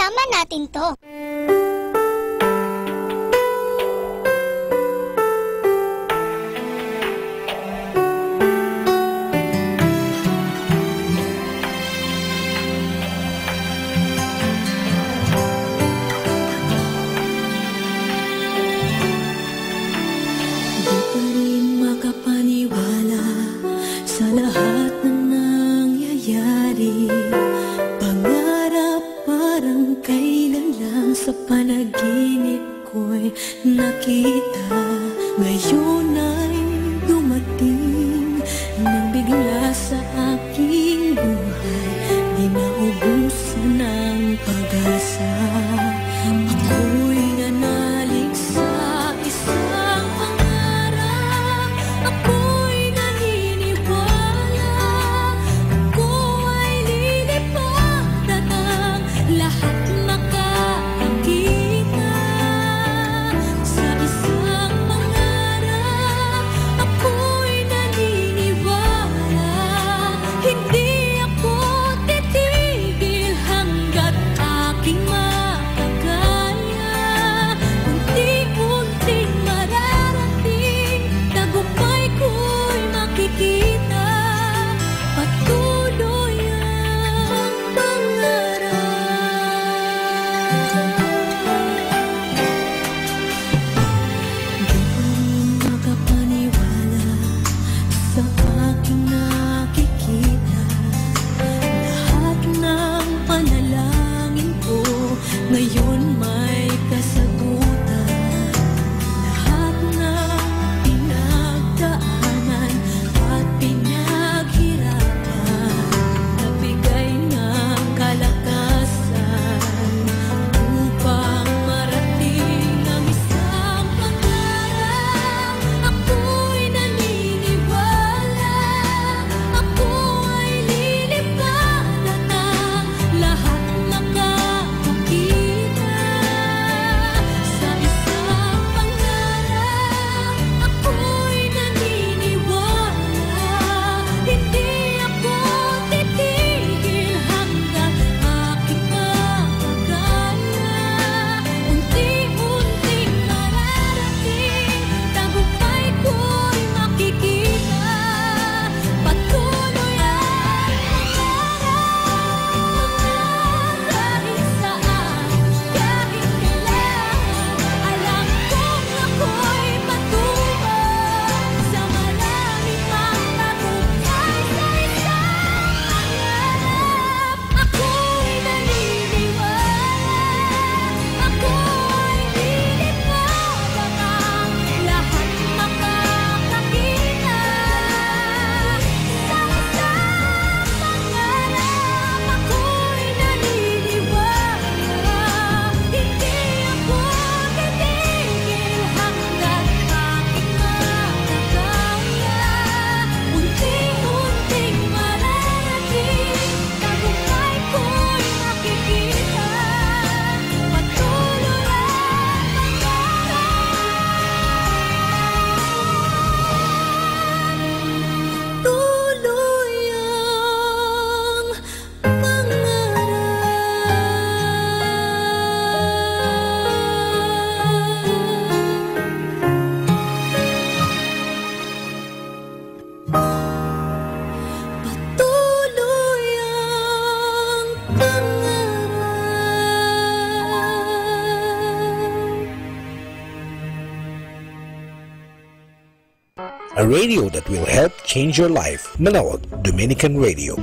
Isama natin to. Sa panaginip ko'y nakita, ngayon ay dumating nang bigla sa aking buhay, di naubusan ng pag-asa. Ako'y nanalig sa isang pangarap, ako'y naniniwala, ako ay lilipad at ang lahat A radio that will help change your life. Manaoag Dominican Radio.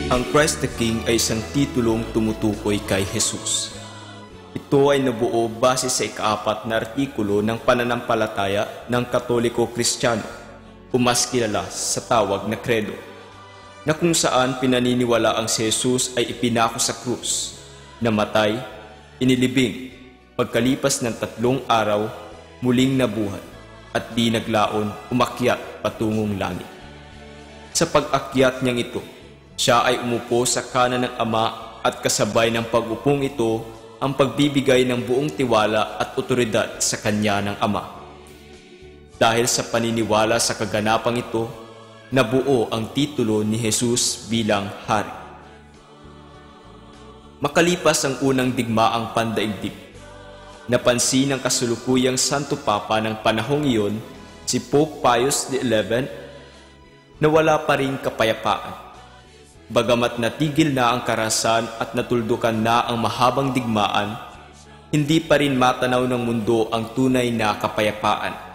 Ang Christ the King ay isang titulong tumutukoy kay Jesus. Ito ay nabuo base sa ika-4 na artikulo ng pananampalataya ng Katoliko-Kristiyano, o mas kilala sa tawag na Credo, na kung saan pinaniniwala ang si Jesus ay ipinako sa krus, namatay, inilibing, pagkalipas ng 3 araw, muling nabuhay, at di naglaon umakyat patungong langit. Sa pag-akyat niyang ito, siya ay umupo sa kanan ng Ama at kasabay ng pag-upong ito ang pagbibigay ng buong tiwala at otoridad sa kanya ng Ama. Dahil sa paniniwala sa kaganapang ito, nabuo ang titulo ni Jesus bilang hari. Makalipas ang unang digmaang pandaigdig, napansin ng kasulukuyang Santo Papa ng panahong iyon, si Pope Pius XI, na wala pa ring kapayapaan. Bagamat natigil na ang karahasan at natuldukan na ang mahabang digmaan, hindi pa rin matanaw ng mundo ang tunay na kapayapaan.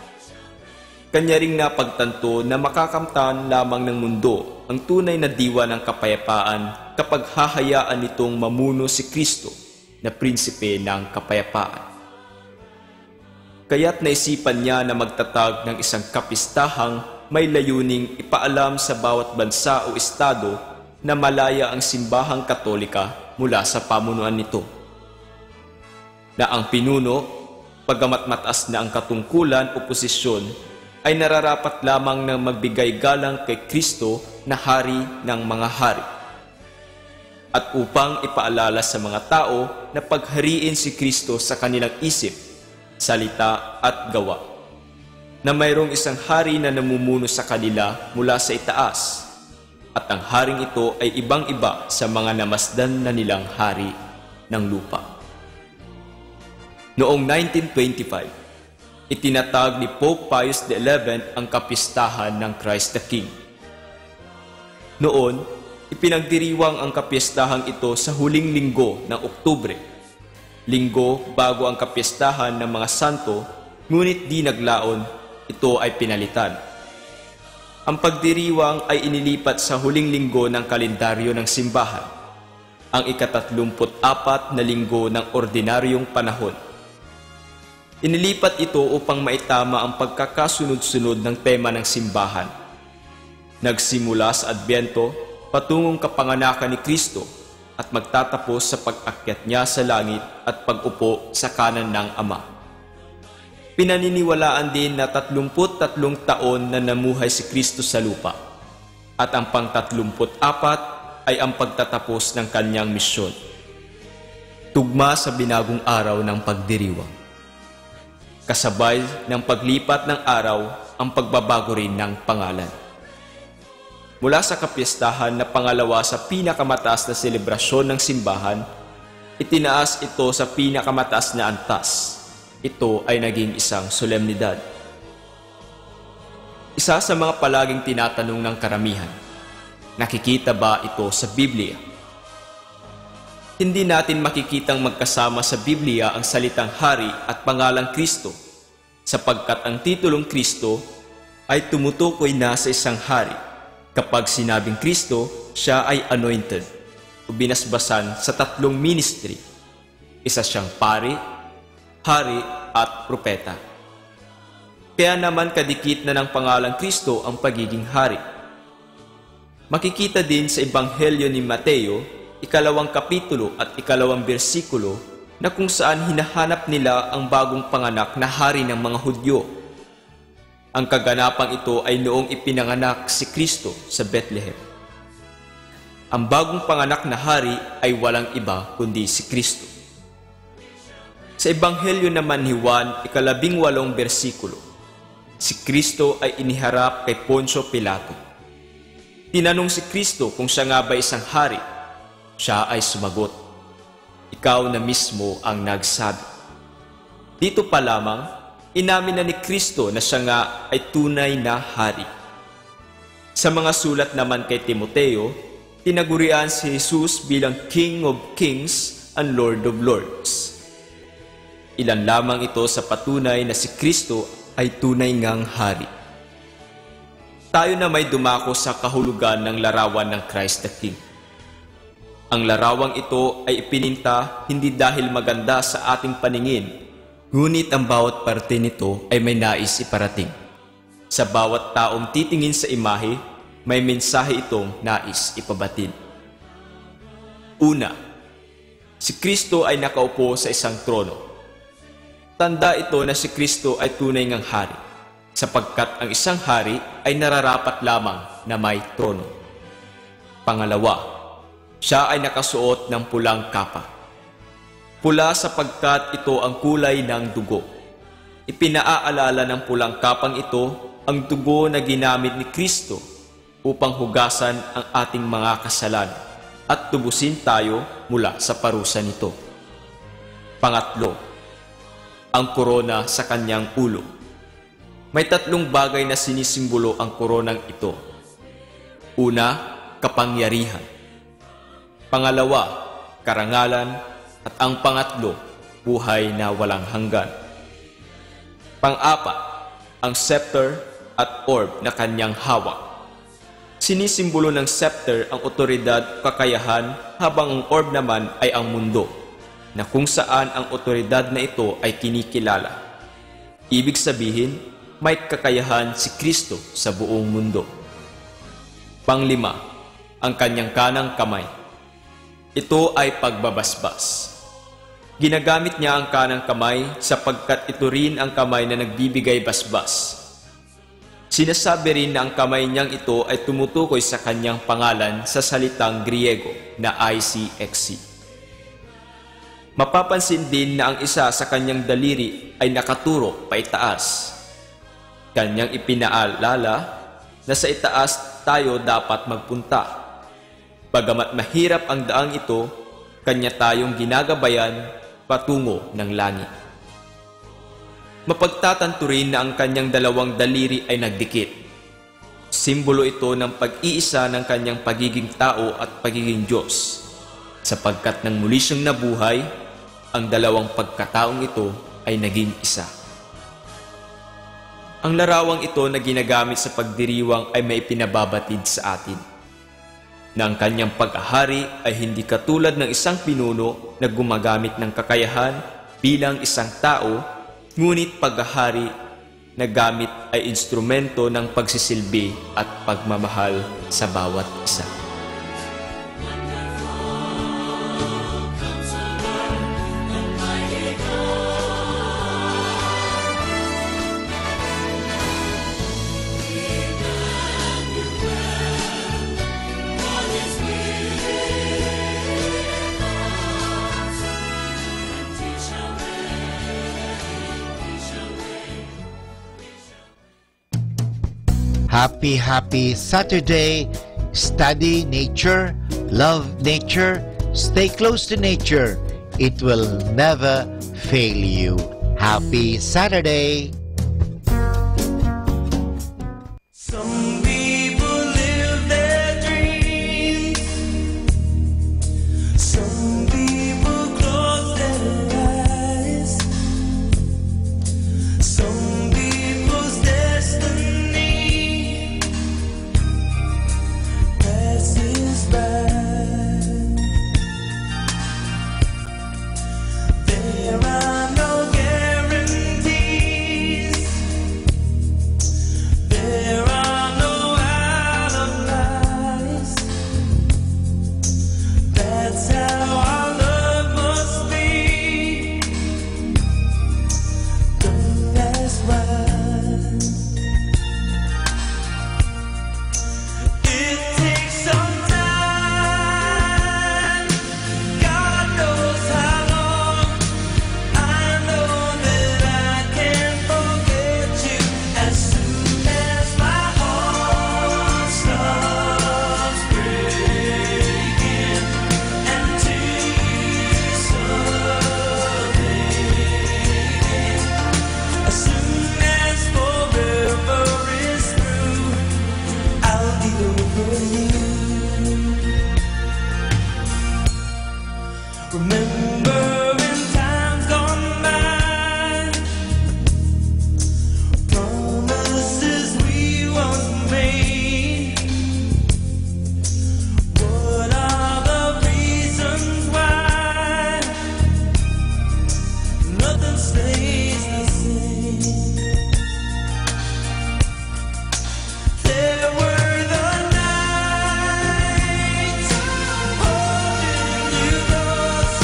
Kanya ring napagtanto na makakamtan lamang ng mundo ang tunay na diwa ng kapayapaan kapag hahayaan nitong mamuno si Kristo na prinsipe ng kapayapaan. Kaya't naisipan niya na magtatag ng isang kapistahang may layuning ipaalam sa bawat bansa o estado na malaya ang simbahang Katolika mula sa pamunuan nito. Na ang pinuno, pagamat mataas na ang katungkulan o posisyon, ay nararapat lamang na magbigay galang kay Kristo na hari ng mga hari. At upang ipaalala sa mga tao na paghariin si Kristo sa kanilang isip, salita at gawa. Na mayroong isang hari na namumuno sa kanila mula sa itaas, at ang haring ito ay ibang-iba sa mga namasdan na nilang hari ng lupa. Noong 1925, itinatag ni Pope Pius XI ang kapistahan ng Christ the King. Noon, ipinagdiriwang ang kapistahan ito sa huling linggo ng Oktubre, linggo bago ang kapistahan ng mga santo, ngunit di naglaon, ito ay pinalitan. Ang pagdiriwang ay inilipat sa huling linggo ng kalendaryo ng simbahan, ang ika-34 na linggo ng ordinaryong panahon. Inilipat ito upang maitama ang pagkakasunod-sunod ng tema ng simbahan. Nagsimula sa Adbyento patungong kapanganakan ni Kristo at magtatapos sa pag-akyat niya sa langit at pag-upo sa kanan ng Ama. Pinaniniwalaan din na 33 taon na namuhay si Kristo sa lupa at ang pang-34 ay ang pagtatapos ng kanyang misyon. Tugma sa binagong araw ng pagdiriwang. Kasabay ng paglipat ng araw ang pagbabago rin ng pangalan. Mula sa kapistahan na pangalawa sa pinakamataas na selebrasyon ng simbahan, itinaas ito sa pinakamataas na antas. Ito ay naging isang solemnidad. Isa sa mga palaging tinatanong ng karamihan, nakikita ba ito sa Biblia? Hindi natin makikitang magkasama sa Biblia ang salitang hari at pangalang Kristo, sapagkat ang titulong Kristo ay tumutukoy na sa isang hari. Kapag sinabing Kristo, siya ay anointed o binasbasan sa 3 ministry. Isa siyang pari, hari at propeta. Kaya naman kadikit na ng pangalang Kristo ang pagiging hari. Makikita din sa Ebanghelyo ni Mateo, 2 kapitulo at 2 bersikulo na kung saan hinahanap nila ang bagong panganak na hari ng mga Hudyo. Ang kaganapang ito ay noong ipinanganak si Kristo sa Bethlehem. Ang bagong panganak na hari ay walang iba kundi si Kristo. Sa Ebanghelyo naman ni Juan, 18 bersikulo, si Kristo ay iniharap kay Poncio Pilato. Tinanong si Kristo kung siya nga ba isang hari. Siya ay sumagot, "Ikaw na mismo ang nagsabi." Dito pa lamang, inamin na ni Kristo na siya nga ay tunay na hari. Sa mga sulat naman kay Timoteo, tinagurian si Jesus bilang King of Kings and Lord of Lords. Ilan lamang ito sa patunay na si Kristo ay tunay ngang hari. Tayo na may dumako sa kahulugan ng larawan ng Christ the King. Ang larawang ito ay ipininta hindi dahil maganda sa ating paningin, ngunit ang bawat parte nito ay may nais iparating. Sa bawat taong titingin sa imahe, may mensahe itong nais ipabatid. Una, si Kristo ay nakaupo sa isang trono. Tanda ito na si Kristo ay tunay ngang hari, sapagkat ang isang hari ay nararapat lamang na may trono. Pangalawa, siya ay nakasuot ng pulang kapa. Pula sapagkat ito ang kulay ng dugo. Ipinaaalala ng pulang kapang ito ang dugo na ginamit ni Kristo upang hugasan ang ating mga kasalanan at tubusin tayo mula sa parusa nito. Pangatlo, ang korona sa kanyang ulo. May tatlong bagay na sinisimbolo ang koronang ito. Una, kapangyarihan. Pangalawa, karangalan. At ang pangatlo, buhay na walang hanggan. Pang-apat, ang scepter at orb na kanyang hawak. Sinisimbolo ng scepter ang otoridad, kakayahan, habang ang orb naman ay ang mundo, na kung saan ang otoridad na ito ay kinikilala. Ibig sabihin, may kakayahan si Kristo sa buong mundo. Panglima, ang kanyang kanang kamay. Ito ay pagbabasbas. Ginagamit niya ang kanang kamay sapagkat ito rin ang kamay na nagbibigay basbas. Sinasabi rin na ang kamay niyang ito ay tumutukoy sa kanyang pangalan sa salitang Griego na ICXC. Mapapansin din na ang isa sa kanyang daliri ay nakaturo paitaas. Kanyang ipinaalala na sa itaas tayo dapat magpunta. Bagamat mahirap ang daang ito, kanya tayong ginagabayan patungo ng langit. Mapagtatanto rin na ang kanyang dalawang daliri ay nagdikit. Simbolo ito ng pag-iisa ng kanyang pagiging tao at pagiging Diyos. Sapagkat nang muli siyang nabuhay, ang dalawang pagkataong ito ay naging isa. Ang larawang ito na ginagamit sa pagdiriwang ay may pinababatid sa atin, na ang kanyang pag-ahari ay hindi katulad ng isang pinuno na gumagamit ng kakayahan bilang isang tao, ngunit pag-ahari na gamit ay instrumento ng pagsisilbi at pagmamahal sa bawat isa. Happy Saturday. Study nature, love nature, stay close to nature. It will never fail you. Happy Saturday. Some people live their dreams. Some people close their eyes. Some people's destiny passes by. There are no guarantees. There are no alibis. That's how our love must be. Don't ask why. It takes some time. God knows how long. I know that I can't forget you as soon as my heart stops breaking and tears start fading. As soon as forever is through, I'll be over you. Remember in times gone by, promises we once made. What are the reasons why nothing stays the same? There were the nights holding you close.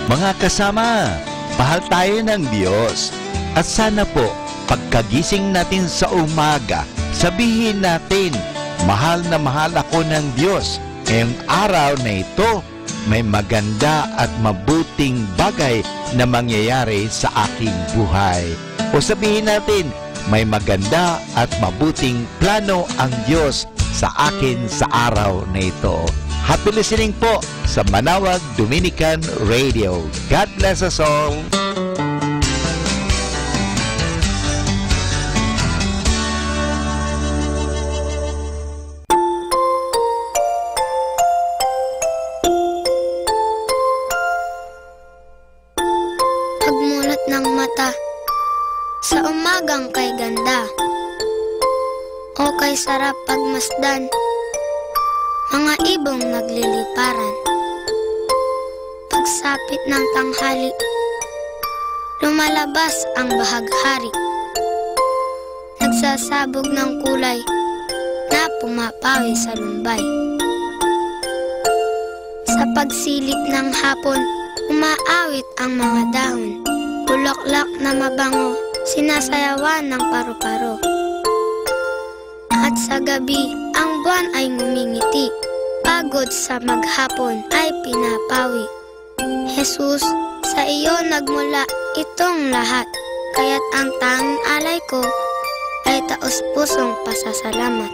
Mga kasama, mahal tayo ng Diyos. At sana po, pagkagising natin sa umaga, sabihin natin, mahal na mahal ako ng Diyos. Ngayong araw na ito, may maganda at mabuting bagay na mangyayari sa aking buhay. O sabihin natin, may maganda at mabuting plano ang Diyos sa akin sa araw na ito. Happy listening po sa Manawag Dominican Radio. God bless us all. Pagmulat ng mata sa umagang kay ganda, o kay sarap pagmasdan, mga ibong nagliliparan. Pagsapit ng tanghali, lumalabas ang bahaghari, nagsasabog ng kulay na pumapawi sa lumbay. Sa pagsilip ng hapon, umaawit ang mga dahon, bulaklak na mabango, sinasayawan ng paru-paro. At sa gabi, ang buwan ay ngumingiti, pagod sa maghapon ay pinapawi. Jesus, sa iyo nagmula itong lahat, kaya't ang tanging alay ko ay taos-pusong pasasalamat.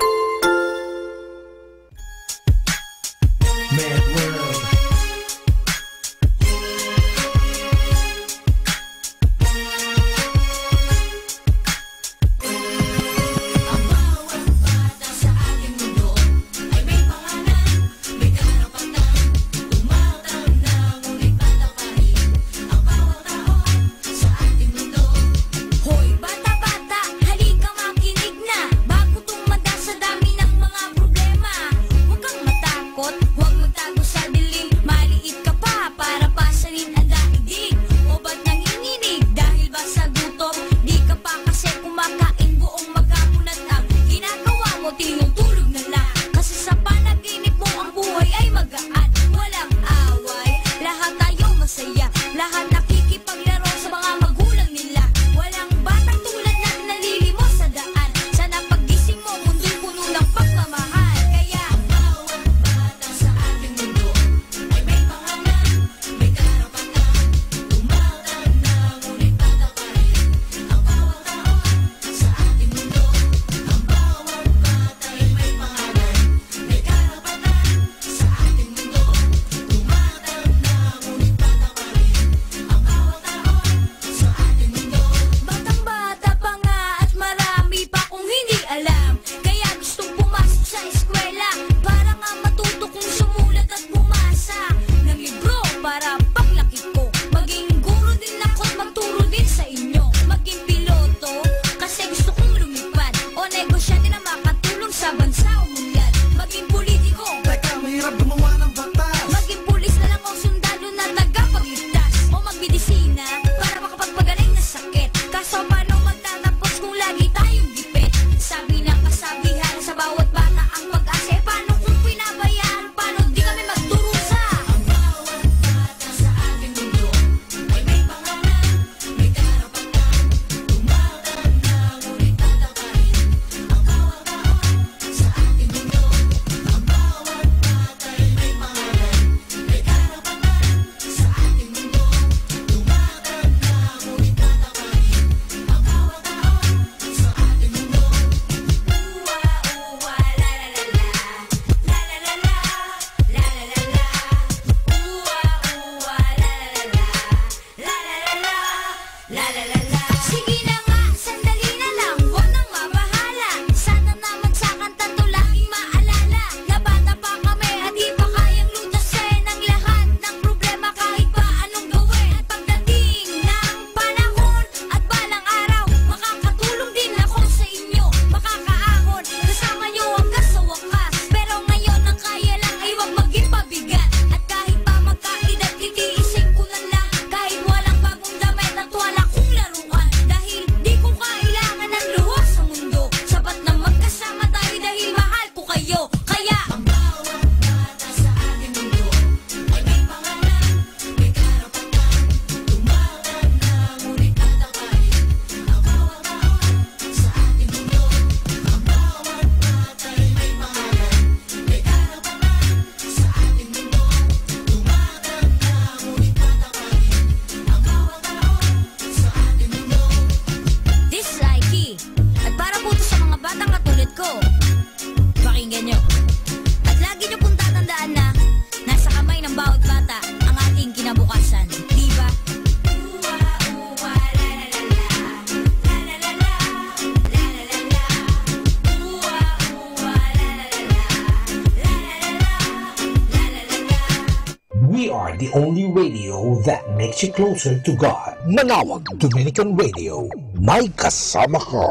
only radio that makes you closer to God. Manawag Dominican Radio. May kasama ka.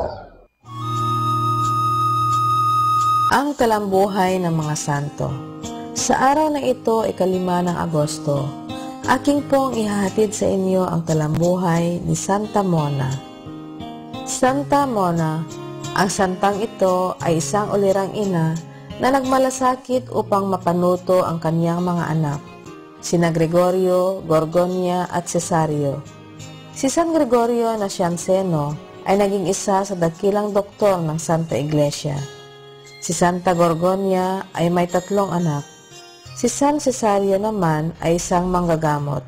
Ang talambuhay ng mga santo. Sa araw na ito, 5 ng Agosto, aking pong ihahatid sa inyo ang talambuhay ni Santa Mona. Santa Mona, ang santang ito ay isang ulirang ina na nagmalasakit upang mapanuto ang kanyang mga anak, sina Gregorio, Gorgonia at Cesario. Si San Gregorio Nacianceno ay naging isa sa dakilang doktor ng Santa Iglesia. Si Santa Gorgonia ay may 3 anak. Si San Cesario naman ay isang manggagamot.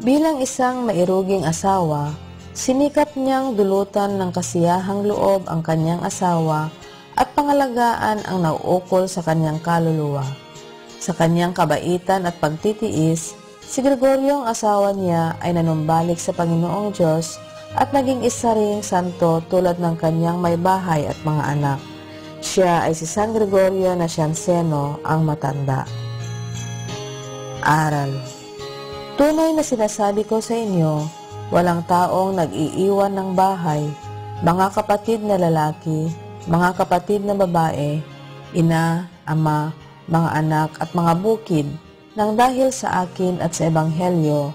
Bilang isang mairuging asawa, sinikap niyang dulutan ng kasiyahang loob ang kanyang asawa at pangalagaan ang nauukol sa kanyang kaluluwa. Sa kanyang kabaitan at pagtitiis, si Gregorio ang asawa niya ay nanumbalik sa Panginoong Diyos at naging isa ring santo tulad ng kanyang may bahay at mga anak. Siya ay si San Gregorio Nacianceno ang matanda. Aral. Tunay na sinasabi ko sa inyo, walang taong nag-iiwan ng bahay, mga kapatid na lalaki, mga kapatid na babae, ina, ama, mga anak at mga bukid, nang dahil sa akin at sa Ebanghelyo,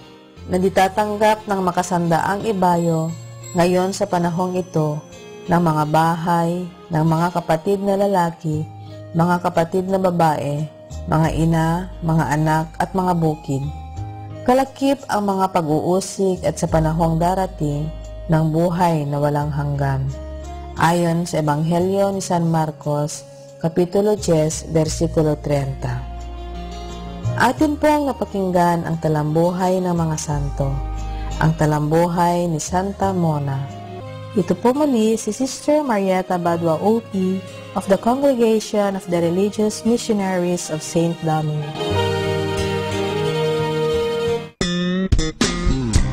na ditatanggap ng makasandaang ibayo ngayon sa panahong ito, ng mga bahay, ng mga kapatid na lalaki, mga kapatid na babae, mga ina, mga anak at mga bukid. Kalakip ang mga pag-uusig at sa panahong darating ng buhay na walang hanggan. Ayon sa Ebanghelyo ni San Marcos, Kapitulo 10, versikulo 30. Atin pong napakinggan ang talambuhay ng mga santo, ang talambuhay ni Santa Mona. Ito po muli si Sister Marieta Badua OP of the Congregation of the Religious Missionaries of St. Dominic.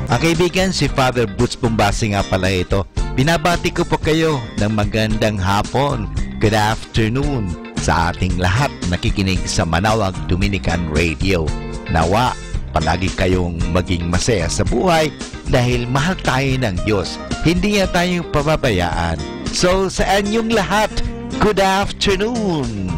Ang kaibigan, si Father Boots Pumbasi nga pala ito. Binabati ko po kayo ng magandang hapon. Good afternoon sa ating lahat nakikinig sa Manawag Dominican Radio. Nawa, palagi kayong maging masaya sa buhay dahil mahal tayo ng Diyos. Hindi niya tayo pababayaan. So, sa inyong lahat, good afternoon!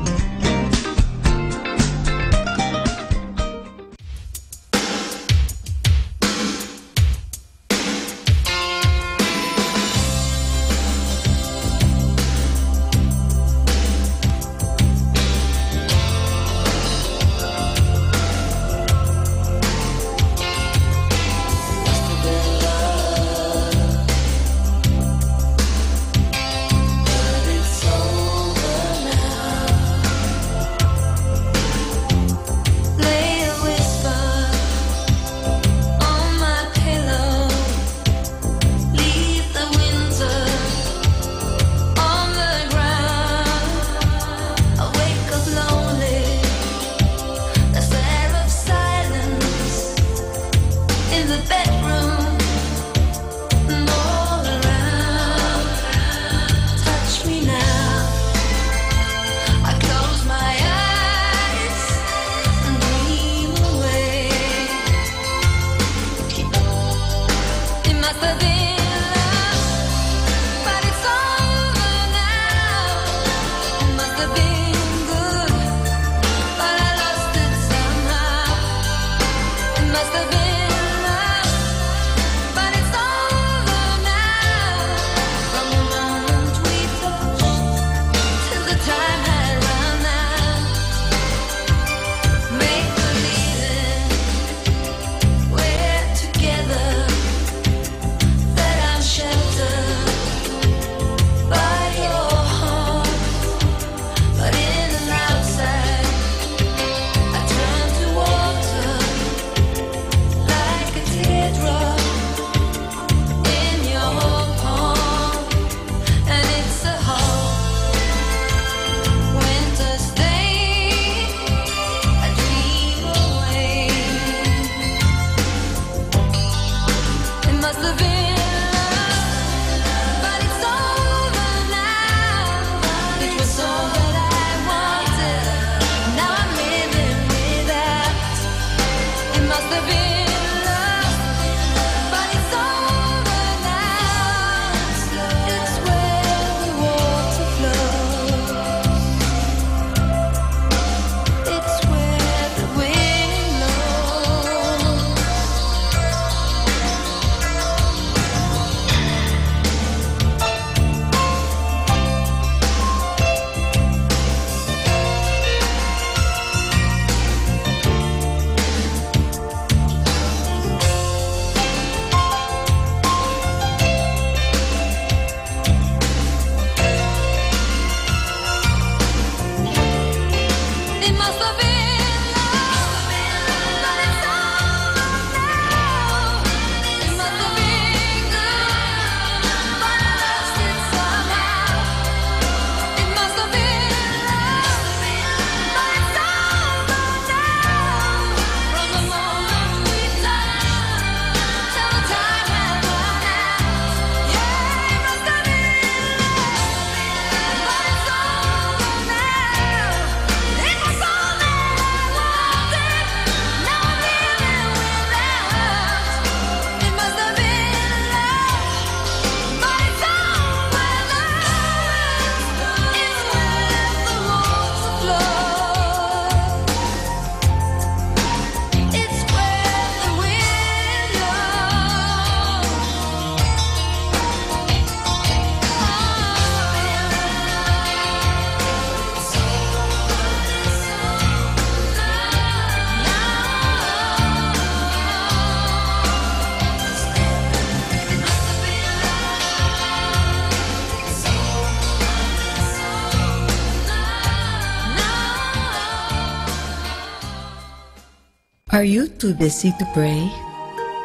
Are you too busy to pray?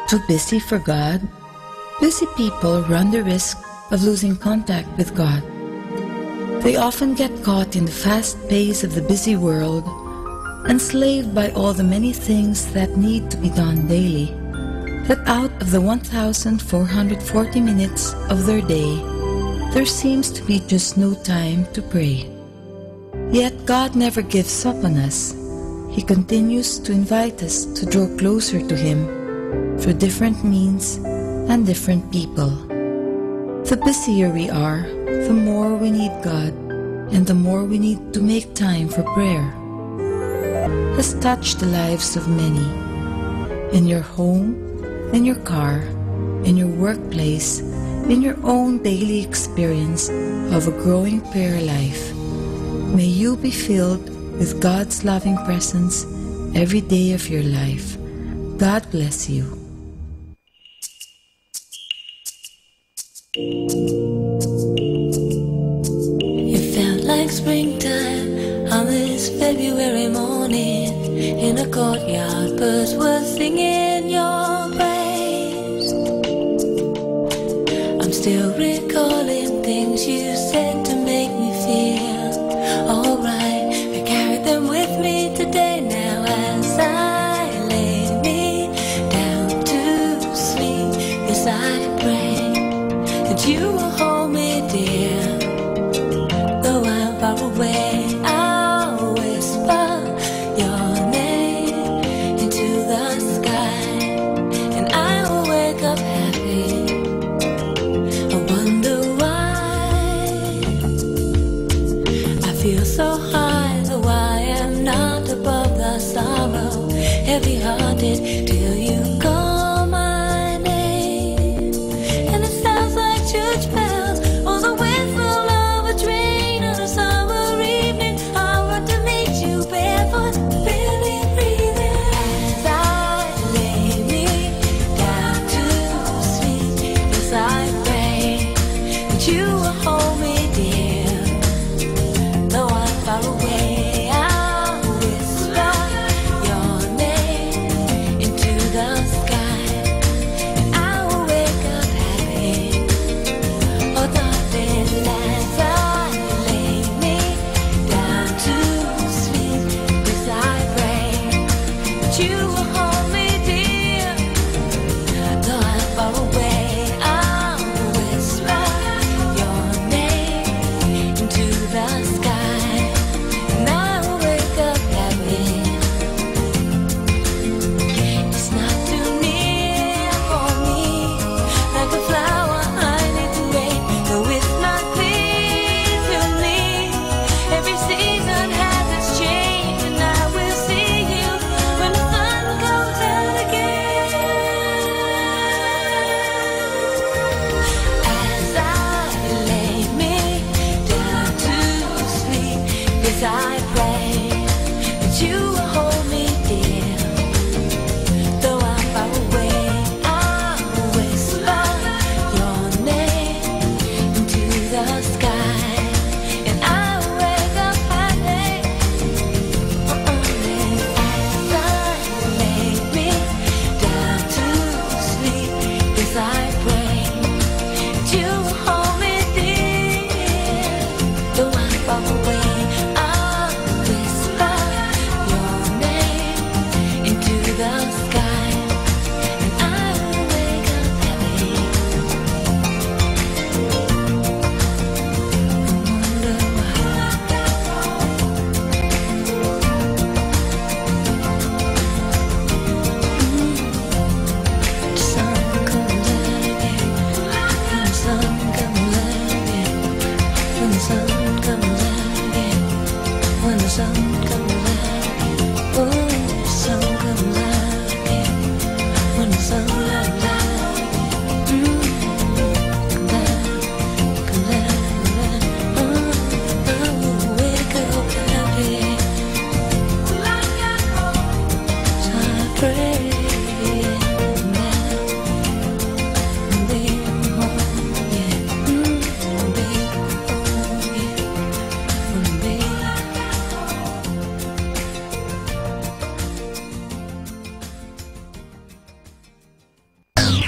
Too busy for God? Busy people run the risk of losing contact with God. They often get caught in the fast pace of the busy world, enslaved by all the many things that need to be done daily, that out of the 1,440 minutes of their day, there seems to be just no time to pray. Yet God never gives up on us. He continues to invite us to draw closer to Him through different means and different people. The busier we are, the more we need God, and the more we need to make time for prayer. Has touched the lives of many. In your home, in your car, in your workplace, in your own daily experience of a growing prayer life. May you be filled with God's loving presence every day of your life. God bless you. It felt like springtime on this February morning. In a courtyard, birds were singing your praise. I'm still recalling things you said to make me feel alright. I carried them with me today now as I lay me down to sleep. Yes, I pray that you will hold me dear. Though I'm far away, I'll whisper your name into the sky, and I will wake up happy. I wonder why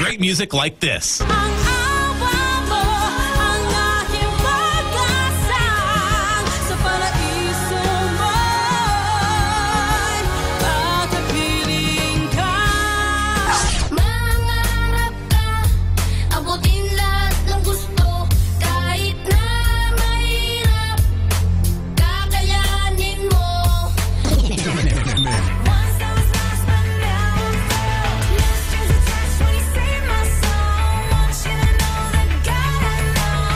great music like this. Ang awa mo, ang aking pag-asang sa paraiso mo'y patapiling ka. Mangarap ka, abutin lahat ng gusto, kahit na mahirap, kakayanin mo. Once I was lost, but now I'm found. Lost treasure chest when you saved my soul. Want you to know that God I know,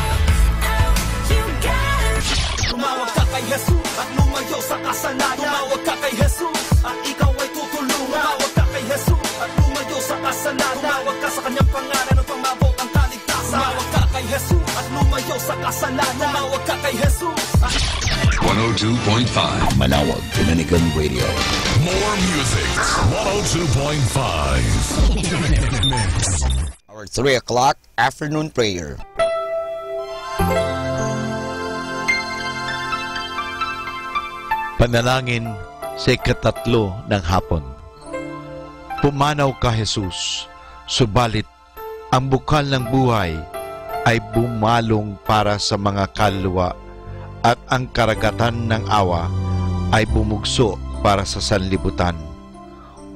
you got it. Tumawag ka kay Jesus at lumayo sa kasalanan. Tumawag ka kay Jesus at ikaw ay tutulungan. Tumawag ka kay Jesus at lumayo sa kasalanan. Tumawag ka sa kanyang pangalan upang mabot ang kaligtasan. Tumawag ka kay Jesus at lumayo sa kasalanan. Tumawag ka kay Jesus at 102.5 Manawag Dominican Radio. More music. 102.5 Our 3 o'clock afternoon prayer. Panalangin sa ikatatlo ng hapon. Pumanaw ka, Jesus, subalit ang bukal ng buhay ay bumalong para sa mga kaluluwa at ang karagatan ng awa ay bumugso para sa sanlibutan.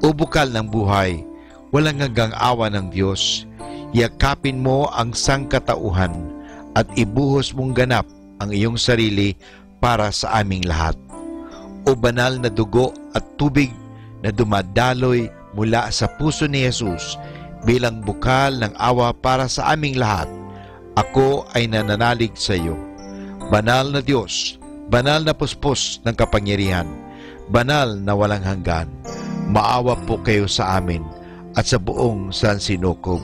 O bukal ng buhay, walang hanggang awa ng Diyos, yakapin mo ang sangkatauhan at ibuhos mong ganap ang iyong sarili para sa aming lahat. O banal na dugo at tubig na dumadaloy mula sa puso ni Jesus bilang bukal ng awa para sa aming lahat, ako ay nananalig sa iyo. Banal na Diyos, banal na puspos ng kapangyarihan, banal na walang hanggan, maawa po kayo sa amin at sa buong sansinukob.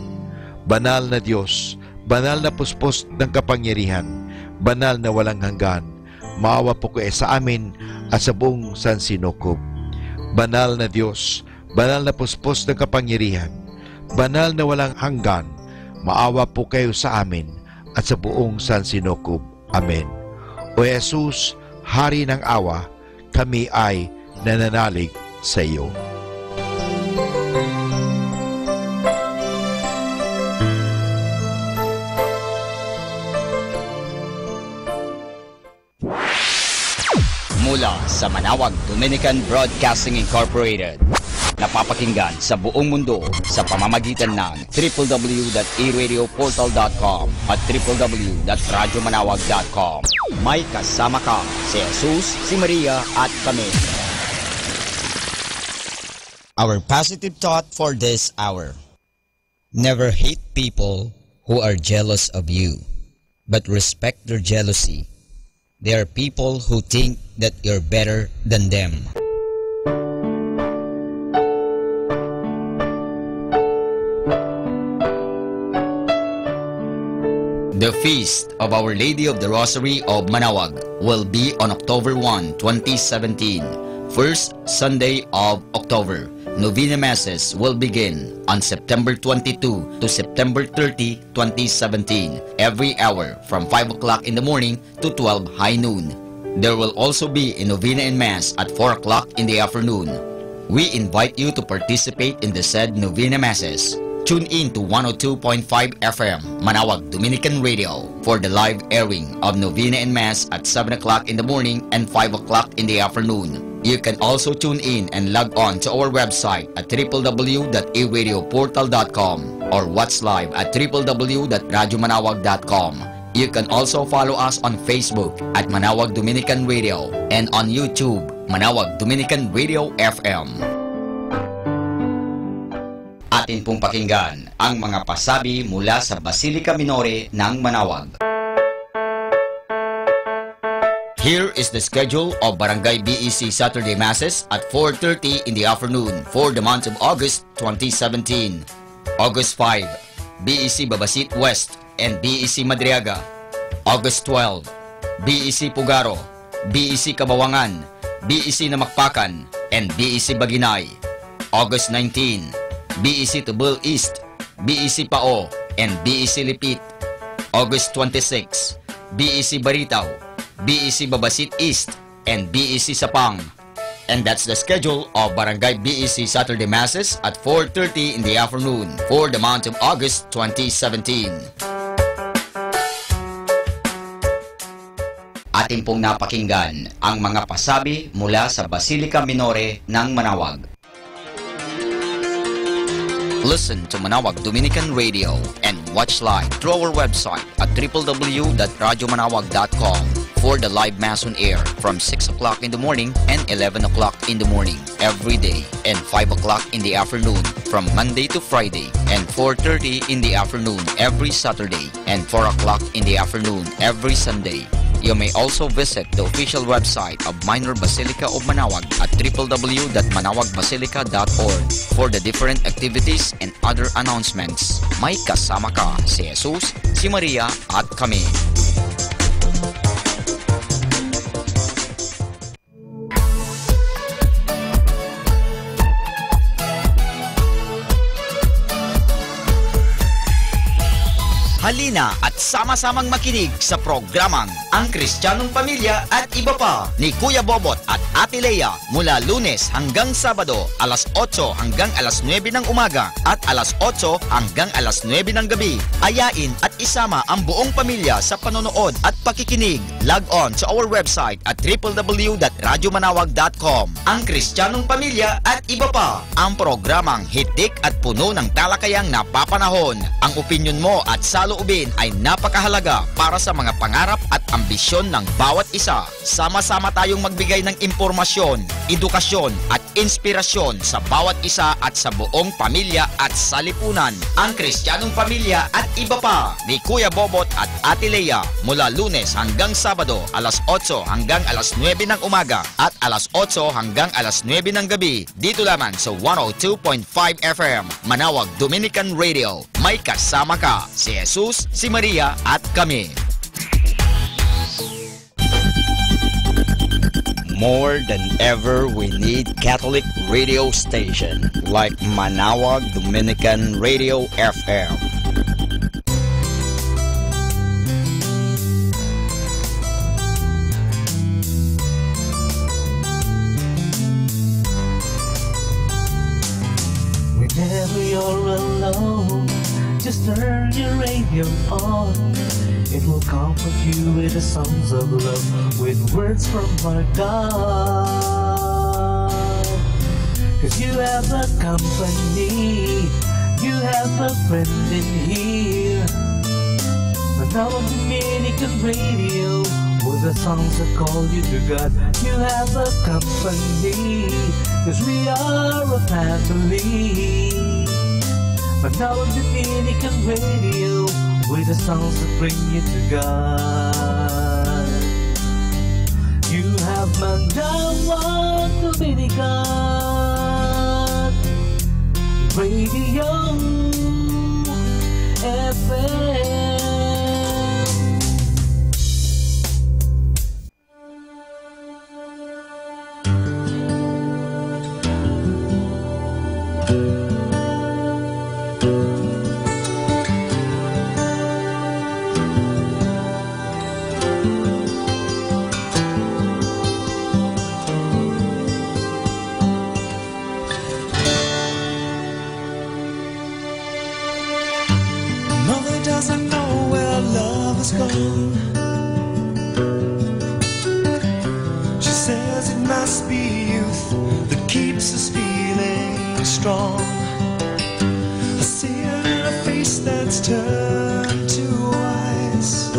Banal na Diyos, banal na puspos ng kapangyarihan, banal na walang hanggan, maawa po kayo sa amin at sa buong sansinukob. Banal na Diyos, banal na puspos ng kapangyarihan, banal na walang hanggan, maawa po kayo sa amin at sa buong sansinukob. Amen. O Jesus, Hari ng awa, kami ay nananalig sa iyo. Mula sa Manawag Dominican Broadcasting Incorporated, napapakinggan sa buong mundo sa pamamagitan ng www.eradioportal.com at www.radyomanawag.com. May kasama ka si Jesus, si Maria at kami. Our positive thought for this hour: never hate people who are jealous of you, but respect their jealousy. They are people who think that you're better than them. The Feast of Our Lady of the Rosary of Manawag will be on October 1, 2017, first Sunday of October. Novena Masses will begin on September 22 to September 30, 2017, every hour from 5 o'clock in the morning to 12 high noon. There will also be a Novena and Mass at 4 o'clock in the afternoon. We invite you to participate in the said Novena Masses. Tune in to 102.5 FM Manawag Dominican Radio for the live airing of Novena and Mass at 7 o'clock in the morning and 5 o'clock in the afternoon. You can also tune in and log on to our website at www.eradioportal.com or watch live at www.radyomanawag.com. You can also follow us on Facebook at Manawag Dominican Radio and on YouTube, Manawag Dominican Radio FM. Atin pong pakinggan ang mga pasabi mula sa Basilica Minore ng Manawag. Here is the schedule of Barangay BEC Saturday Masses at 4:30 in the afternoon for the month of August 2017. August 5, BEC Babasit West and BEC Madriaga. August 12, BEC Pugaro, BEC Kabawangan, BEC Namakpakan, and BEC Baginay. August 19, BEC Tubul East, BEC Pao, and BEC Lipit. August 26, BEC Baritaw, BEC Babasit East, and BEC Sapang. And that's the schedule of Barangay BEC Saturday Masses at 4:30 in the afternoon for the month of August 2017. Atin pong napakinggan ang mga pasabi mula sa Basilica Minore ng Manawag. Listen to Manawag Dominican Radio and watch live through our website at www.radyomanawag.com for the live Mass on air from 6 o'clock in the morning and 11 o'clock in the morning every day and 5 o'clock in the afternoon from Monday to Friday and 4:30 in the afternoon every Saturday and 4 o'clock in the afternoon every Sunday. You may also visit the official website of Minor Basilica of Manawag at www.manawagbasilica.org for the different activities and other announcements. May kasama ka si Jesus, si Maria at kami. Halina at sama-samang makinig sa programang Ang Kristiyanong Pamilya at Iba Pa ni Kuya Bobot at Ate Lea mula Lunes hanggang Sabado alas 8 hanggang alas 9 ng umaga at alas 8 hanggang alas 9 ng gabi. Ayain at isama ang buong pamilya sa panonood at pakikinig. Log on to our website at www.radyomanawag.com. Ang Kristiyanong Pamilya at Iba Pa, ang programang hitik at puno ng talakayang napapanahon. Ang opinyon mo at saloobin ay napakahalaga para sa mga pangarap at ambisyon ng bawat isa. Sama-sama tayong magbigay ng impormasyon, edukasyon at inspirasyon sa bawat isa at sa buong pamilya at salipunan. Ang Kristiyanong Pamilya at Iba Pa ni Kuya Bobot at Ate Lea mula Lunes hanggang Sabado alas 8 hanggang alas 9 ng umaga at alas 8 hanggang alas 9 ng gabi dito lamang sa 102.5 FM Manawag Dominican Radio. May kasama ka si Jesus, si Maria at kami. More than ever, we need Catholic radio station like Manawag Dominican Radio FM. Whenever you're alone, just turn your radio on. It will comfort you with the songs of love, with words from our God. 'Cause you have a company, you have a friend in here. Manawag Dominican Radio, with the songs that call you to God. You have a company, 'cause we are a family. Manawag Dominican Radio, with the songs that bring you to God. You have Manawag Dominican Radio FM. Doesn't know where love has gone. She says it must be youth that keeps us feeling strong. I see her in a face that's turned to ice,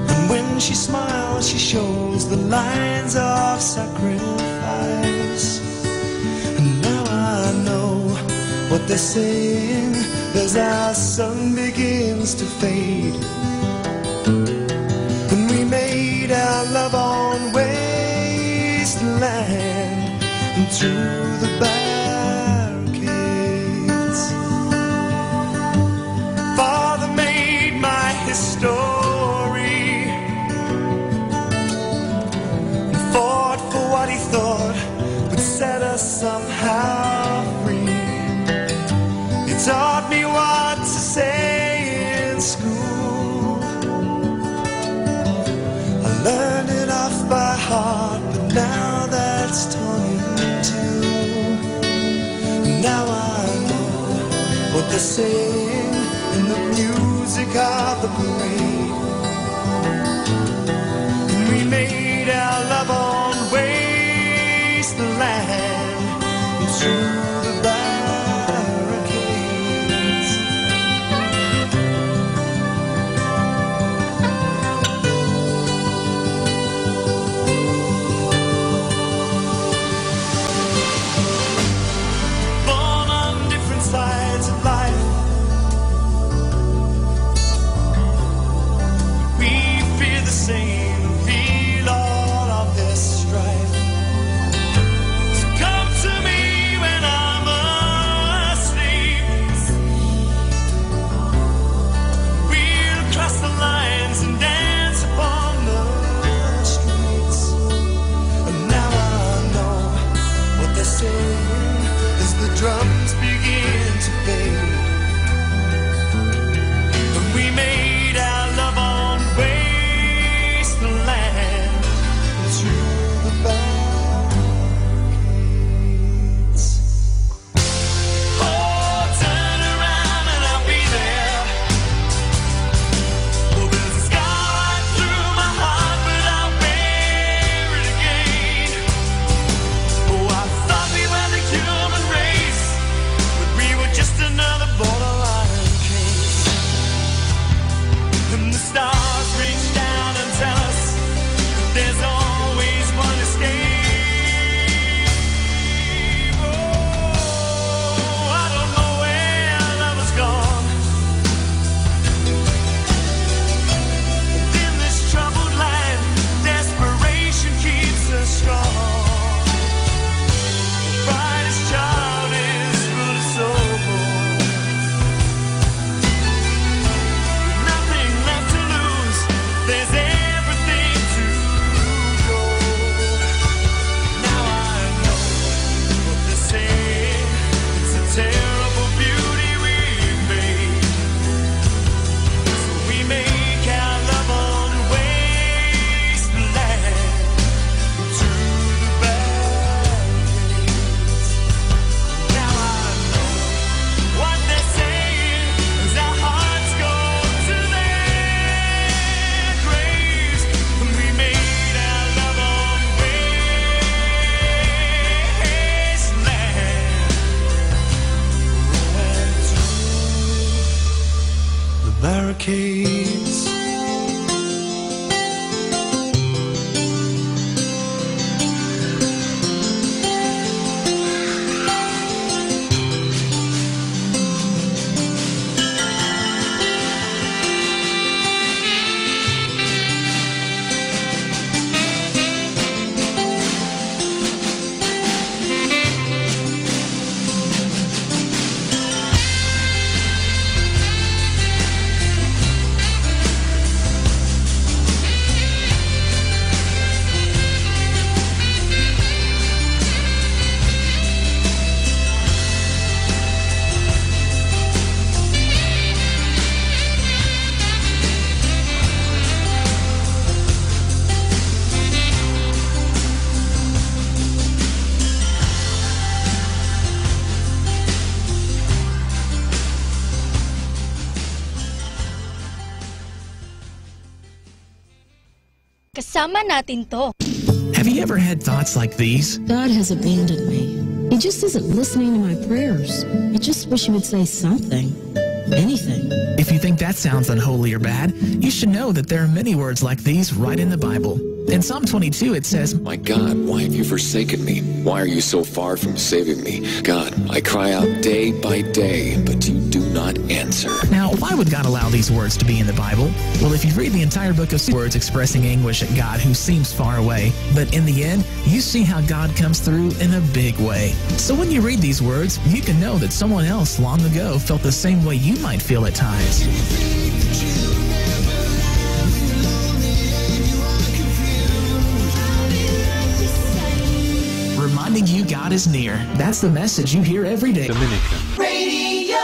and when she smiles she shows the lines of sacrifice. And now I know what they're saying as our sun begins to fade, and we made our love on wasteland and through the barricades. Father made my history and fought for what he thought would set us somehow free. He taught me what to say in school. I learned it off by heart, but now what they're saying in the music of the parade. And we made our love on wasteland into the barricades. Born on different sides of life, we fear the same, feel all of this strife. So come to me when I'm asleep. We'll cross the lines and dance upon the streets. And now I know what they're saying as the drums begin to fade. And we made our love on wasteland into the barricades. Oh, turn around and I'll be there. Oh, there's a scar right through my heart, but I'll bear it again. Oh, I thought we were the human race, but we were just another borderline case. And the stars reach down and tell us that there's always one escape. Oh, I don't know where love has gone. But in this troubled land, desperation keeps us strong. The brightest child is full of soul. Nothing left to lose. There's everything to go. Now I know what they're saying. It's a terrible beauty we've made. So we make our love on wasteland into the barricades. Now I know what they're saying as our hearts go to their graves. And we made our love on wasteland into the barricades. Kasama natin to. Have you ever had thoughts like these? God has abandoned me. He just isn't listening to my prayers. I just wish he would say something. Anything. If you think that sounds unholy or bad, you should know that there are many words like these right in the Bible. In Psalm 22 it says, My God, why have you forsaken me? Why are you so far from saving me? God, I cry out day by day, but you do not answer. Now, why would God allow these words to be in the Bible? Well, if you read the entire book of words expressing anguish at God who seems far away, but in the end, you see how God comes through in a big way. So when you read these words, you can know that someone else long ago felt the same way you might feel at times. Reminding you God is near. That's the message you hear every day. Dominican Radio.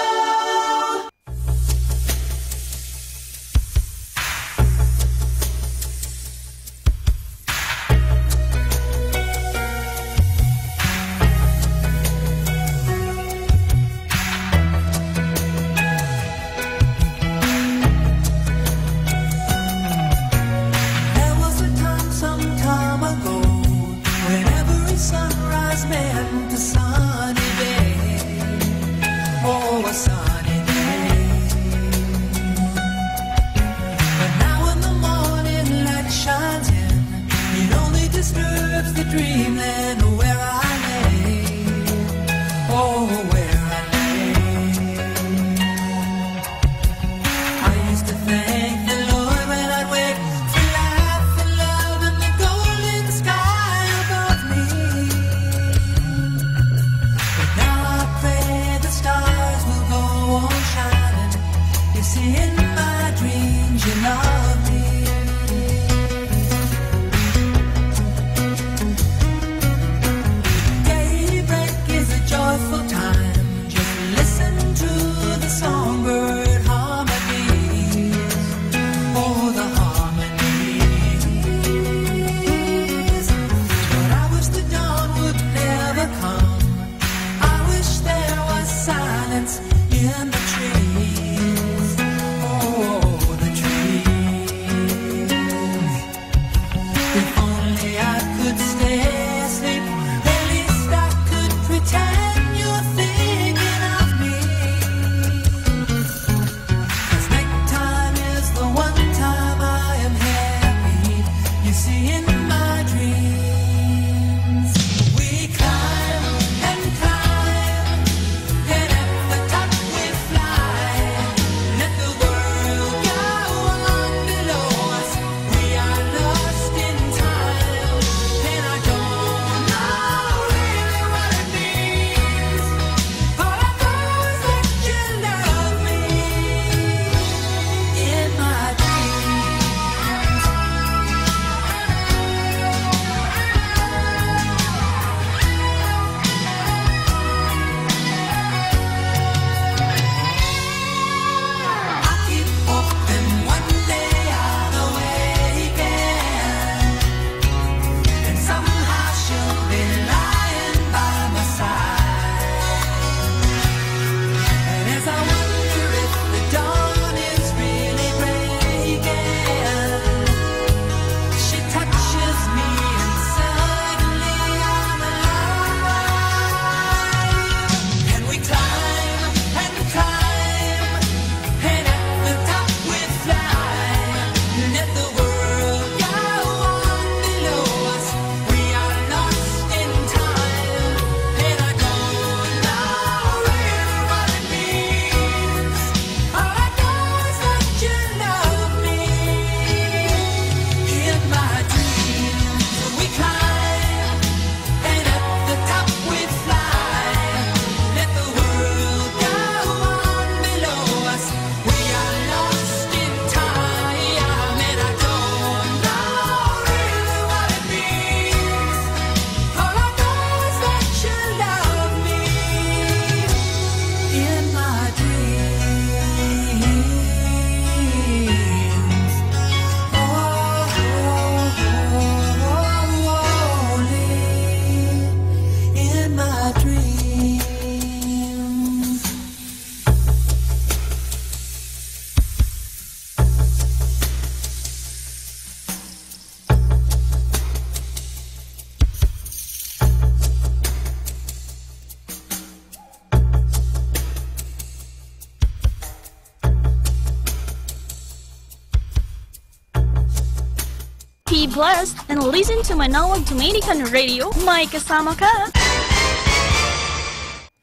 Be blessed and listen to Manawag Dominican Radio. May kasama ka.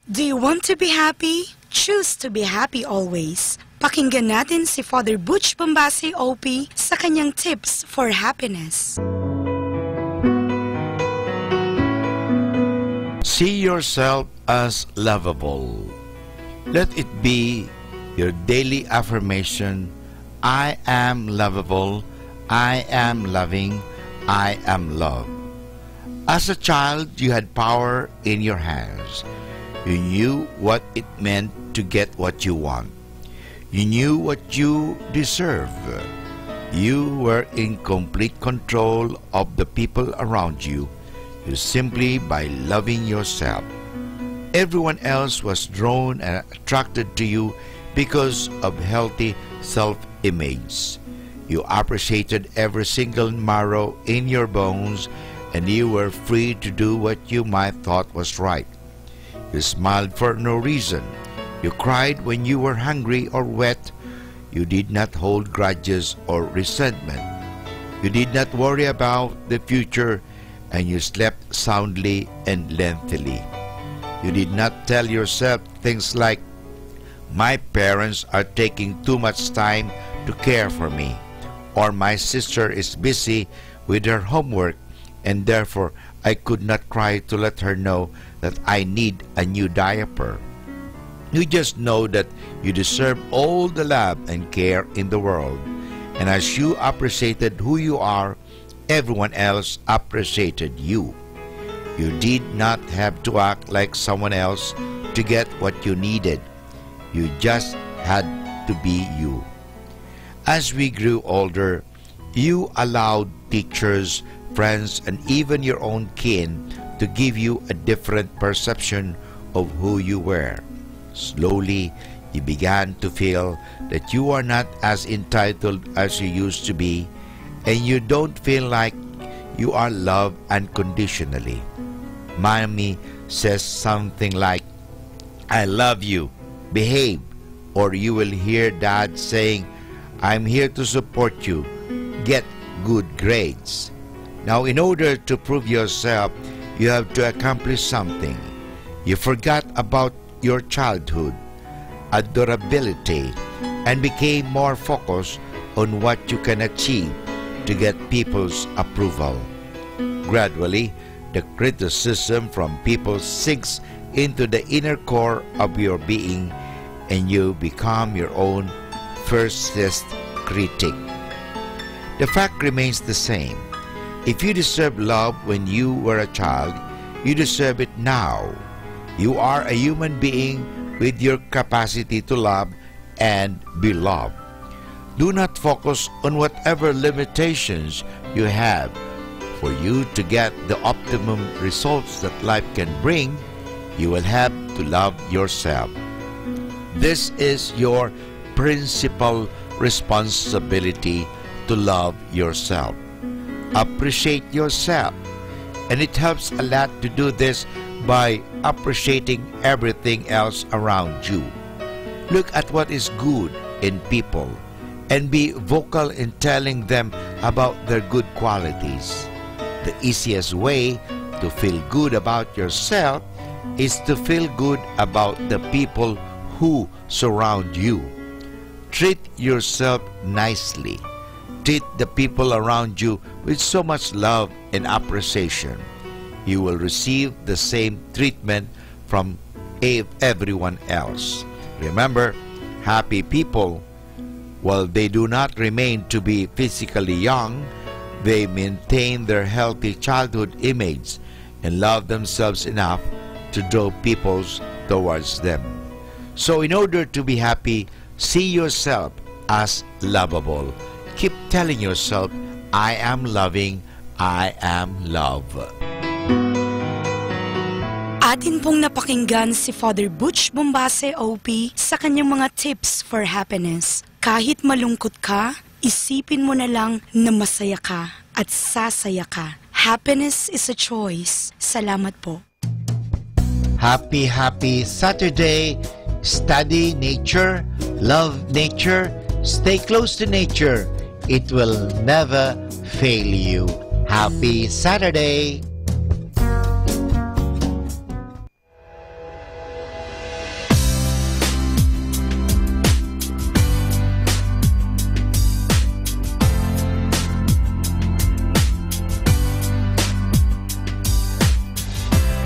Do you want to be happy? Choose to be happy always. Pakinggan natin si Father Butch Bombase OP sa kanyang tips for happiness. See yourself as lovable. Let it be your daily affirmation. I am lovable. I am loving. I am loved. As a child, you had power in your hands. You knew what it meant to get what you want. You knew what you deserve. You were in complete control of the people around you, simply by loving yourself. Everyone else was drawn and attracted to you because of healthy self-image. You appreciated every single marrow in your bones, and you were free to do what you might thought was right. You smiled for no reason. You cried when you were hungry or wet. You did not hold grudges or resentment. You did not worry about the future, and you slept soundly and lengthily. You did not tell yourself things like, "My parents are taking too much time to care for me," or "My sister is busy with her homework, and therefore I could not cry to let her know that I need a new diaper." You just know that you deserve all the love and care in the world, and as you appreciated who you are, everyone else appreciated you. You did not have to act like someone else to get what you needed. You just had to be you. As we grew older, you allowed teachers, friends, and even your own kin to give you a different perception of who you were. Slowly, you began to feel that you are not as entitled as you used to be, and you don't feel like you are loved unconditionally. Mommy says something like, "I love you, behave," or you will hear Dad saying, "I'm here to support you, get good grades." Now, in order to prove yourself, you have to accomplish something. You forgot about your childhood, adorability, and became more focused on what you can achieve to get people's approval. Gradually, the criticism from people sinks into the inner core of your being, and you become your own fiercest critic. The fact remains the same. If you deserve love when you were a child, you deserve it now. You are a human being with your capacity to love and be loved. Do not focus on whatever limitations you have. For you to get the optimum results that life can bring, you will have to love yourself. This is your principal responsibility, to love yourself. Appreciate yourself, and it helps a lot to do this by appreciating everything else around you. Look at what is good in people and be vocal in telling them about their good qualities. The easiest way to feel good about yourself is to feel good about the people who surround you. Treat yourself nicely. Treat the people around you with so much love and appreciation. You will receive the same treatment from everyone else. Remember, happy people, while they do not remain to be physically young, they maintain their healthy childhood image and love themselves enough to draw people towards them. So in order to be happy, see yourself as lovable. Keep telling yourself, "I am loving, I am love." Atin pong napakinggan si Father Butch Bombase OP sa kanyang mga tips for happiness. Kahit malungkot ka, isipin mo na lang na masaya ka at sasaya ka. Happiness is a choice. Salamat po. Happy Saturday. Study nature, love nature, stay close to nature. it will never fail you. Happy Saturday!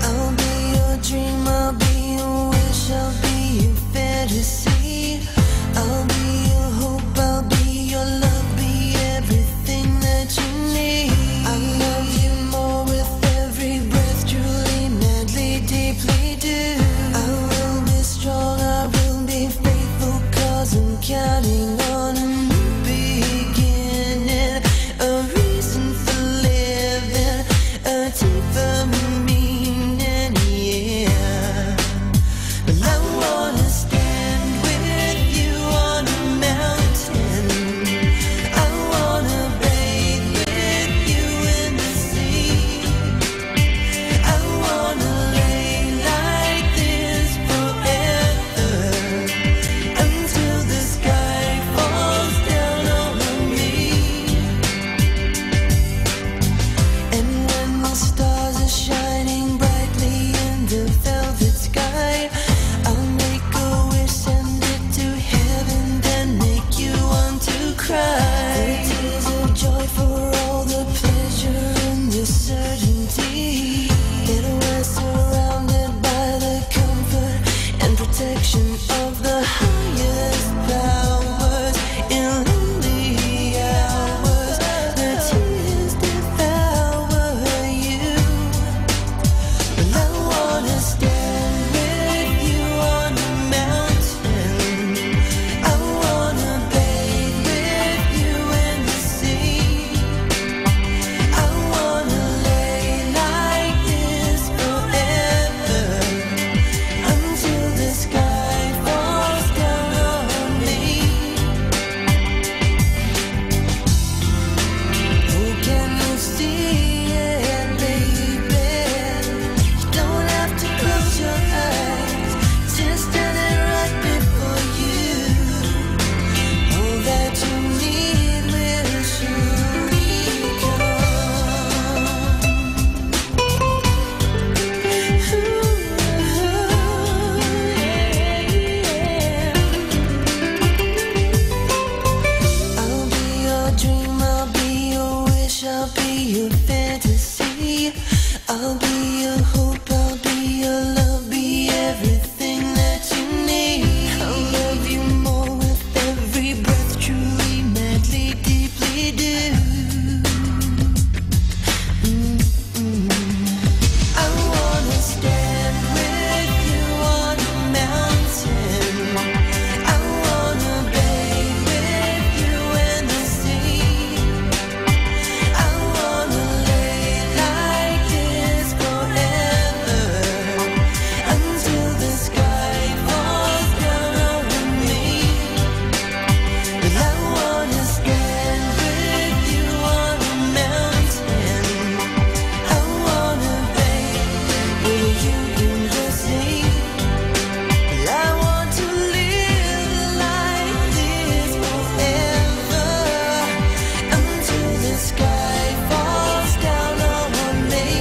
I'll be your dream, I'll be your wish, I'll be your fantasy. I'll be your hope, I'll be your love, be everything that you need. I love you more with every breath, truly, madly, deeply do. I will be strong, I will be faithful, 'cause I'm counting on a new beginning, a reason for living, a deeper meaning, yeah. Well, I wanna stand with you on a mountain. I wanna bathe with you in the sea. I wanna lay like this forever, until the sky falls down on me. And when the stars are shining brightly in the velvet sky, I'll make a wish, send it to heaven, then make you want to cry. Tears of joy for all the pleasure and the certainty that we're surrounded by the comfort and protection of the highest powers. In lonely hours, the tears devour you. Well, I wanna stand with you on a mountain. I wanna bathe with you in the sea. I wanna lay like this forever, until the sky falls down on me. Oh, can you see it, baby? You don't have to close your eyes, just standing right before you. All that you need will surely come. I'll be your dream, I'll be your wish, I'll be your fantasy. I'll be your hope, I'll be your love, be everything that you need. I'll love you more with every breath, truly, madly, deeply do. I wanna stand with you on a mountain. I wanna bathe with you in the sea. I wanna lay like this forever, until the sky falls down on me. Well, I wanna stand with you on a mountain. I wanna bathe with you in the sea. Well, I want to live like this forever, until the sky falls down on me.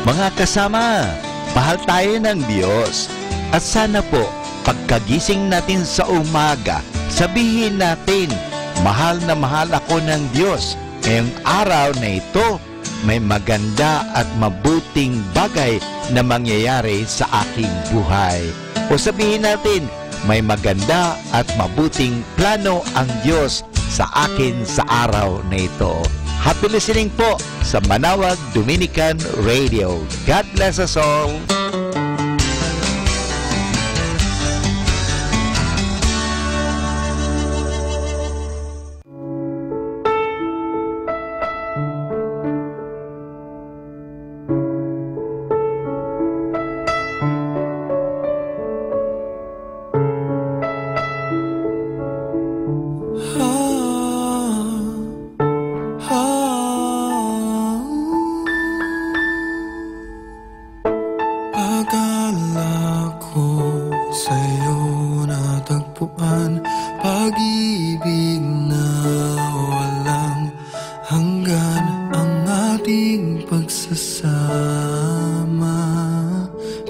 Mga kasama, mahal tayo ng Diyos. At sana po, pagkagising natin sa umaga, sabihin natin, mahal na mahal ako ng Diyos. Ngayong araw na ito, may maganda at mabuting bagay na mangyayari sa aking buhay. O sabihin natin, may maganda at mabuting plano ang Diyos sa akin sa araw na ito. Happy listening po sa Manawag Dominican Radio. God bless us all.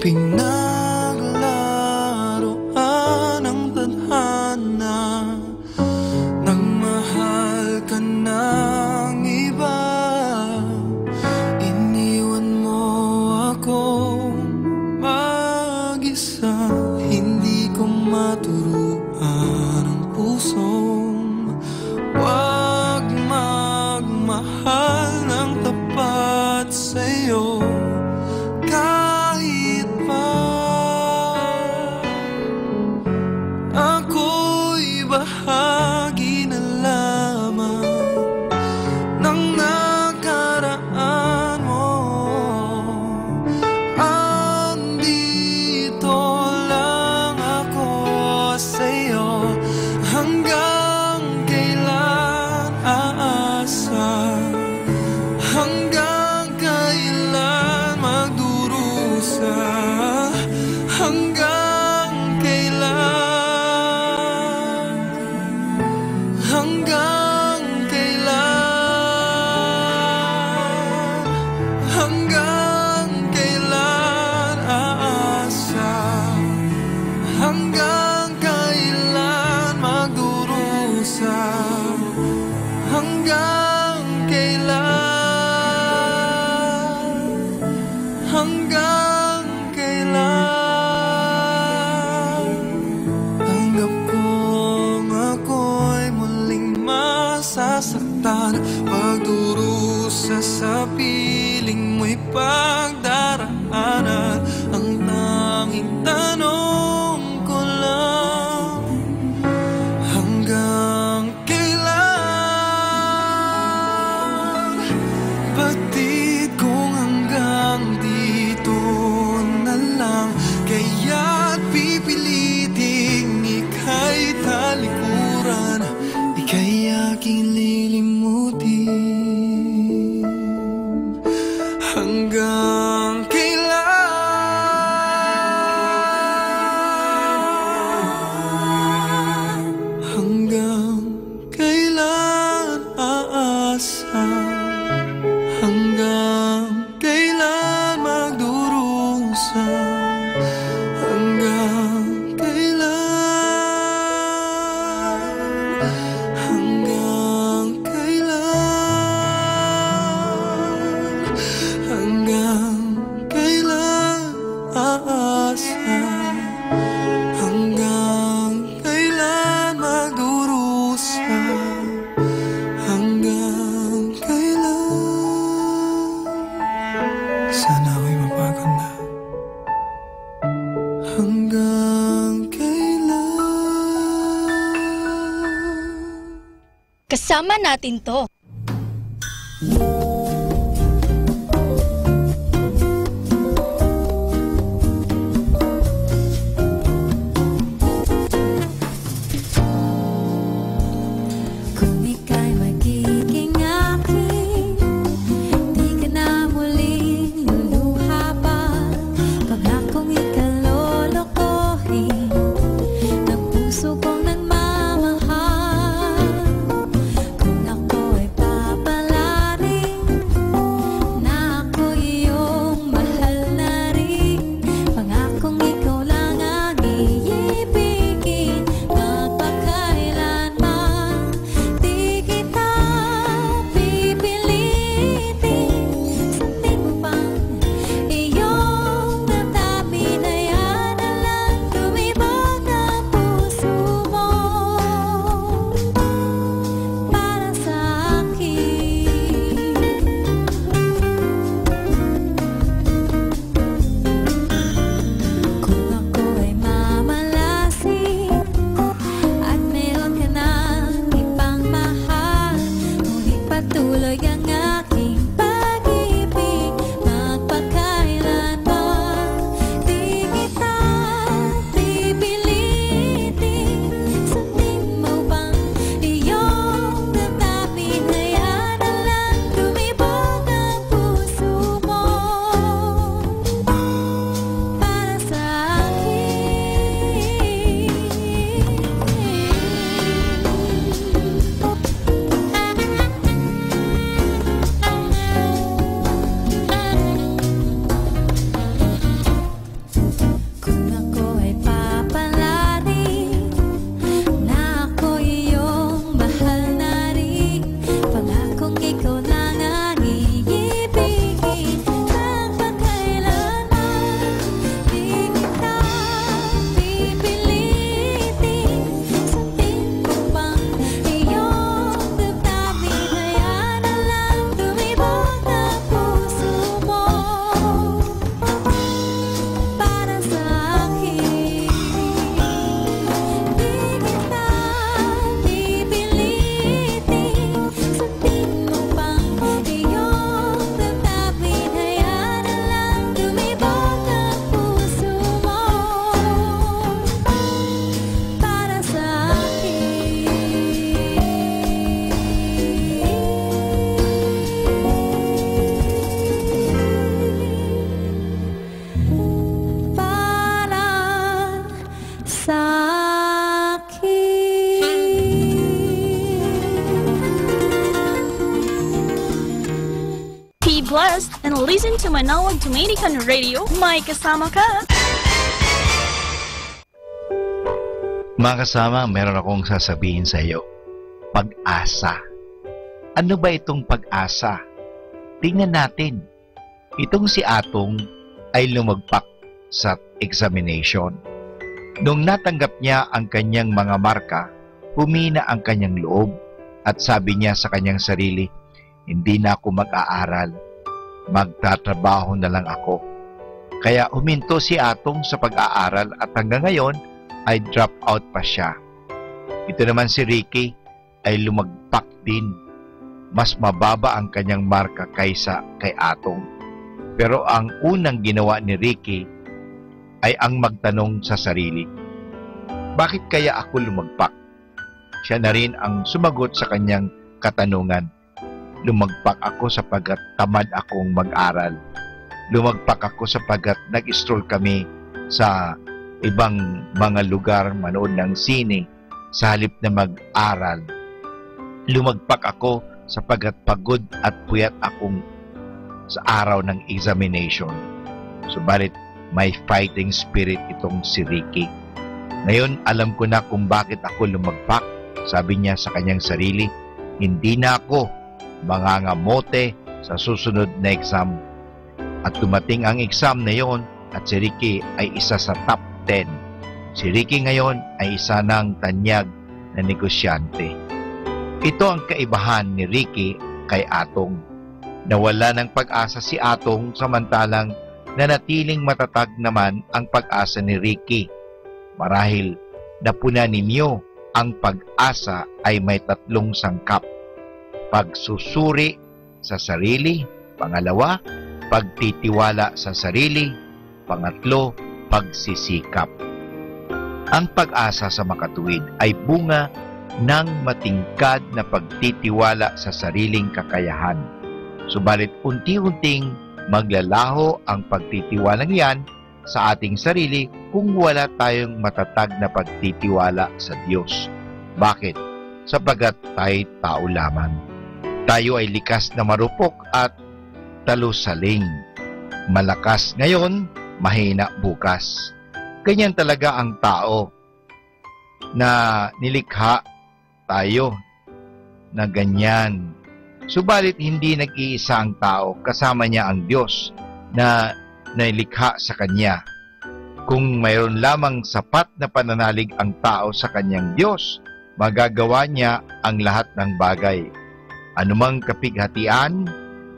Pinaglaruan ang tadhana nang mahal ka ng iba. Iniwan mo ako mag-isa. Hindi ko maturuan ang pusong wag magmahal ng tapat sa'yo. Kahit pa ako'y bahagi na lamang ng nakaraan mo, andito lang ako sa'yo. Hanggang kailan aasa? Hanggang kailan magdurusa? Hanggang kailan? Hanggang kailan? Hanggang kailan aasa? Hanggang kailan magdurusa? Hanggang kailan? Hanggang kailan? Tanggap kong ako'y muling masasaktan. Pagdurusa sa piling mo'y pagdaraanan. Ang tanging tanong ko lang, hanggang kailan? Batid kong hanggang dito na lang. Kaya't pipiliting ika'y talikuran, ika'y aking lilimutin. Hanggang kailan? Hanggang kailan aasa? Hanggang kailan magdurusa? Hanggang kailan? Hanggang kailan? Hanggang kailan aasa? Hanggang kailan magdurusa? Hanggang kailan? Sana ako'y mapaganda. Hanggang kailan? Kasama natin to. Kung ika'y magiging akin, di ka na muling luluha pa. Pangakong ikalolokohin ng puso kong nagmamahal. Kung ako'y Kung ako ay papalari na ako iyong mahal na rin, pangakong ikaw lang ang iibigin magpakailanman. Di kita pipilitin, sundin mo bang iyong damdamin, hayaan na lang lumibot ang puso mo para sa akin. Di kita pipilitin, sundin mo bang iyong damdamin, hayaan na lang lumibot ang puso mo para sa akin. Para sa Be blessed and listen to Manawag Dominican Radio. May kasama ka. Mga kasama, meron akong sasabihin sa iyo. Pag-asa. Ano ba itong pag-asa? Tingnan natin. Itong si Atong ay lumagpak sa examination. Nung natanggap niya ang kanyang mga marka, humina ang kanyang loob at sabi niya sa kanyang sarili, hindi na ako mag-aaral. Magtatrabaho na lang ako. Kaya huminto si Atong sa pag-aaral at hanggang ngayon ay drop out pa siya. Ito naman si Ricky ay lumagpak din. Mas mababa ang kanyang marka kaysa kay Atong. Pero ang unang ginawa ni Ricky ay ang magtanong sa sarili, bakit kaya ako lumagpak? Siya na rin ang sumagot sa kanyang katanungan. Lumagpak ako sapagkat tamad akong mag-aral. Lumagpak ako sapagkat nag-stroll kami sa ibang mga lugar, manood ng sine, sa halip na mag-aral. Lumagpak ako sapagkat pagod at puyat akong sa araw ng examination. Subalit, may fighting spirit itong si Ricky. Ngayon, alam ko na kung bakit ako lumagpak. Sabi niya sa kanyang sarili, hindi na ako mangangamote sa susunod na exam. At dumating ang exam na yon at si Ricky ay isa sa top 10. Si Ricky ngayon ay isa ng tanyag na negosyante. Ito ang kaibahan ni Ricky kay Atong. Nawala ng pag-asa si Atong samantalang nanatiling matatag naman ang pag-asa ni Ricky. Marahil napuna ninyo, ang pag-asa ay may tatlong sangkap. Pagsusuri sa sarili, pangalawa, pagtitiwala sa sarili, pangatlo, pagsisikap. Ang pag-asa sa makatuwid ay bunga ng matingkad na pagtitiwala sa sariling kakayahan. Subalit unti-unting maglalaho ang pagtitiwalang yan sa ating sarili kung wala tayong matatag na pagtitiwala sa Diyos. Bakit? Sapagkat tayo tao lamang. Tayo ay likas na marupok at talusaling. Malakas ngayon, mahina bukas. Ganyan talaga ang tao na nilikha tayo na ganyan. Subalit hindi nag-iisa ang tao, kasama niya ang Diyos na nilikha sa Kanya. Kung mayroon lamang sapat na pananalig ang tao sa Kanyang Diyos, magagawa niya ang lahat ng bagay. Anumang kapighatian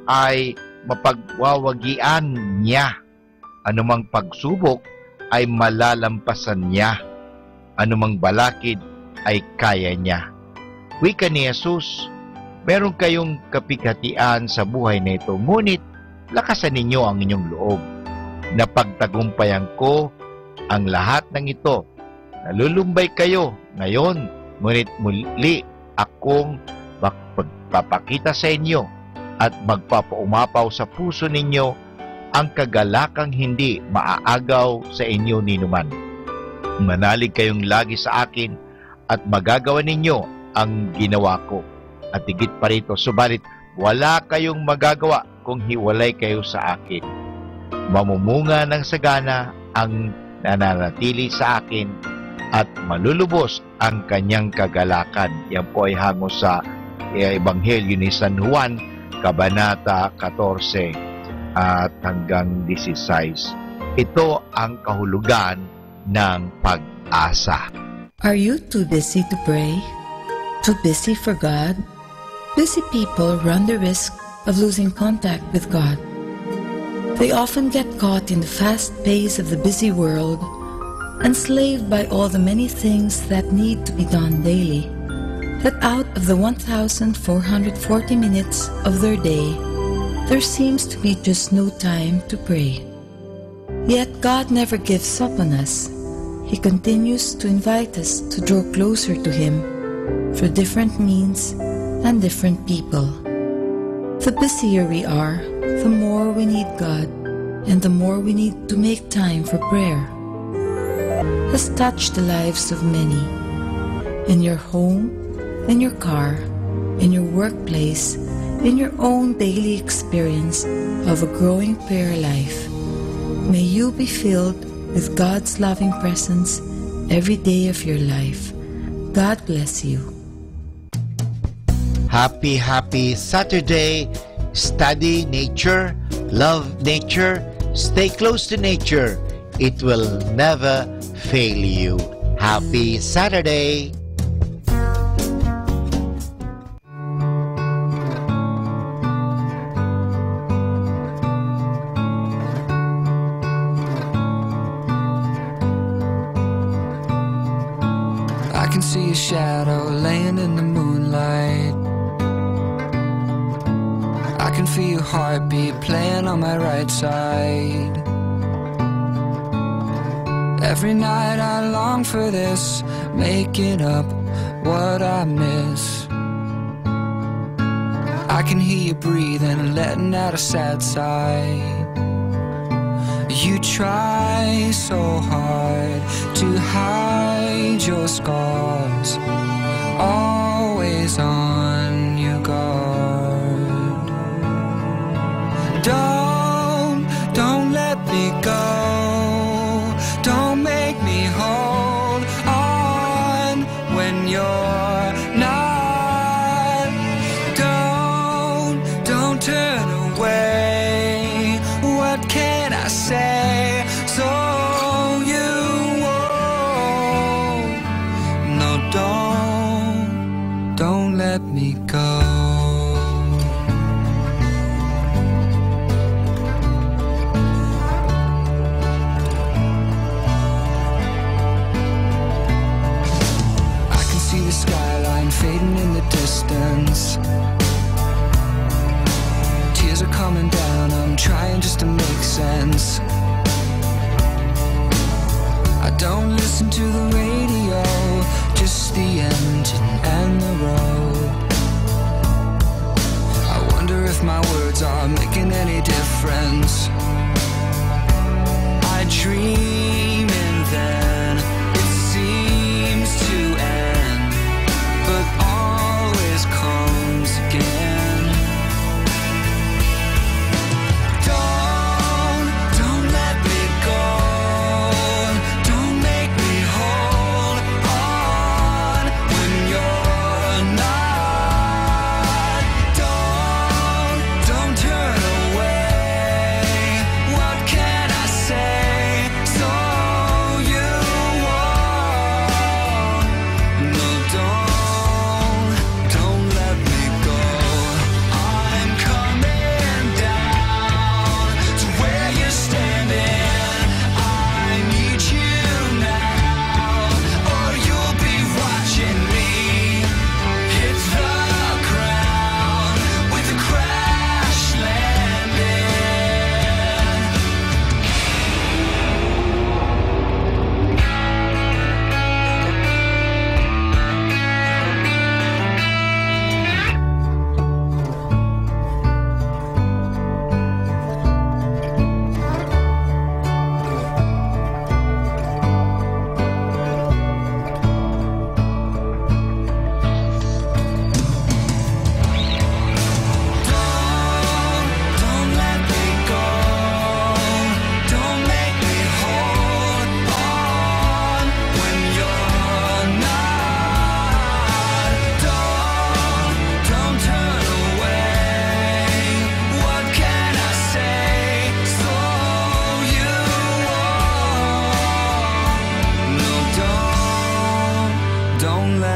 ay mapagwawagian niya. Anumang pagsubok ay malalampasan niya. Anumang balakid ay kaya niya. Wika ni Jesus, meron kayong kapighatian sa buhay na ito, ngunit lakasan ninyo ang inyong loob. Napagtagumpayan ko ang lahat ng ito. Nalulumbay kayo ngayon, ngunit muli akong magpapakita sa inyo at magpapaumapaw sa puso ninyo ang kagalakang hindi maaagaw sa inyo ninuman. Manalig kayong lagi sa akin at magagawa ninyo ang ginawa ko. At higit pa rito, subalit wala kayong magagawa kung hiwalay kayo sa akin. Mamumunga ng sagana ang nananatili sa akin at malulubos ang kanyang kagalakan. Yan po ay hango sa Ebanghelyo ni San Juan, Kabanata 14 at hanggang 16. Ito ang kahulugan ng pag-asa. Are you too busy to pray? Too busy for God? Busy people run the risk of losing contact with God. They often get caught in the fast pace of the busy world, enslaved by all the many things that need to be done daily, that out of the 1,440 minutes of their day, there seems to be just no time to pray. Yet God never gives up on us. He continues to invite us to draw closer to Him through different means and different people. The busier we are, the more we need God, and the more we need to make time for prayer. Has touched the lives of many. In your home, in your car, in your workplace, in your own daily experience of a growing prayer life. May you be filled with God's loving presence every day of your life. God bless you. Happy Saturday! Study nature, love nature, stay close to nature. It will never fail you. Happy Saturday! I can see a shadow laying in the moonlight. I can feel your heartbeat playing on my right side. Every night I long for this, making up what I miss. I can hear you breathing, letting out a sad sigh. You try so hard to hide your scars, always on your guard. Don't let me go. Don't make me hold on when you're not. Don't turn away. What can I say? So you won't. No, don't.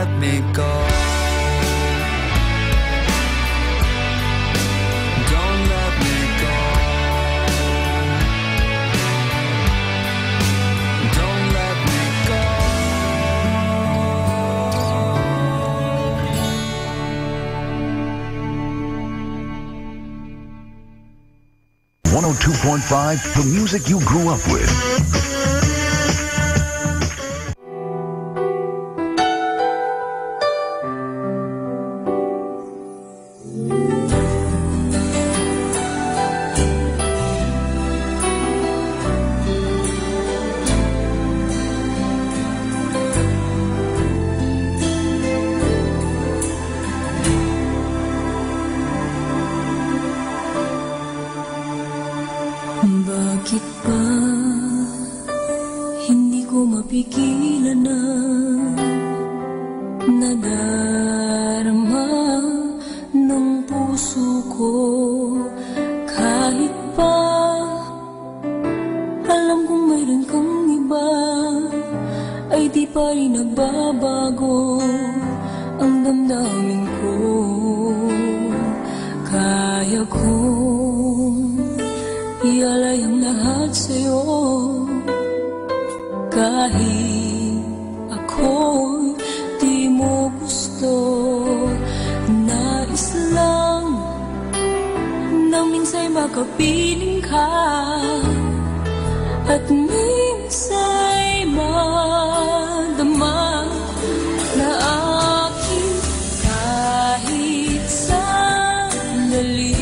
let me go. Don't let me go. Don't let me go. 102.5, the music you grew up with. Bakit ba hindi ko mapigilan na nadarama ng puso ko? Kahit pa alam kong mayroon kang iba, ay di pa rin nagbabago ang damdamin ko. Kaya kong ialay ang lahat sa'yo, kahit ako'y di mo gusto. Nais lang na minsa'y makapiling ka, at minsa'y madama na aking kahit sandali.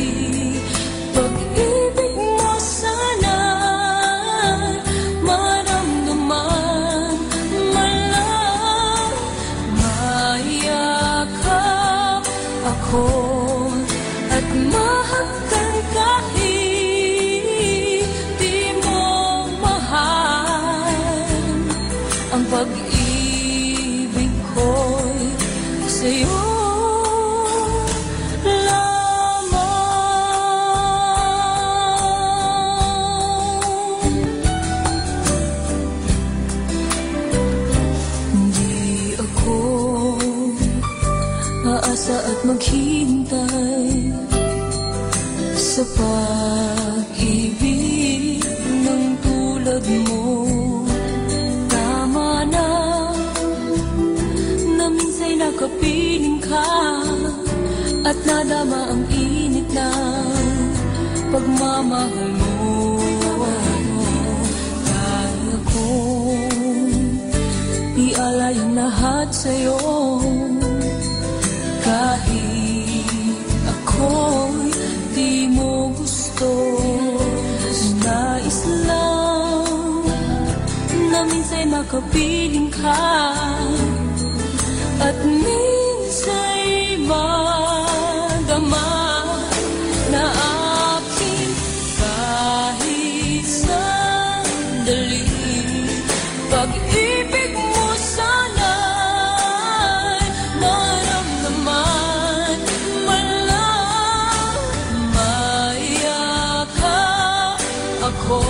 Pag-ibig mo sana'y maramdaman, malang mayakap ako at mahagkan kahit di mo mahal. Ang pag-ibig ko'y sa'yo at maghintay sa pag-ibig ng tulad mo. Tama na minsa'y nakapiling ka at nadama ang init ng pagmamahal mo. Kaya kong ialay ang lahat sa'yo, kahit ako'y di mo gusto. Nais lang na minsa'y makapiling ka, at minsa'y madama na aking kahit sandali. Pag-ibig mo sana'y naramdaman, malang mayakap ako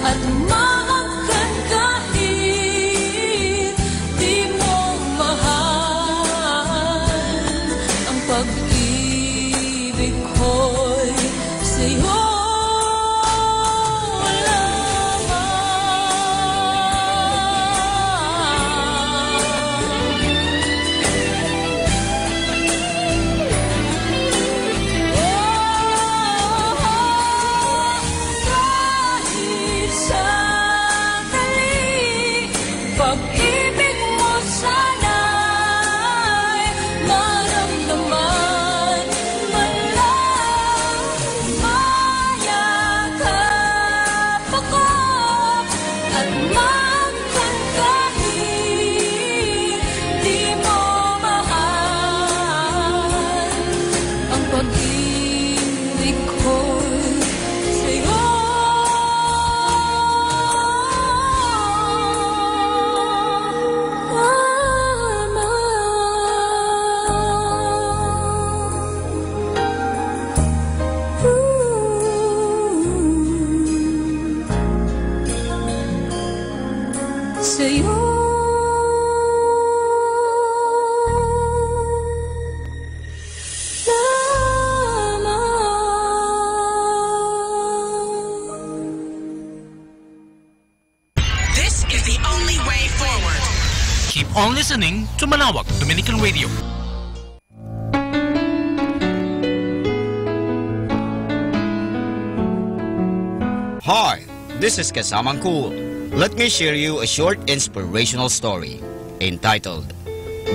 at mahagkan kahit di mo mahal. Ang pag-ibig ko'y sa'yo pag-ibig mo sana'y maramdaman, malang mayakap ako at mahagkan kahit di mo mahal. Ang pag-ibig ko'y sa'yo. Sa'yo is the only way forward. Keep on listening to Manawag Dominican Radio. Hi, this is Kasamang Cool. Let me share you a short inspirational story entitled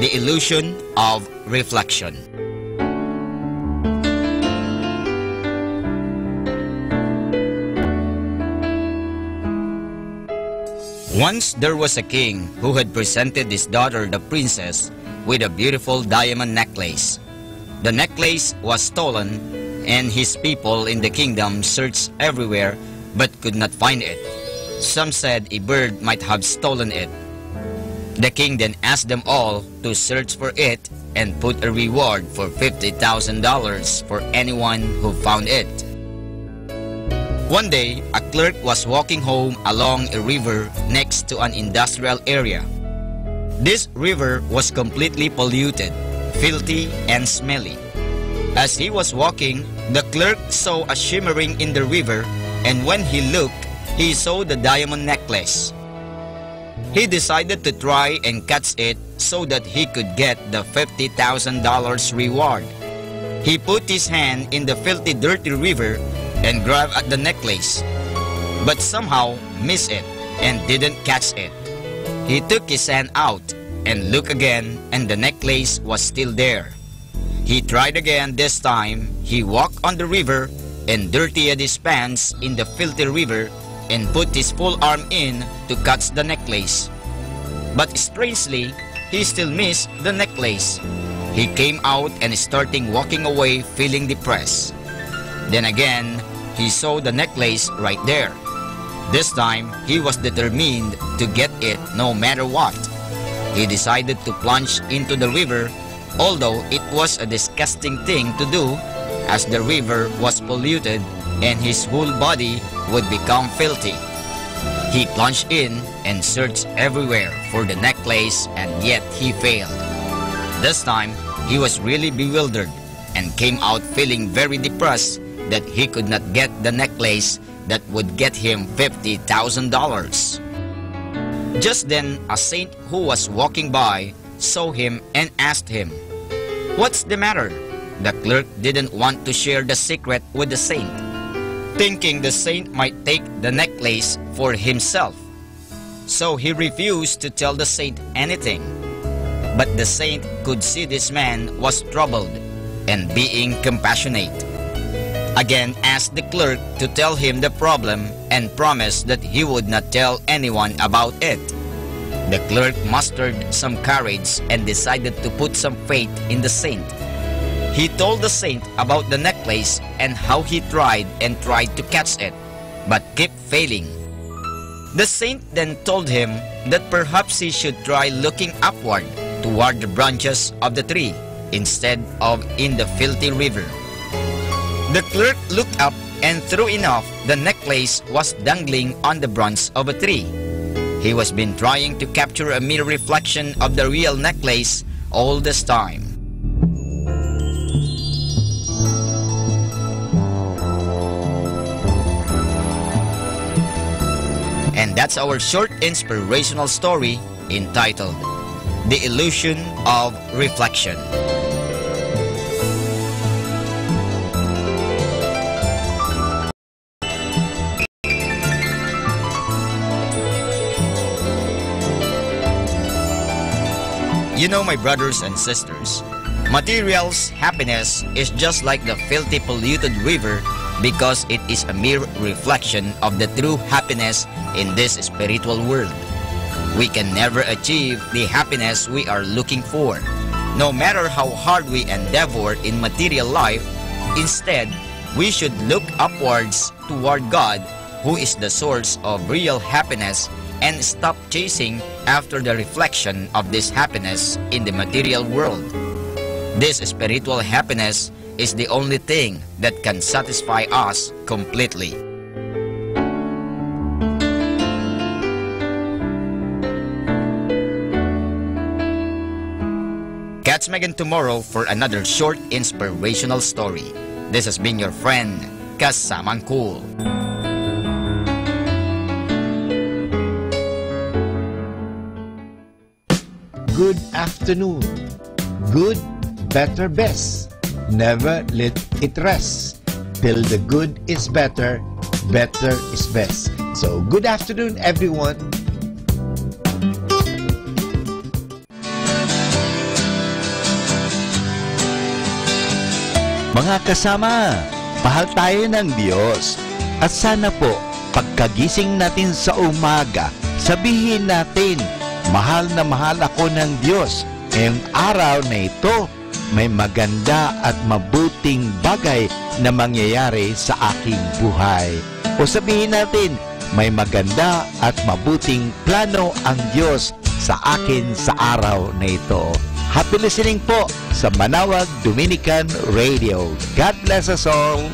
The Illusion of Reflection. Once there was a king who had presented his daughter, the princess, with a beautiful diamond necklace. The necklace was stolen, and his people in the kingdom searched everywhere but could not find it. Some said a bird might have stolen it. The king then asked them all to search for it and put a reward for $50,000 for anyone who found it. One day, a clerk was walking home along a river next to an industrial area. This river was completely polluted, filthy, and smelly. As he was walking, the clerk saw a shimmering in the river, and when he looked, he saw the diamond necklace. He decided to try and catch it so that he could get the $50,000 reward. He put his hand in the filthy, dirty river and grabbed at the necklace, but somehow missed it and didn't catch it. He took his hand out and looked again, and the necklace was still there. He tried again. This time, he walked on the river and dirtied his pants in the filthy river and put his full arm in to catch the necklace. But strangely, he still missed the necklace. He came out and started walking away feeling depressed. Then again, he saw the necklace right there. This time, he was determined to get it no matter what. He decided to plunge into the river, although it was a disgusting thing to do, as the river was polluted and his whole body would become filthy. He plunged in and searched everywhere for the necklace, and yet he failed. This time, he was really bewildered and came out feeling very depressed that he could not get the necklace that would get him $50,000. Just then, a saint who was walking by saw him and asked him, "What's the matter?" The clerk didn't want to share the secret with the saint, thinking the saint might take the necklace for himself. So he refused to tell the saint anything. But the saint could see this man was troubled and being compassionate. Again asked the clerk to tell him the problem and promised that he would not tell anyone about it. The clerk mustered some courage and decided to put some faith in the saint. He told the saint about the necklace and how he tried to catch it, but kept failing. The saint then told him that perhaps he should try looking upward toward the branches of the tree instead of in the filthy river. The clerk looked up, and true enough, the necklace was dangling on the branch of a tree. He was been trying to capture a mere reflection of the real necklace all this time. And that's our short inspirational story entitled The Illusion of Reflection. You know, my brothers and sisters, material's happiness is just like the filthy, polluted river because it is a mere reflection of the true happiness in this spiritual world. We can never achieve the happiness we are looking for, no matter how hard we endeavor in material life. Instead, we should look upwards toward God, who is the source of real happiness, and stop chasing after the reflection of this happiness in the material world. This spiritual happiness is the only thing that can satisfy us completely. Catch me again tomorrow for another short inspirational story. This has been your friend, Kasamang Cool. good afternoon. Good, better, best. Never let it rest. Till the good is better, better is best. So, good afternoon, everyone. Mga kasama, mahal tayo ng Diyos. At sana po, pagkagising natin sa umaga, sabihin natin, mahal na mahal ako ng Diyos. Ngayong araw na ito, may maganda at mabuting bagay na mangyayari sa aking buhay. O sabihin natin, may maganda at mabuting plano ang Diyos sa akin sa araw na ito. Happy listening po sa Manawag Dominican Radio. God bless us all.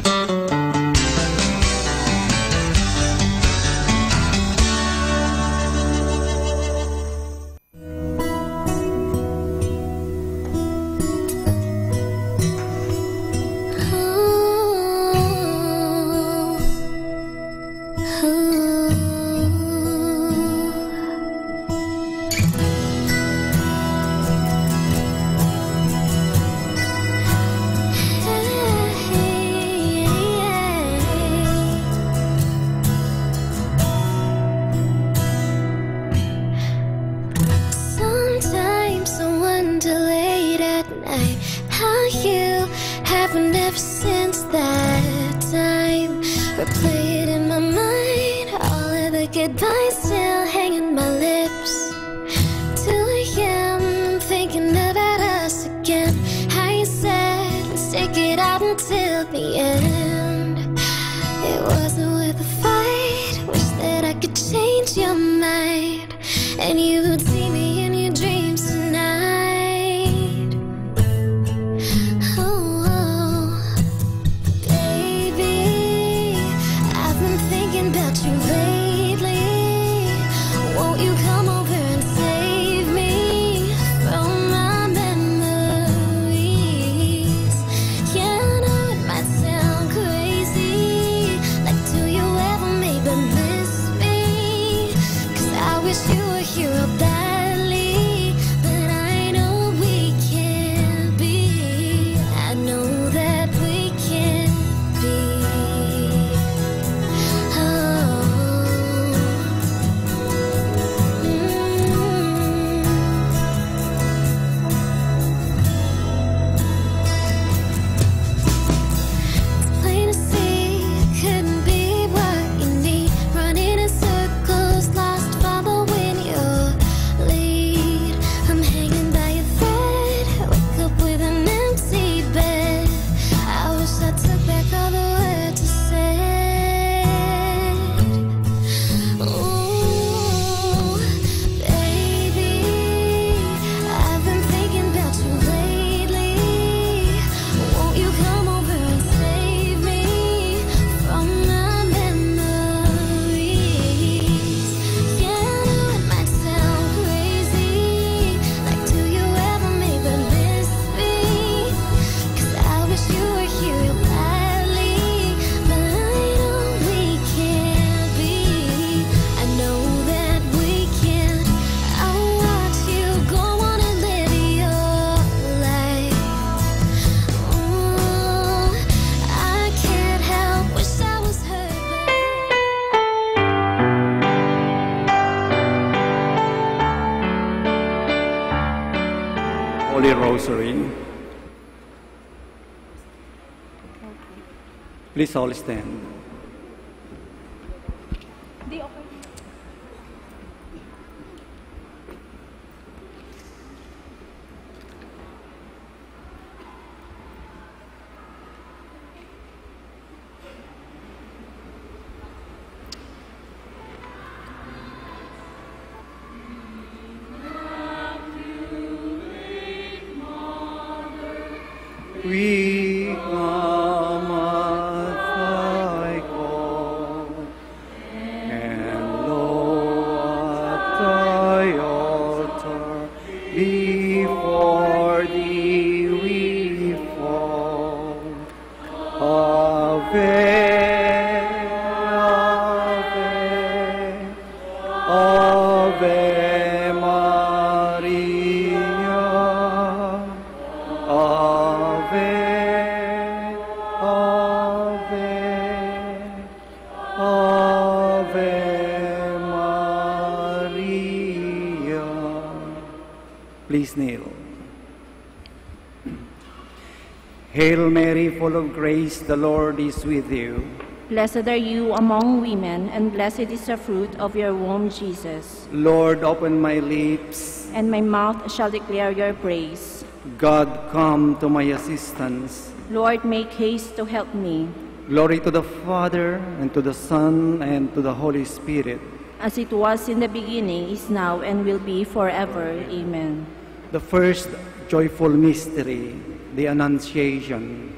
Holy Rosary. Please all stand. We come at thy call, and lo, at thy altar, before thee we fall. Ave, Ave, Ave Maria. Please kneel. Hail Mary, full of grace, the Lord is with you. Blessed are you among women, and blessed is the fruit of your womb, Jesus. Lord, open my lips, and my mouth shall declare your praise. God, come to my assistance. Lord, make haste to help me. Glory to the Father, and to the Son, and to the Holy Spirit. As it was in the beginning, is now, and will be forever. Amen. The first joyful mystery, the Annunciation.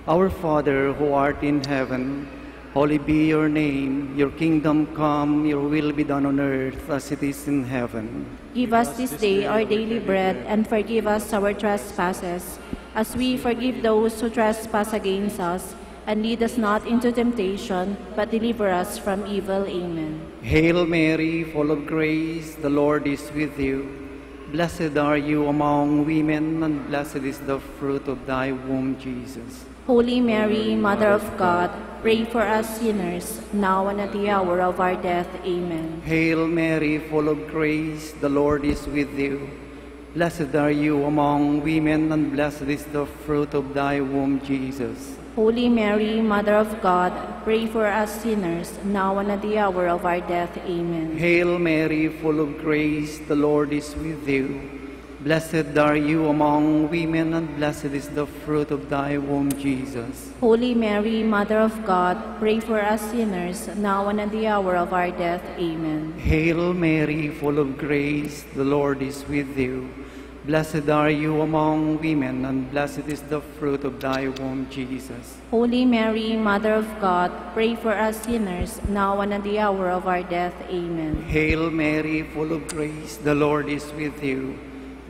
Our Father, who art in heaven, holy be your name. Your kingdom come, your will be done on earth as it is in heaven. Give us this day our daily bread, and forgive us our trespasses, as we forgive those who trespass against us. And lead us not into temptation, but deliver us from evil. Amen. Hail Mary, full of grace, the Lord is with you. Blessed are you among women, and blessed is the fruit of thy womb, Jesus. Holy Mary, Mother of God, pray for us sinners, now and at the hour of our death. Amen. Hail Mary, full of grace, the Lord is with you. Blessed are you among women, and blessed is the fruit of thy womb, Jesus. Holy Mary, Mother of God, pray for us sinners, now and at the hour of our death. Amen. Hail Mary, full of grace, the Lord is with you. Blessed are you among women, and blessed is the fruit of thy womb, Jesus. Holy Mary, Mother of God, pray for us sinners, now and at the hour of our death. Amen. Hail Mary, full of grace, the Lord is with you. Blessed are you among women, and blessed is the fruit of thy womb, Jesus. Holy Mary, Mother of God, pray for us sinners, now and at the hour of our death. Amen. Hail Mary, full of grace, the Lord is with you.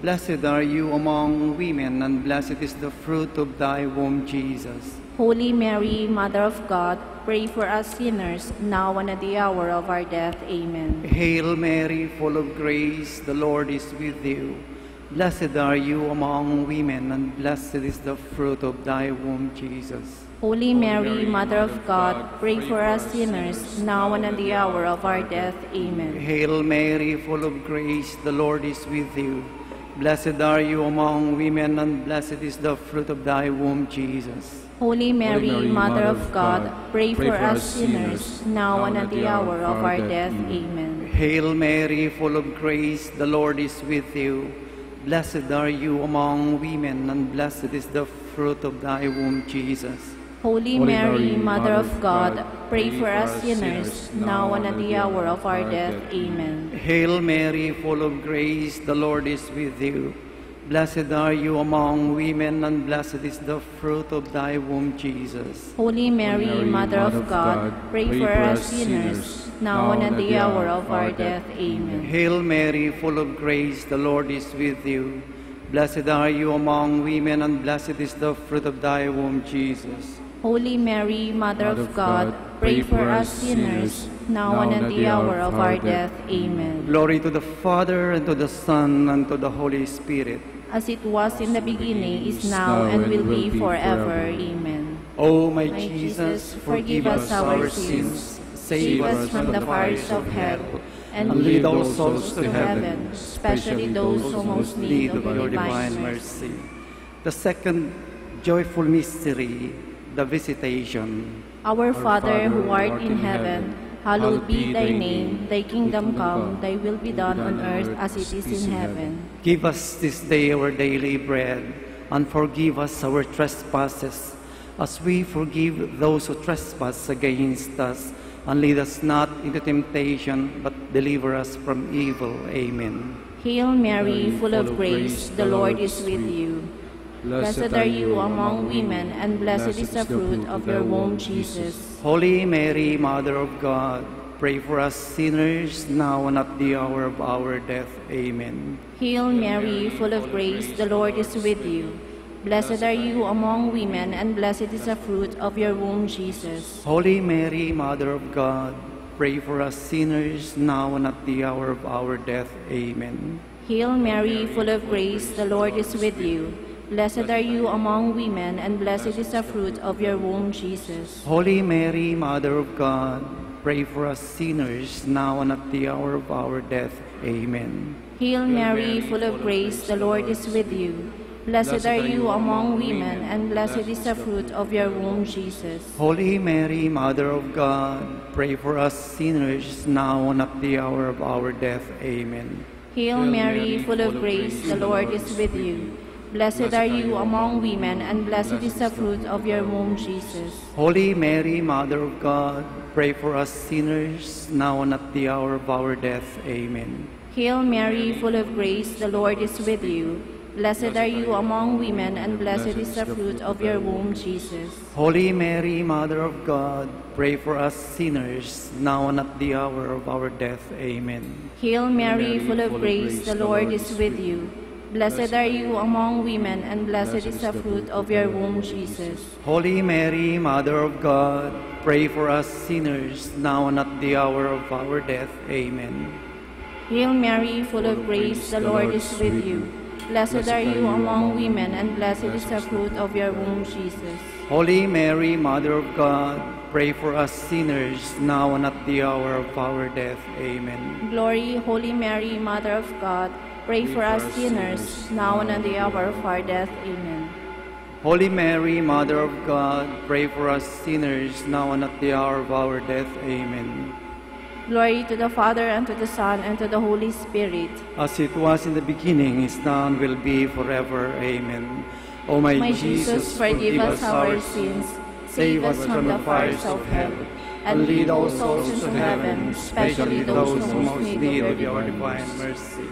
Blessed are you among women, and blessed is the fruit of thy womb, Jesus. Holy Mary, Mother of God, pray for us sinners, now and at the hour of our death. Amen. Hail Mary, full of grace, the Lord is with you. Blessed are you among women, and blessed is the fruit of thy womb, Jesus. Holy Mary, Mother of God, pray for us sinners, now and at the hour of our death. Amen. Hail Mary, full of grace, the Lord is with you. Blessed are you among women, and blessed is the fruit of thy womb, Jesus. Holy Mary, Mother of God, pray for us sinners, now and at the hour of our death. Amen. Hail Mary, full of grace, the Lord is with you. Blessed are you among women, and blessed is the fruit of thy womb, Jesus. Holy Mary, Mother of God, pray for us sinners, now and at the hour of our death. Amen. Hail Mary, full of grace, the Lord is with you. Blessed are you among women, and blessed is the fruit of thy womb, Jesus. Holy Mary, Mother of God, pray for us sinners, now and at the hour of our death. Amen. Hail Mary, full of grace, the Lord is with you. Blessed are you among women, and blessed is the fruit of thy womb, Jesus. Holy Mary, Mother of God, pray for us sinners, now and at the hour of our death. Amen. Glory to the Father, and to the Son, and to the Holy Spirit. As it was in the beginning, is now, and will be forever. Amen. O my Jesus, forgive us our sins, save us from the fires of hell, and lead all souls to heaven, especially those who most need of your divine mercy. The second joyful mystery, the Visitation. Our Father, who art in heaven, hallowed be thy name. Thy kingdom come, thy will be done on earth as it is in heaven. Give us this day our daily bread, and forgive us our trespasses, as we forgive those who trespass against us. And lead us not into temptation, but deliver us from evil. Amen. Hail Mary, full of grace, the Lord is with you. Blessed are you among women, and blessed is the fruit of your womb, Jesus. Holy Mary, Mother of God, pray for us sinners, now and at the hour of our death. Amen. Hail Mary, full of grace, the Lord is with you. Blessed are you among women, and blessed is the fruit of your womb, Jesus. Holy Mary, Mother of God, pray for us sinners, now and at the hour of our death. Amen. Hail Mary, full of grace, the Lord is with you. Blessed are you among women, and blessed is the fruit of your womb, Jesus. Holy Mary, Mother of God, pray for us sinners, now and at the hour of our death. Amen. Hail Mary, full of grace, the Lord is with you. Blessed are you among women, and blessed is the fruit of your womb, Jesus. Holy Mary, Mother of God, pray for us sinners, now and at the hour of our death. Amen. Hail Mary, full of grace, the Lord is with you. Blessed are you among women, and blessed is the fruit of your womb, Jesus. Holy Mary, Mother of God, pray for us sinners, now and at the hour of our death. Amen. Hail Mary, full of grace, the Lord is with you. Blessed are you among women, and blessed is the fruit of your womb, Jesus. Holy Mary, Mother of God, pray for us sinners, now and at the hour of our death. Amen. Hail Mary, full of grace, the Lord is with you. Blessed are you among women, and blessed is the fruit of your womb, Jesus. Holy Mary, Mother of God, pray for us sinners, now and at the hour of our death. Amen. Hail Mary, full of grace, the Lord is with you. Blessed are you among women, and blessed is the fruit of your womb, Jesus. Holy Mary, Mother of God, pray for us sinners, now and at the hour of our death. Amen. Glory, Holy Mary, Mother of God, pray for us sinners, now and at the hour of our death. Amen. Holy Mary, Mother of God, pray for us sinners, now and at the hour of our death. Amen. Glory to the Father, and to the Son, and to the Holy Spirit. As it was in the beginning, is now, and will be forever. Amen. O my Jesus, forgive us our sins, save us from the fires of hell, and lead all souls into heaven, especially those who most need of your divine mercy.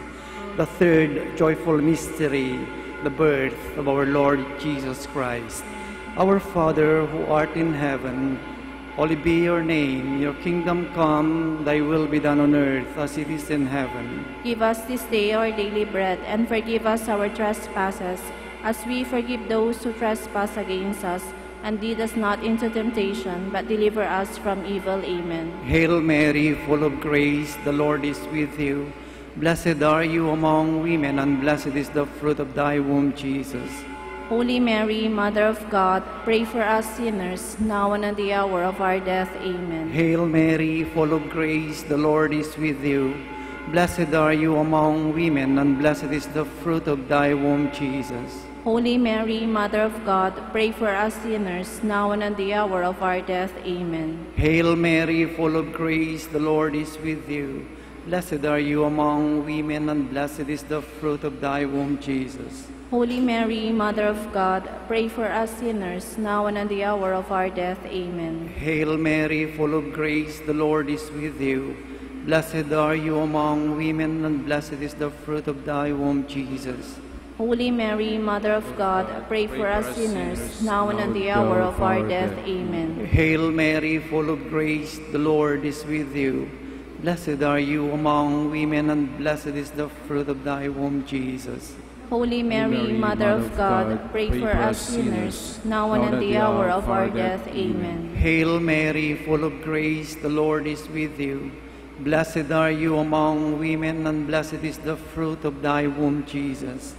The third joyful mystery, the birth of our Lord Jesus Christ. Our Father, who art in heaven, hallowed be your name. Your kingdom come, thy will be done on earth as it is in heaven. Give us this day our daily bread, and forgive us our trespasses, as we forgive those who trespass against us. And lead us not into temptation, but deliver us from evil. Amen. Hail Mary, full of grace, the Lord is with you. Blessed are you among women, and blessed is the fruit of thy womb, Jesus. Holy Mary, Mother of God, pray for us sinners, now and at the hour of our death. Amen. Hail Mary, full of grace, the Lord is with you. Blessed are you among women, and blessed is the fruit of thy womb, Jesus. Holy Mary, Mother of God, pray for us sinners, now and at the hour of our death. Amen. Hail Mary, full of grace, the Lord is with you. Blessed are you among women, and blessed is the fruit of thy womb, Jesus. Holy Mary, Mother of God, pray for us sinners, now and at the hour of our death. Amen. Hail Mary, full of grace, the Lord is with you. Blessed are you among women, and blessed is the fruit of thy womb, Jesus. Holy Mary, Mother of God, pray for us sinners, now and at the hour of our death. Amen. Hail Mary, full of grace, the Lord is with you. Blessed are you among women, and blessed is the fruit of thy womb, Jesus. Holy Mary, Mother of God, pray for us sinners, now and at the hour of our death. Amen. Hail Mary, full of grace, the Lord is with you. Blessed are you among women, and blessed is the fruit of thy womb, Jesus.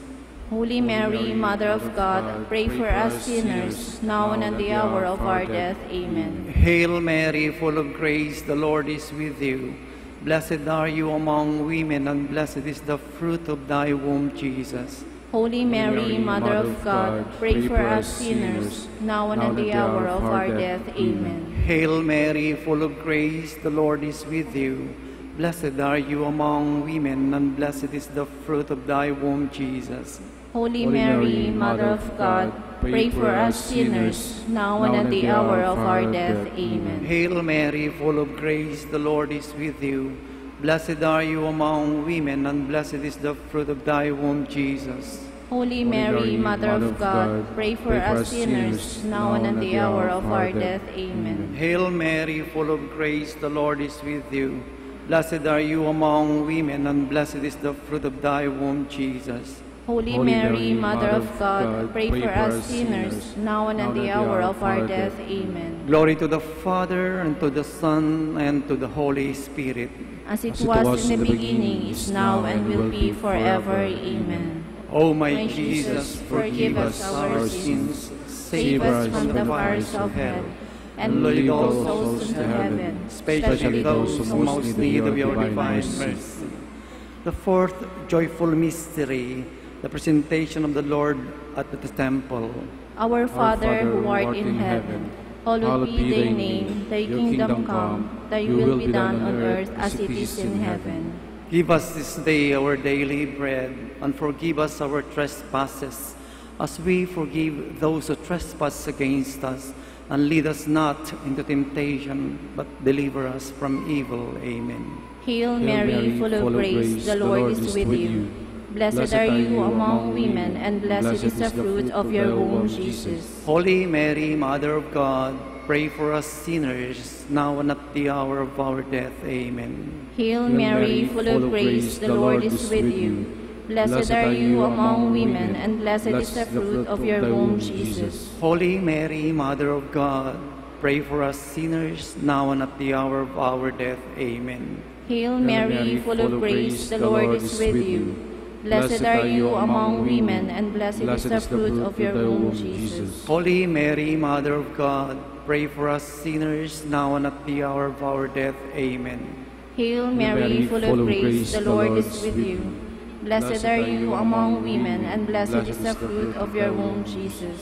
Holy Mary, Mother of God, pray for us sinners, now and at the hour of our death. Amen. Hail Mary, full of grace, the Lord is with you. Blessed are you among women, and blessed is the fruit of thy womb, Jesus. Holy Mary, Mother of God, pray for us sinners, now and at the hour of our death. Amen. Hail Mary, full of grace, the Lord is with you. Blessed are you among women, and blessed is the fruit of thy womb, Jesus. Holy Mary, Mother of God, pray for us sinners, now and at the hour of our death. Amen. Hail Mary, full of grace, the Lord is with you. Blessed are you among women, and blessed is the fruit of thy womb, Jesus. Holy Mary, Mother of God, pray for us sinners, now and at the hour of our death. Amen. Hail Mary, full of grace, the Lord is with you. Blessed are you among women, and blessed is the fruit of thy womb, Jesus. Holy Mary, Mother of God, pray for us sinners, now and at the hour of our death. Amen. Glory to the Father, and to the Son, and to the Holy Spirit. As it was in the beginning, is now, and will be forever. Amen. O my Jesus, forgive us our sins, save us from the fires of hell, and lead all souls into heaven, especially those who most need of your divine mercy. The fourth joyful mystery, the presentation of the Lord at the temple. Our Father who art in heaven, hallowed be thy name, thy kingdom come, thy will be done on earth as it is in heaven. Give us this day our daily bread, and forgive us our trespasses, as we forgive those who trespass against us. And lead us not into temptation, but deliver us from evil. Amen. Hail Mary, full of grace, the Lord is with you. Blessed are you among women, and blessed is the fruit of your womb, Jesus. Holy Mary, Mother of God, pray for us sinners, now and at the hour of our death. Amen. Hail Mary, full of grace, the Lord is with you. Blessed are you among women, and blessed is the fruit of your womb, Jesus. Holy Mary, Mother of God, pray for us sinners, now and at the hour of our death. Amen. Hail Mary, full of grace, the Lord is with you. Blessed are you among women, and blessed is the fruit of your womb, Jesus. Holy Mary, Mother of God, pray for us sinners, now and at the hour of our death. Amen. Hail Mary, full of grace, the Lord is with you. Blessed are you among women, and blessed is the fruit of your womb, Jesus.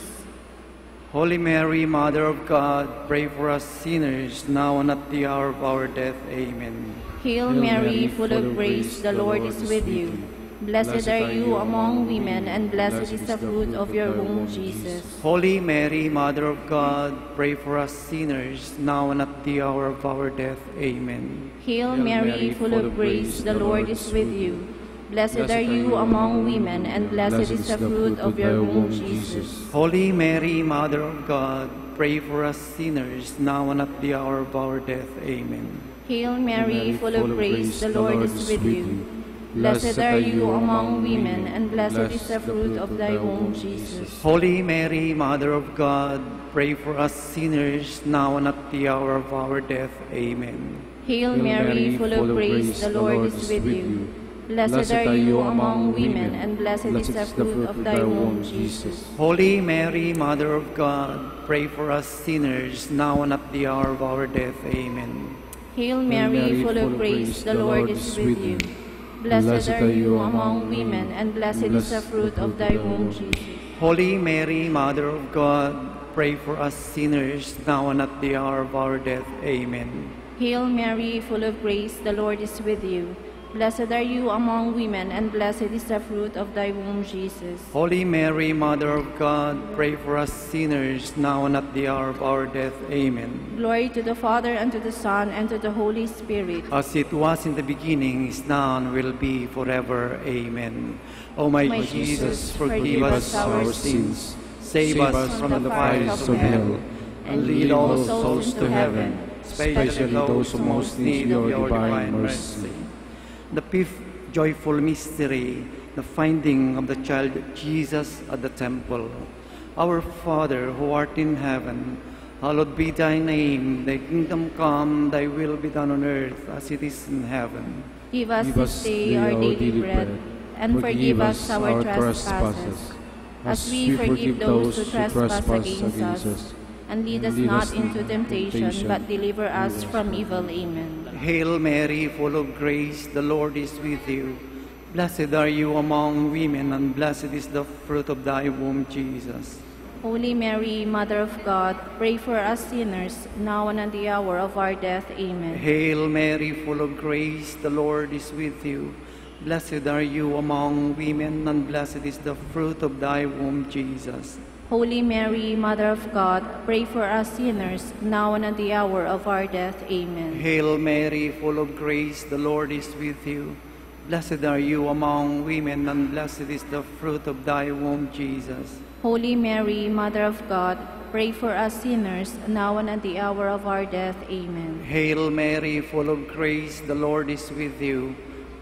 Holy Mary, Mother of God, pray for us sinners, now and at the hour of our death. Amen. Hail Mary, full of grace, the Lord is with you. Blessed are you among women, and blessed is the fruit of your womb, Jesus. Holy Mary, Mother of God, pray for us sinners, now and at the hour of our death. Amen. Hail Mary, full of grace, the Lord is with you. Blessed are you among women, and blessed is the fruit of your womb, Jesus. Holy Mary, Mother of God, pray for us sinners, now and at the hour of our death. Amen. Hail Mary, full of grace, the Lord is with you. Blessed are you among women, and blessed is the fruit of thy womb, Jesus. Holy Mary, Mother of God, pray for us sinners, now and at the hour of our death. Amen. Hail Mary, full of grace, the Lord is with you. Blessed are you among women, and blessed is the fruit of thy womb, Jesus. Holy Mary, Mother of God, pray for us sinners, now and at the hour of our death. Amen. Hail Mary, full of grace, the Lord is with you. Blessed are you among women, and blessed is the fruit of thy womb, Jesus. Holy Mary, Mother of God, pray for us sinners, now and at the hour of our death. Amen. Hail Mary, full of grace, the Lord is with you. Blessed are you among women, and blessed is the fruit of thy womb, Jesus. Holy Mary, Mother of God, pray for us sinners, now and at the hour of our death. Amen. Glory to the Father, and to the Son, and to the Holy Spirit. As it was in the beginning, is now, and will be forever. Amen. O my Jesus, forgive us our sins, save us from the fires of hell, and lead all souls to heaven, especially those who most need of your divine mercy. The fifth joyful mystery, the finding of the child Jesus at the temple. Our Father, who art in heaven, hallowed be thy name. Thy kingdom come, thy will be done on earth as it is in heaven. Give us this day our daily bread, and forgive us our trespasses, as we forgive those who trespass against us. And lead us not into temptation, but deliver us from evil. Amen. Hail Mary, full of grace, the Lord is with you. Blessed are you among women, and blessed is the fruit of thy womb, Jesus. Holy Mary, Mother of God, pray for us sinners, now and at the hour of our death. Amen. Hail Mary, full of grace, the Lord is with you. Blessed are you among women, and blessed is the fruit of thy womb, Jesus. Holy Mary, Mother of God, pray for us sinners, now and at the hour of our death. Amen. Hail Mary, full of grace, the Lord is with you. Blessed are you among women, and blessed is the fruit of thy womb, Jesus. Holy Mary, Mother of God, pray for us sinners, now and at the hour of our death. Amen. Hail Mary, full of grace, the Lord is with you.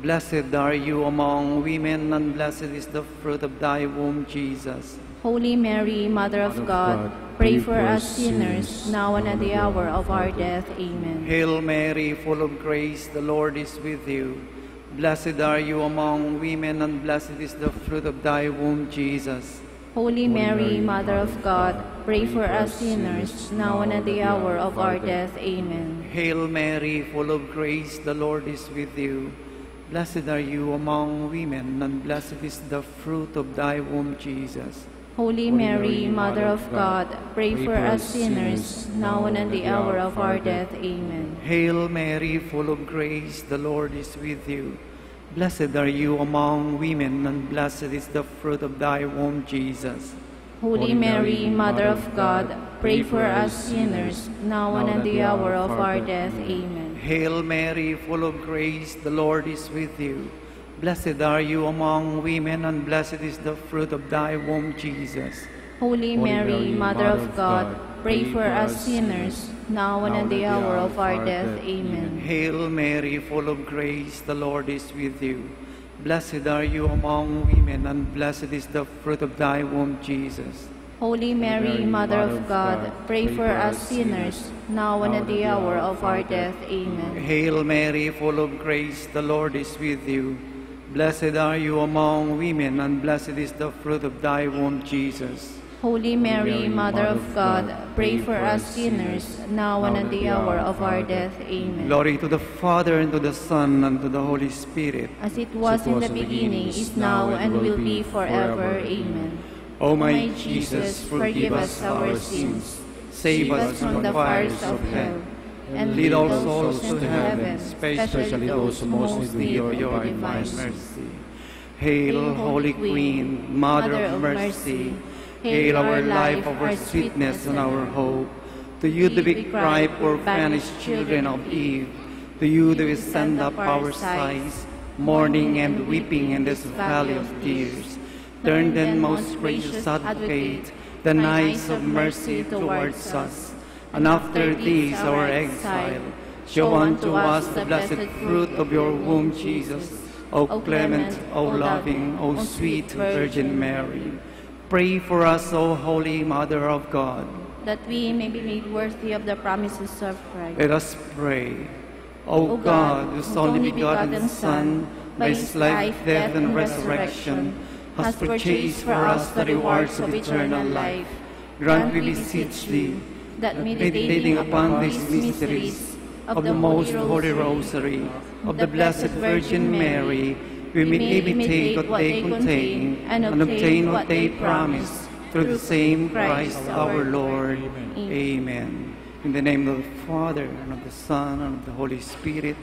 Blessed are you among women, and blessed is the fruit of thy womb, Jesus. Holy Mary, Mother of God, pray for us sinners, now and at the hour of our death. Amen. Hail Mary, full of grace, the Lord is with you. Blessed are you among women, and blessed is the fruit of thy womb, Jesus. Holy Mary, Mother of God, pray for us sinners, now and at the hour of our death. Amen. Hail Mary, full of grace, the Lord is with you. Blessed are you among women, and blessed is the fruit of thy womb, Jesus. Holy Mary, Mother of God, pray for us sinners, now and at the hour of our death. Amen. Hail Mary, full of grace, the Lord is with you. Blessed are you among women, and blessed is the fruit of thy womb, Jesus. Holy Mary, Mother of God, pray for us sinners, now and at the hour of our death. Amen. Hail Mary, full of grace, the Lord is with you. Blessed are you among women, and blessed is the fruit of thy womb, Jesus. Holy Mary, Mother of God, pray for us sinners, now and at the hour of our death. Amen. Hail Mary, full of grace, the Lord is with you. Blessed are you among women, and blessed is the fruit of thy womb, Jesus. Holy Mary, Mother of God, pray for us sinners, now and at the hour of our death. Amen. Hail Mary, full of grace, the Lord is with you. Blessed are you among women, and blessed is the fruit of thy womb, Jesus. Holy Mary, Mother of God, pray for us sinners, now and at the hour of our death. Amen. Glory to the Father, and to the Son, and to the Holy Spirit. As it was in the beginning, is now, and will be forever. Amen. O my Jesus, forgive us our sins, save us from the fires of hell, and lead all souls to heaven, especially those who most need your divine mercy. Hail, Holy Queen, Mother of Mercy, hail our life, our sweetness, and our hope. To you do we cry, poor vanished children of Eve. To you do we send up our sighs, mourning and weeping in this valley of tears. Turn then, most gracious Advocate, thine eyes of mercy towards us, and after this our exile, show unto us the blessed fruit of your womb, Jesus. O clement, O loving, O sweet Virgin Mary, pray for us, O Holy Mother of God, that we may be made worthy of the promises of Christ. let us pray. O God, whose only begotten Son, by his life, death, and resurrection, has purchased for us the rewards of eternal life, grant, we beseech thee, that meditating upon these mysteries of the most holy Rosary of the Blessed Virgin Mary, we may imitate what they contain and obtain what they promise, through the same Christ our Lord. Amen. In the name of the Father, and of the Son, and of the Holy Spirit.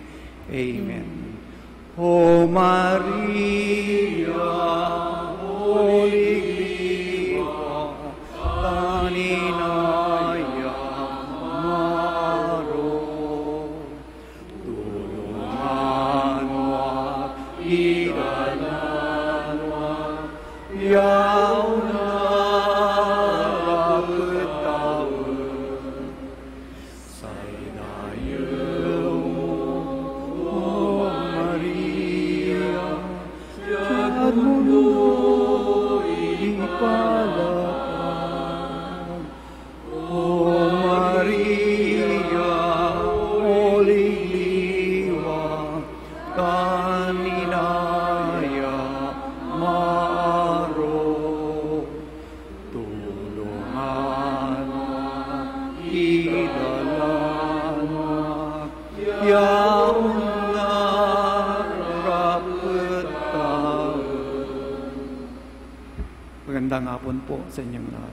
Amen. O Maria, Holy Kaninaya Maro, Tulunganwa, Igalanwa, Yauna, Rakutaun, Sainayu, O Maria, Jadmundo ipalakan. O Maria, Holy Liwa, Kaninaya Maro, tulunganwa, idalanwa, yauna, rakutaun. Magandang hapon po sa inyong lahat.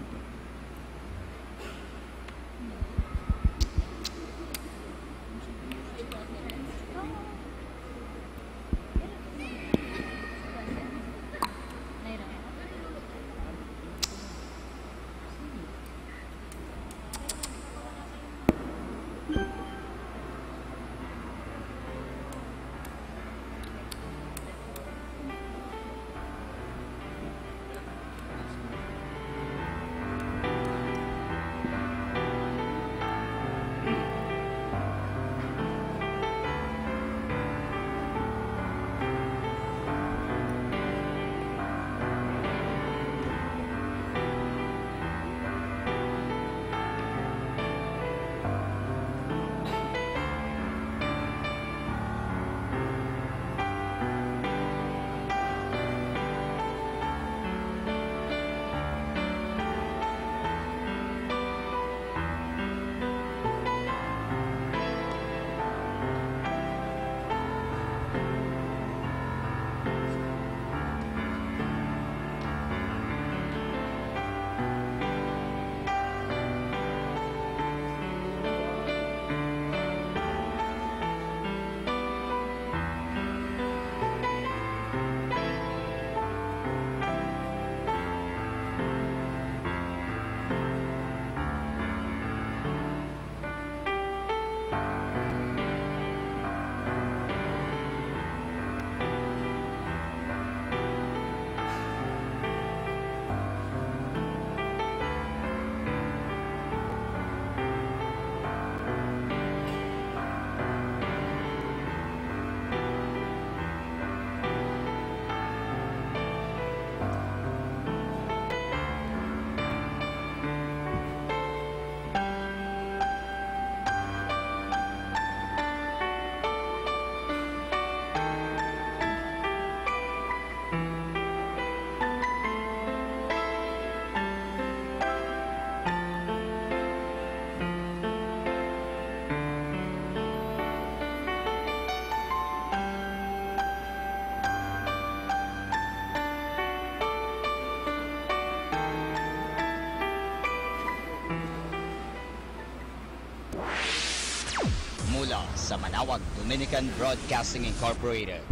mula sa Manawag Dominican Broadcasting Incorporated.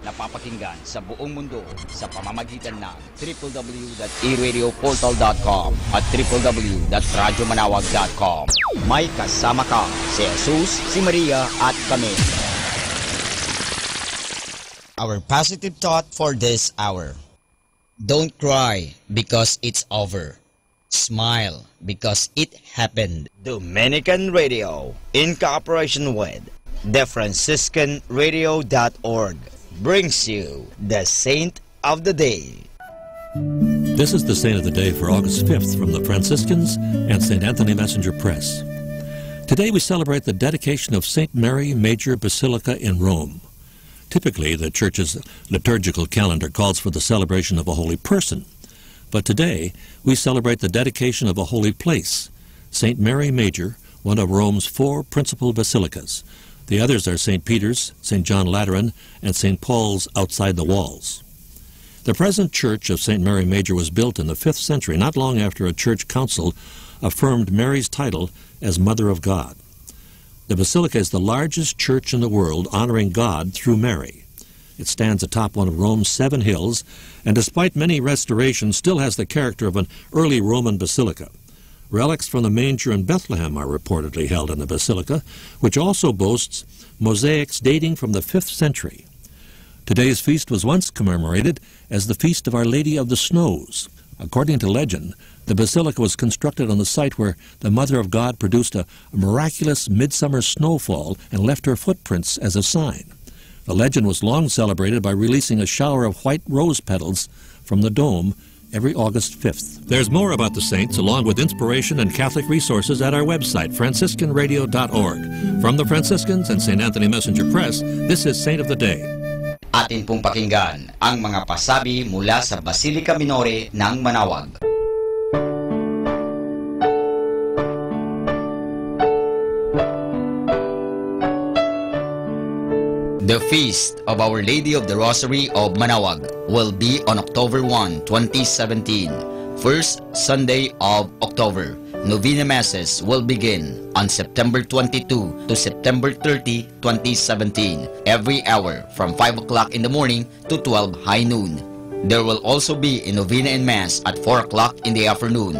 Napapakinggan sa buong mundo sa pamamagitan ng www.eradioportal.com at www.radyomanawag.com. May kasama ka si Jesus, si Maria at kami. Our positive thought for this hour. Don't cry because it's over. Smile because it happened. Dominican Radio, in cooperation with TheFranciscanRadio.org, brings you the Saint of the Day. This is the Saint of the Day for August 5th from the Franciscans and St. Anthony Messenger Press. Today we celebrate the dedication of St. Mary Major Basilica in Rome. Typically, the Church's liturgical calendar calls for the celebration of a holy person. But today, we celebrate the dedication of a holy place, St. Mary Major, one of Rome's 4 principal basilicas. The others are St. Peter's, St. John Lateran, and St. Paul's outside the walls. The present church of St. Mary Major was built in the 5th century, not long after a church council affirmed Mary's title as Mother of God. The basilica is the largest church in the world honoring God through Mary. It stands atop one of Rome's 7 hills, and despite many restorations, still has the character of an early Roman basilica. Relics from the manger in Bethlehem are reportedly held in the basilica, which also boasts mosaics dating from the 5th century. Today's feast was once commemorated as the Feast of Our Lady of the Snows. According to legend, the basilica was constructed on the site where the Mother of God produced a miraculous midsummer snowfall and left her footprints as a sign. The legend was long celebrated by releasing a shower of white rose petals from the dome every August 5th. There's more about the saints, along with inspiration and Catholic resources at our website, franciscanradio.org. From the Franciscans and St. Anthony Messenger Press, this is Saint of the Day. Atin pong pakinggan ang mga pasabi mula sa Basilica Minore ng Manawag. The Feast of Our Lady of the Rosary of Manawag will be on October 1, 2017, first Sunday of October. Novena Masses will begin on September 22 to September 30, 2017, every hour from 5 o'clock in the morning to 12 high noon. There will also be a Novena and Mass at 4 o'clock in the afternoon.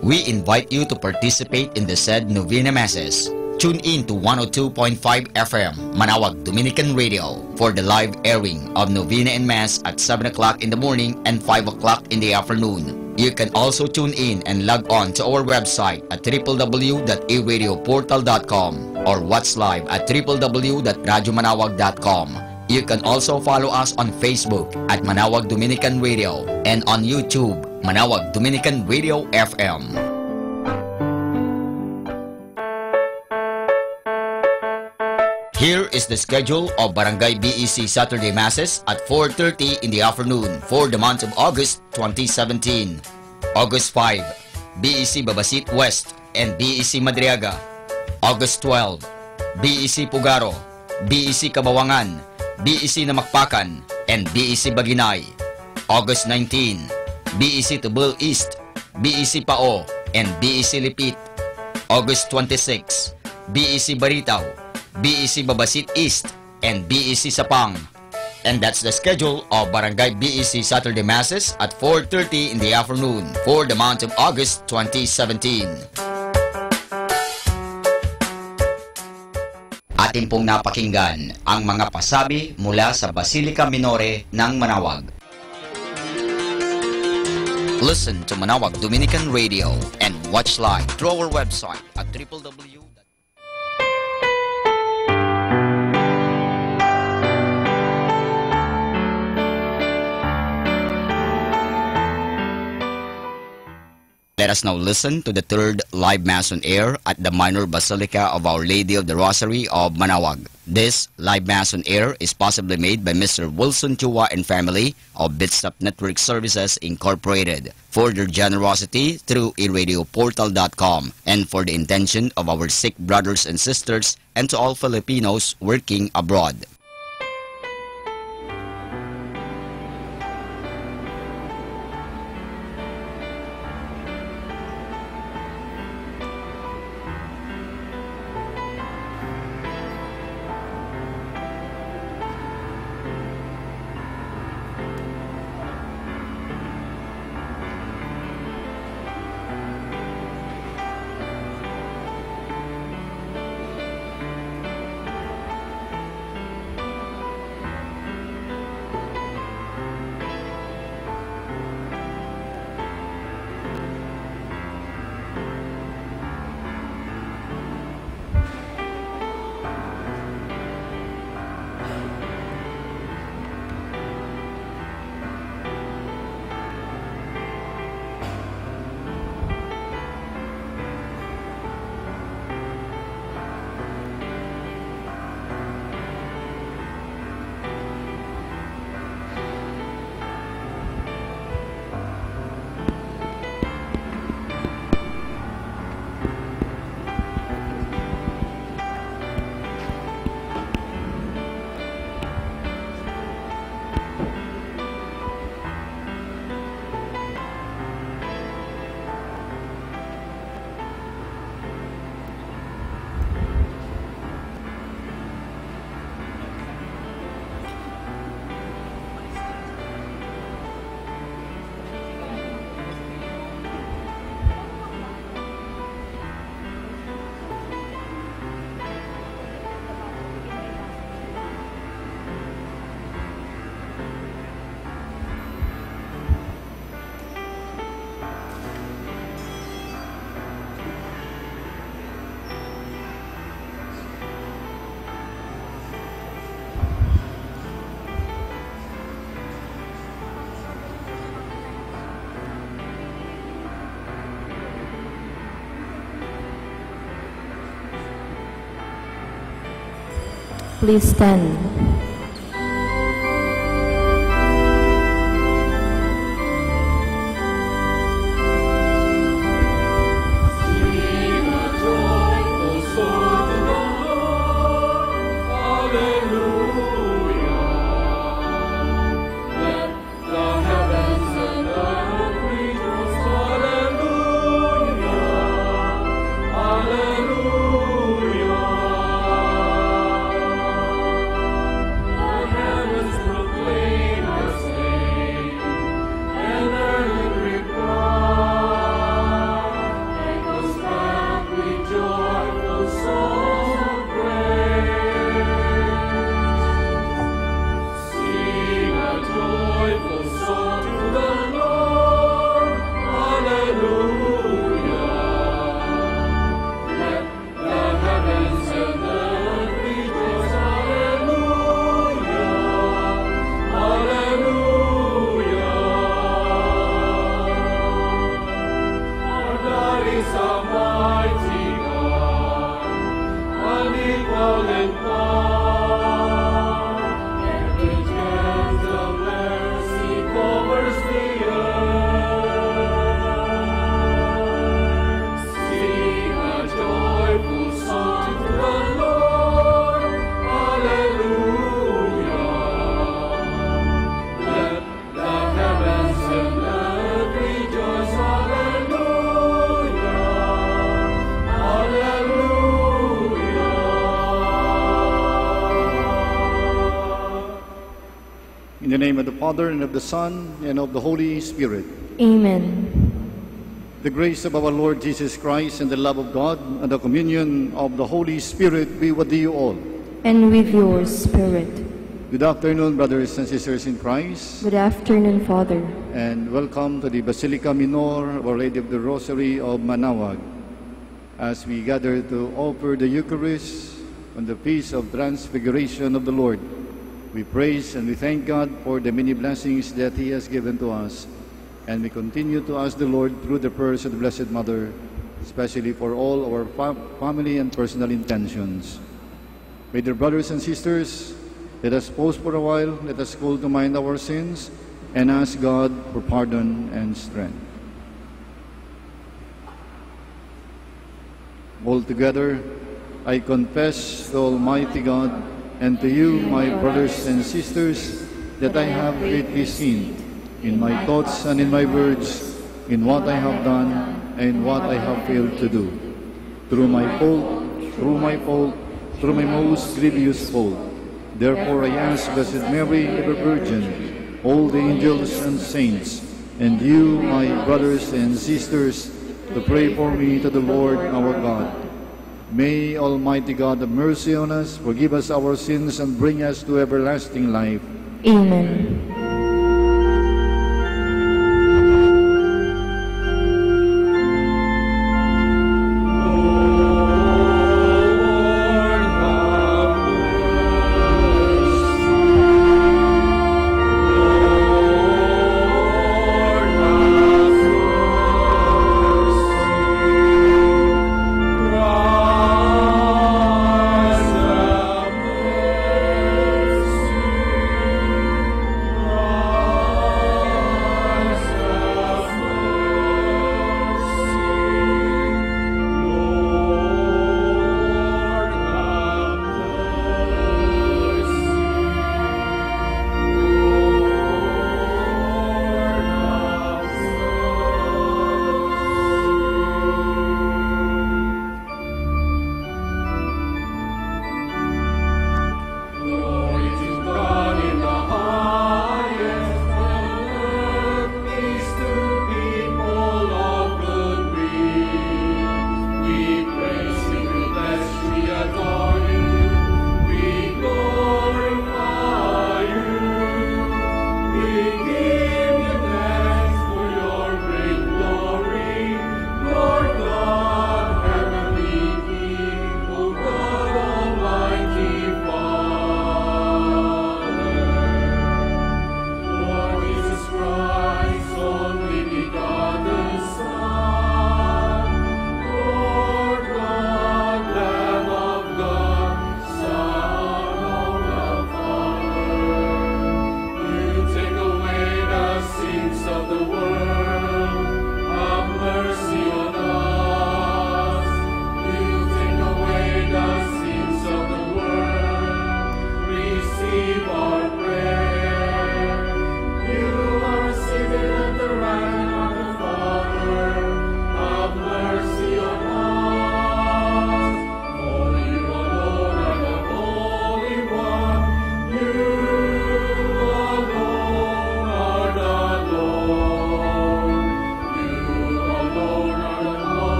We invite you to participate in the said Novena Masses. Tune in to 102.5 FM Manawag Dominican Radio for the live airing of Novena and Mass at 7 o'clock in the morning and 5 o'clock in the afternoon. You can also tune in and log on to our website at www.eradioportal.com or watch live at www.radyomanawag.com. You can also follow us on Facebook at Manawag Dominican Radio and on YouTube, Manawag Dominican Radio FM. Here is the schedule of Barangay BEC Saturday Masses at 4:30 in the afternoon for the month of August 2017. August 5, BEC Babasit West and BEC Madriaga. August 12, BEC Pugaro, BEC Kabawangan, BEC Namakpakan, and BEC Baginay. August 19, BEC Tubul East, BEC Pao, and BEC Lipit. August 26, BEC Baritaw, BEC Babasit East, and BEC Sapang. And that's the schedule of Barangay BEC Saturday Masses at 4:30 in the afternoon for the month of August 2017. Atin pong napakinggan ang mga pasabi mula sa Basilica Minore ng Manawag. Listen to Manawag Dominican Radio and watch live through our website at www. Let us now listen to the third live Mass on air at the Minor Basilica of Our Lady of the Rosary of Manawag. This live Mass on air is possibly made by Mr. Wilson Chua and family of Bitsap Network Services Incorporated for their generosity through eradioportal.com and for the intention of our sick brothers and sisters and to all Filipinos working abroad. Please stand. In the name of the Father, and of the Son, and of the Holy Spirit. Amen. The grace of our Lord Jesus Christ, and the love of God, and the communion of the Holy Spirit be with you all. And with your spirit. Good afternoon, brothers and sisters in Christ. Good afternoon, Father. And welcome to the Basilica Minor of Our Lady of the Rosary of Manaoag, as we gather to offer the Eucharist on the Feast of Transfiguration of the Lord. We praise and we thank God for the many blessings that He has given to us. And we continue to ask the Lord through the prayers of the Blessed Mother, especially for all our family and personal intentions. My dear brothers and sisters, let us pause for a while, let us call to mind our sins, and ask God for pardon and strength. All together, I confess to Almighty God and to you, my brothers and sisters, that I have greatly sinned in my thoughts and in my words, in what I have done and what I have failed to do. Through my fault, through my most grievous fault. Therefore I ask Blessed Mary, ever Virgin, all the angels and saints, and you, my brothers and sisters, to pray for me to the Lord our God. May Almighty God have mercy on us, forgive us our sins, and bring us to everlasting life. Amen.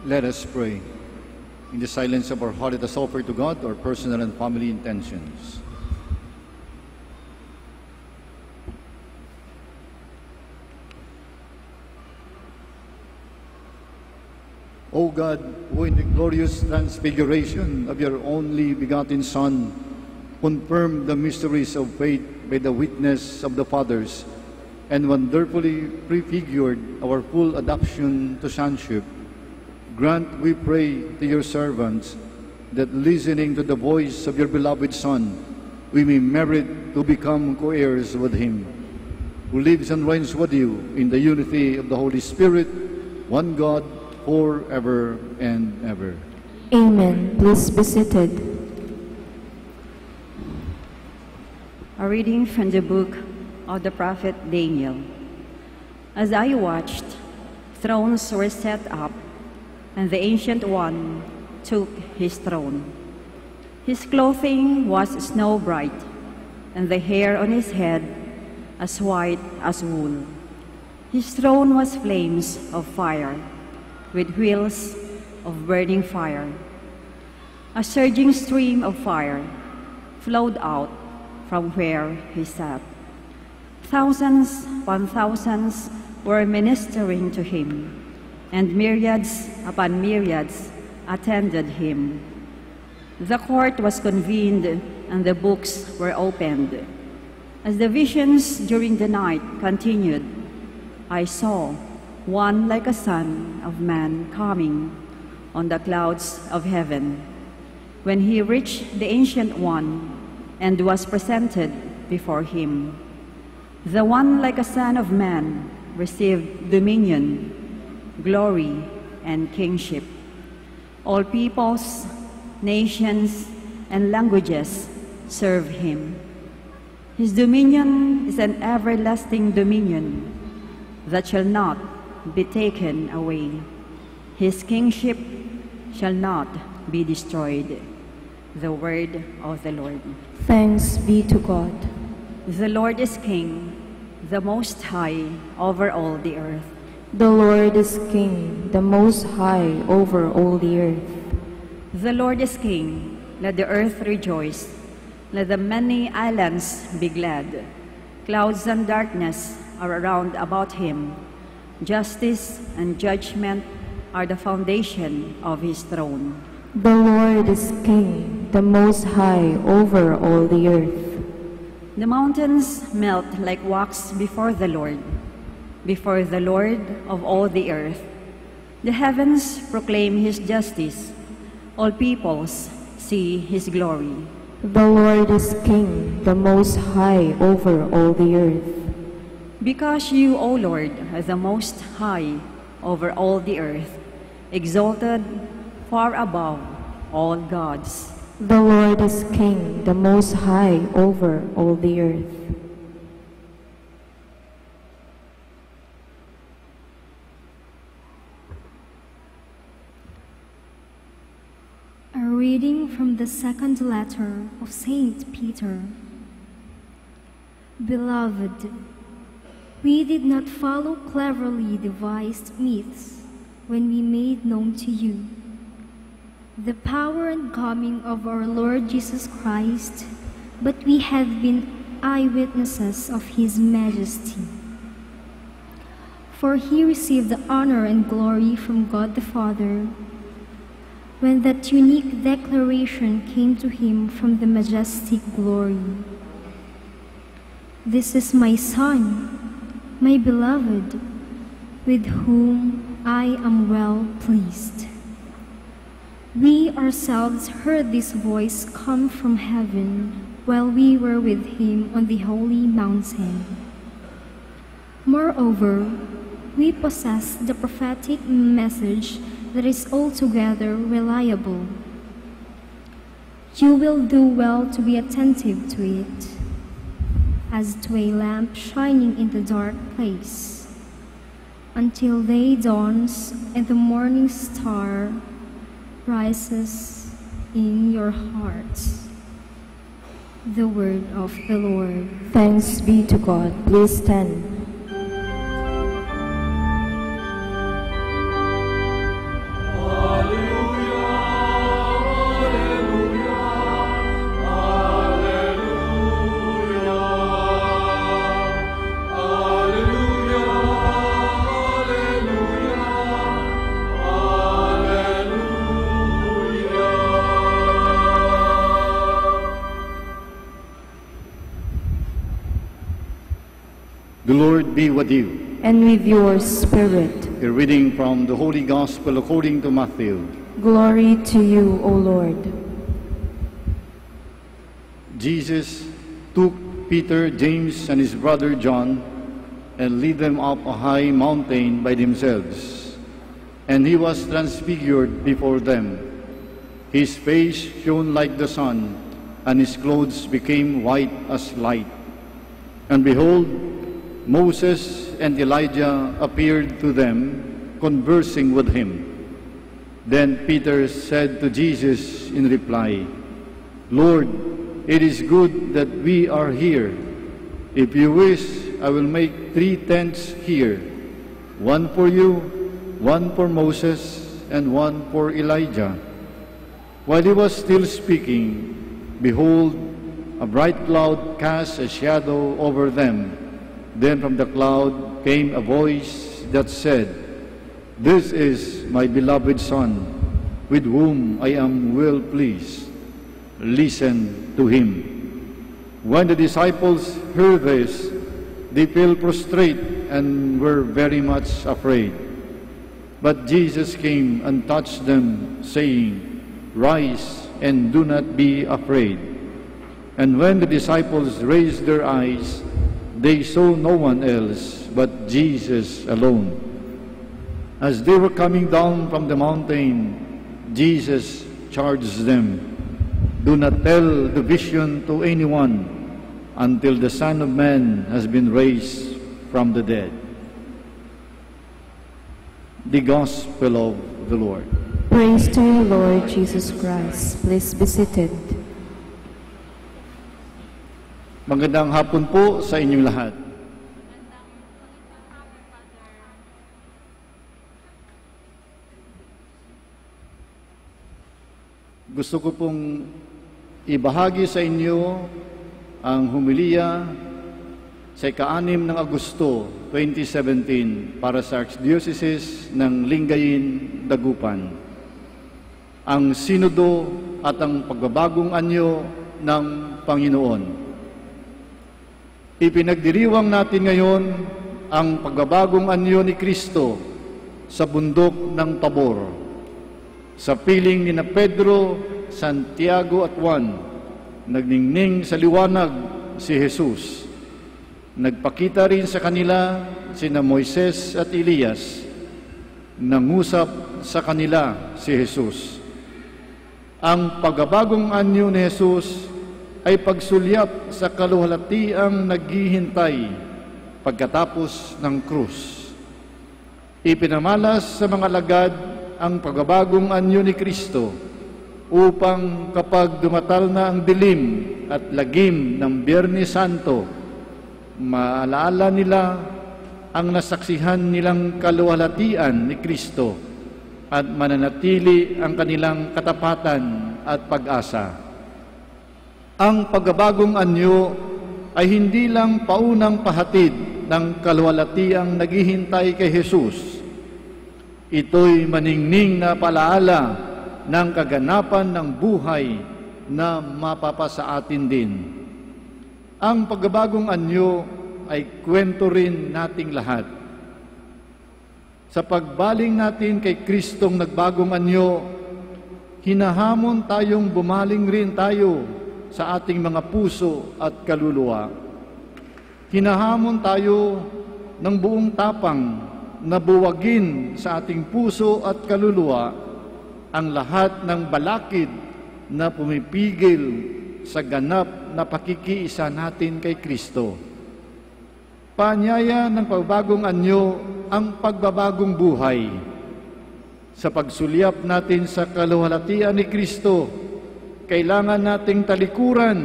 Let us pray. In the silence of our heart, let us offer to God our personal and family intentions. O God, who in the glorious transfiguration of your only begotten Son, confirmed the mysteries of faith by the witness of the fathers, and wonderfully prefigured our full adoption to sonship, grant, we pray, to your servants, that listening to the voice of your beloved Son, we may merit to become co-heirs with him, who lives and reigns with you in the unity of the Holy Spirit, one God, forever and ever. Amen. Please be seated. A reading from the book of the prophet Daniel. As I watched, thrones were set up, and the Ancient One took his throne. His clothing was snow bright, and the hair on his head as white as wool. His throne was flames of fire, with wheels of burning fire. A surging stream of fire flowed out from where he sat. Thousands upon thousands were ministering to him, and myriads upon myriads attended him. The court was convened, and the books were opened. As the visions during the night continued, I saw one like a son of man coming on the clouds of heaven. When he reached the Ancient One and was presented before him, the one like a son of man received dominion, glory, and kingship. All peoples, nations, and languages serve him. His dominion is an everlasting dominion that shall not be taken away. His kingship shall not be destroyed. The word of the Lord. Thanks be to God. The Lord is King, the Most High, over all the earth. The Lord is King, the Most High, over all the earth. The Lord is King, let the earth rejoice. Let the many islands be glad. Clouds and darkness are around about him. Justice and judgment are the foundation of his throne. The Lord is King, the Most High, over all the earth. The mountains melt like wax before the Lord of all the earth. The heavens proclaim his justice. All peoples see his glory. The Lord is King, the Most High, over all the earth. Because you, O Lord, are the Most High over all the earth, exalted far above all gods. The Lord is King, the Most High, over all the earth. A reading from the second letter of Saint Peter. Beloved, we did not follow cleverly devised myths when we made known to you the power and coming of our Lord Jesus Christ, but we have been eyewitnesses of his majesty. For he received the honor and glory from God the Father when that unique declaration came to him from the majestic glory. This is my Son, my beloved, with whom I am well pleased. We ourselves heard this voice come from heaven while we were with him on the holy mountain. Moreover, we possess the prophetic message that is altogether reliable. You will do well to be attentive to it, as to a lamp shining in the dark place, until day dawns and the morning star rises in your hearts. The word of the Lord. Thanks be to God. Please stand. Oh The Lord be with you. And with your spirit. A reading from the Holy Gospel according to Matthew. Glory to you, O Lord. Jesus took Peter, James, and his brother John and led them up a high mountain by themselves. And he was transfigured before them. His face shone like the sun, and his clothes became white as light. And behold, Moses and Elijah appeared to them, conversing with him. Then Peter said to Jesus in reply, Lord, it is good that we are here. If you wish, I will make 3 tents here, one for you, one for Moses, and one for Elijah. While he was still speaking, behold, a bright cloud cast a shadow over them. Then from the cloud came a voice that said, This is my beloved Son, with whom I am well pleased. Listen to him. When the disciples heard this, they fell prostrate and were very much afraid. But Jesus came and touched them, saying, Rise and do not be afraid. And when the disciples raised their eyes, they saw no one else but Jesus alone. As they were coming down from the mountain, Jesus charged them, Do not tell the vision to anyone until the Son of Man has been raised from the dead. The Gospel of the Lord. Praise to you, Lord Jesus Christ. Please be seated. Magandang hapon po sa inyong lahat. Gusto ko pong ibahagi sa inyo ang humilya sa ika-6 ng Agosto 2017 para sa Archdiocese ng Lingayen, Dagupan. Ang Sinodo at ang pagbabagong anyo ng Panginoon. Ipinagdiriwang natin ngayon ang pagbabagong anyo ni Kristo sa bundok ng Tabor. Sa piling ni Pedro, Santiago at Juan, nagningning sa liwanag si Jesus. Nagpakita rin sa kanila sina Moises at Elias. Nangusap sa kanila si Jesus. Ang pagbabagong anyo ni Jesus ay pagsulyap sa kaluhalatiang naghihintay pagkatapos ng krus. Ipinamalas sa mga alagad ang pagbabagong anyo ni Kristo upang kapag dumatal na ang dilim at lagim ng Biyernes Santo, maalaala nila ang nasaksihan nilang kaluhalatian ni Kristo at mananatili ang kanilang katapatan at pag-asa. Ang pagbabagong anyo ay hindi lang paunang pahatid ng kaluhalatiang naghihintay kay Jesus. Ito'y maningning na palaala ng kaganapan ng buhay na mapapasa atin din. Ang pagbabagong anyo ay kwento rin nating lahat. Sa pagbaling natin kay Kristong nagbagong anyo, hinahamon tayong bumaling rin tayo sa ating mga puso at kaluluwa. Hinahamon tayo ng buong tapang na buwagin sa ating puso at kaluluwa ang lahat ng balakid na pumipigil sa ganap na pakikiisa natin kay Kristo. Paanyaya ng pagbagong anyo ang pagbabagong buhay. Sa pagsulyap natin sa kaluhalatian ni Kristo, kailangan nating talikuran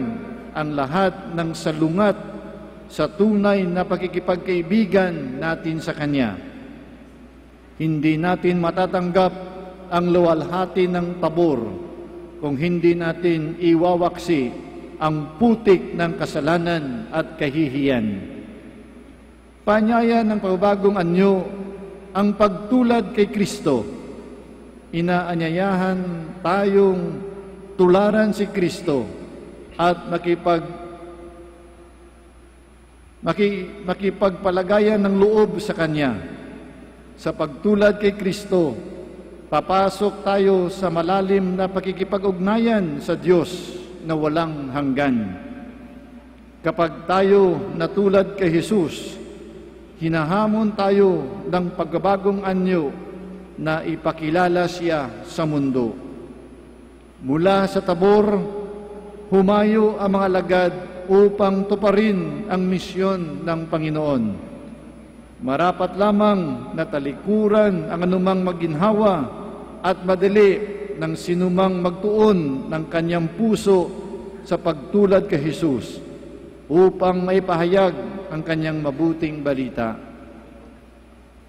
ang lahat ng salungat sa tunay na pakikipagkaibigan natin sa Kanya. Hindi natin matatanggap ang luwalhati ng Tabor kung hindi natin iwawaksi ang putik ng kasalanan at kahihiyan. Paanyaya ng pagbagong anyo ang pagtulad kay Kristo. Inaanyayahan tayong tularan si Kristo at makipagpalagayan ng loob sa Kanya. Sa pagtulad kay Kristo, papasok tayo sa malalim na pakikipag-ugnayan sa Diyos na walang hanggan. Kapag tayo natulad kay Jesus, hinahamon tayo ng pagbabagong anyo na ipakilala siya sa mundo. Mula sa Tabor, humayo ang mga alagad upang tuparin ang misyon ng Panginoon. Marapat lamang na talikuran ang anumang maginhawa at madali ng sinumang magtuon ng kanyang puso sa pagtulad kay Jesus upang maipahayag ang kanyang mabuting balita.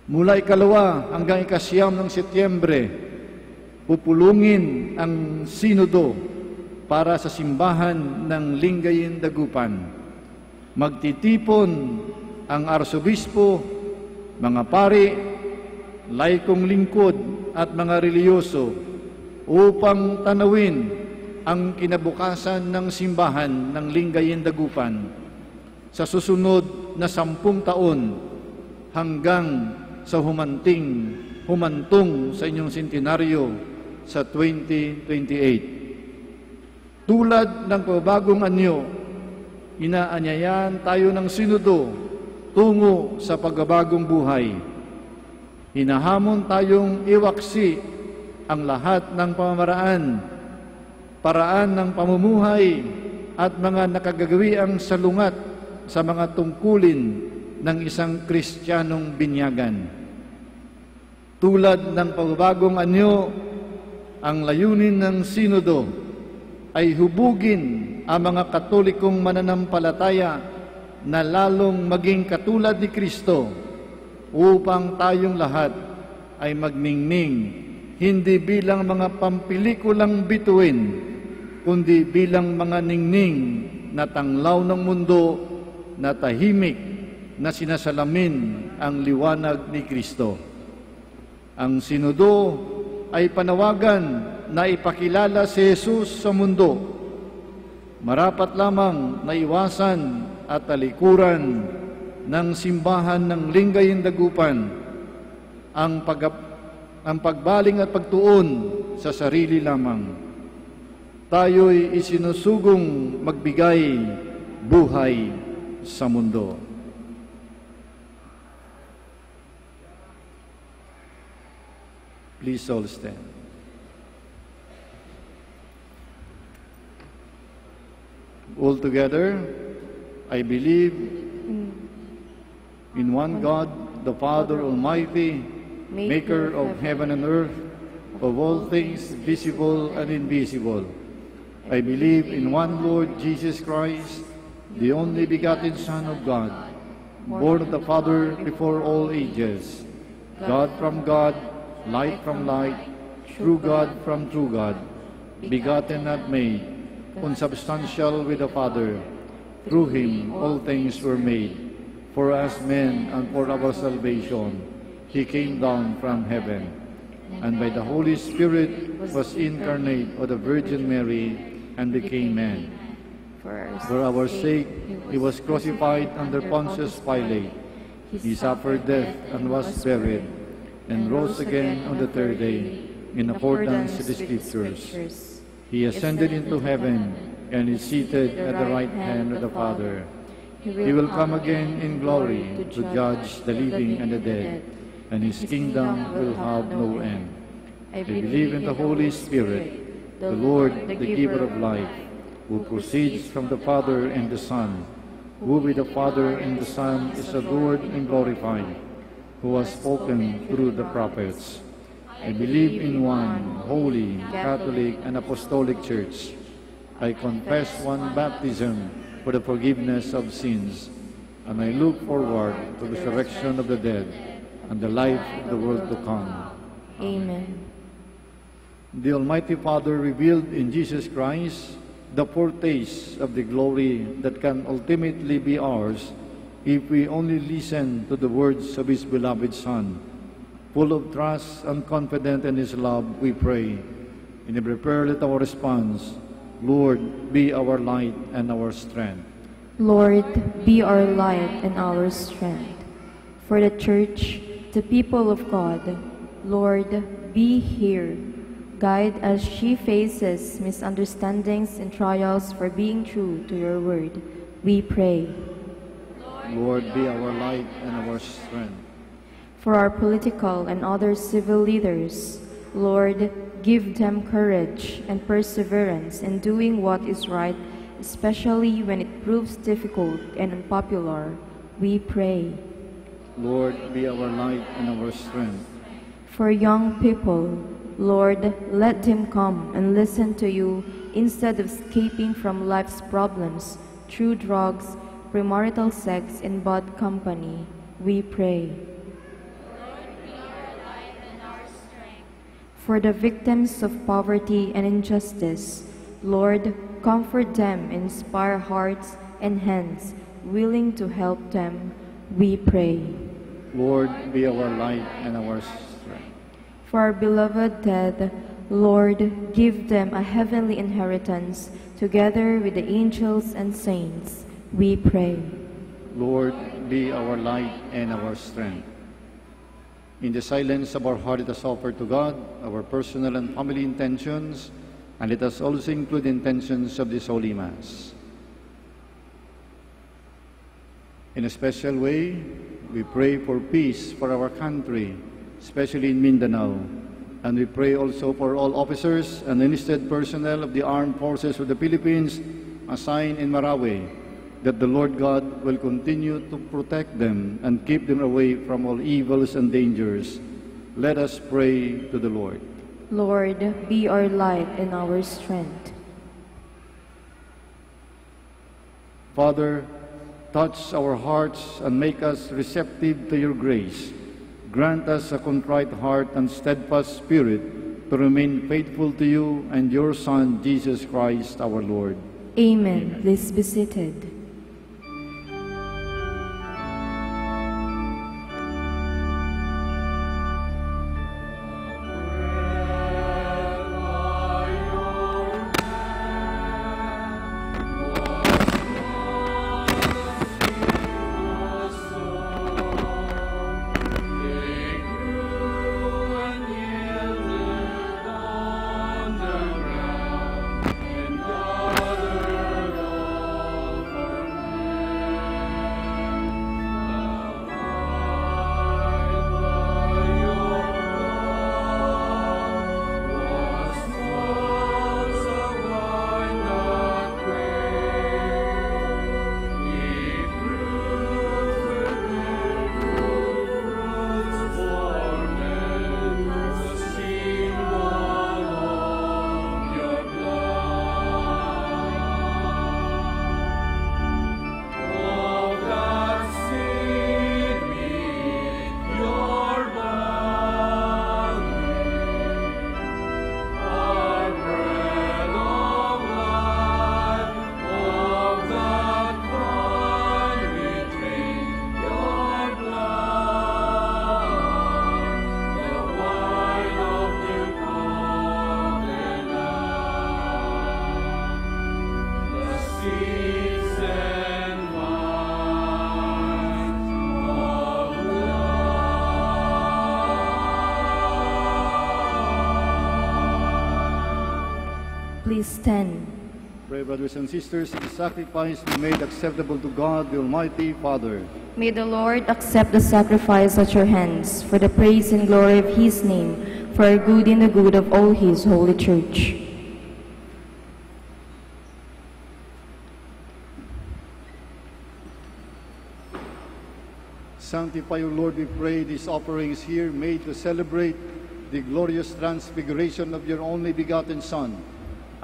Mula 2 hanggang 9 ng Setyembre, pupulungin ang sinodo para sa simbahan ng Lingayen Dagupan. Magtitipon ang arsobispo, mga pari, laikong lingkod at mga reliyoso upang tanawin ang kinabukasan ng simbahan ng Lingayen Dagupan sa susunod na 10 taon hanggang sa humantong sa inyong sentenaryo sa 2028. Tulad ng pagbagong anyo, inaanyayan tayo ng sinodo tungo sa pagbagong buhay. Hinahamon tayong iwaksi ang lahat ng pamamaraan, paraan ng pamumuhay at mga nakagagawiang salungat sa mga tungkulin ng isang Kristiyanong binyagan. Tulad ng pagbagong anyo, ang layunin ng sinodo ay hubugin ang mga Katolikong mananampalataya na lalong maging katulad ni Kristo upang tayong lahat ay magningning hindi bilang mga pampelikulang bituin, kundi bilang mga ningning na tanglaw ng mundo na tahimik na sinasalamin ang liwanag ni Kristo. Ang sinodo ay panawagan na ipakilala si Jesus sa mundo. Marapat lamang na iwasan at talikuran ng simbahan ng Lingayen Dagupan ang pagbaling at pagtuon sa sarili lamang. Tayo'y isinusugong magbigay buhay sa mundo. Please all stand. All together, I believe in one God, the Father Almighty, maker of heaven and earth, of all things visible and invisible. I believe in one Lord Jesus Christ, the only begotten Son of God, born of the Father before all ages, God from God, light from light, true God from true God, begotten not made, consubstantial with the Father. Through him all things were made. For us men and for our salvation, he came down from heaven, and by the Holy Spirit was incarnate of the Virgin Mary and became man. For our sake he was crucified under Pontius Pilate. He suffered death and was buried, and rose again on the third day, in accordance with the Scriptures. He ascended into heaven, and is seated at the right hand of the Father. He will come again in glory to judge the living and the dead, and his kingdom will have no end. I believe in the Holy Spirit, the Lord, the giver of life, who proceeds from the Father and the Son, who with the Father and the Son is adored and glorified, who has spoken through the prophets. I believe in one holy, Catholic, and Apostolic Church. I confess one baptism for the forgiveness of sins, and I look forward to the resurrection of the dead and the life of the world to come. Amen. The Almighty Father revealed in Jesus Christ the foretaste of the glory that can ultimately be ours if we only listen to the words of His beloved Son. Full of trust and confident in His love, we pray. In every prayer, let our response, Lord, be our light and our strength. Lord, be our light and our strength. For the Church, the people of God, Lord, be here. Guide as she faces misunderstandings and trials for being true to your word. We pray. Lord, be our light and our strength. For our political and other civil leaders, Lord, give them courage and perseverance in doing what is right, especially when it proves difficult and unpopular. We pray. Lord, be our light and our strength. For young people, Lord, let them come and listen to you instead of escaping from life's problems through drugs, premarital sex, and bad company. We pray. For the victims of poverty and injustice, Lord, comfort them and inspire hearts and hands willing to help them. We pray. Lord, be our light and our strength. For our beloved dead, Lord, give them a heavenly inheritance together with the angels and saints. We pray. Lord, be our light and our strength. In the silence of our heart, let us offer to God our personal and family intentions, and let us also include intentions of this Holy Mass. In a special way, we pray for peace for our country, especially in Mindanao. And we pray also for all officers and enlisted personnel of the Armed Forces of the Philippines assigned in Marawi, that the Lord God will continue to protect them and keep them away from all evils and dangers. Let us pray to the Lord. Lord, be our light and our strength. Father, touch our hearts and make us receptive to your grace. Grant us a contrite heart and steadfast spirit to remain faithful to you and your Son, Jesus Christ, our Lord. Amen. Please be seated. Please stand. Pray, brothers and sisters, the sacrifice be made acceptable to God, the Almighty Father. May the Lord accept the sacrifice at your hands for the praise and glory of his name, for our good and the good of all his holy church. Sanctify, O Lord, we pray, these offerings here made to celebrate the glorious transfiguration of your only begotten Son,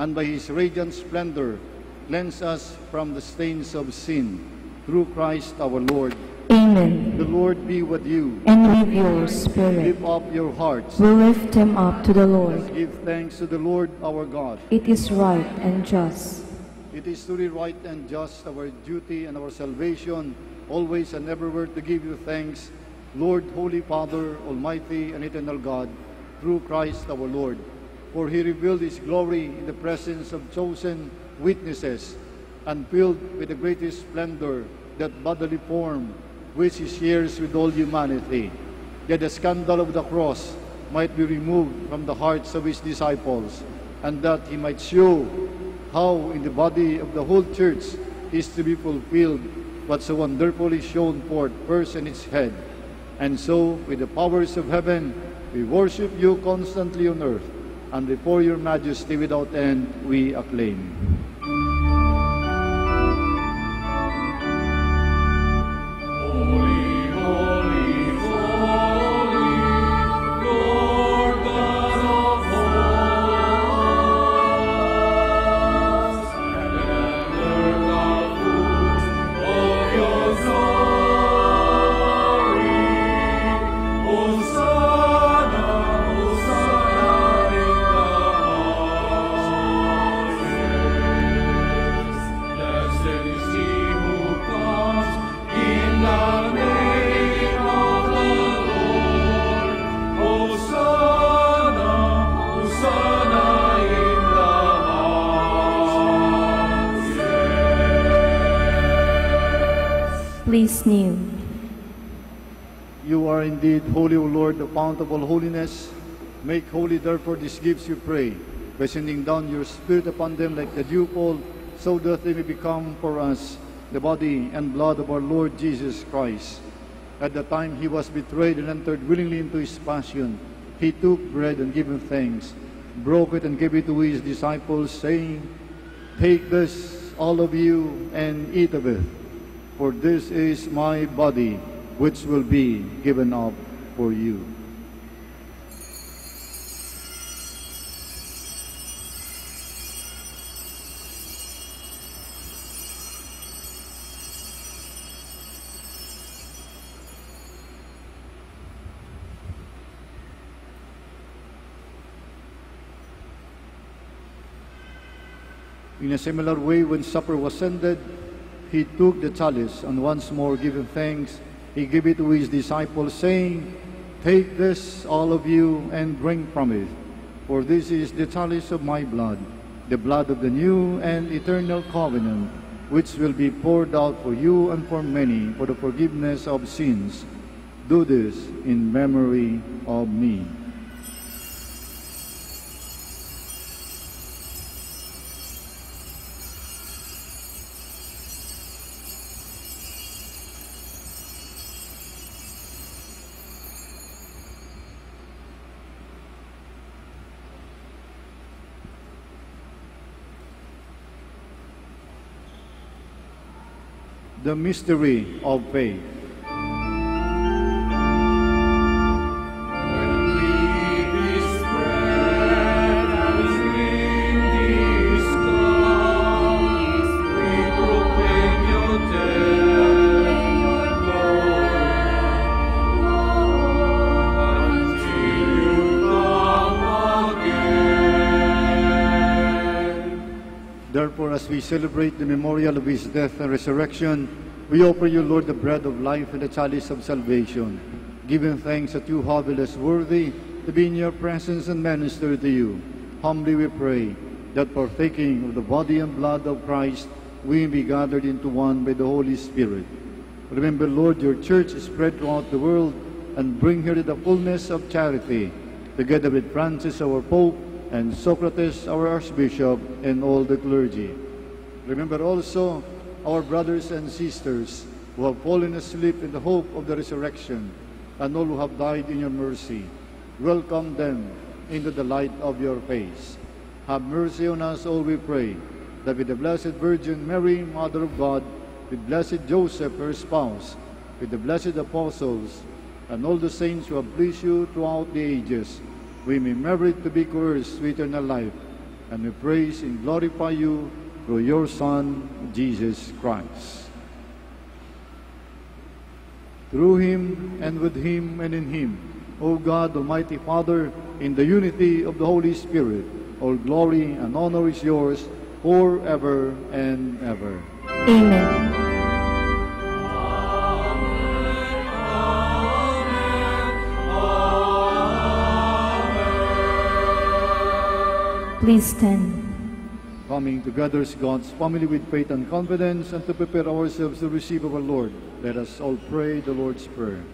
and by his radiant splendor, cleanse us from the stains of sin, through Christ our Lord. Amen. The Lord be with you. And with your spirit. Lift up your hearts. We lift them up to the Lord. Let's give thanks to the Lord our God. It is right and just. It is truly right and just, our duty and our salvation, always and everywhere to give you thanks, Lord, Holy Father, Almighty and Eternal God, through Christ our Lord. For he revealed his glory in the presence of chosen witnesses, and filled with the greatest splendor, that bodily form which he shares with all humanity, that the scandal of the cross might be removed from the hearts of his disciples, and that he might show how in the body of the whole church is to be fulfilled what so wonderfully shone forth first in its head. And so, with the powers of heaven, we worship you constantly on earth, and before your majesty without end we acclaim. Please kneel. You are indeed holy, O Lord, the fount of all holiness. Make holy, therefore, these gifts, you pray, by sending down your Spirit upon them like the dewfall, so that they may become for us the body and blood of our Lord Jesus Christ. At the time he was betrayed and entered willingly into his passion, he took bread and giving thanks, broke it and gave it to his disciples, saying, "Take this, all of you, and eat of it. For this is my body, which will be given up for you." In a similar way, when supper was ended, he took the chalice, and once more giving thanks, he gave it to his disciples, saying, "Take this, all of you, and drink from it. For this is the chalice of my blood, the blood of the new and eternal covenant, which will be poured out for you and for many for the forgiveness of sins. Do this in memory of me." The mystery of faith. Therefore, as we celebrate the memorial of his death and resurrection, we offer you, Lord, the bread of life and the chalice of salvation, giving thanks that you have made us worthy to be in your presence and minister to you. Humbly we pray that partaking of the body and blood of Christ, we may be gathered into one by the Holy Spirit. Remember, Lord, your church is spread throughout the world, and bring her to the fullness of charity, together with Francis, our Pope, and Socrates, our Archbishop, and all the clergy. Remember also our brothers and sisters who have fallen asleep in the hope of the resurrection, and all who have died in your mercy. Welcome them into the light of your face. Have mercy on us all, we pray, that with the Blessed Virgin Mary, Mother of God, with blessed Joseph, her spouse, with the blessed apostles, and all the saints who have pleased you throughout the ages, we may merit to be coerced to eternal life, and we praise and glorify you through your Son, Jesus Christ. Through him, and with him, and in him, O God, Almighty Father, in the unity of the Holy Spirit, all glory and honor is yours forever and ever. Amen. Please stand. coming together as God's family with faith and confidence, and to prepare ourselves to receive our Lord, let us all pray the Lord's Prayer.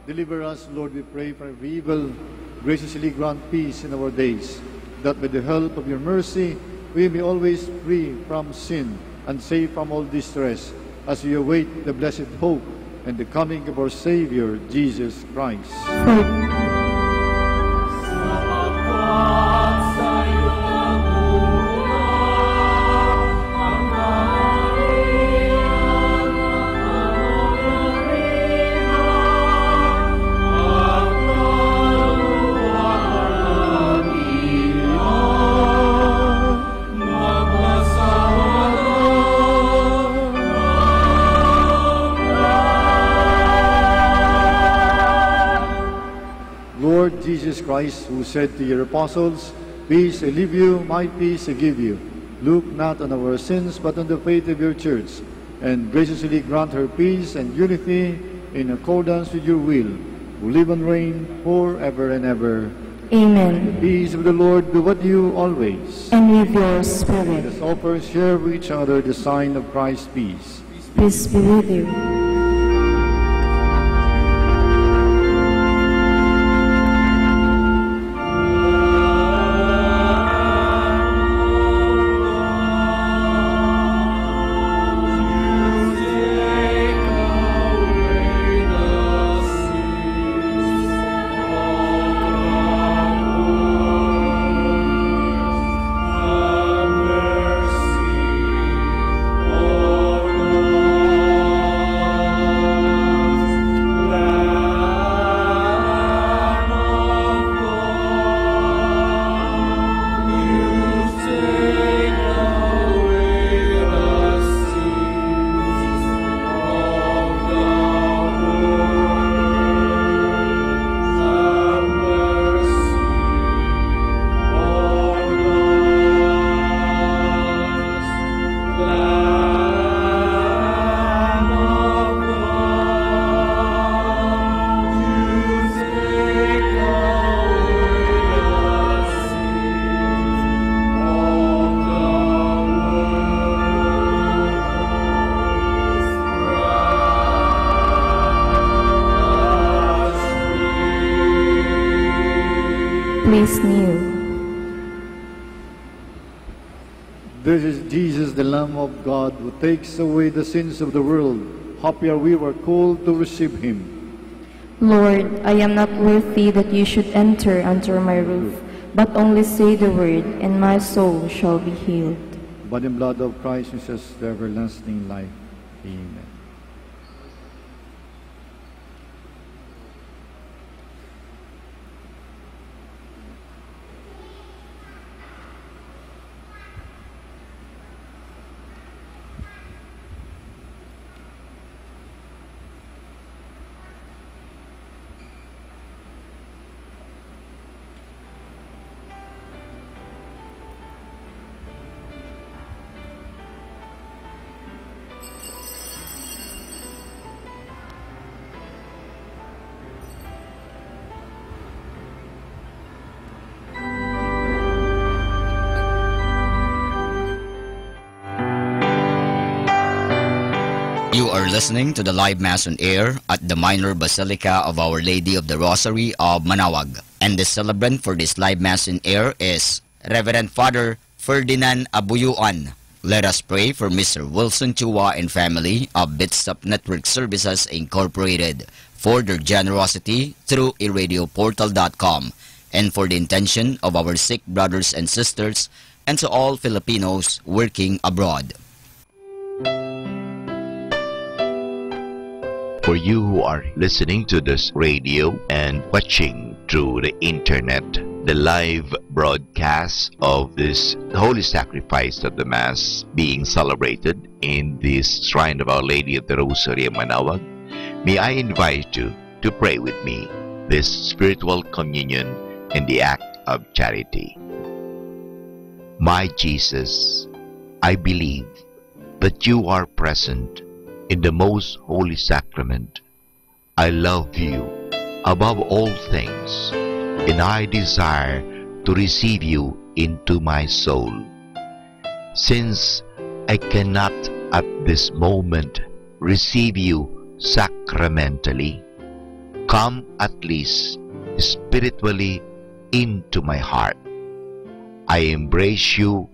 Deliver us, Lord, we pray, from every evil. Graciously grant peace in our days, that with the help of your mercy, we may always free from sin and safe from all distress, as we await the blessed hope and the coming of our Savior, Jesus Christ. Lord Jesus Christ, who said to your apostles, "Peace I leave you, my peace I give you," look not on our sins, but on the faith of your church, and graciously grant her peace and unity in accordance with your will, who live and reign forever and ever. Amen. The peace of the Lord be with you always. And with your spirit. Let us offer, share with each other the sign of Christ's peace. Peace be with you. Please kneel. This is Jesus, the Lamb of God, who takes away the sins of the world. Happy are we who are called to receive him. Lord, I am not worthy that you should enter under my roof, but only say the word, and my soul shall be healed. By the blood of Christ, Jesus, the everlasting life. Amen. You are listening to the live Mass on air at the Minor Basilica of Our Lady of the Rosary of Manaoag. And the celebrant for this live Mass on air is Reverend Father Ferdinand Abuyuan. Let us pray for Mr. Wilson Chua and family of Bitstop Network Services Incorporated for their generosity through iradioportal.com and for the intention of our sick brothers and sisters and to all Filipinos working abroad. For you who are listening to this radio and watching through the internet, the live broadcast of this holy sacrifice of the Mass being celebrated in this Shrine of Our Lady of the Rosary of Manaoag, may I invite you to pray with me this spiritual communion in the act of charity. My Jesus, I believe that you are present in the most holy sacrament. I love you above all things, and I desire to receive you into my soul. Since I cannot at this moment receive you sacramentally, come at least spiritually into my heart. I embrace you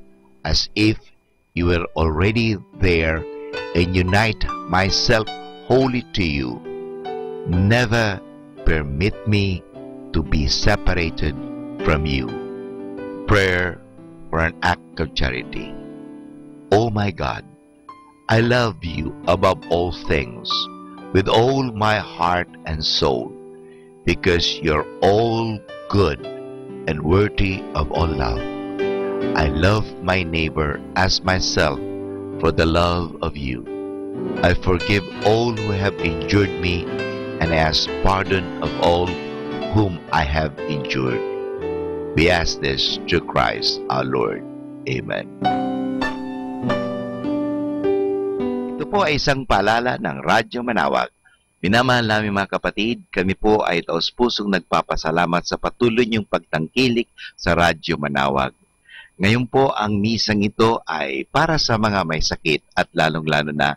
as if you were already there and unite myself wholly to you. Never permit me to be separated from you. Prayer for an act of charity. Oh my God, I love you above all things with all my heart and soul, because you're all good and worthy of all love. I love my neighbor as myself for the love of you. I forgive all who have injured me, and I ask pardon of all whom I have injured. We ask this through Christ our Lord. Amen. Ito po ay isang paalala ng Radyo Manaoag. Minamahal namin mga kapatid, kami po ay taos-pusong nagpapasalamat sa patuloy niyong pagtangkilik sa Radyo Manaoag. Ngayon po, ang misang ito ay para sa mga may sakit at lalong-lalo na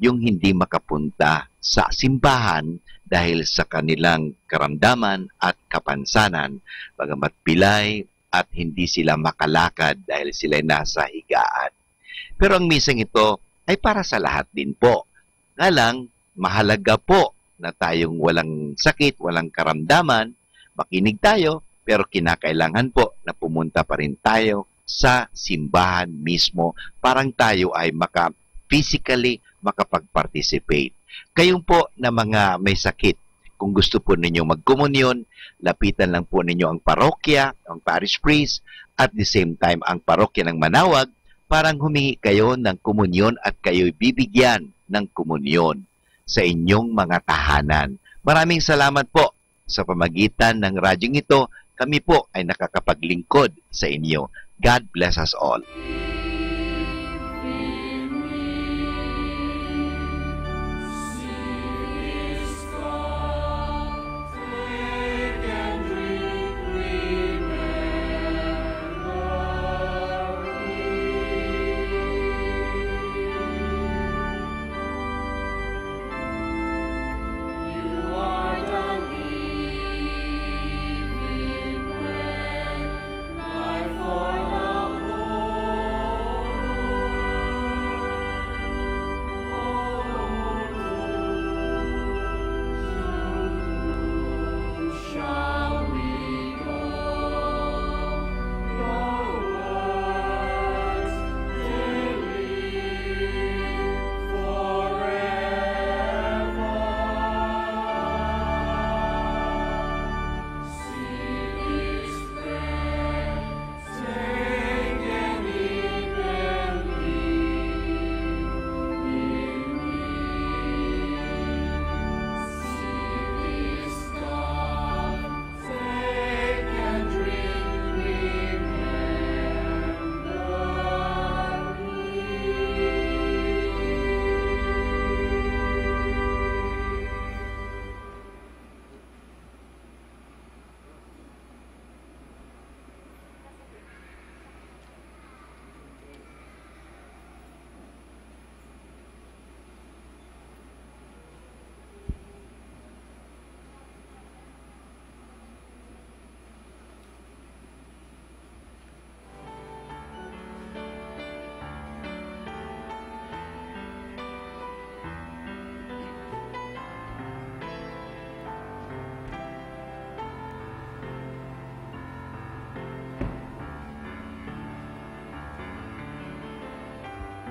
yung hindi makapunta sa simbahan dahil sa kanilang karamdaman at kapansanan, bagamat pilay at hindi sila makalakad dahil sila nasa higaan. Pero ang misang ito ay para sa lahat din po. Nga lang, mahalaga po na tayong walang sakit, walang karamdaman, makinig tayo, pero kinakailangan po na pumunta pa rin tayo sa simbahan mismo, parang tayo ay physically makapag-participate. Kayong po na mga may sakit, kung gusto po ninyo magkomunyon, lapitan lang po ninyo ang parokya, ang parish priest, at the same time ang parokya ng Manaoag, parang humingi kayo ng komunyon at kayo'y bibigyan ng komunyon sa inyong mga tahanan. Maraming salamat po sa pamagitan ng radyong ito, kami po ay nakakapaglingkod sa inyo. God bless us all.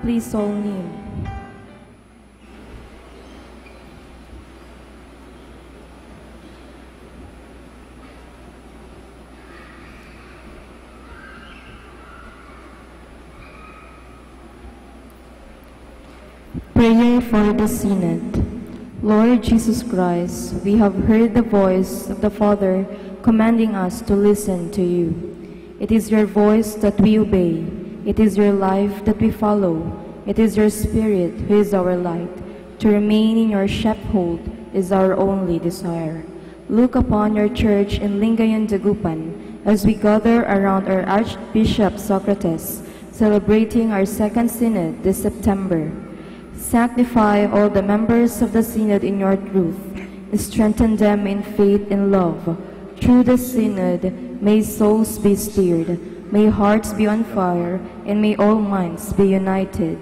Please all kneel. Prayer for the Synod. Lord Jesus Christ, we have heard the voice of the Father commanding us to listen to you. It is your voice that we obey. It is your life that we follow. It is your Spirit who is our light. To remain in your sheepfold is our only desire. Look upon your church in Lingayen Dagupan as we gather around our Archbishop Socrates, celebrating our second synod this September. Sanctify all the members of the synod in your truth. Strengthen them in faith and love. Through the synod, may souls be stirred, may hearts be on fire, and may all minds be united.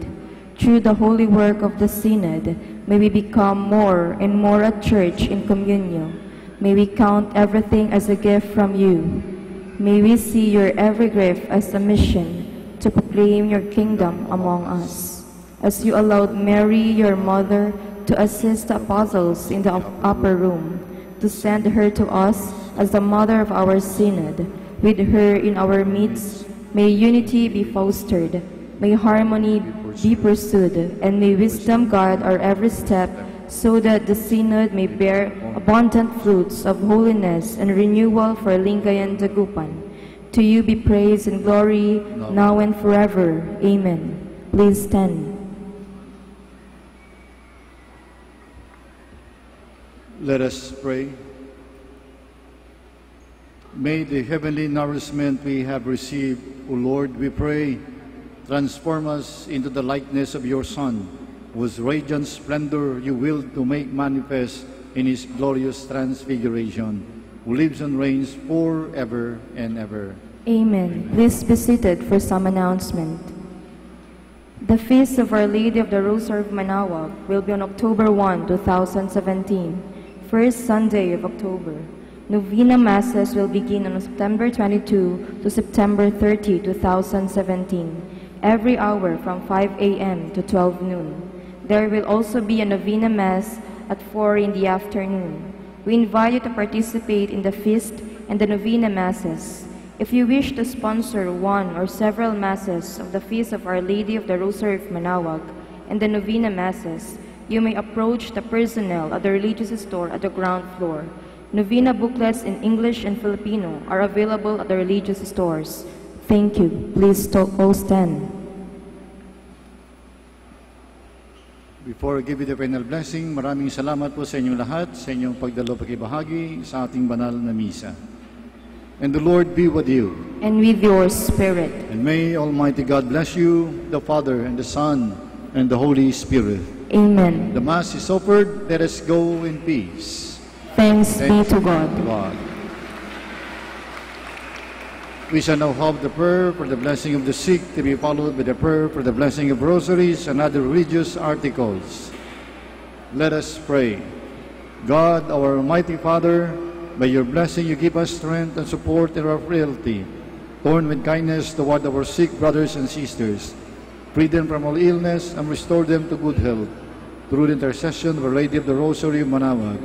Through the holy work of the synod, may we become more and more a church in communion. May we count everything as a gift from you. May we see your every gift as a mission to proclaim your kingdom among us. As you allowed Mary, your mother, to assist the apostles in the upper room, to send her to us as the mother of our synod. With her in our midst, may unity be fostered, may harmony be pursued, and may wisdom guide our every step, so that the synod may bear abundant fruits of holiness and renewal for Lingayen Dagupan. To you be praise and glory, now and forever. Amen. Please stand. Let us pray. May the heavenly nourishment we have received, O Lord, we pray, transform us into the likeness of your Son, whose radiant splendor you willed to make manifest in his glorious transfiguration, who lives and reigns forever and ever. Amen. Please be seated for some announcement. The Feast of Our Lady of the Rosary of Manaoag will be on October 1, 2017. First Sunday of October. Novena Masses will begin on September 22 to September 30, 2017, every hour from 5 a.m. to 12 noon. There will also be a Novena Mass at 4 in the afternoon. We invite you to participate in the feast and the Novena Masses. If you wish to sponsor one or several Masses of the Feast of Our Lady of the Rosary of Manaoag and the Novena Masses, you may approach the personnel at the religious store at the ground floor. Novena booklets in English and Filipino are available at the religious stores. Thank you. Please all stand. Before I give you the final blessing, maraming salamat po sa inyong lahat sa inyong pagdalo pakibahagi sa ating banal na misa. And the Lord be with you. And with your spirit. And may Almighty God bless you, the Father and the Son and the Holy Spirit. Amen. The Mass is offered. Let us go in peace. Thanks be to God. We shall now have the prayer for the blessing of the sick to be followed by the prayer for the blessing of rosaries and other religious articles. Let us pray. God, our Almighty Father, by your blessing you give us strength and support in our frailty. Turn with kindness toward our sick brothers and sisters. Free them from all illness and restore them to good health through the intercession of Our Lady of the Rosary of Manaoag,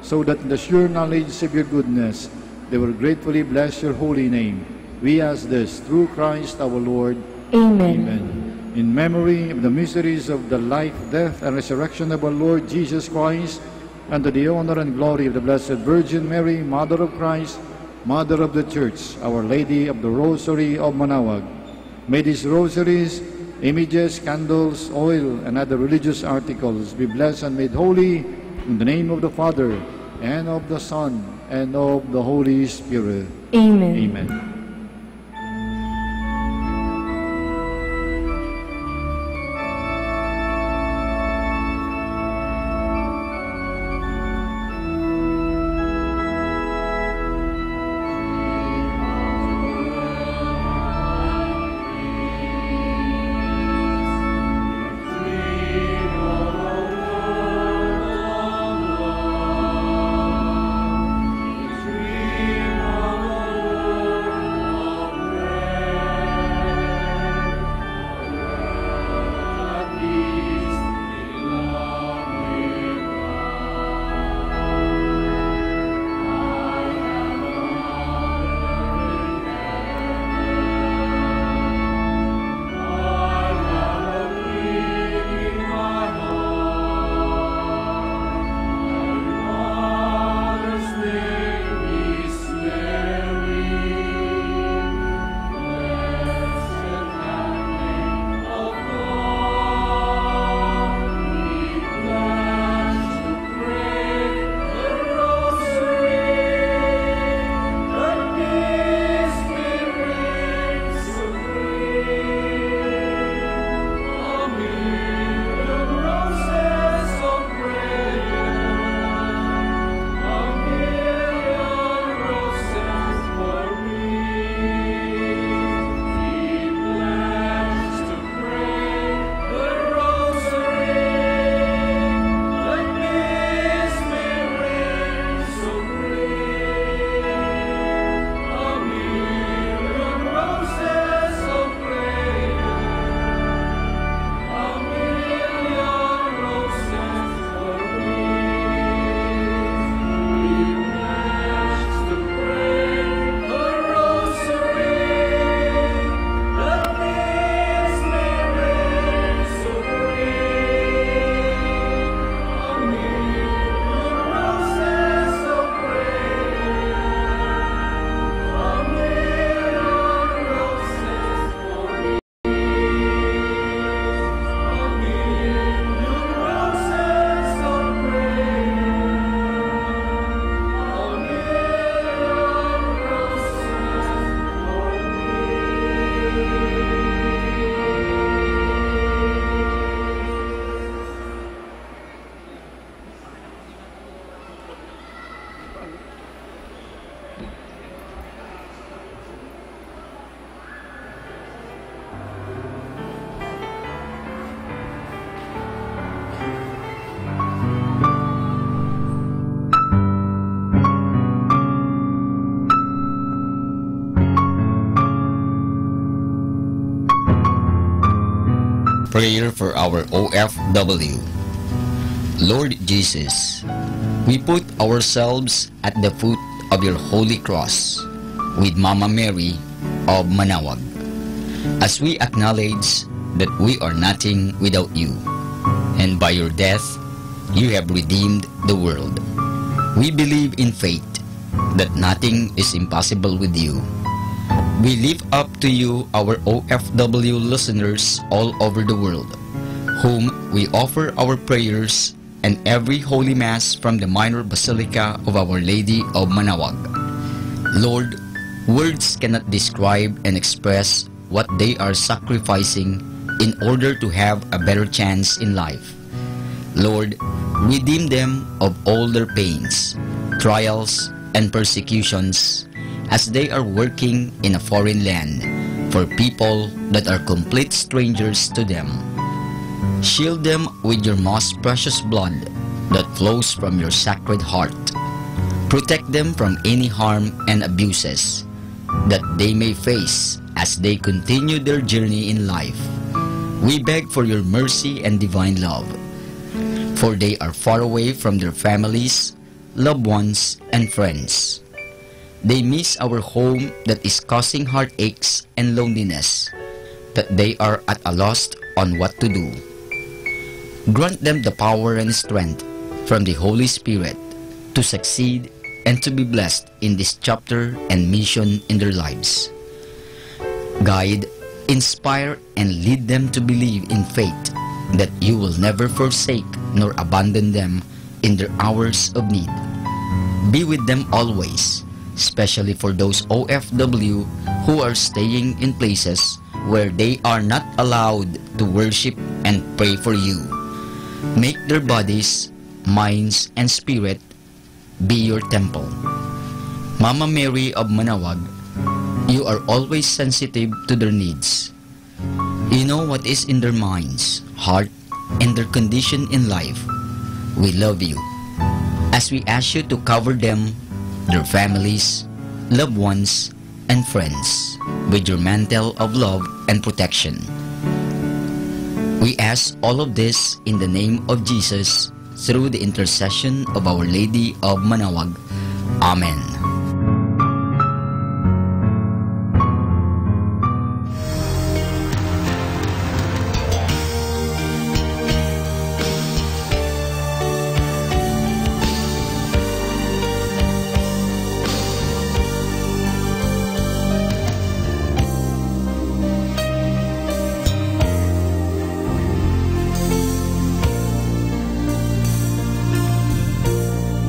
so that in the sure knowledge of your goodness they will gratefully bless your holy name. We ask this through Christ our Lord. Amen. Amen. In memory of the mysteries of the life, death, and resurrection of our Lord Jesus Christ, and to the honor and glory of the Blessed Virgin Mary, Mother of Christ, Mother of the Church, Our Lady of the Rosary of Manaoag, may these rosaries, images, candles, oil, and other religious articles be blessed and made holy in the name of the Father, and of the Son, and of the Holy Spirit. Amen. Amen. Prayer for our OFW. Lord Jesus, we put ourselves at the foot of your holy cross with Mama Mary of Manawag, as we acknowledge that we are nothing without you, and by your death, you have redeemed the world. We believe in faith that nothing is impossible with you. We lift up to you our OFW listeners all over the world, whom we offer our prayers and every Holy Mass from the Minor Basilica of Our Lady of Manawag. Lord, words cannot describe and express what they are sacrificing in order to have a better chance in life. Lord, redeem them of all their pains, trials, and persecutions as they are working in a foreign land for people that are complete strangers to them. Shield them with your most precious blood that flows from your sacred heart. Protect them from any harm and abuses that they may face as they continue their journey in life. We beg for your mercy and divine love, for they are far away from their families, loved ones, and friends. They miss our home that is causing heartaches and loneliness, that they are at a loss on what to do. Grant them the power and strength from the Holy Spirit to succeed and to be blessed in this chapter and mission in their lives. Guide, inspire, and lead them to believe in faith that you will never forsake nor abandon them in their hours of need. Be with them always, especially for those OFW who are staying in places where they are not allowed to worship and pray for you. Make their bodies, minds, and spirit be your temple. Mama Mary of Manawag, you are always sensitive to their needs. You know what is in their minds, heart, and their condition in life. We love you, as we ask you to cover them, their families, loved ones, and friends with your mantle of love and protection. We ask all of this in the name of Jesus through the intercession of Our Lady of Manawag. Amen.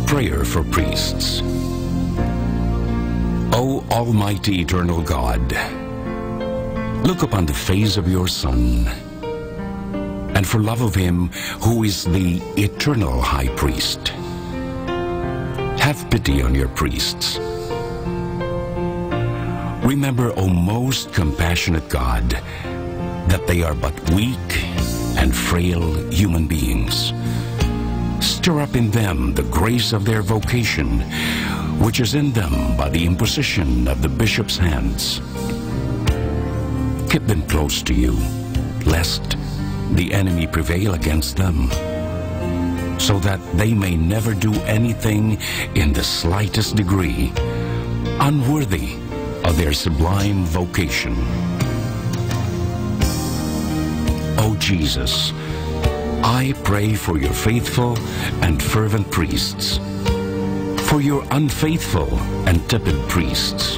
Prayer for priests. O Almighty Eternal God, look upon the face of your Son, and for love of him who is the eternal High Priest, have pity on your priests. Remember, O most compassionate God, that they are but weak and frail human beings. Stir up in them the grace of their vocation, which is in them by the imposition of the bishop's hands. Keep them close to you, lest the enemy prevail against them, so that they may never do anything in the slightest degree unworthy of their sublime vocation. O Jesus, I pray for your faithful and fervent priests, for your unfaithful and tepid priests,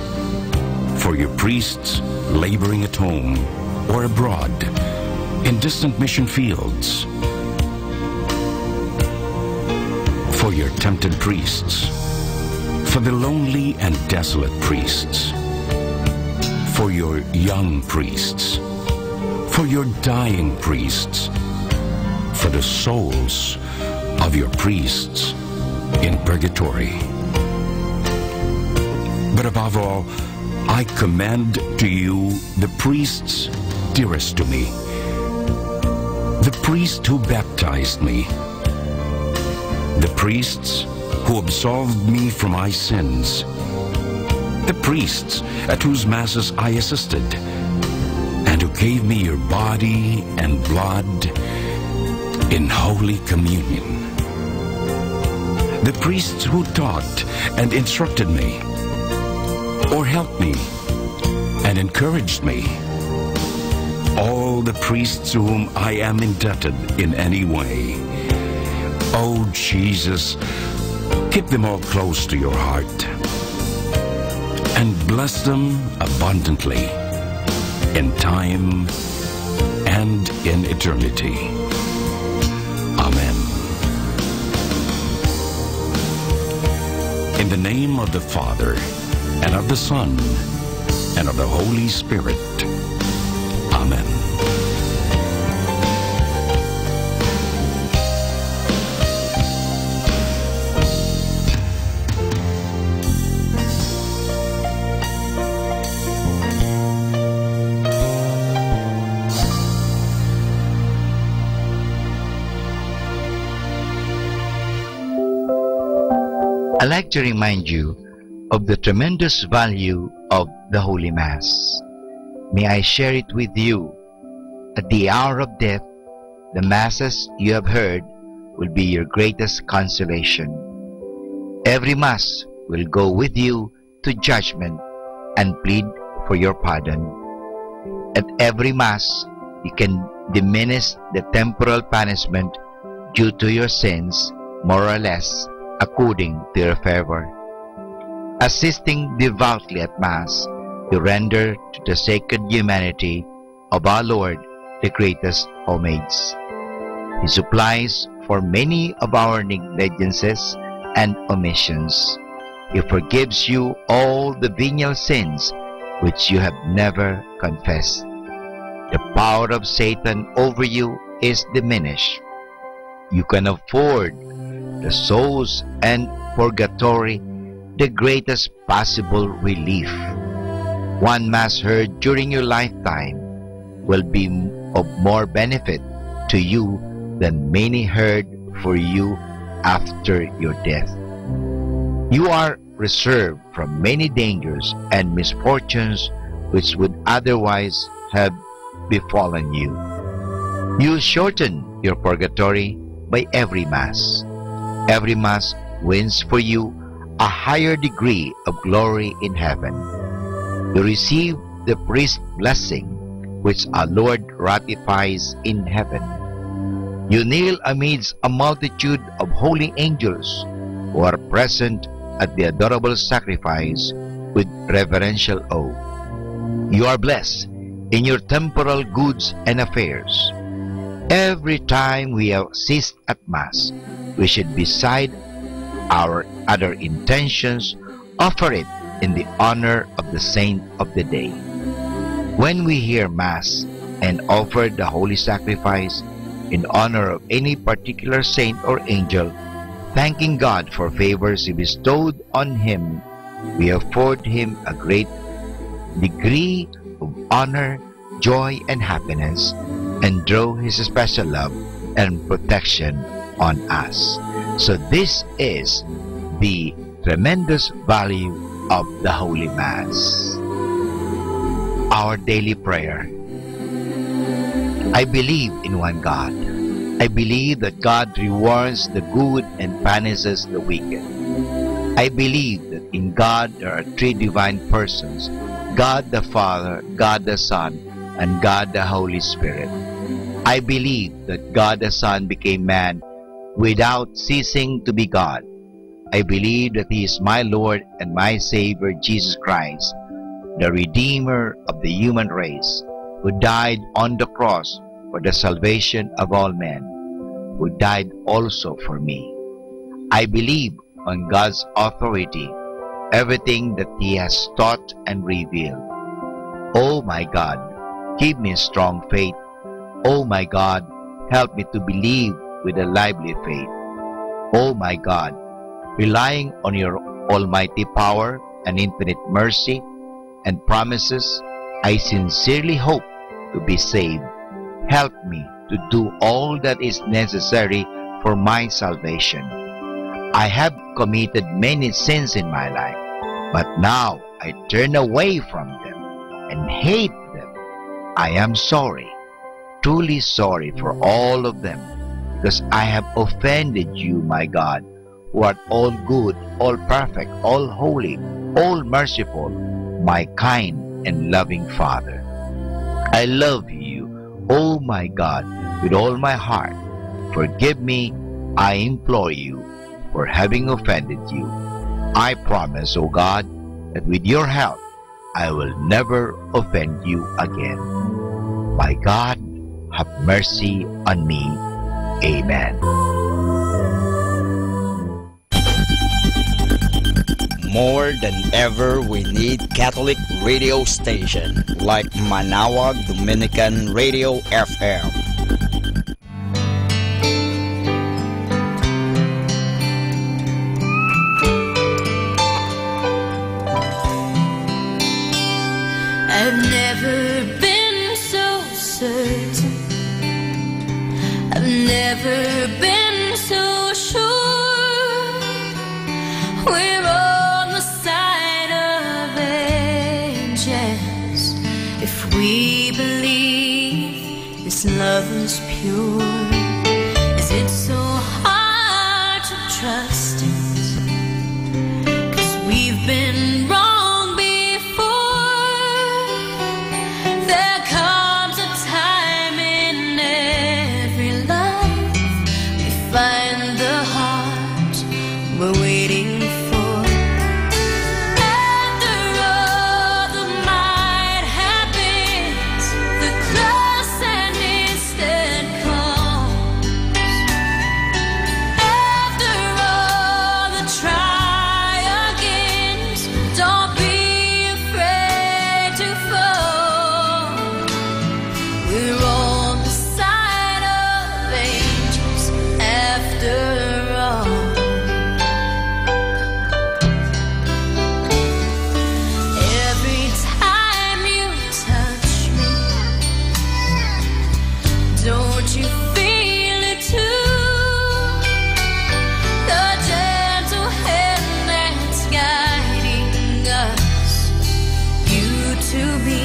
for your priests laboring at home or abroad in distant mission fields, for your tempted priests, for the lonely and desolate priests, for your young priests, for your dying priests, for the souls of your priests in purgatory. But above all, I commend to you the priests dearest to me, the priest who baptized me, the priests who absolved me from my sins, the priests at whose masses I assisted, and and who gave me your body and blood in Holy Communion. The priests who taught and instructed me, or helped me and encouraged me, all the priests to whom I am indebted in any way. Oh Jesus, keep them all close to your heart and bless them abundantly in time and in eternity. Amen. In the name of the Father, and of the Son, and of the Holy Spirit. Amen. I'd like to remind you of the tremendous value of the Holy Mass. May I share it with you. At the hour of death, the Masses you have heard will be your greatest consolation. Every Mass will go with you to judgment and plead for your pardon. At every Mass, you can diminish the temporal punishment due to your sins, more or less, according to your favor. Assisting devoutly at Mass, you render to the sacred humanity of our Lord the greatest homage. He supplies for many of our negligences and omissions. He forgives you all the venial sins which you have never confessed. The power of Satan over you is diminished. You can afford the souls and purgatory the greatest possible relief. One Mass heard during your lifetime will be of more benefit to you than many heard for you after your death. You are reserved from many dangers and misfortunes which would otherwise have befallen you. You shorten your purgatory by every Mass. Every Mass wins for you a higher degree of glory in heaven. You receive the priest's blessing, which our Lord ratifies in heaven. You kneel amidst a multitude of holy angels who are present at the adorable sacrifice with reverential awe. You are blessed in your temporal goods and affairs. Every time we assist at Mass, we should, beside our other intentions, offer it in the honor of the saint of the day. When we hear Mass and offer the holy sacrifice in honor of any particular saint or angel, thanking God for favors He bestowed on him, we afford him a great degree of honor, joy, and happiness, and draw His special love and protection on us. So this is the tremendous value of the Holy Mass. Our daily prayer. I believe in one God. I believe that God rewards the good and punishes the wicked. I believe that in God there are three divine persons, God the Father, God the Son, and God the Holy Spirit. I believe that God the Son became man without ceasing to be God. I believe that He is my Lord and my Savior, Jesus Christ, the Redeemer of the human race, who died on the cross for the salvation of all men, who died also for me. I believe on God's authority, everything that He has taught and revealed. Oh my God, give me strong faith. Oh my God, help me to believe with a lively faith. Oh my God, relying on your almighty power and infinite mercy and promises, I sincerely hope to be saved. Help me to do all that is necessary for my salvation. I have committed many sins in my life, but now I turn away from them and hate them. I am sorry, truly sorry for all of them, because I have offended you, my God, who art all good, all perfect, all holy, all merciful, my kind and loving Father. I love you, oh my God, with all my heart. Forgive me, I implore you, for having offended you. I promise, O God, that with your help, I will never offend you again. My God, have mercy on me. Amen. More than ever, we need Catholic radio station like Manaoag Dominican Radio FM. I've never been so certain. I've never been so sure. We're on the side of angels if we believe this love is pure. Is it so hard to trust it? 'Cause we've been wrong. There comes a time in every life we find the heart we're waiting for. After all the might have been, the close and distant calls. After all the try agains, don't be afraid to fall. We're on the side of angels after all. Every time you touch me, don't you feel it too? The gentle hand that's guiding us, you to me.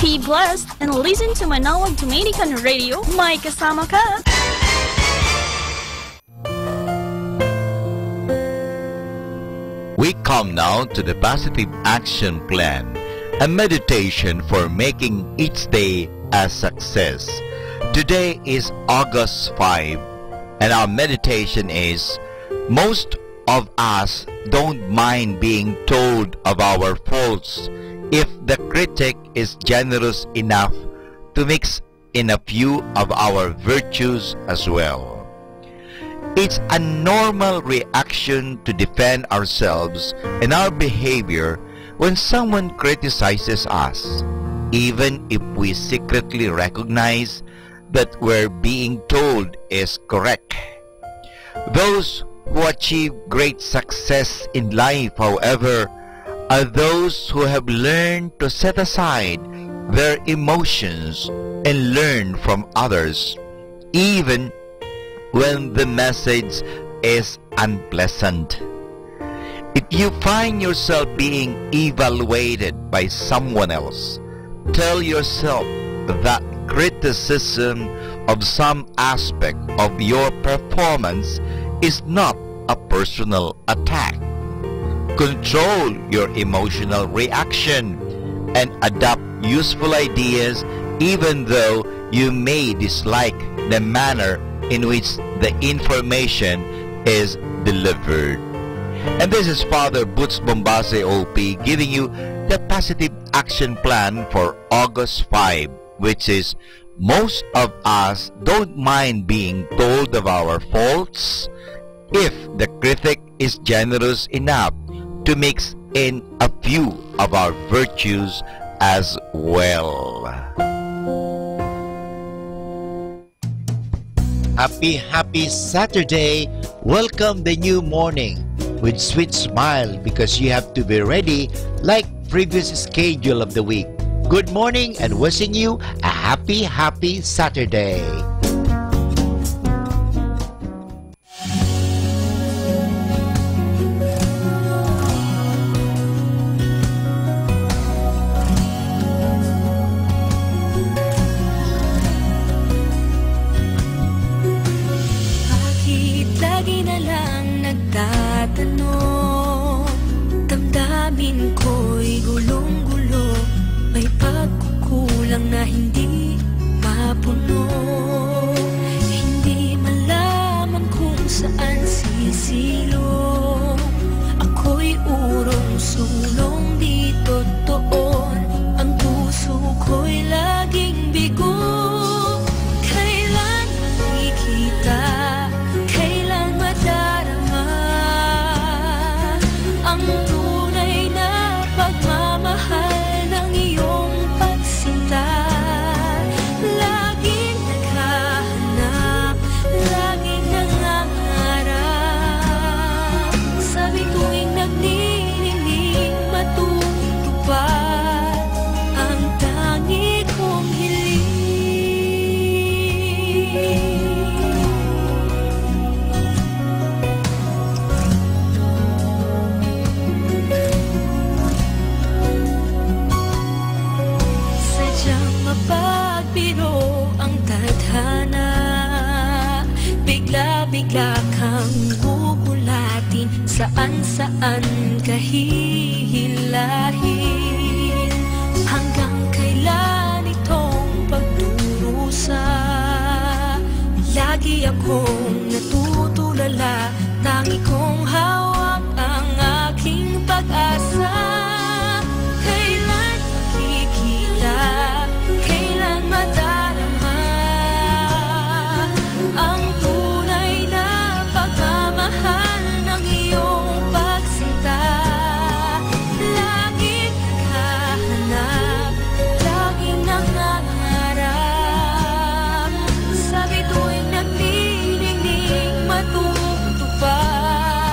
Be blessed and listen to Manaoag Dominican Radio. May kasama ka! We come now to the Positive Action Plan, a meditation for making each day a success. Today is August 5, and our meditation is, most of us don't mind being told of our faults if the critic is generous enough to mix in a few of our virtues as well. It's a normal reaction to defend ourselves and our behavior when someone criticizes us, even if we secretly recognize that we're being told is correct. Those who achieve great success in life, however, are those who have learned to set aside their emotions and learn from others, even when the message is unpleasant. If you find yourself being evaluated by someone else, tell yourself that criticism of some aspect of your performance is not a personal attack. Control your emotional reaction and adopt useful ideas even though you may dislike the manner in which the information is delivered. And this is Father Boots Bombase OP giving you the positive action plan for August 5, which is most of us don't mind being told of our faults if the critic is generous enough to mix in a few of our virtues as well. Happy Saturday! Welcome the new morning with sweet smile because you have to be ready like previous schedule of the week. Good morning and wishing you a happy Saturday! Na hindi mapuno, hindi malaman kung saan sisilong. Ako'y urong sulong di totoo, ang puso ko'y laging bigo. Kailan makikita, kailan madarama ang tunay na pagmamahal ng iyong pagsinta. Laging naghahanap, laging nangangarap, sa bituing nagnining matutupad ang tangi kong mapagbiro ang tadhana, bigla-bigla kang bubulatin, saan-saan kahihilahin. Hanggang kailan itong pagdurusa? Lagi akong natutulala, tangi kong hawak ang aking pag-asa. Kailan makikita, kailan madarama ang tunay na pagmamahal ng iyong pagsinta. Laging naghahanap, laging nangangarap, sa bituing nagnining matutupad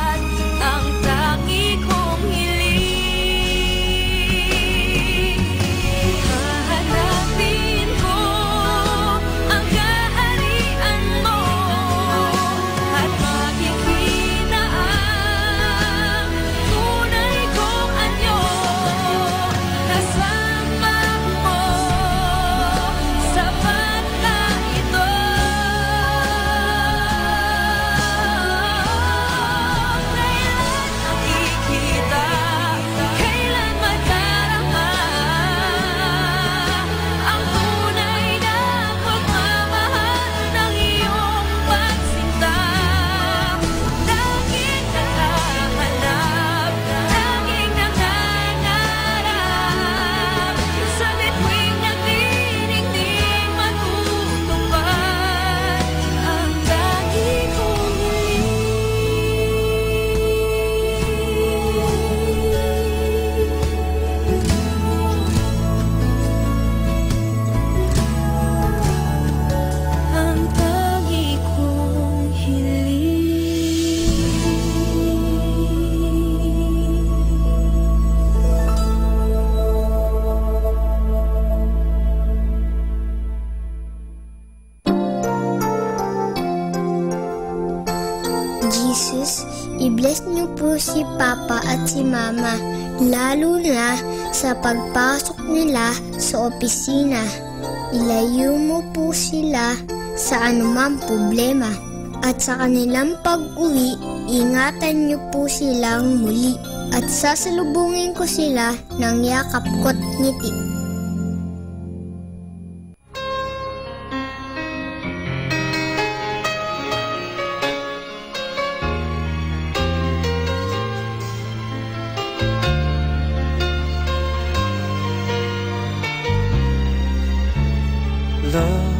Jesus, i-bless niyo po si Papa at si Mama, lalo na sa pagpasok nila sa opisina. Ilayo mo po sila sa anumang problema. At sa kanilang pag-uwi, ingatan niyo po silang muli. At sasalubungin ko sila ng yakap ko't ngiti. Love,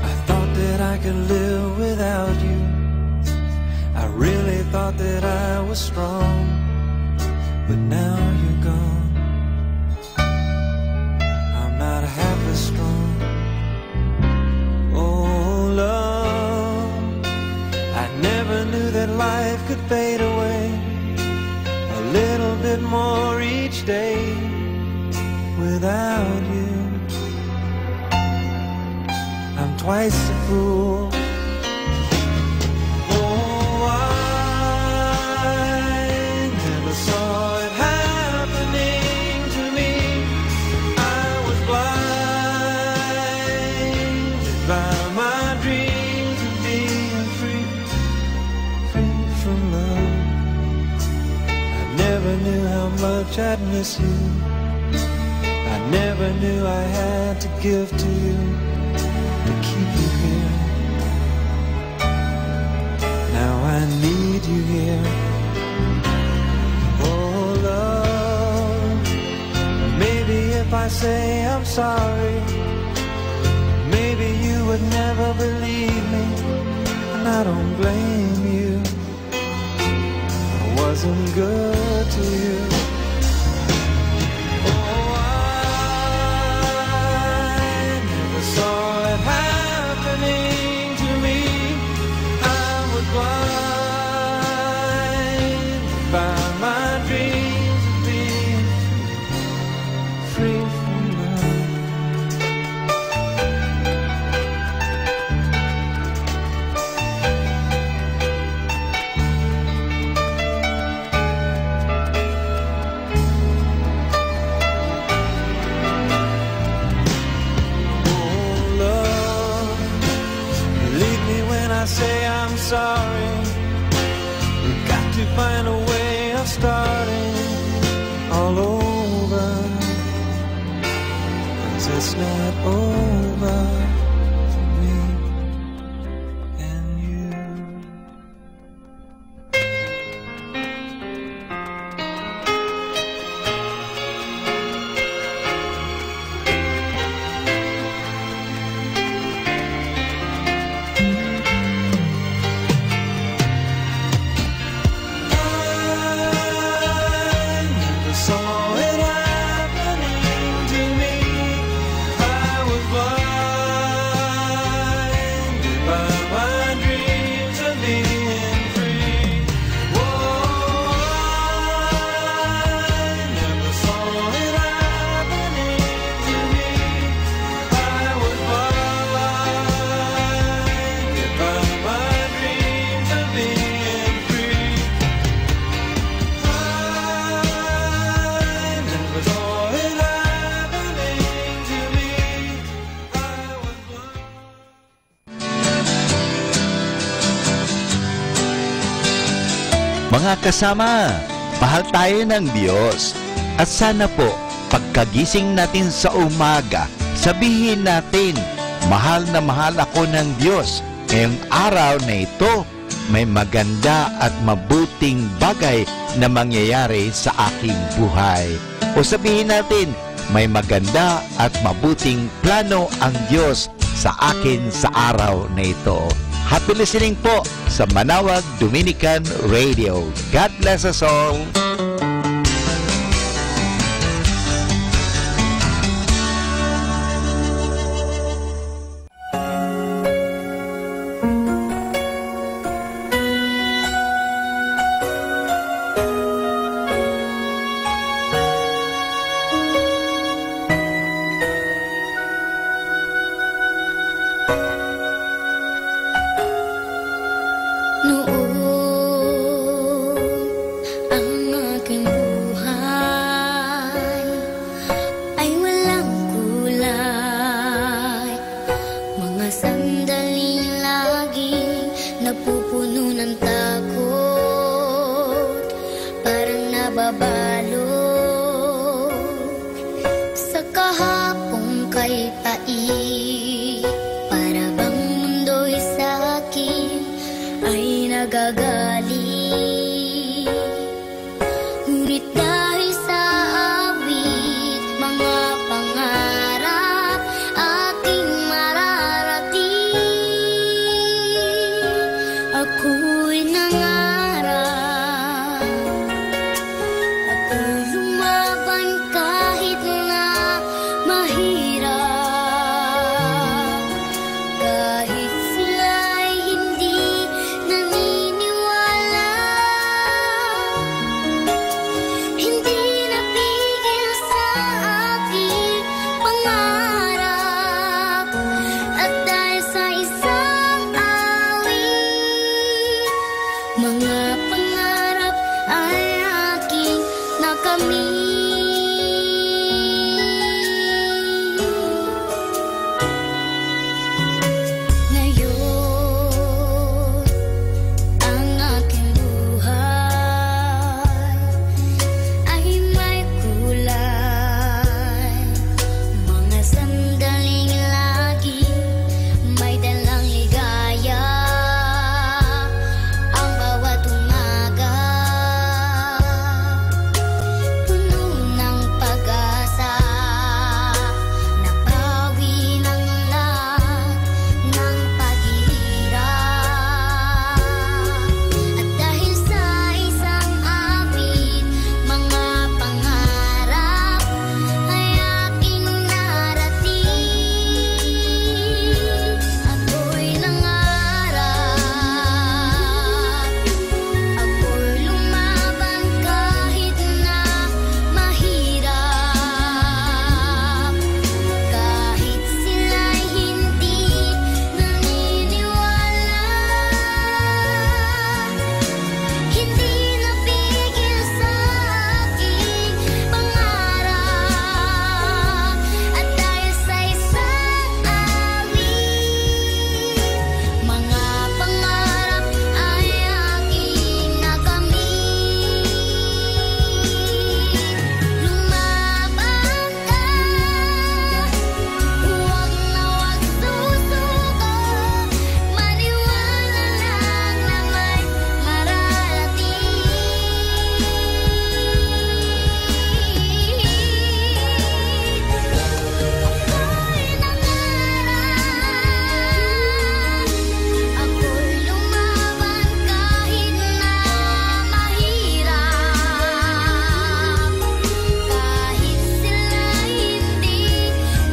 I thought that I could live without you. I really thought that I was strong, but now you're gone. I'm not half as strong. Oh, love, I never knew that life could fade away a little bit more each day without you. I'm twice a fool. Oh, I never saw it happening to me. I was blinded by my dreams of being free, free from love. I never knew how much I'd miss you. I never knew I had to give to you to keep you here. Now I need you here. Oh, love, maybe if I say I'm sorry, maybe you would never believe me, and I don't blame you. I wasn't good to you. Saw it happening to me. I was blind by my dreams of being free from love. I say I'm sorry. We've got to find a way of starting all over, 'cause it's not over for me and you. Mga kasama, mahal tayo ng Diyos. At sana po, pagkagising natin sa umaga, sabihin natin, mahal na mahal ako ng Diyos. Ngayong araw na ito, may maganda at mabuting bagay na mangyayari sa aking buhay. O sabihin natin, may maganda at mabuting plano ang Diyos sa akin sa araw na ito. Happy listening po sa Manawag Dominican Radio. God bless us all. Noong Ngunit dahil sa awit, mga pangarap aking mararating. Ako'y nangarap, ako'y lumaban kahit na mahirap. Kahit sila'y hindi naniniwala, hindi napigil sa aking pangarap. At dahil sa isang awit, mga pangarap ay aking nakamit. Ngayon, ang aking buhay ay may kulay. Mga sandaling laging may dalang ligaya. Ang bawat umaga, puno ng pag-asa. Napawi ng lahat ng paghihirap. At dahil sa isang awit, mga pangarap ay aking narating. Ako'y nangarap, ako'y lumaban kahit na mahirap. Kahit sila'y hindi naniniwala, hindi napigil sa aking pangarap. At dahil sa isang awit, mga pangarap ay aking nakamit. Lumaban ka, huwag na huwag susuko. Maniwala lang na may mararating. Ako'y lumaban kahit na mahirap. Kahit sila'y hindi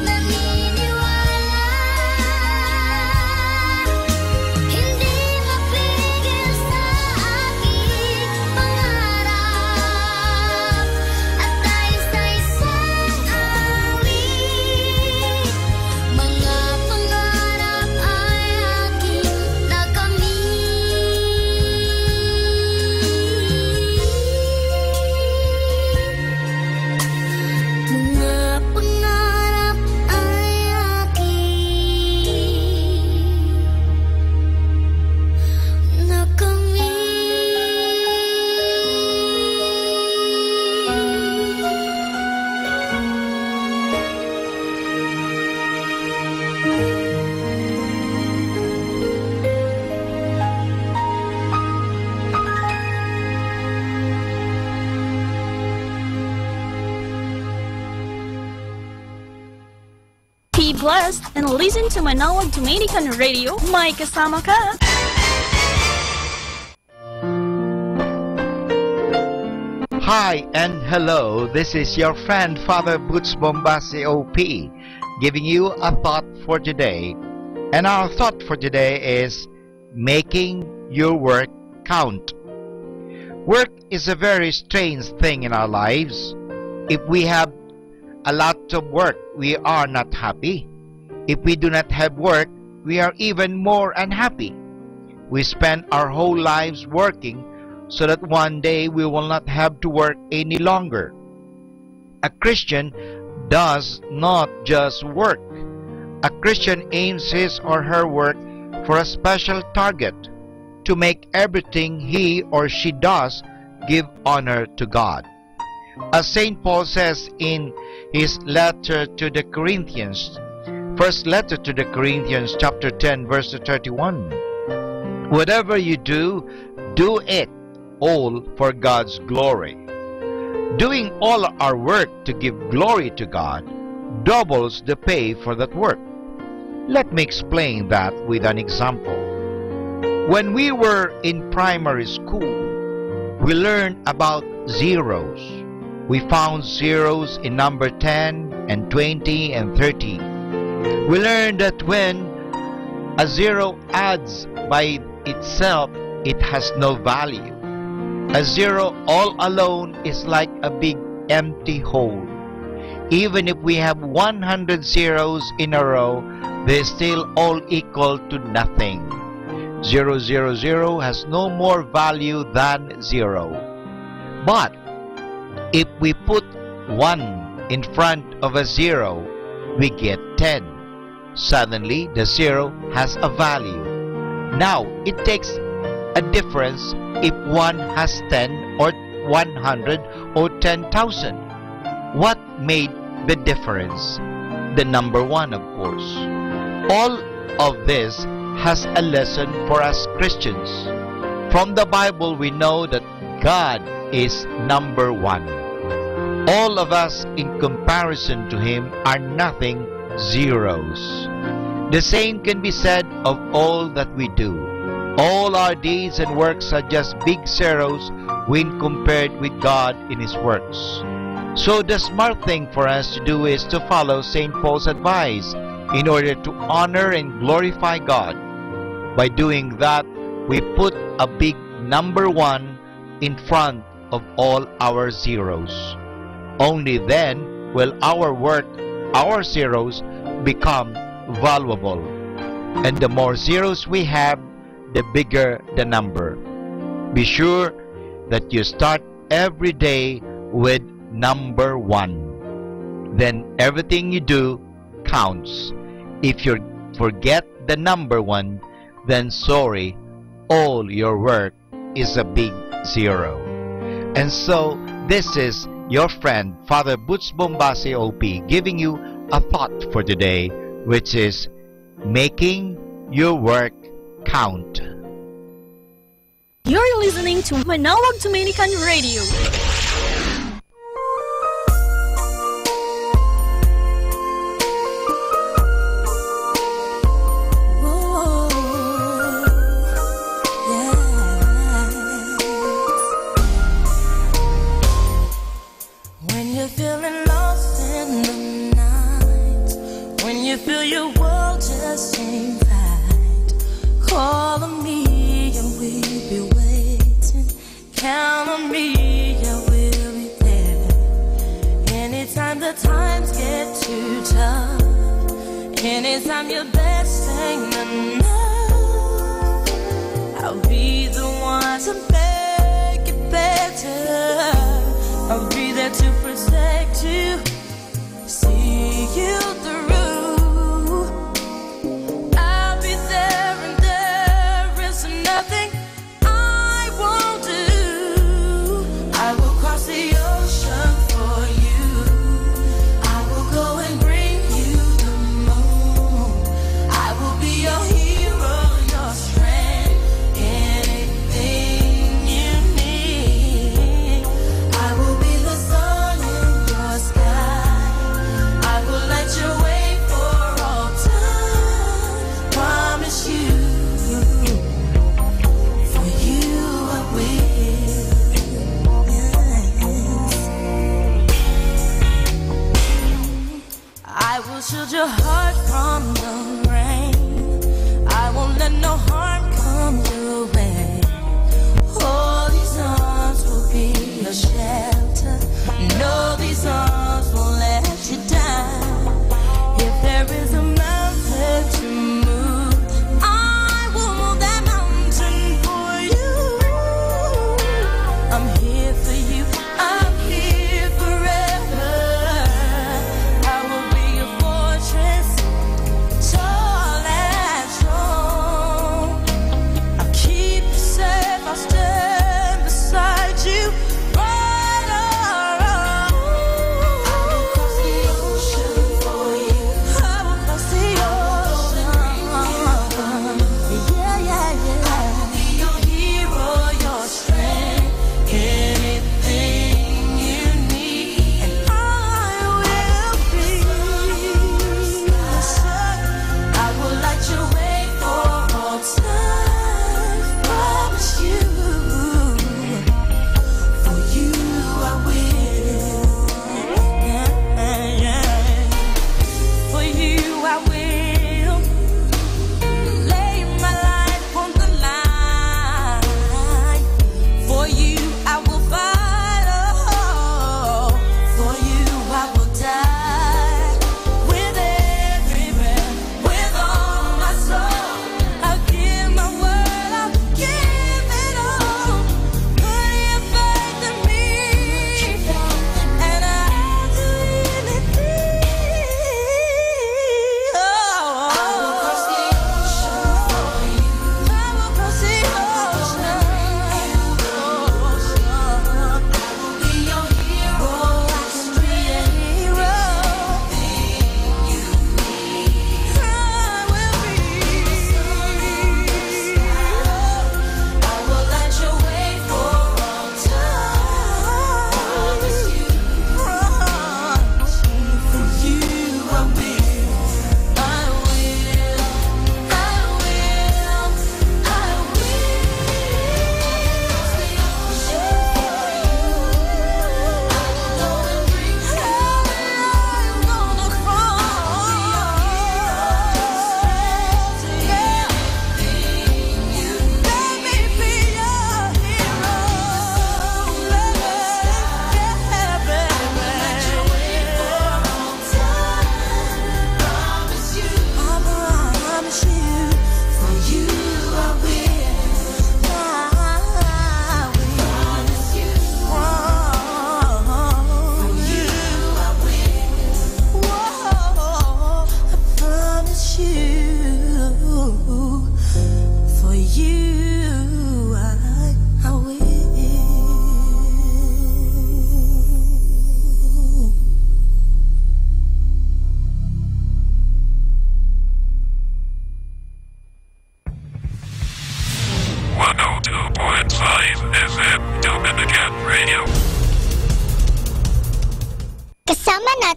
naniniwala, hindi mapigil sa aking pangarap. At dahil sa isang awit, mga pangarap ay aking nakamit. Mga pangarap ay aking Be blessed and listen to Manawag Dominican Radio. May kasama ka. Hi and hello, this is your friend Father Boots Bombasi OP, giving you a thought for today. And our thought for today is making your work count. Work is a very strange thing in our lives. If we have a lot of work, we are not happy. If we do not have work, we are even more unhappy. We spend our whole lives working so that one day we will not have to work any longer. A Christian does not just work. A Christian aims his or her work for a special target, to make everything he or she does give honor to God. As St. Paul says in his letter to the Corinthians, first letter to the Corinthians chapter 10 verse 31, whatever you do, do it all for God's glory. Doing all our work to give glory to God doubles the pay for that work. Let me explain that with an example. When we were in primary school, we learned about zeros. We found zeros in number 10 and 20 and 30. We learned that when a zero adds by itself, it has no value. A zero all alone is like a big empty hole. Even if we have 100 zeros in a row, they still all equal to nothing. 0, 0, 0 has no more value than 0. But if we put 1 in front of a 0, we get 10. Suddenly, the 0 has a value. Now, it takes a difference if 1 has 10 or 100 or 10,000. What made the difference? The number 1, of course. All of this has a lesson for us Christians. From the Bible, we know that God is number 1. All of us, in comparison to Him, are nothing, zeros. The same can be said of all that we do. All our deeds and works are just big zeros when compared with God in His works. So the smart thing for us to do is to follow St. Paul's advice in order to honor and glorify God. By doing that, we put a big number 1 in front of all our zeros. Only then will our work, our zeros, become valuable. And the more zeros we have, the bigger the number. Be sure that you start every day with number 1. Then everything you do counts. If you forget the number 1, then sorry, all your work is a big 0. And so, this is your friend, Father Butch Bombase OP, giving you a thought for today, which is making your work count. You're listening to Manawag Dominican Radio. When you're feeling lost in the night, when you feel your world just ain't right, call on me and we'll be waiting. Count on me, I will be there. Anytime the times get too tough, anytime your best ain't enough, I'll be the one to make it better. I'll be there to protect you, see you through. I'll be there and there is nothing I won't do. I will cross the ocean for you. I will go and bring you the moon. I will be your hero, your strength, anything you need. I will be the sun in your sky. I will light your way for all time. Promise you, for you I will. I will shield your heart from the rain. I won't let no harm come your way. All these arms will be your shelter. No, these arms won't let you down. If there is a mountain to move, I will move that mountain for you. I'm here for you. I'm here forever. I will be your fortress,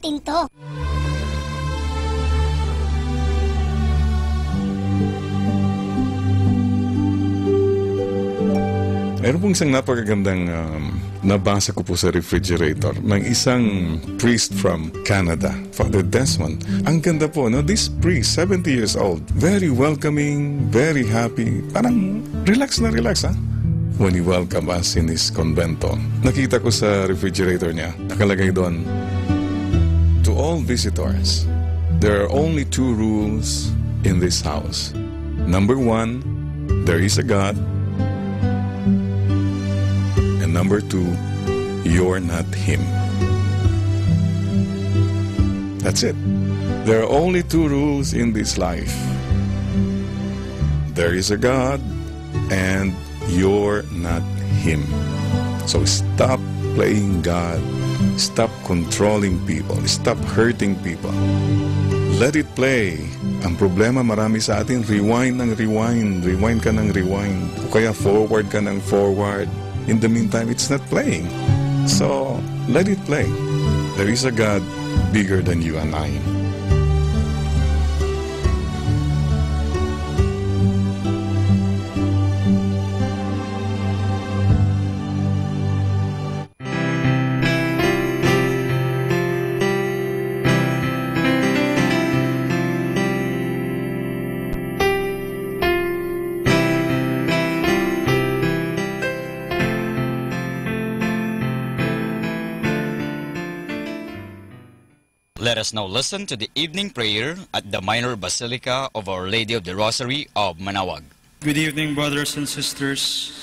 natin to. Meron pong isang napakagandang nabasa ko po sa refrigerator ng isang priest from Canada, Father Desmond. Ang ganda po, no? This priest, 70 years old, very welcoming, very happy, parang relax na relax, ha? When he welcomed us in his convento. Nakita ko sa refrigerator niya, nakalagay doon, to all visitors, there are only 2 rules in this house. Number 1, there is a God. And number 2, you're not Him. That's it. There are only 2 rules in this life. There is a God, and you're not Him. So stop playing God. Stop controlling people. Stop hurting people. Let it play. Ang problema, marami sa atin, rewind ng rewind. Rewind ka ng rewind. O kaya forward ka ng forward. In the meantime, it's not playing. So, let it play. There is a God bigger than you and I. Let us now listen to the evening prayer at the Minor Basilica of Our Lady of the Rosary of Manaoag. Good evening, brothers and sisters.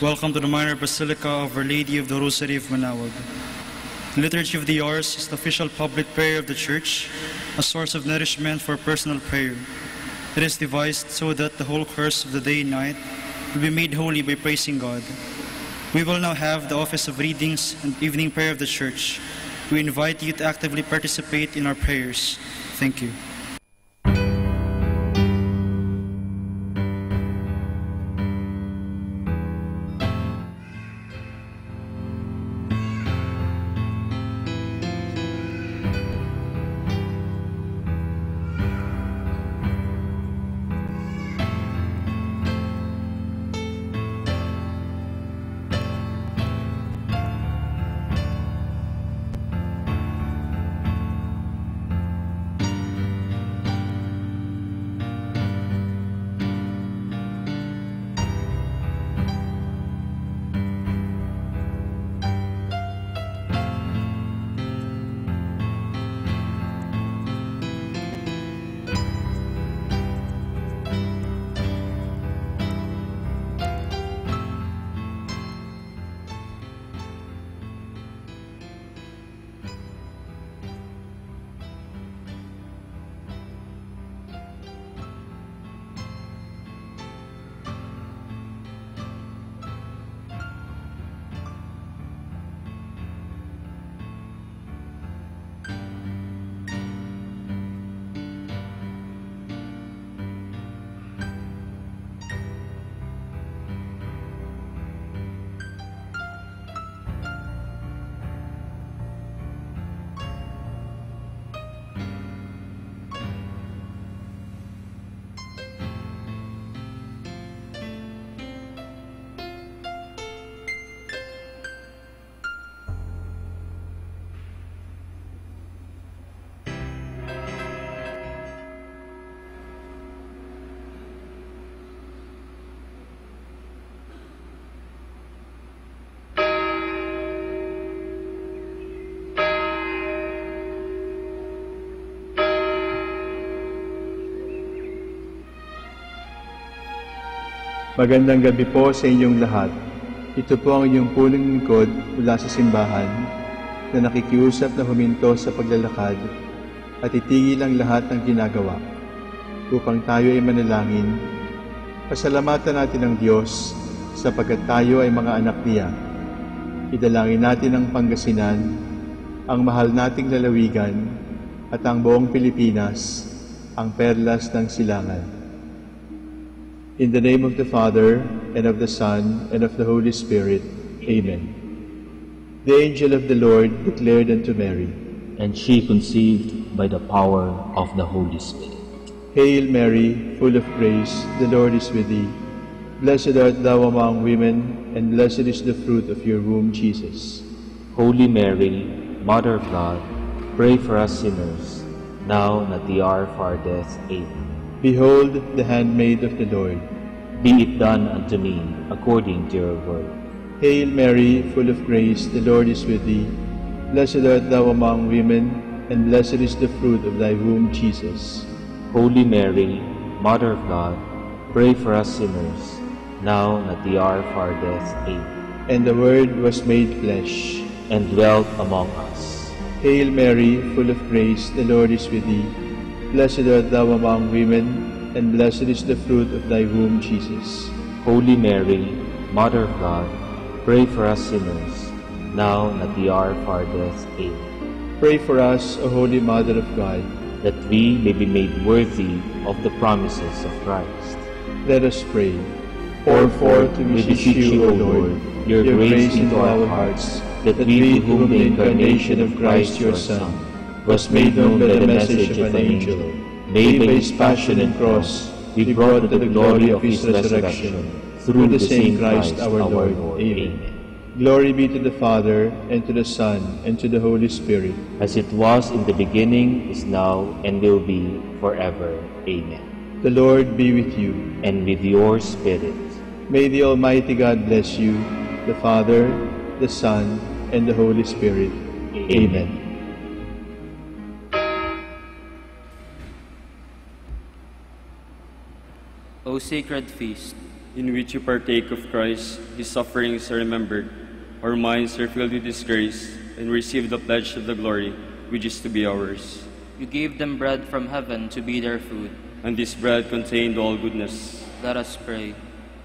Welcome to the Minor Basilica of Our Lady of the Rosary of Manaoag. The Liturgy of the Hours is the official public prayer of the Church, a source of nourishment for personal prayer. It is devised so that the whole course of the day and night will be made holy by praising God. We will now have the office of readings and evening prayer of the Church. We invite you to actively participate in our prayers. Thank you. Magandang gabi po sa inyong lahat. Ito po ang inyong punong lingkod mula sa simbahan na nakikiusap na huminto sa paglalakad at itigil ang lahat ng ginagawa upang tayo ay manalangin. Pasalamatan natin ang Diyos sapagkat tayo ay mga anak niya. Idalangin natin ang Pangasinan, ang mahal nating lalawigan at ang buong Pilipinas, ang perlas ng silangan. In the name of the Father, and of the Son, and of the Holy Spirit. Amen. The angel of the Lord declared unto Mary, and she conceived by the power of the Holy Spirit. Hail Mary, full of grace, the Lord is with thee. Blessed art thou among women, and blessed is the fruit of your womb, Jesus. Holy Mary, Mother of God, pray for us sinners, now and at the hour of our death. Amen. Behold the handmaid of the Lord. Be it done unto me according to your word. Hail Mary, full of grace, the Lord is with thee. Blessed art thou among women, and blessed is the fruit of thy womb, Jesus. Holy Mary, Mother of God, pray for us sinners, now and at the hour of our death. Amen. And the Word was made flesh, and dwelt among us. Hail Mary, full of grace, the Lord is with thee. Blessed art thou among women, and blessed is the fruit of thy womb, Jesus. Holy Mary, Mother of God, pray for us sinners, now and at the hour of our death. Amen. Pray for us, O Holy Mother of God, that we may be made worthy of the promises of Christ. Let us pray. Pour forth, we beseech you, O Lord, your grace into our hearts, that we, to whom the incarnation of Christ your Son was made known by the message of an angel, may by his passion and cross be brought to the glory of his resurrection, through the same Christ our Lord. Amen. Glory be to the Father, and to the Son, and to the Holy Spirit. As it was in the beginning, is now, and will be forever. Amen. The Lord be with you. And with your spirit. May the Almighty God bless you, the Father, the Son, and the Holy Spirit. Amen. O sacred feast, in which you partake of Christ, his sufferings are remembered, our minds are filled with his grace, and receive the pledge of the glory which is to be ours. You gave them bread from heaven to be their food, and this bread contained all goodness. Let us pray.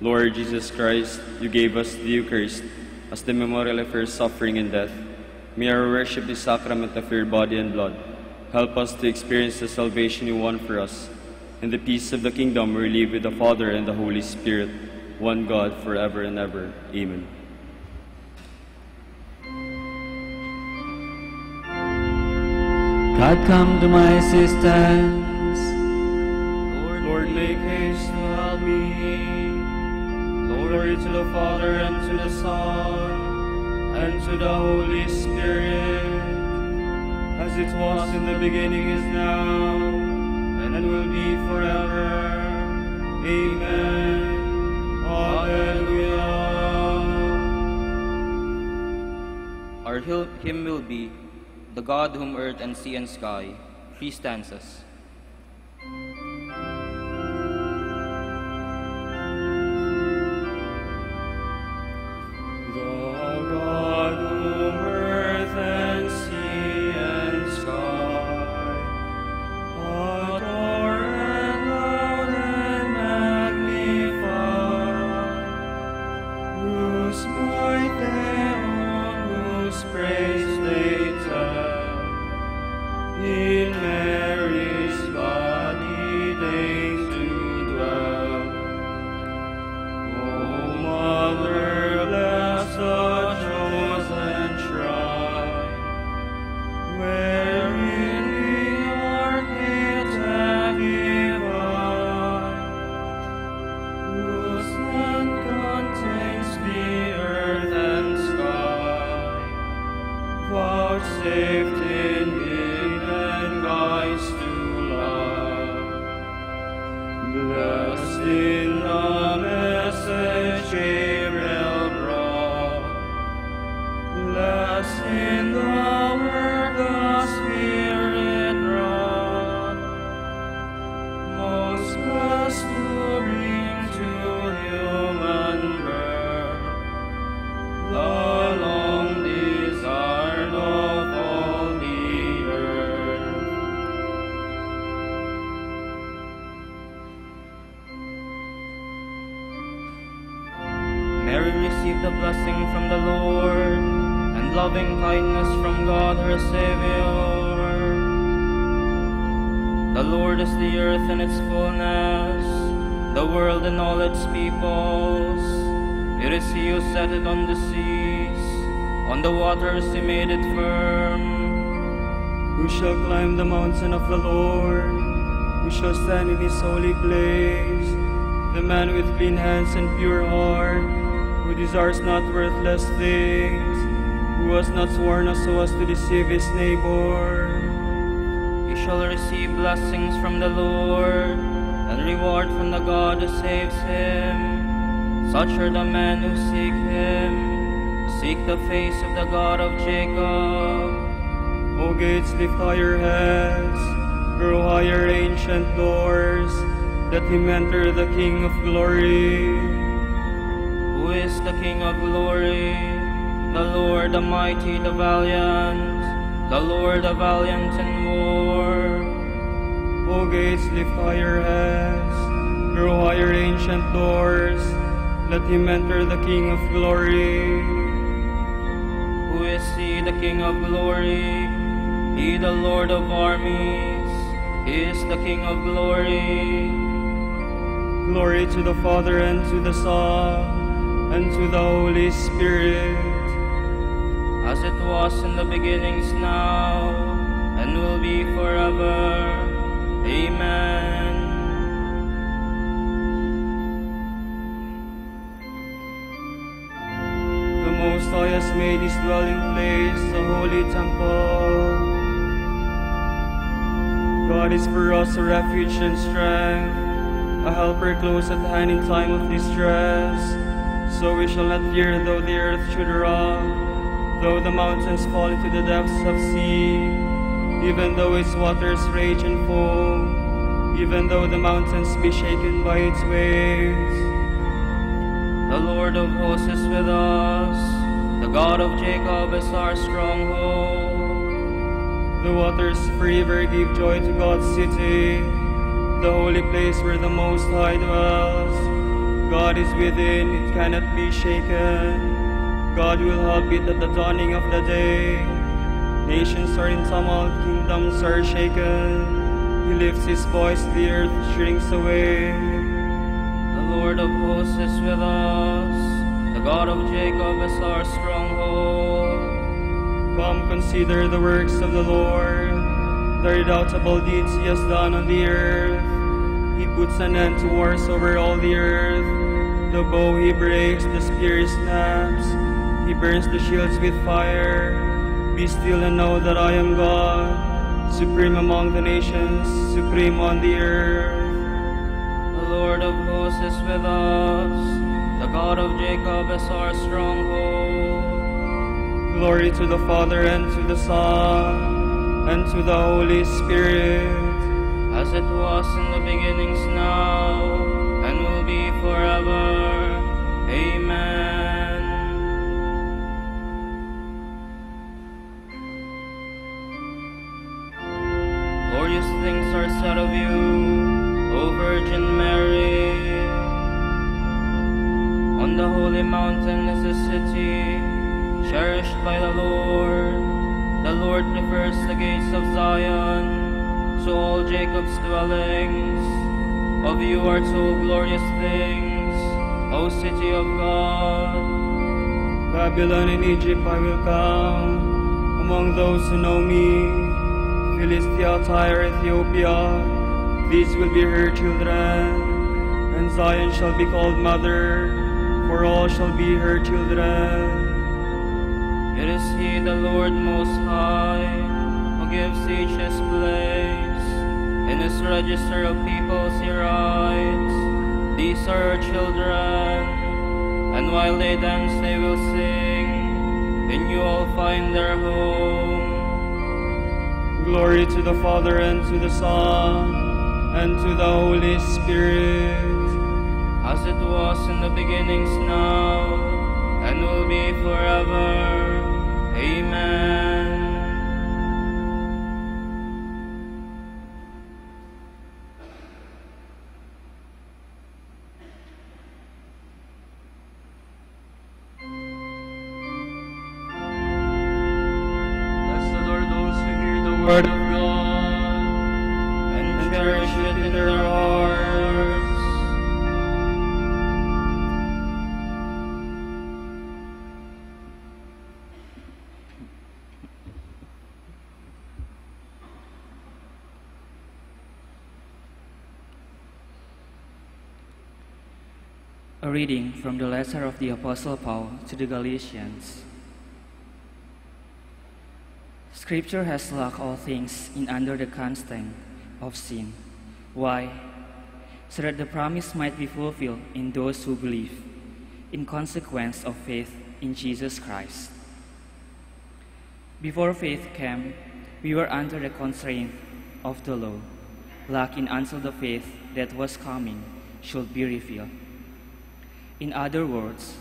Lord Jesus Christ, you gave us the Eucharist as the memorial of your suffering and death. May our worship the sacrament of your body and blood help us to experience the salvation you won for us, and the peace of the kingdom where we live with the Father and the Holy Spirit, one God, forever and ever. Amen. God, come to my assistance. Lord, make haste to help me. Glory to the Father, and to the Son, and to the Holy Spirit, as it was in the beginning, is now, and will be forever. Amen. Hallelujah. Our hymn will be, "The God whom earth and sea and sky." 3 stanzas. The blessing from the Lord, and loving kindness from God her Savior. The Lord is the earth and its fullness, the world and all its peoples. It is he who set it on the seas, on the waters he made it firm. Who shall climb the mountain of the Lord? Who shall stand in his holy place? The man with clean hands and pure heart, who desires not worthless things, who has not sworn so as to deceive his neighbor. He shall receive blessings from the Lord, and reward from the God who saves him. Such are the men who seek him, who seek the face of the God of Jacob. O gates, lift higher heads, grow higher, ancient doors, let him enter, the King of glory. Who is the King of glory? The Lord, the mighty, the valiant, the Lord, the valiant in war. O gates, lift higher heads, grow higher, ancient doors, let him enter, the King of glory. Who is he, the King of glory? He, the Lord of armies, he is the King of glory. Glory to the Father, and to the Son, and to the Holy Spirit. As it was in the beginnings, now, and will be forever. Amen. The Most High has made his dwelling place a holy temple. God is for us a refuge and strength, a helper close at hand in time of distress. So we shall not fear though the earth should rock, though the mountains fall into the depths of sea, even though its waters rage and foam, even though the mountains be shaken by its waves. The Lord of hosts is with us, the God of Jacob is our stronghold. The waters forever give joy to God's city, the holy place where the Most High dwells. God is within, it cannot be shaken. God will help it at the dawning of the day. Nations are in tumult, kingdoms are shaken. He lifts his voice, the earth shrinks away. The Lord of hosts is with us, the God of Jacob is our stronghold. Come, consider the works of the Lord, the redoubtable deeds he has done on the earth. He puts an end to wars over all the earth. The bow he breaks, the spear he snaps. He burns the shields with fire. Be still and know that I am God, supreme among the nations, supreme on the earth. The Lord of hosts is with us, the God of Jacob is our stronghold. Glory to the Father, and to the Son, and to the Holy Spirit. As it was in the beginnings, now, and will be forever. Amen. Glorious things are said of you, O Virgin Mary. On the holy mountain is a city, cherished by the Lord. The Lord prefers the gates of Zion, so all Jacob's dwellings. Of you are told glorious things, O city of God. Babylon and Egypt I will count among those who know me. Philistia, Tyre, Ethiopia, these will be her children. And Zion shall be called mother, for all shall be her children. It is he, the Lord Most High, who gives each his place. In his register of peoples he writes, these are our children, and while they dance they will sing, in you all find their home. Glory to the Father, and to the Son, and to the Holy Spirit. As it was in the beginnings, now, and will be forever. Amen. Bless the Lord those who hear the word of God and cherish it in their hearts. A reading from the letter of the Apostle Paul to the Galatians. Scripture has locked all things in under the constraint of sin. Why? So that the promise might be fulfilled in those who believe, in consequence of faith in Jesus Christ. Before faith came, we were under the constraint of the law, lacking until the faith that was coming should be revealed. In other words,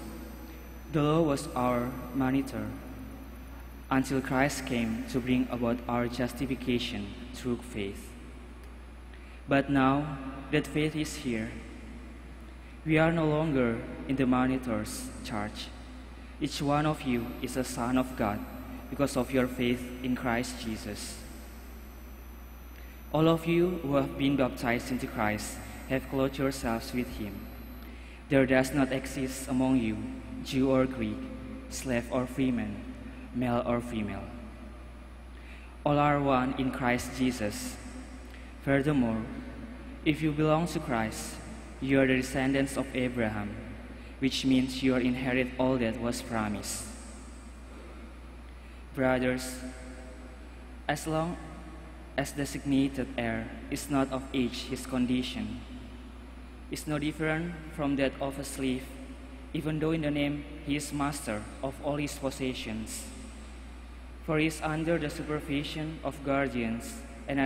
the law was our monitor until Christ came to bring about our justification through faith. But now that faith is here, we are no longer in the monitor's charge. Each one of you is a son of God because of your faith in Christ Jesus. All of you who have been baptized into Christ have clothed yourselves with him. There does not exist among you Jew or Greek, slave or freeman, male or female. All are one in Christ Jesus. Furthermore, if you belong to Christ, you are the descendants of Abraham, which means you inherit all that was promised. Brothers, as long as the designated heir is not of age, his condition is no different from that of a slave, even though in the name he is master of all his possessions. For he is under the supervision of guardians and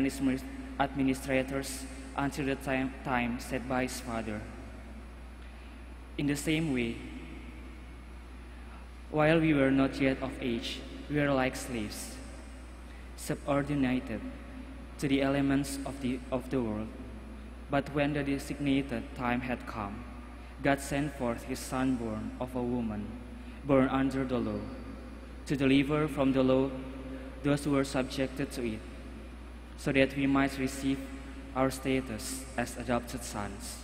administrators until the time set by his father. In the same way, while we were not yet of age, we were like slaves, subordinated to the elements of the world. But when the designated time had come, God sent forth his Son born of a woman, born under the law, to deliver from the law those who were subjected to it, so that we might receive our status as adopted sons.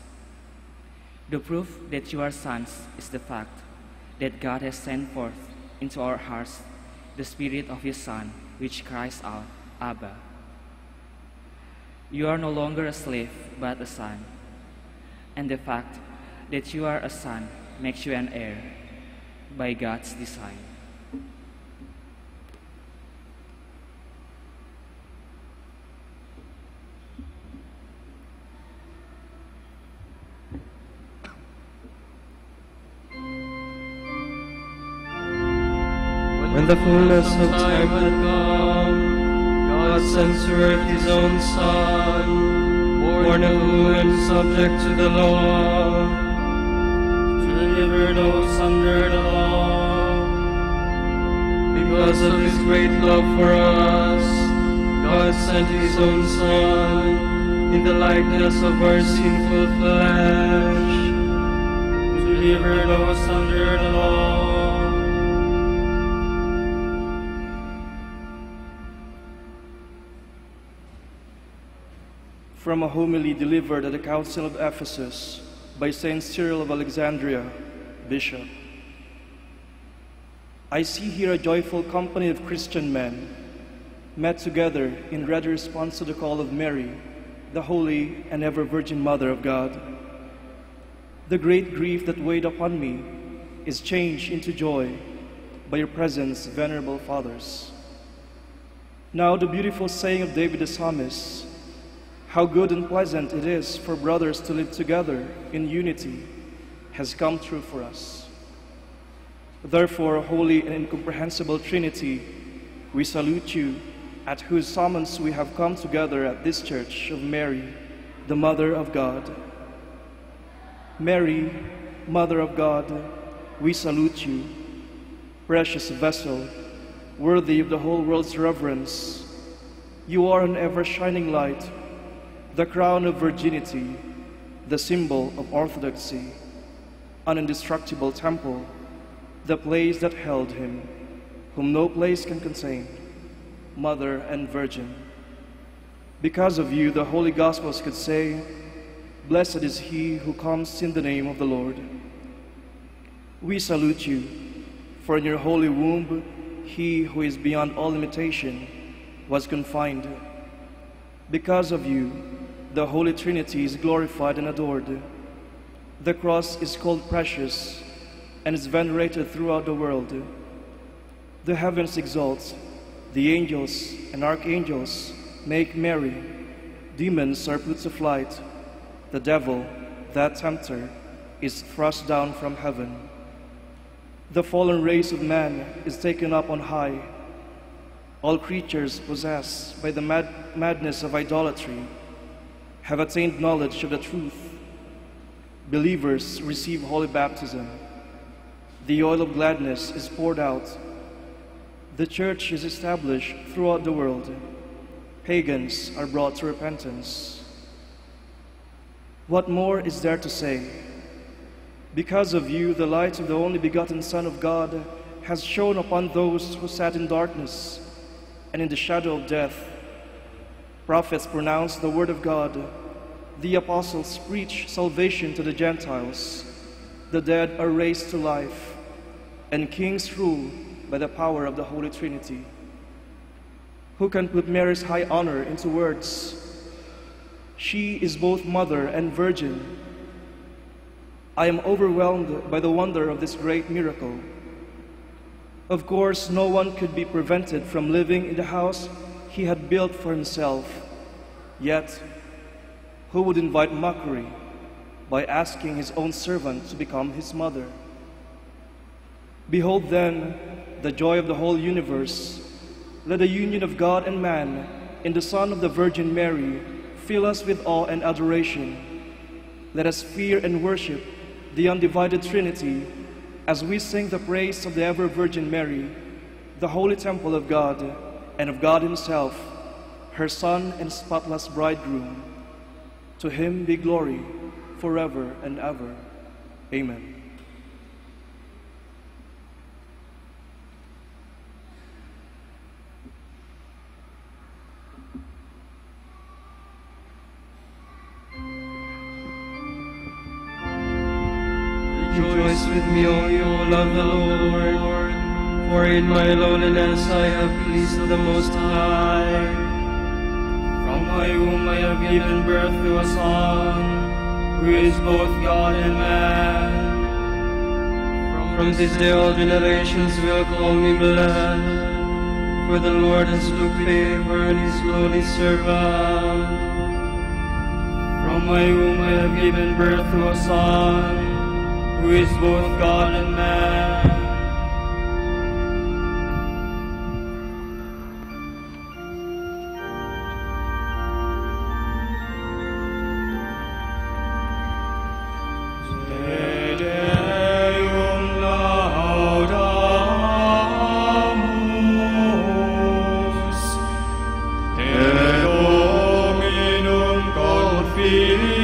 The proof that you are sons is the fact that God has sent forth into our hearts the Spirit of his Son, which cries out, Abba. You are no longer a slave, but a son. And the fact that you are a son makes you an heir by God's design. When the fullness of time had come, God sent to earth his own Son, born of woman, subject to the law, to deliver those under the law. Because of his great love for us, God sent his own Son in the likeness of our sinful flesh, to deliver those under the law. From a homily delivered at the Council of Ephesus by Saint Cyril of Alexandria, Bishop. I see here a joyful company of Christian men, met together in ready response to the call of Mary, the Holy and Ever Virgin Mother of God. The great grief that weighed upon me is changed into joy by your presence, venerable fathers. Now the beautiful saying of David the Psalmist, how good and pleasant it is for brothers to live together in unity, has come true for us. Therefore, Holy and Incomprehensible Trinity, we salute you, at whose summons we have come together at this Church of Mary, the Mother of God. Mary, Mother of God, we salute you, precious vessel, worthy of the whole world's reverence. You are an ever-shining light, the crown of virginity, the symbol of orthodoxy, an indestructible temple, the place that held him, whom no place can contain, Mother and Virgin. Because of you, the Holy Gospels could say, blessed is he who comes in the name of the Lord. We salute you, for in your holy womb, he who is beyond all limitation was confined. Because of you, the Holy Trinity is glorified and adored. The cross is called precious and is venerated throughout the world. The heavens exalt, the angels and archangels make merry, demons are put to flight, the devil, that tempter, is thrust down from heaven. The fallen race of man is taken up on high. All creatures possessed by the madness of idolatry have attained knowledge of the truth. Believers receive holy baptism. The oil of gladness is poured out. The church is established throughout the world. Pagans are brought to repentance. What more is there to say? Because of you, the light of the only begotten Son of God has shone upon those who sat in darkness and in the shadow of death. Prophets pronounce the word of God. The apostles preach salvation to the Gentiles. The dead are raised to life, and kings rule by the power of the Holy Trinity. Who can put Mary's high honor into words? She is both mother and virgin. I am overwhelmed by the wonder of this great miracle. Of course, no one could be prevented from living in the house he had built for himself. Yet, who would invite mockery by asking his own servant to become his mother? Behold then the joy of the whole universe. Let the union of God and man in the Son of the Virgin Mary fill us with awe and adoration. Let us fear and worship the undivided Trinity as we sing the praise of the ever-Virgin Mary, the holy temple of God and of God himself, her Son and spotless bridegroom. To him be glory forever and ever. Amen. Rejoice with me, O you who love the Lord, for in my loneliness I have pleased the Most High. From my womb I have given birth to a Son, who is both God and man. From this day all generations will call me blessed, for the Lord has looked favor on his lowly servant. From my womb I have given birth to a Son, who is both God and man. Te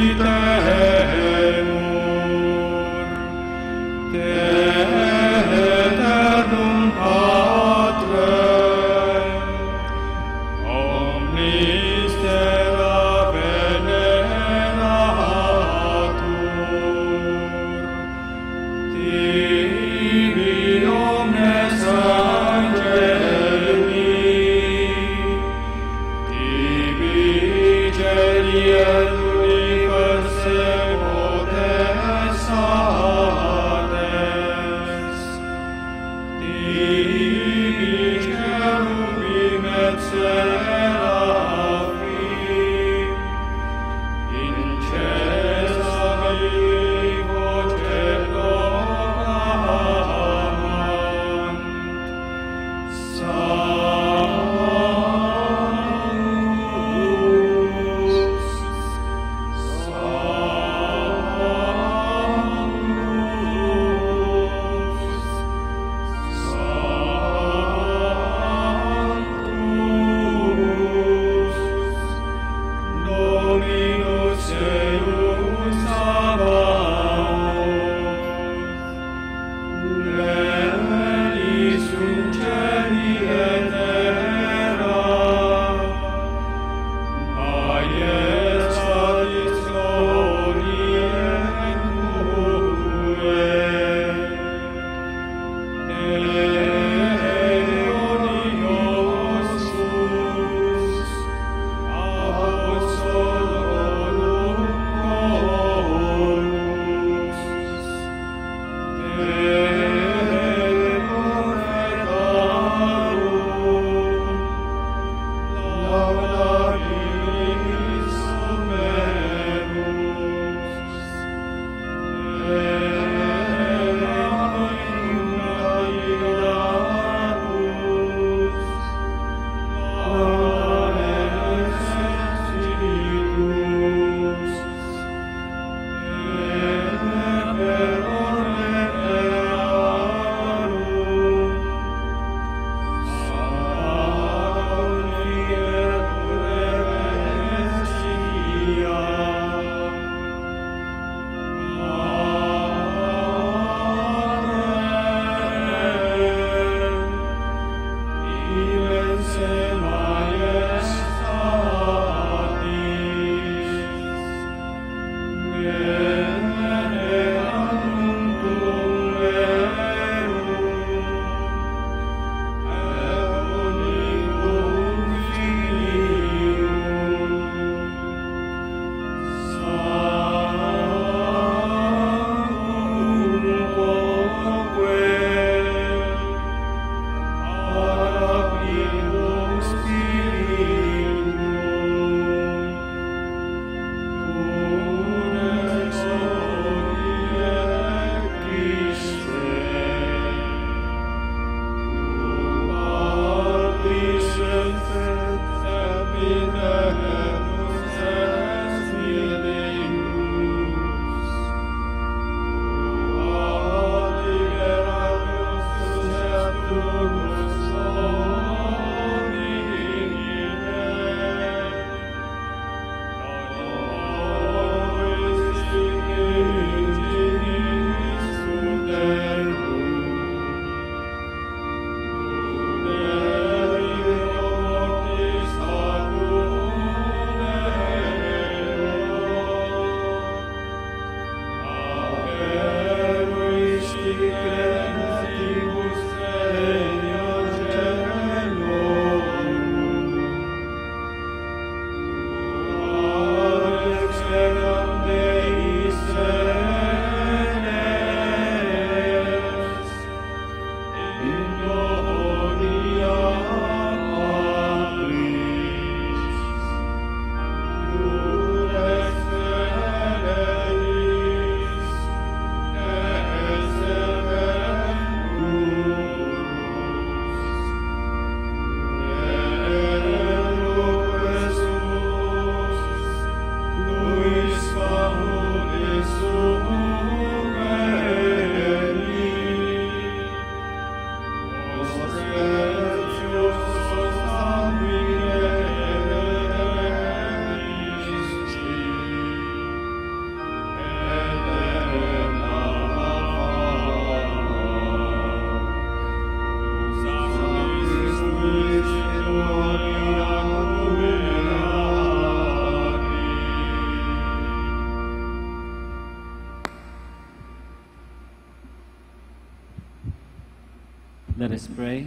Let us pray.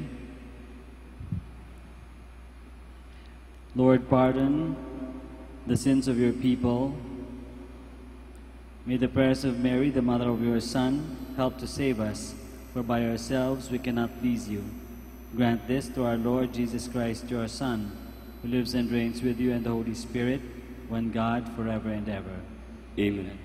Lord, pardon the sins of your people. May the prayers of Mary, the mother of your Son, help to save us, for by ourselves we cannot please you. Grant this to our Lord Jesus Christ, your Son, who lives and reigns with you and the Holy Spirit, one God, forever and ever. Amen.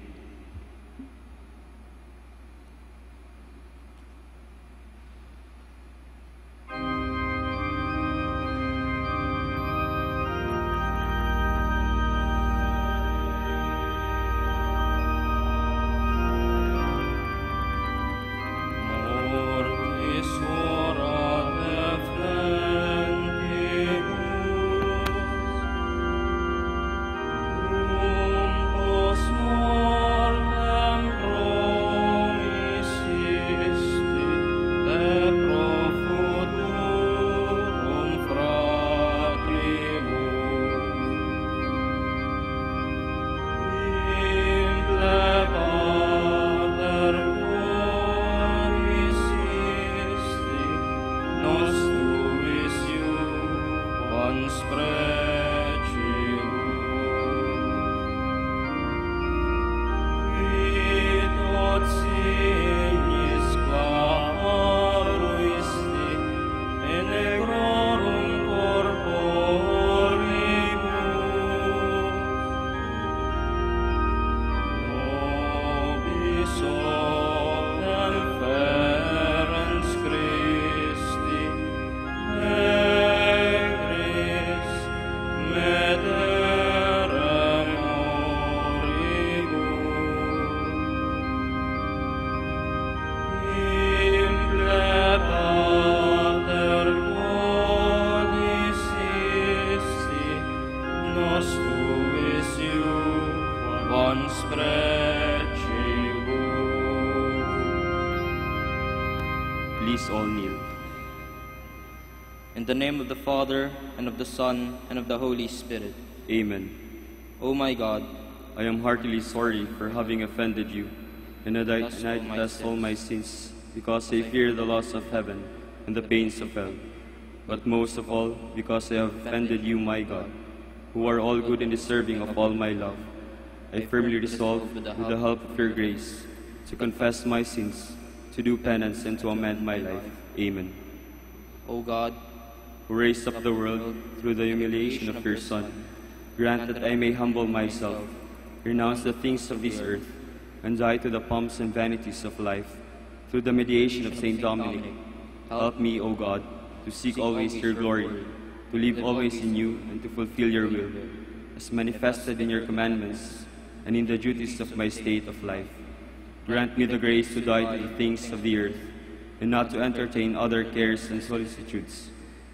Please all kneel. In the name of the Father, and of the Son, and of the Holy Spirit. Amen. O my God, I am heartily sorry for having offended you, and that I confess all my sins, because I fear the loss of heaven and the pains of hell. But most of all, because I have offended you, my God, who are all good and deserving of all my love. I firmly resolve, with the help of your grace, to confess my sins, to do penance, and to amend my life. Amen. O God, who raised up the world through the humiliation of your Son, grant that I may humble myself, renounce the things of this earth, and die to the pomps and vanities of life. Through the mediation of Saint Dominic, help me, O God, to seek always your glory, to live always in you, and to fulfill your will, as manifested in your commandments and in the duties of my state of life. Grant me the grace to die to the things of the earth, and not to entertain other cares and solicitudes,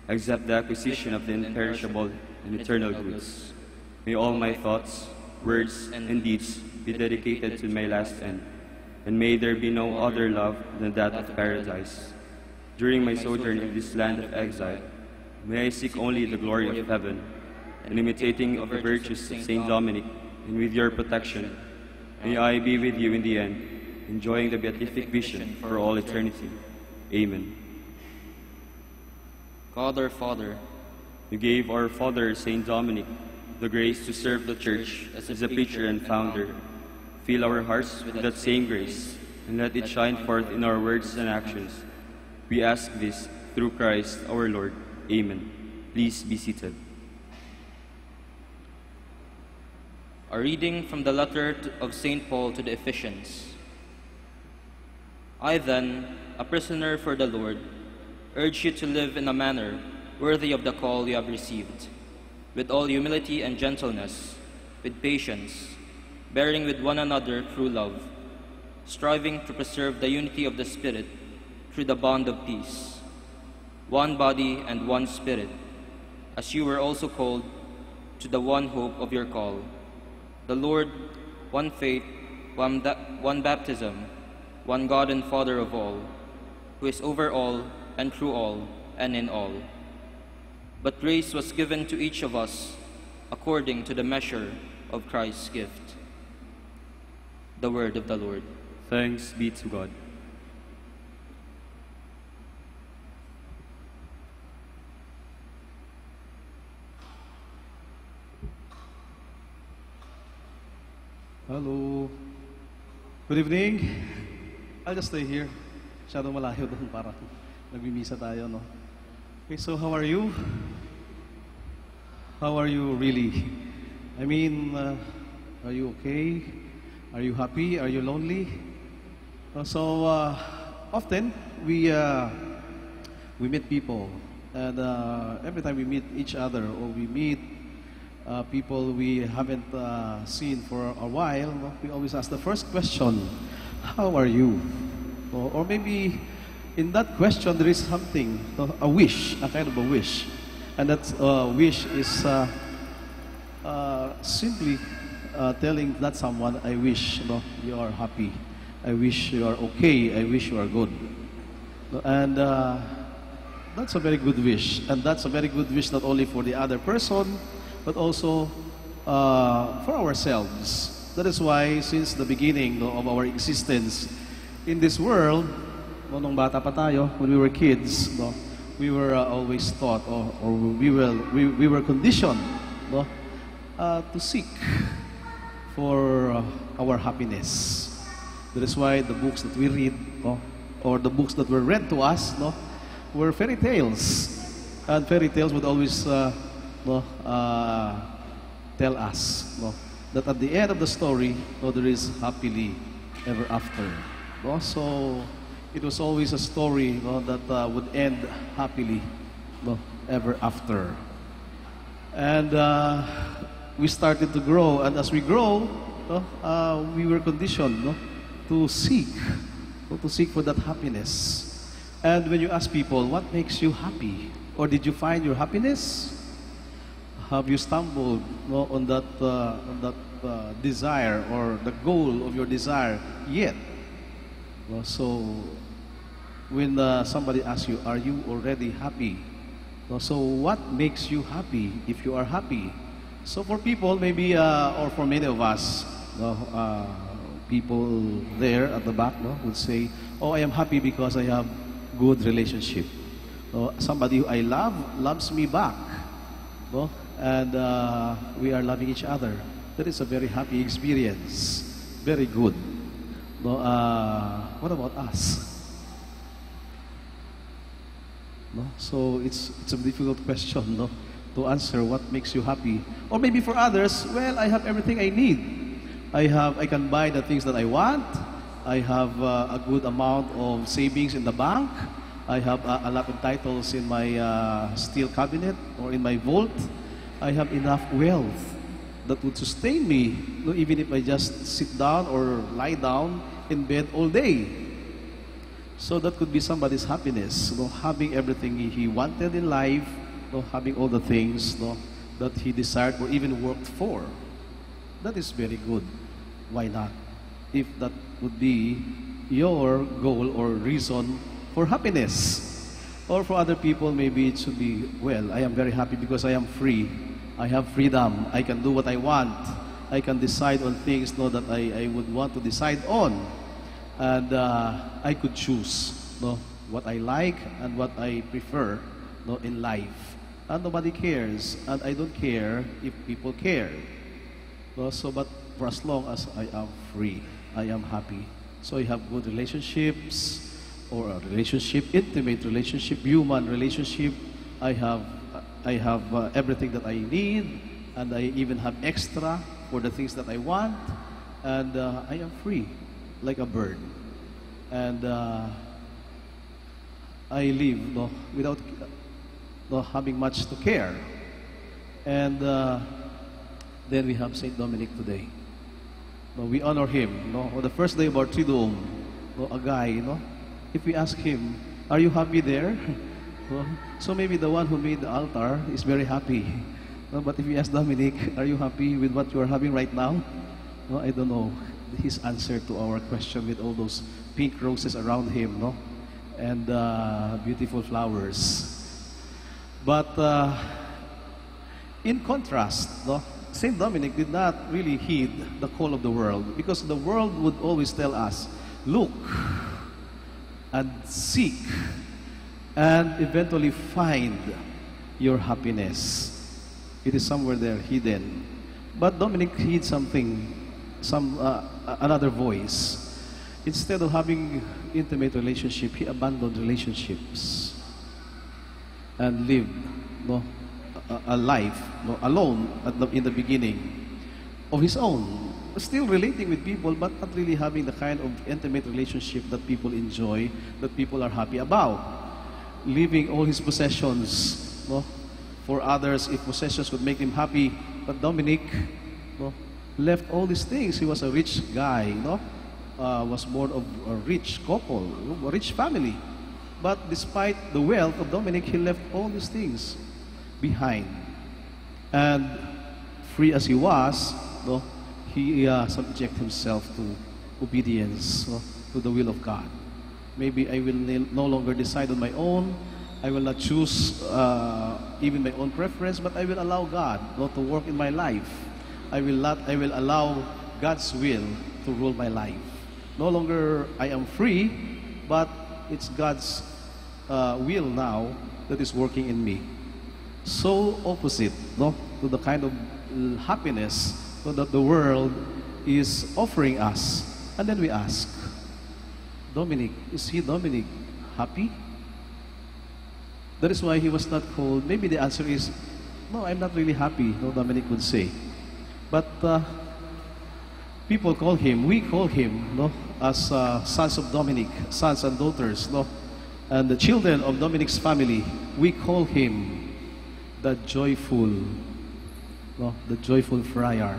except the acquisition of the imperishable and eternal goods. May all my thoughts, words, and deeds be dedicated to my last end, and may there be no other love than that of paradise. During my sojourn in this land of exile, may I seek only the glory of heaven, and imitating of the virtues of Saint Dominic, and with your protection, may I be with you in the end, enjoying the beatific vision for all eternity. Amen. God our Father, you gave our Father Saint Dominic the grace to serve the Church as a preacher and founder. Fill our hearts with that same grace, and let it shine forth in our words and actions. We ask this through Christ our Lord. Amen. Please be seated. A reading from the letter of St. Paul to the Ephesians. I then, a prisoner for the Lord, urge you to live in a manner worthy of the call you have received, with all humility and gentleness, with patience, bearing with one another through love, striving to preserve the unity of the Spirit through the bond of peace. One body and one Spirit, as you were also called to the one hope of your call, the Lord, one faith, one baptism, one God and Father of all, who is over all and through all and in all. But grace was given to each of us according to the measure of Christ's gift. The word of the Lord. Thanks be to God. Hello. Good evening. I'll just stay here. Masyadong malayo doon para nagmimisa tayo, no? Okay, so how are you? How are you really? I mean, are you okay? Are you happy? Are you lonely? Often we meet people, and every time we meet each other or we meet people we haven't seen for a while, we always ask the first question, how are you? Or maybe in that question there is something, a wish, a kind of a wish. And that wish is simply telling that someone, I wish you are happy, I wish you are okay, I wish you are good. And that's a very good wish. And that's a very good wish not only for the other person, but also for ourselves. That is why since the beginning of our existence in this world, nung bata pa tayo, when we were kids, we were always taught, or we were conditioned to seek for our happiness. That is why the books that we read, or the books that were read to us, were fairy tales. And fairy tales would always tell us that at the end of the story, there is happily ever after. So it was always a story that would end happily ever after. And we started to grow, and as we grow, we were conditioned to seek for that happiness. And when you ask people, what makes you happy? Or did you find your happiness? Have you stumbled on that desire or the goal of your desire yet? So when somebody asks you, are you already happy? So what makes you happy if you are happy? So for people, maybe, or for many of us, people there at the back would say, oh, I am happy because I have good relationship. Somebody who I love loves me back. And we are loving each other. That is a very happy experience. Very good. What about us? No? So it's a difficult question, no, to answer what makes you happy. Or maybe for others, well, I have everything I need. I can buy the things that I want. I have a good amount of savings in the bank. I have a lot of titles in my steel cabinet or in my vault. I have enough wealth that would sustain me, no, even if I just sit down or lie down in bed all day. So that could be somebody's happiness, no, having everything he wanted in life, no, having all the things, no, that he desired or even worked for. That is very good. Why not? If that would be your goal or reason for happiness. Or for other people, maybe it should be, well, I am very happy because I am free. I have freedom. I can do what I want. I can decide on things, no, that I would want to decide on. And I could choose, no, what I like and what I prefer, no, in life. And nobody cares. And I don't care if people care. No, so, but for as long as I am free, I am happy. So I have good relationships, or a relationship, intimate relationship, human relationship. I have everything that I need, and I even have extra for the things that I want, and I am free, like a bird. And I live, no, without having much to care. And then we have Saint Dominic today. No, we honor him. No, on the first day of our Triduum, no, a guy, no, if we ask him, "Are you happy there?" No, so maybe the one who made the altar is very happy. No, but if we ask Dominic, "Are you happy with what you are having right now?" No, I don't know his answer to our question with all those pink roses around him, no, and beautiful flowers. But in contrast, no, Saint Dominic did not really heed the call of the world, because the world would always tell us, look and seek and eventually find your happiness. It is somewhere there hidden. But Dominic heed something, another voice. Instead of having intimate relationship, he abandoned relationships and lived, no, a life, no, alone in the beginning of his own, still relating with people, but not really having the kind of intimate relationship that people enjoy, that people are happy about. Leaving all his possessions, no, for others, if possessions would make him happy. But Dominic, no, left all these things. He was a rich guy, no, was born of a rich couple, a rich family. But despite the wealth of Dominic, he left all these things behind. And free as he was, no, he subject himself to obedience, no, to the will of God. Maybe I will no longer decide on my own. I will not choose even my own preference, but I will allow God, no, to work in my life. I will allow God's will to rule my life. No longer I am free, but it's God's will now that is working in me. So opposite, no, to the kind of happiness, so that the world is offering us. And then we ask, Dominic, is he, Dominic, happy? That is why he was not called. Maybe the answer is, no, I'm not really happy, no, Dominic would say. But people call him, we call him, no, as sons of Dominic, sons and daughters, no, and the children of Dominic's family, we call him the joyful, no, the joyful friar.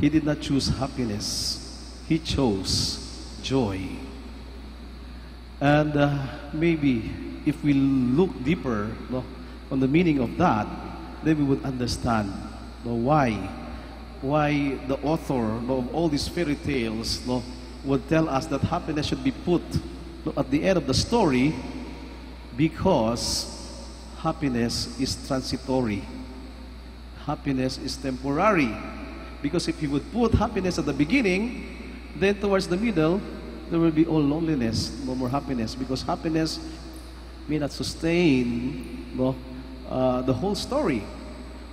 He did not choose happiness, he chose joy. And maybe if we look deeper, no, on the meaning of that, then we would understand, no, why the author, no, of all these fairy tales, no, would tell us that happiness should be put, no, at the end of the story, because happiness is transitory. Happiness is temporary. Because if you would put happiness at the beginning, then towards the middle, there will be all loneliness, no more happiness. Because happiness may not sustain, no, the whole story.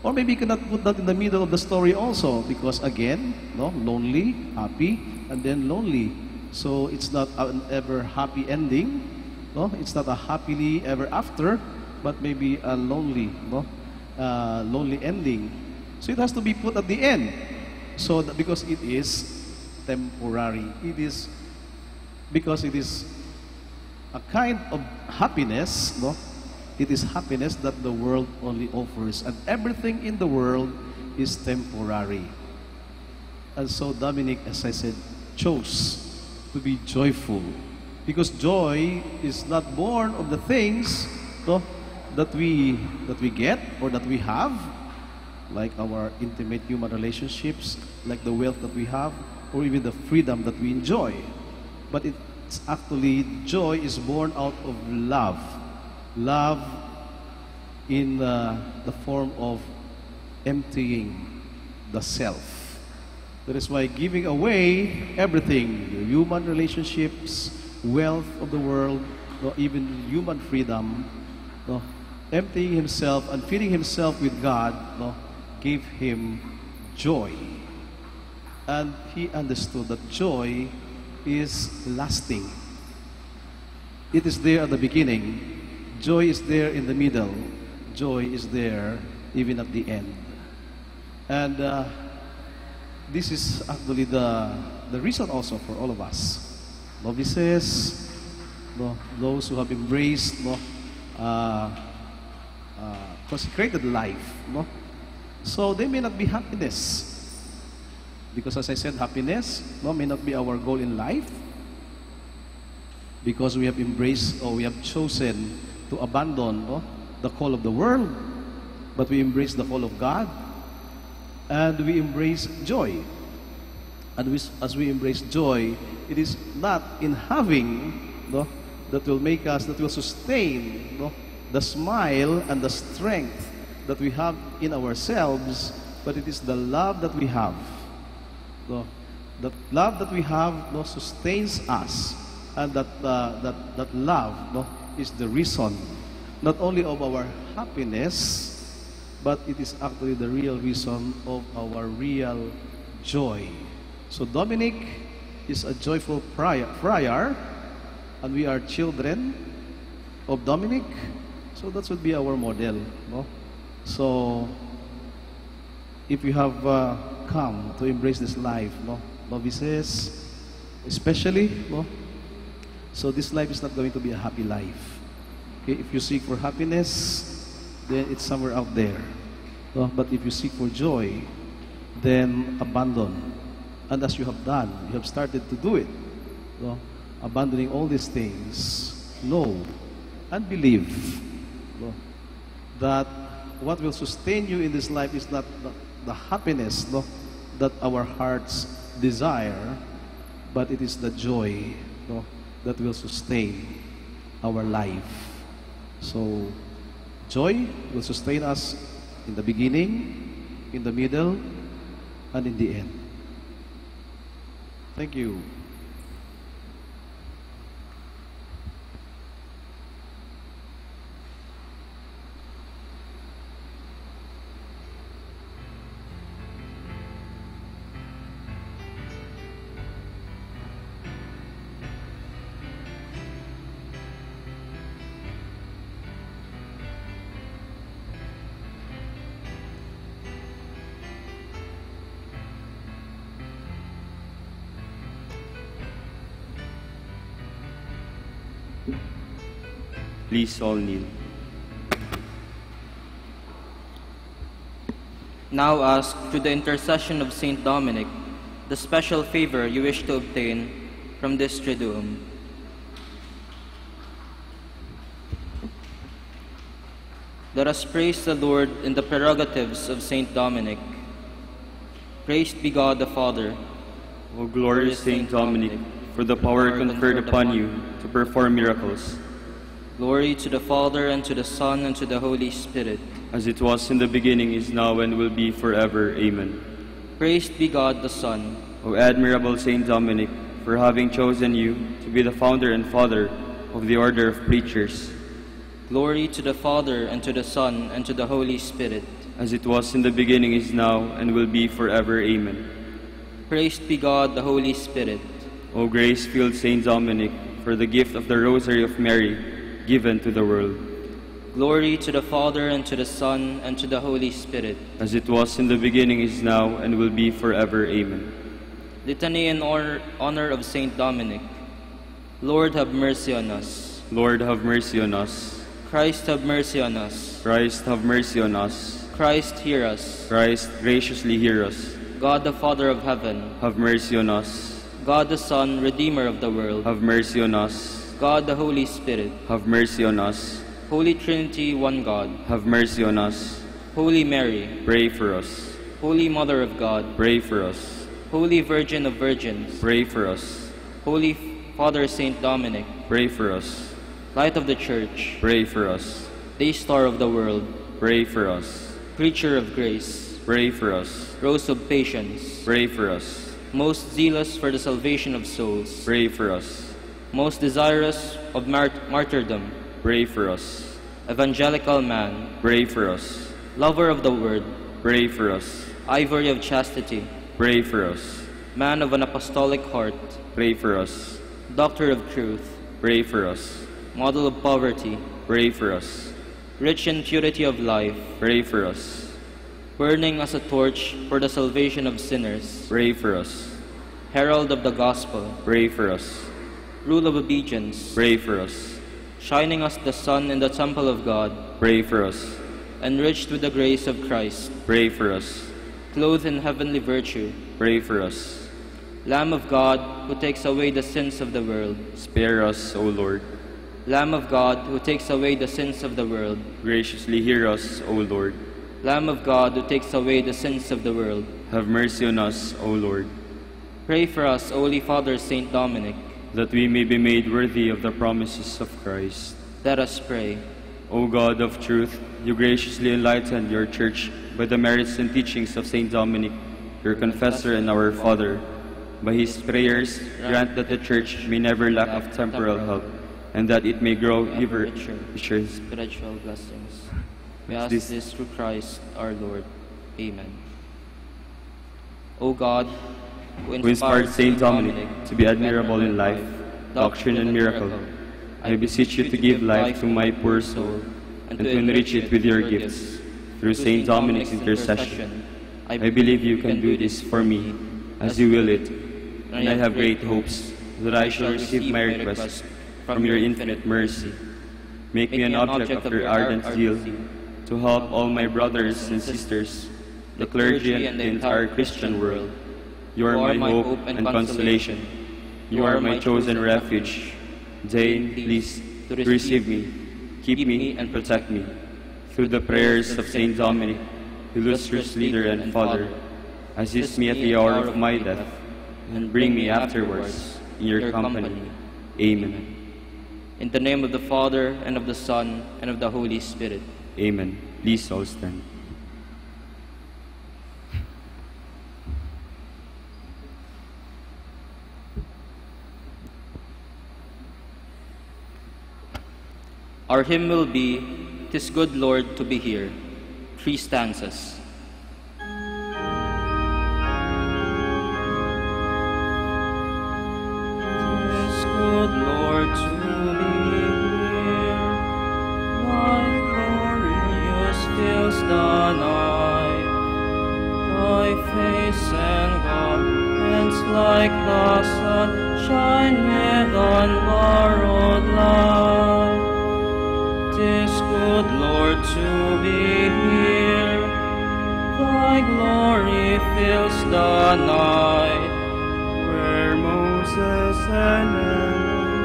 Or maybe you cannot put that in the middle of the story also, because again, no, lonely, happy, and then lonely. So it's not an ever happy ending. No, it's not a happily ever after, but maybe a lonely, lonely ending. So it has to be put at the end. So that because it is temporary, it is because it is a kind of happiness, no? It is happiness that the world only offers, and everything in the world is temporary. And so Dominic, as I said, chose to be joyful, because joy is not born of the things, no, that we get or that we have, like our intimate human relationships, like the wealth that we have, or even the freedom that we enjoy. But it's actually, joy is born out of love. Love in the form of emptying the self. That is why giving away everything, your human relationships, wealth of the world, or even human freedom, no, emptying himself and feeding himself with God, no, gave him joy. And he understood that joy is lasting. It is there at the beginning. Joy is there in the middle. Joy is there even at the end. And this is actually the reason also for all of us. Novices, no, those who have embraced, no, consecrated life. No? So they may not be happiness. Because as I said, happiness, no, may not be our goal in life. Because we have embraced or we have chosen to abandon, no, the call of the world. But we embrace the call of God. And we embrace joy. And as we embrace joy, it is not in having, no, that will make us, that will sustain, no, the smile and the strength that we have in ourselves, but it is the love that we have. No, that love that we have, no, sustains us, and that love, no, is the reason not only of our happiness, but it is actually the real reason of our real joy. So Dominic is a joyful friar, and we are children of Dominic, so that would be our model. No? So if we have come to embrace this life, no, novices especially, no, so this life is not going to be a happy life. Okay? If you seek for happiness, then it's somewhere out there. No? But if you seek for joy, then abandon. And as you have done, you have started to do it. No? Abandoning all these things, know and believe, no, that what will sustain you in this life is not the happiness, no, that our hearts desire, but it is the joy, no, that will sustain our life. So, joy will sustain us in the beginning, in the middle, and in the end. Thank you. Please all kneel. Now ask, through the intercession of Saint Dominic, the special favor you wish to obtain from this Triduum. Let us praise the Lord in the prerogatives of Saint Dominic. Praised be God the Father. O glorious Saint Dominic, for the power conferred upon you to perform miracles. Glory to the Father, and to the Son, and to the Holy Spirit. As it was in the beginning, is now, and will be forever. Amen. Praised be God the Son. O admirable Saint Dominic, for having chosen you to be the founder and father of the order of preachers. Glory to the Father, and to the Son, and to the Holy Spirit. As it was in the beginning, is now, and will be forever. Amen. Praised be God the Holy Spirit. O grace-filled Saint Dominic, for the gift of the Rosary of Mary given to the world. Glory to the Father, and to the Son, and to the Holy Spirit. As it was in the beginning, is now, and will be forever. Amen. Litany in honor of Saint Dominic. Lord, have mercy on us. Lord, have mercy on us. Christ, have mercy on us. Christ, have mercy on us. Christ, hear us. Christ, graciously hear us. God, the Father of heaven, have mercy on us. God, the Son, Redeemer of the world, have mercy on us. God, the Holy Spirit, have mercy on us. Holy Trinity, one God, have mercy on us. Holy Mary, pray for us. Holy Mother of God, pray for us. Holy Virgin of Virgins, pray for us. Holy Father Saint Dominic, pray for us. Light of the Church, pray for us. Day Star of the world, pray for us. Preacher of grace, pray for us. Rose of patience, pray for us. Most zealous for the salvation of souls, pray for us. Most desirous of martyrdom, pray for us. Evangelical man, pray for us. Lover of the Word, pray for us. Ivory of chastity, pray for us. Man of an apostolic heart, pray for us. Doctor of truth, pray for us. Model of poverty, pray for us. Rich in purity of life, pray for us. Burning as a torch for the salvation of sinners, pray for us. Herald of the gospel, pray for us. Rule of obedience, pray for us. Shining as the sun in the temple of God, pray for us. Enriched with the grace of Christ, pray for us. Clothed in heavenly virtue, pray for us. Lamb of God, who takes away the sins of the world, spare us, O Lord. Lamb of God, who takes away the sins of the world, graciously hear us, O Lord. Lamb of God, who takes away the sins of the world, have mercy on us, O Lord. Pray for us, Holy Father Saint Dominic, that we may be made worthy of the promises of Christ. Let us pray. O God of truth, you graciously enlightened your church by the merits and teachings of Saint Dominic, your confessor and our Father. By his prayers, grant that the church may never lack of temporal help, and that it may grow ever richer spiritual blessings. We ask this through Christ our Lord. Amen. O God, who inspired Saint Dominic to be admirable in life, doctrine, and miracle, I beseech you to give life to my poor soul and to enrich it with your gifts. Through Saint Dominic's intercession, I believe you can do this for me as you will it, and I have great hopes that I shall receive my request from your infinite mercy. Make me an object of your ardent zeal to help all my brothers and sisters, the clergy and the entire Christian world. You are my hope and consolation. You are my chosen refuge. Deign, please, to receive me, keep me, and protect me. Through the prayers of Saint Dominic, illustrious leader and father, assist me at the hour of my death, and bring me afterwards in your company. Amen. In the name of the Father, and of the Son, and of the Holy Spirit. Amen. Please all stand. Our hymn will be, "'Tis Good, Lord, to be Here." 3 stanzas. "'Tis good, Lord, to be here. Thy glorious fills the night. Thy face and garments like the sun shine with unborrowed light. 'Tis good, Lord, to be here. Thy glory fills the night, where Moses and Aaron,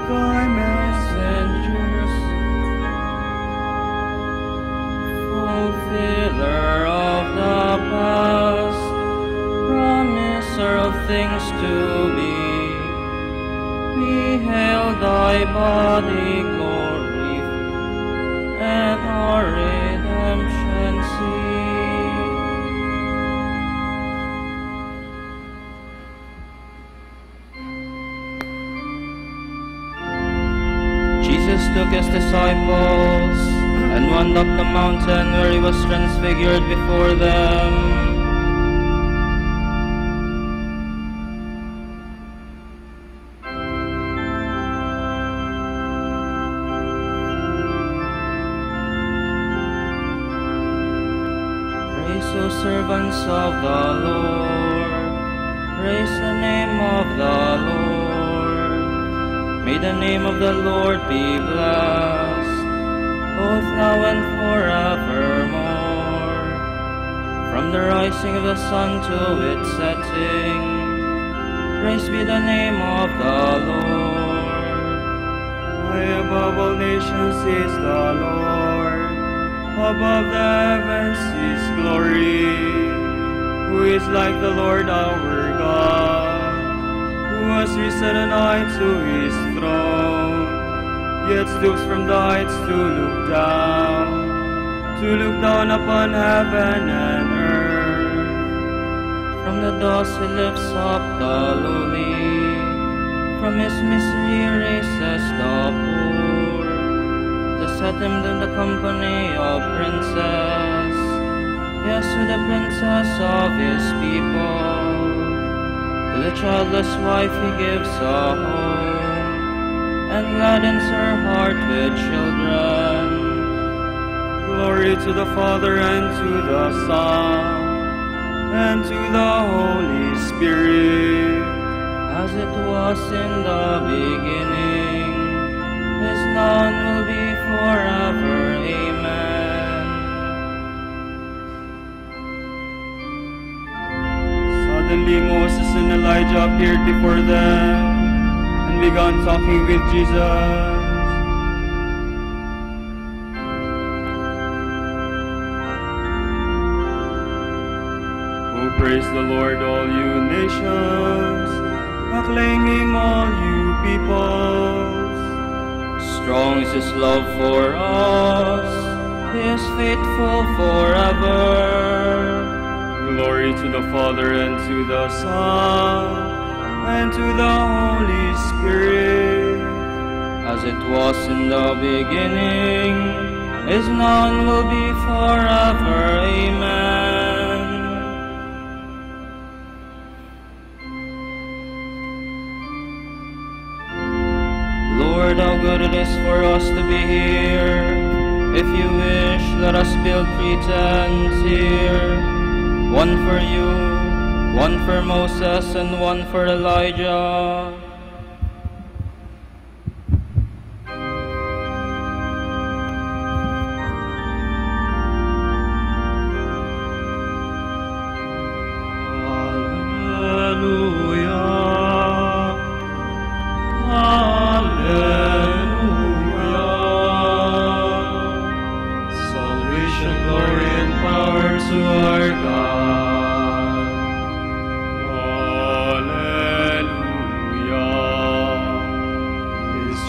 thy messengers, fulfiller of the past, promiser of things to be, beheld thy body glory and our redemption see. Jesus took his disciples and went up the mountain where he was transfigured before them. you servants of the Lord, praise the name of the Lord. May the name of the Lord be blessed, both now and forevermore. From the rising of the sun to its setting, praise be the name of the Lord. High above all nations is the Lord, above the heavens His glory. Who is like the Lord our God, who has risen on high to His throne, yet stoops from the heights to look down upon heaven and earth. From the dust He lifts up the lowly, from His misery He raises the poor, to set him in the company of princes, yes, with the princess of His people. To the childless wife He gives a home, and gladdens her heart with children. Glory to the Father, and to the Son, and to the Holy Spirit, as it was in the beginning, is now and will be forever. Amen. Suddenly Moses and Elijah appeared before them, and began talking with Jesus. Praise the Lord, all you nations, acclaim Him, all you peoples. Strong is His love for us, He is faithful forever. Glory to the Father, and to the Son, and to the Holy Spirit, as it was in the beginning, is now and will be forever. Amen. Lord, how good it is for us to be here. If you wish, let us build 3 tents here. One for you, one for Moses, and one for Elijah.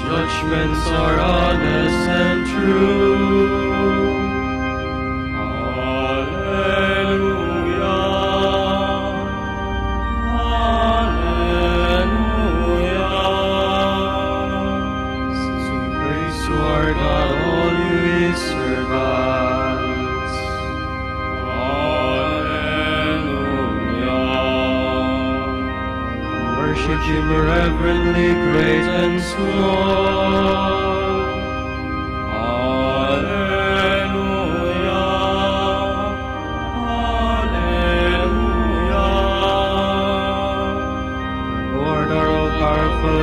Judgments are honest and true. Hallelujah. Hallelujah. Sing praise to our God, all you His servants. Hallelujah. Worship Him reverently, great and small.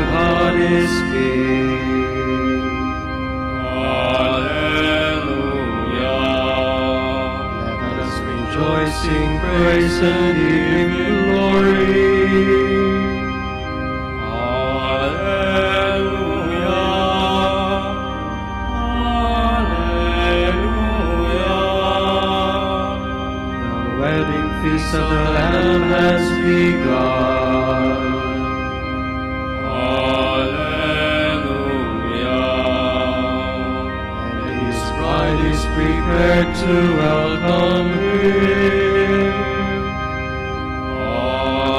God is King. Hallelujah. Let us rejoice, sing praise, and give you glory. Hallelujah. Hallelujah. The wedding feast of the Lamb has begun. Prepared to welcome Him. Hallelujah.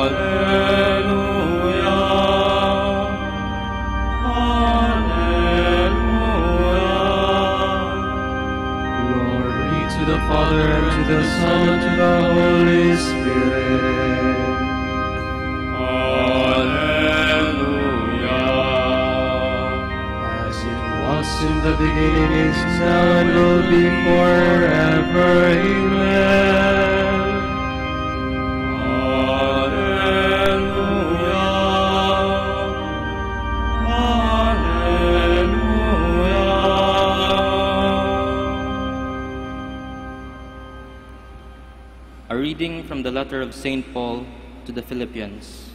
Hallelujah. Glory to the Father, and to the Son, and to the Holy Spirit. In the beginning, is now, and will be forever. Amen. A reading from the letter of St. Paul to the Philippians.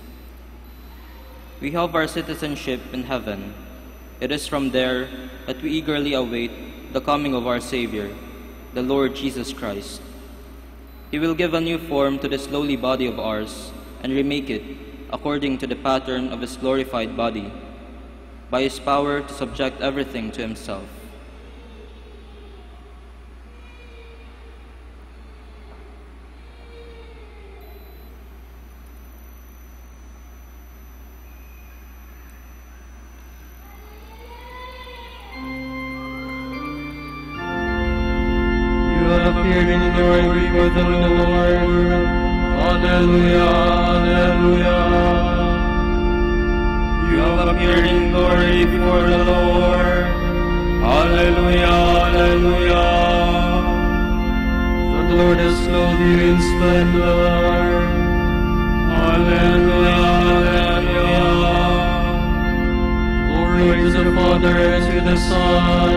We have our citizenship in heaven. It is from there that we eagerly await the coming of our Savior, the Lord Jesus Christ. He will give a new form to this lowly body of ours and remake it according to the pattern of his glorified body, by his power to subject everything to himself. Appeared in glory with the Lord. Hallelujah, hallelujah. You have appeared in glory before the Lord. Hallelujah, hallelujah. The Lord has clothed you in splendor. Hallelujah, hallelujah. Glory to the Father, and to the Son,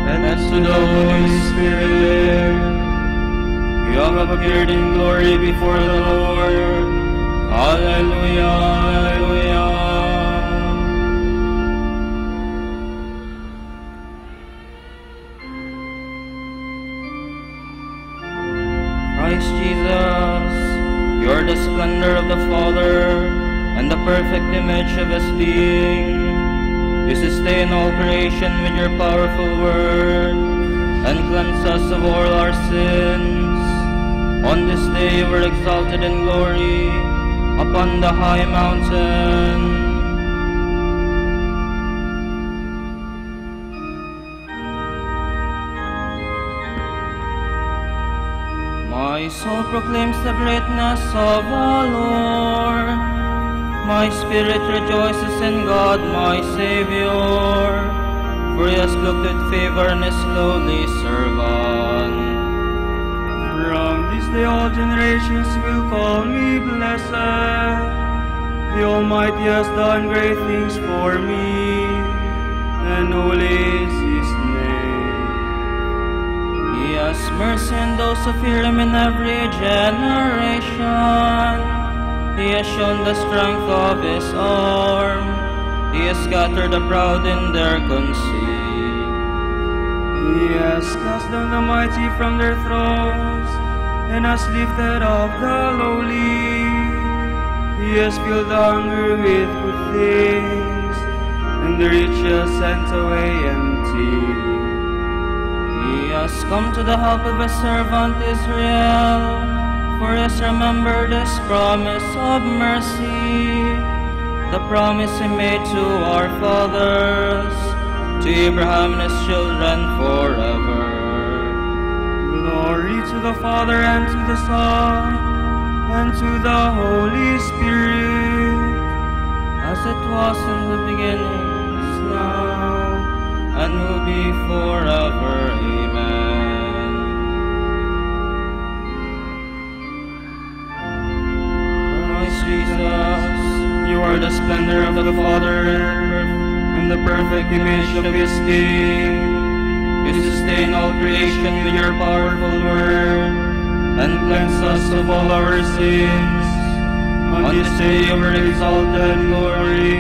and to the Holy Spirit. You have appeared in glory before the Lord. Hallelujah, hallelujah. Christ Jesus, you are the splendor of the Father and the perfect image of his being. You sustain all creation with your powerful word and cleanse us of all our sins. On this day you were exalted in glory upon the high mountain. My soul proclaims the greatness of the Lord. My spirit rejoices in God, my Savior, for he has looked with favor on his lowly servant. From this day all generations will call me blessed. The Almighty has done great things for me, and holy is his name. He has mercy on those who fear him in every generation. He has shown the strength of his arm. He has scattered the proud in their conceit. He has cast down the mighty from their thrones, and has lifted up the lowly. He has filled the hungry with good things, and the rich has sent away empty. He has come to the help of his servant Israel, for he has remembered his promise of mercy, the promise he made to our fathers, to Abraham and his children forever. Glory to the Father, and to the Son, and to the Holy Spirit, as it was in the beginning, is now, and will be forever. Amen. Christ Jesus, you are the splendor of the Father, and the perfect image of his King. You sustain all creation with your powerful word, and cleanse us of all our sins. On this day you were exalted in glory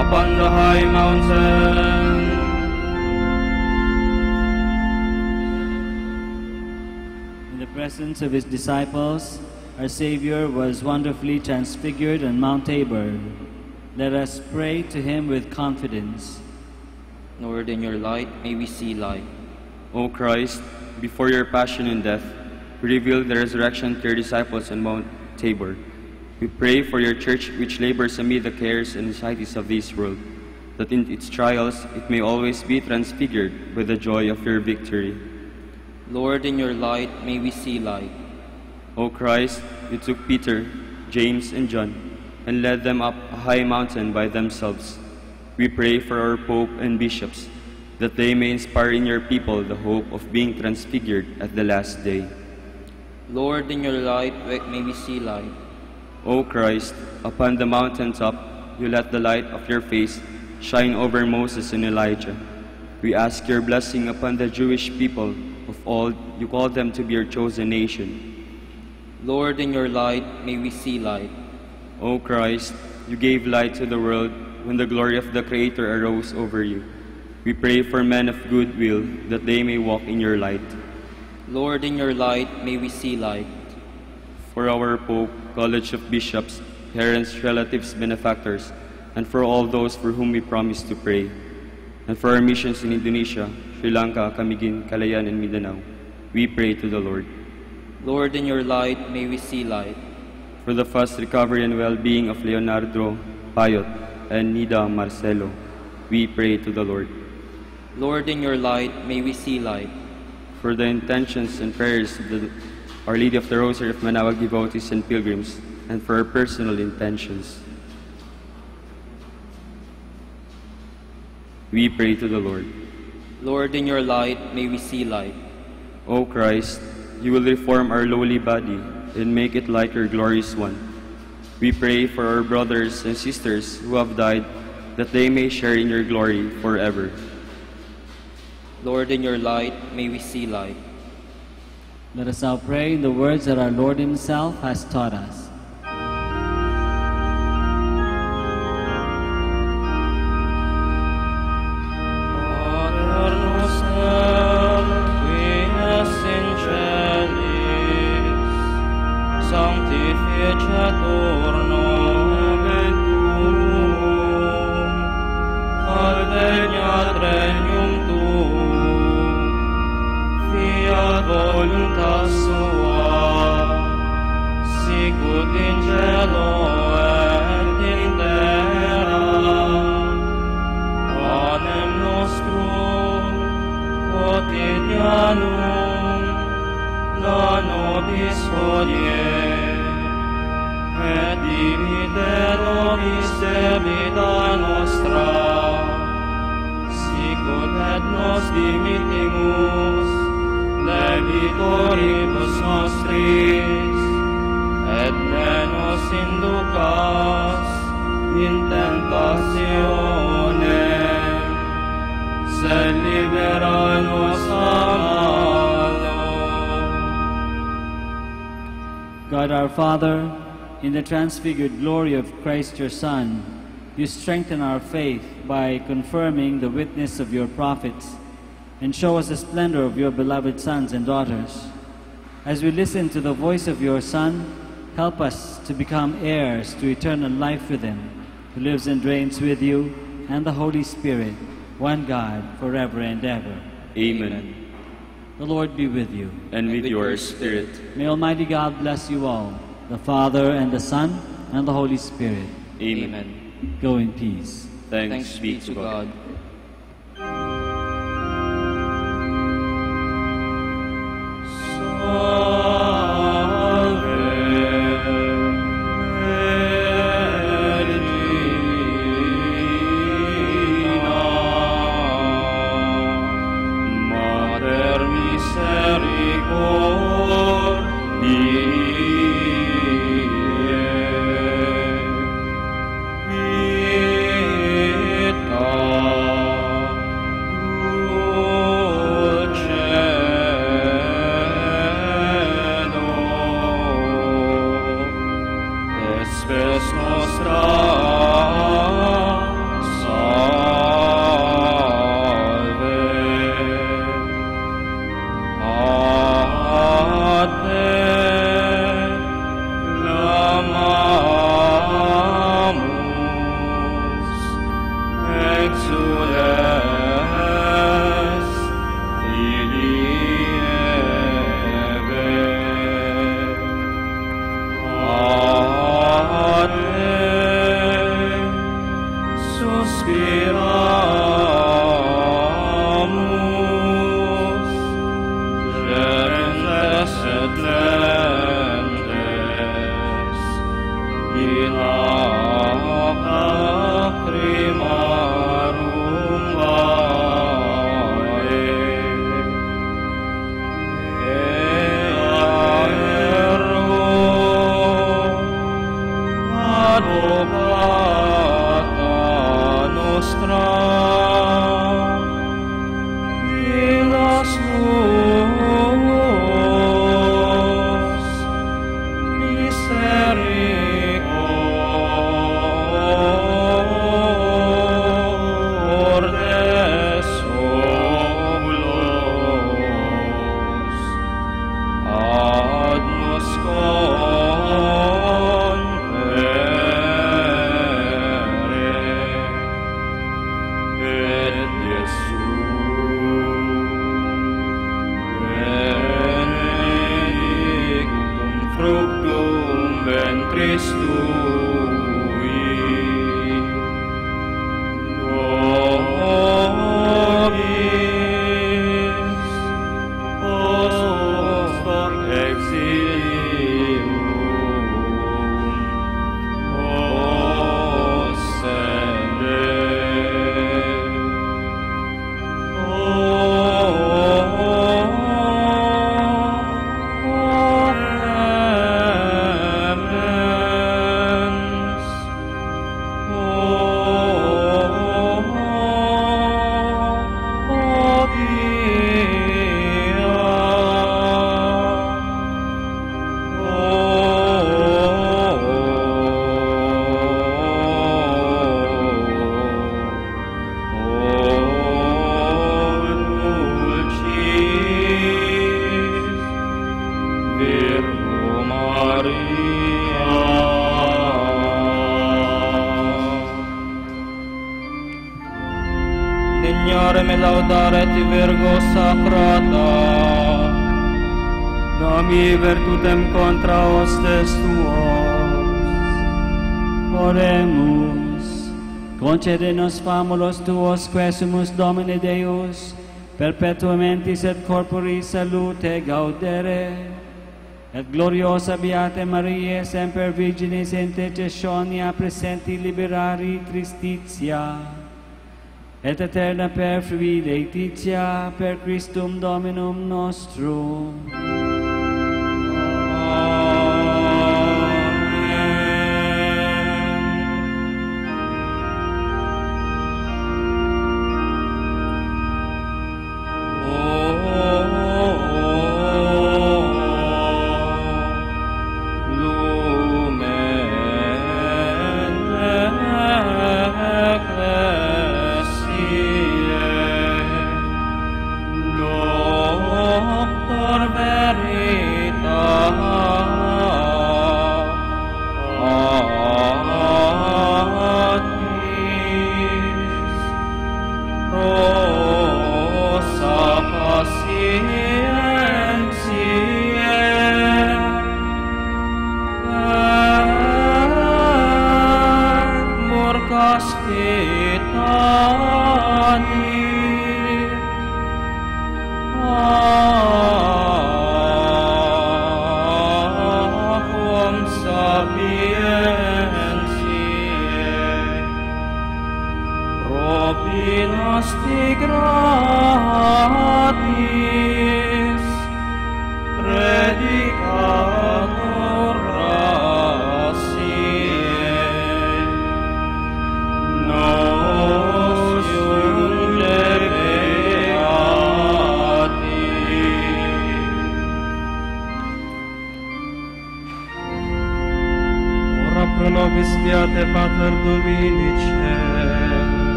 upon the high mountain. In the presence of his disciples, our Savior was wonderfully transfigured on Mount Tabor. Let us pray to him with confidence. Lord, in your light may we see light. O Christ, before your passion and death, you revealed the resurrection to your disciples on Mount Tabor. We pray for your church which labors amid the cares and anxieties of this world, that in its trials it may always be transfigured with the joy of your victory. Lord, in your light may we see light. O Christ, you took Peter, James, and John, and led them up a high mountain by themselves. We pray for our Pope and bishops, that they may inspire in your people the hope of being transfigured at the last day. Lord, in your light may we see light. O Christ, upon the mountaintop, you let the light of your face shine over Moses and Elijah. We ask your blessing upon the Jewish people of all you call them to be your chosen nation. Lord, in your light may we see light. O Christ, you gave light to the world when the glory of the Creator arose over you. We pray for men of good will, that they may walk in your light. Lord, in your light may we see light. For our Pope, College of Bishops, parents, relatives, benefactors, and for all those for whom we promise to pray, and for our missions in Indonesia, Sri Lanka, Camiguin, Calayan, and Mindanao, we pray to the Lord. Lord, in your light may we see light. For the fast recovery and well-being of Leonardo Payot and Nida Marcelo, we pray to the Lord. Lord, in your light may we see light. For the intentions and prayers of Our Lady of the Rosary of Manaoag devotees and pilgrims, and for our personal intentions, we pray to the Lord. Lord, in your light may we see light. O Christ, you will reform our lowly body and make it like your glorious one. We pray for our brothers and sisters who have died, that they may share in your glory forever. Lord, in your light may we see light. Let us now pray in the words that our Lord Himself has taught us. Sanctificator nomen tuum, adveniat regnum tuum, fiat voluntas sua, sicut in cielo et in terra. Panem nostrum quotidianum da nobis hodie, et dimite nobis debita nostra, sicut et nos dimittimus debitoribus nostris, et ne nos inducas in tentationem, sed libera nos a malo. God our Father, in the transfigured glory of Christ your Son, you strengthen our faith by confirming the witness of your prophets, and show us the splendor of your beloved sons and daughters. As we listen to the voice of your Son, help us to become heirs to eternal life with Him, who lives and reigns with you and the Holy Spirit, one God, forever and ever. Amen. The Lord be with you. And with your spirit. May Almighty God bless you all, the Father, and the Son, and the Holy Spirit. Amen. Go in peace. Thanks be to God. Salve. me laudare ti Virgo sacrata, dami virtutem contra hostes tuos. Oremus, concede-nos famulos tuos quesumus Domine Deus, perpetuamentis et corporis salute gaudere, et gloriosa Beate Mariae semper Virginis intercessionia presenti liberari tristitia, et eterna per frui laetitia per Christum Dominum nostrum.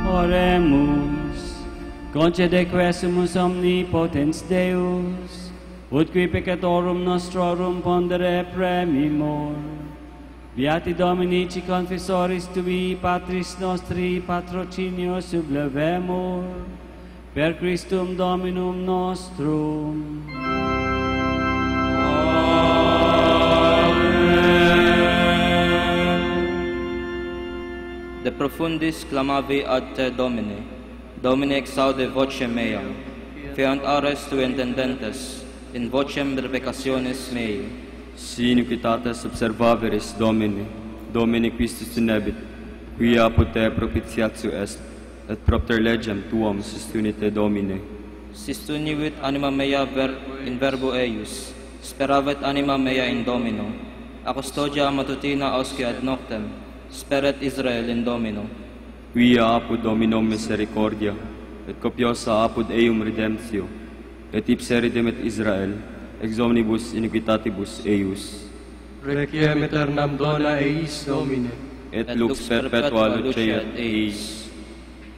Oremus, concede quesumus omnipotens Deus, ut qui peccatorum nostrorum pondere premimur. Beati Dominici confessoris tui, Patris nostri patrocinio sublevemur, per Christum Dominum nostrum. De profundis clamavi ad te, Domine. Domine exaude vocem meam. Feant ares tu intendentes, in vocem revocationis mei. Si iniquitates observaveris, Domine, Domine quistis tunebit, quia apud propitiatio est, et propter legem tuam sustunite, Domine. Sustunivit anima mea in verbo eius, speravet anima mea in Domino. A custodia matutina ausque ad noctem, speret Israel in Domino. Quia apud Domino misericordia, et copiosa apud eum redemptio, et ipse redemet Israel, ex omnibus iniquitatibus eius. Requiem aeternam dona eis, Domine, et lux perpetua luceat eis.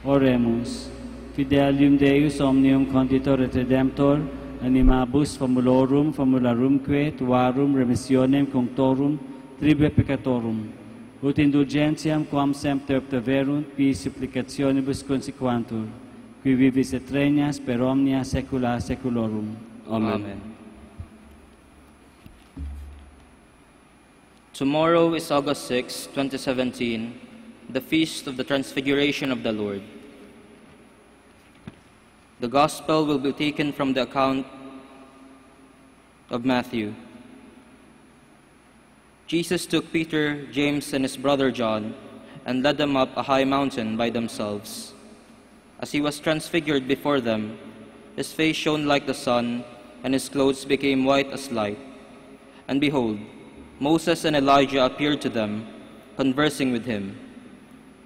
Oremus, fidelium Deus omnium conditor et redemptor, animabus famularumque tuarum remissionem cunctorum tribe peccatorum, ut indulgentiam quam semper obtaverunt, qui supplicationibus consequantur, qui vivis et regnas per omnia saecula saeculorum. Amen. Tomorrow is August 6, 2017, the feast of the Transfiguration of the Lord. The Gospel will be taken from the account of Matthew. Jesus took Peter, James, and his brother John, and led them up a high mountain by themselves. As he was transfigured before them, his face shone like the sun, and his clothes became white as light. And behold, Moses and Elijah appeared to them, conversing with him.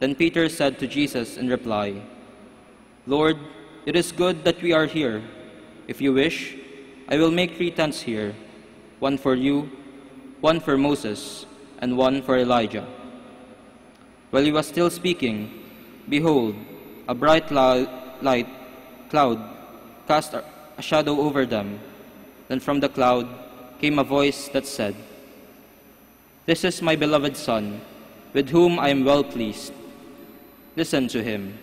Then Peter said to Jesus in reply, "Lord, it is good that we are here. If you wish, I will make 3 tents here, one for you, one for Moses, and one for Elijah." While he was still speaking, behold, a bright cloud cast a shadow over them. Then from the cloud came a voice that said, "This is my beloved Son, with whom I am well pleased. Listen to him."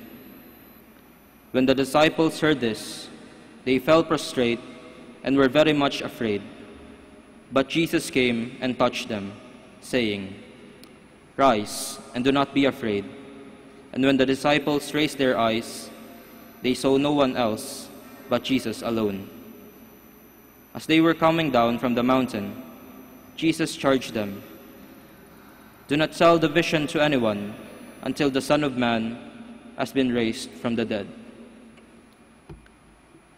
When the disciples heard this, they fell prostrate and were very much afraid. But Jesus came and touched them, saying, "Rise, and do not be afraid." And when the disciples raised their eyes, they saw no one else but Jesus alone. As they were coming down from the mountain, Jesus charged them, "Do not tell the vision to anyone until the Son of Man has been raised from the dead."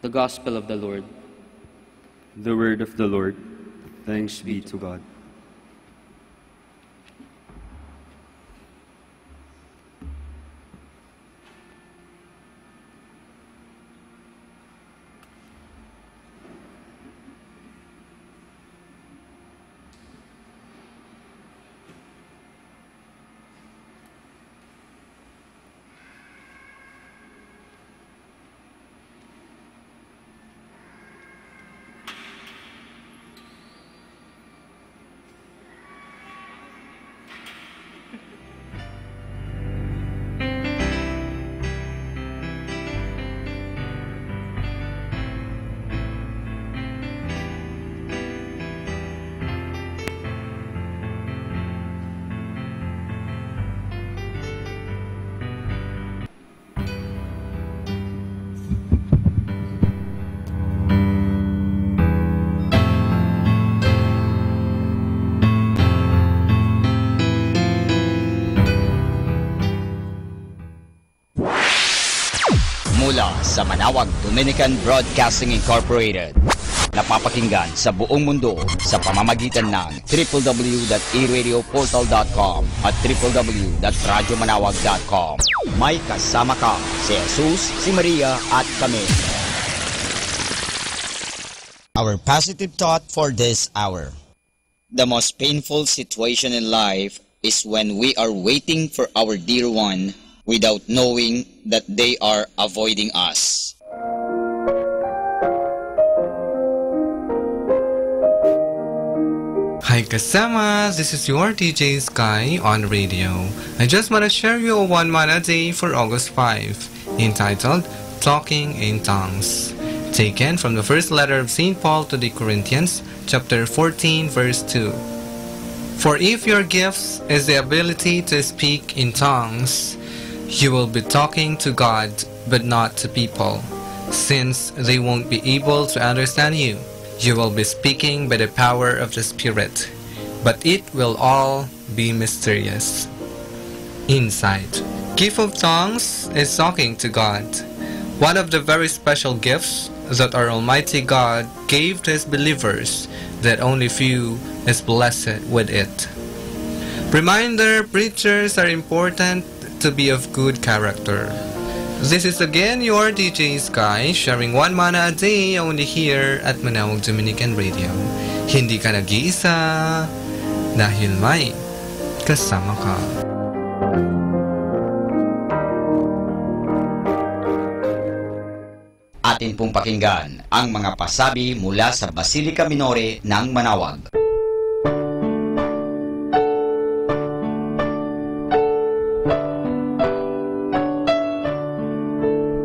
The Gospel of the Lord. The word of the Lord. Thanks be to God. Mula sa Manawag Dominican Broadcasting Incorporated, napapakinggan sa buong mundo sa pamamagitan ng www.eradioportal.com at www.radyomanawag.com. May kasama ka si Jesus, si Maria at kami. Our positive thought for this hour. The most painful situation in life is when we are waiting for our dear one without knowing that they are avoiding us. Hi kasama, this is your DJ Sky on radio. I just want to share you a 1 manna day for August 5, entitled Talking in Tongues, taken from the first letter of St. Paul to the Corinthians, chapter 14, verse 2. For if your gifts is the ability to speak in tongues, you will be talking to God, but not to people, since they won't be able to understand you. You will be speaking by the power of the Spirit, but it will all be mysterious. Insight. Gift of tongues is talking to God. One of the very special gifts that our Almighty God gave to His believers, that only few is blessed with it. Reminder, preachers are important to be of good character. This is again your DJ Sky, sharing 1 manna a day only here at Manawag Dominican Radio. Hindi ka nag-iisa dahil may kasama ka. Atin pong pakinggan ang mga pasabi mula sa Basilica Minore ng Manawag.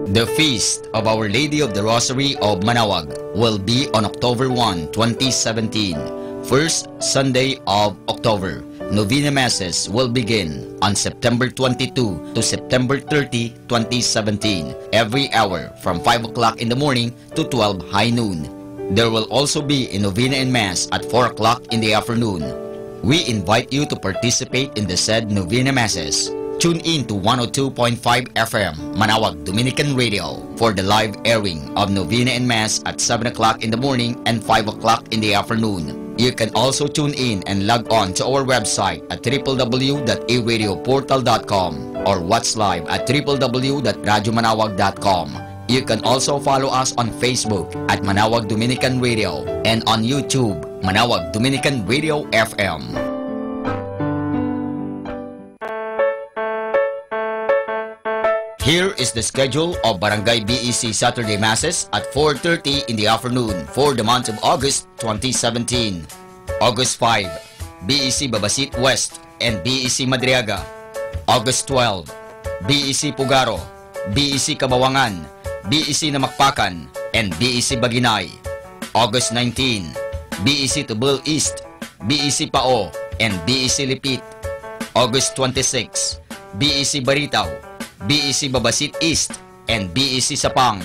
The Feast of Our Lady of the Rosary of Manaoag will be on October 1, 2017, first Sunday of October. Novena Masses will begin on September 22 to September 30, 2017, every hour from 5 o'clock in the morning to 12 high noon. There will also be a Novena and Mass at 4 o'clock in the afternoon. We invite you to participate in the said Novena Masses. Tune in to 102.5 FM Manaoag Dominican Radio for the live airing of Novena and Mass at 7 o'clock in the morning and 5 o'clock in the afternoon. You can also tune in and log on to our website at www.aradioportal.com or watch live at www.radyomanawag.com. You can also follow us on Facebook at Manaoag Dominican Radio and on YouTube, Manaoag Dominican Radio FM. Here is the schedule of Barangay BEC Saturday Masses at 4:30 in the afternoon for the month of August 2017. August 5, BEC Babasit West and BEC Madriaga. August 12, BEC Pugaro, BEC Kabawangan, BEC Namakpakan, and BEC Baginay. August 19, BEC Tubul East, BEC Pao, and BEC Lipit. August 26, BEC Baritaw, BEC Babasit East, and BEC Sapang.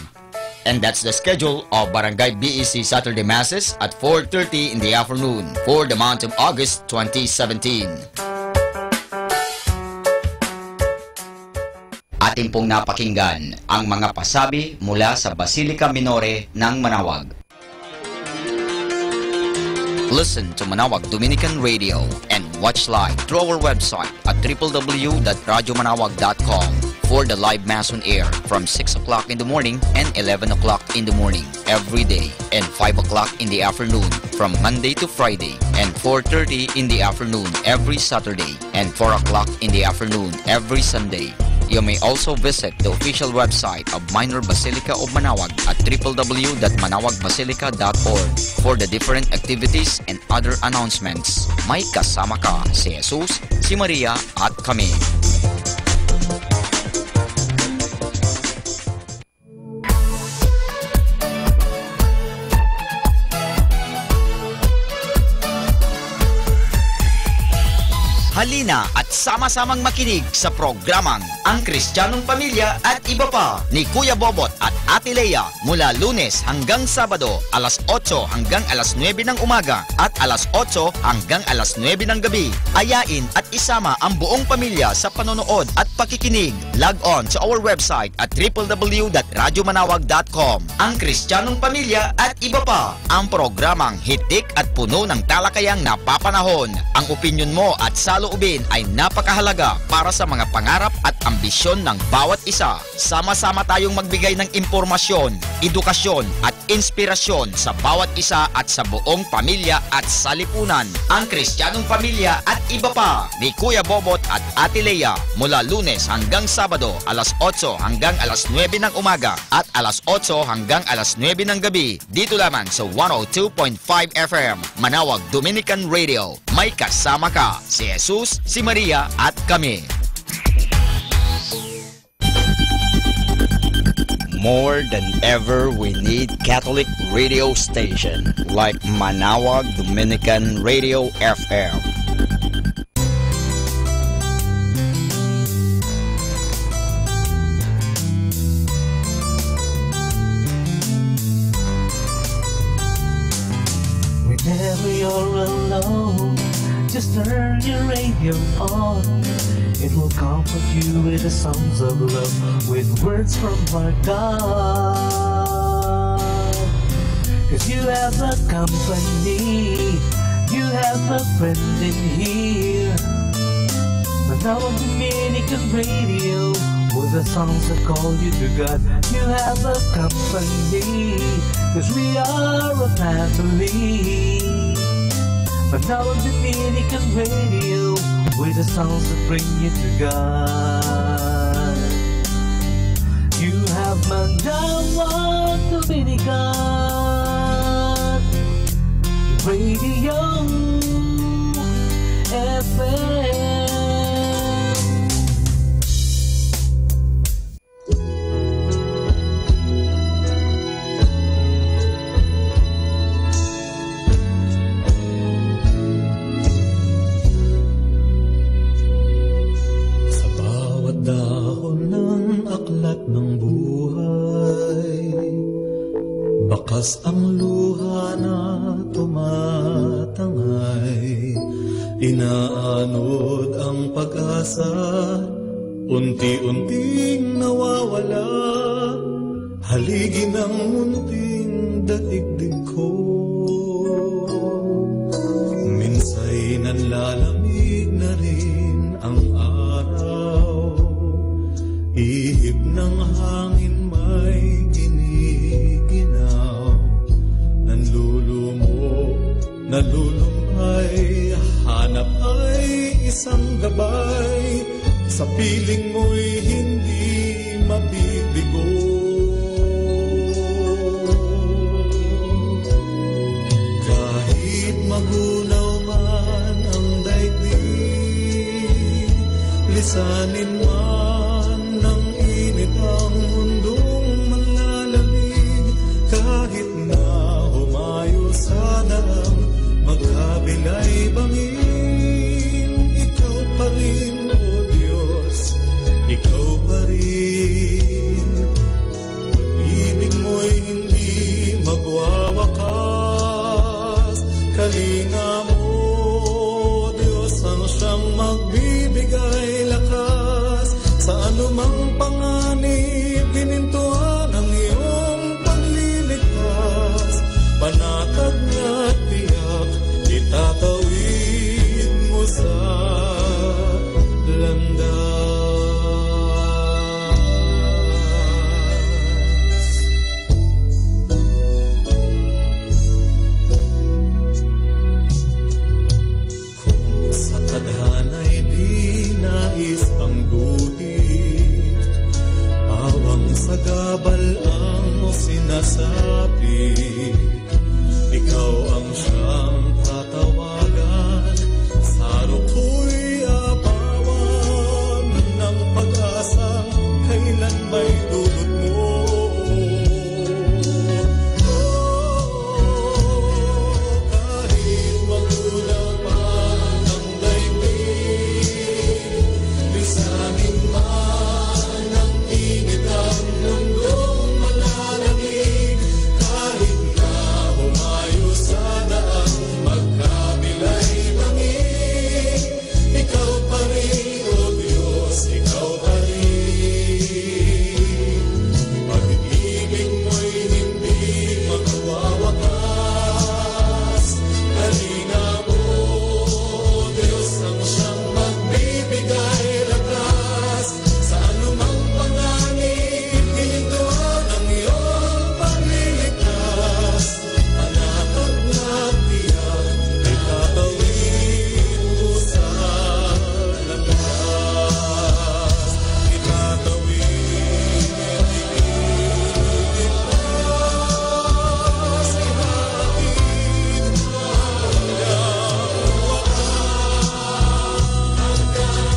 And that's the schedule of Barangay BEC Saturday Masses at 4:30 in the afternoon for the month of August 2017. Atin pong napakinggan ang mga pasabi mula sa Basilica Minore ng Manaoag. Listen to Manaoag Dominican Radio and watch live through our website at www.radyomanawag.com for the live Mass on air from 6 o'clock in the morning and 11 o'clock in the morning every day and 5 o'clock in the afternoon from Monday to Friday and 4:30 in the afternoon every Saturday and 4 o'clock in the afternoon every Sunday. You may also visit the official website of Minor Basilica of Manaoag at www.manawagbasilica.org for the different activities and other announcements. May kasama ka si Jesus, si Maria at kami. Halina at sama-samang makinig sa programang Ang Kristiyanong Pamilya at Iba Pa ni Kuya Bobot at Ate Lea mula Lunes hanggang Sabado alas 8 hanggang alas 9 ng umaga at alas 8 hanggang alas 9 ng gabi. Ayain at isama ang buong pamilya sa panonood at pakikinig. Log on to our website at www.radyomanawag.com. Ang Kristiyanong Pamilya at Iba Pa, ang programang hitik at puno ng talakayang napapanahon. Ang opinyon mo at saloobin ay napakahalaga para sa mga pangarap at ambisyon ng bawat isa. Sama-sama tayong magbigay ng impormasyon, edukasyon at inspirasyon sa bawat isa at sa buong pamilya at sa lipunan. Ang Kristiyanong Pamilya at Iba Pa ni Kuya Bobot at Ate Lea mula Lunes hanggang Sabado alas 8 hanggang alas 9 ng umaga at alas 8 hanggang alas 9 ng gabi dito lamang sa 102.5 FM Manaoag Dominican Radio. May kasama ka si Jesus, si Maria at kami. More than ever, we need Catholic radio station like Manaoag Dominican Radio FM. Whenever you're alone, just turn your radio on. It will comfort you with the songs of love, with words from our God. 'Cause you have a company, you have a friend in here. Manaoag Dominican Radio, with the songs that call you to God. You have a company, 'cause we are a family. Manaoag Dominican Radio, with the songs that bring you to God. You have Manaoag Dominican Radio FM. Wagas ang luha na tumatangay, inaanod ang pag-asa, unti-unting nawawala, haligi ng munting daigdig ko. Minsa'y nanlalamig na rin ang araw, ihip ng hangin may giniginaw, nanlulumo, nalulumbay, hanap ay isang gabay, sa piling mo'y hindi mabibigo. Kahit magunaw man ang daigdig, lisanin man ng init ang mundong manlalamig, kahit na humayo sa daang magkabilay bangin, ikaw pa rin, O Diyos, ikaw pa rin. Pag-ibig mo'y hindi magwawakas, kalinga mo, Diyos, ang siyang magbibigay lakas sa anumang panganib, pinintuan ang iyong pagliligtas, panatag na tiyak, itatawid mo sa landas. Kung sa tadhana'y di nais ang guhit, awang sa gabal ang sinasabi, ikaw ang siyang tatawagan, sa ruko'y apawan ng pag-asang kailan may dulot mo. Kahit magulang man ang daigdig, lisanin man ang init ang mundong malalamig, kahit na humayo sa daang magkabilay bangin, ikaw pa rin, O Diyos, ikaw pa rin. Pag-ibig mo'y hindi magwawakas, kalinga mo, Diyos, ang siyang magbibigay lakas sa anumang panganib, hinintuan ang iyong pagliligtas, panatag na tiyak, itatawid mo sa landas, itatawid, iligtas, ihatid hanggang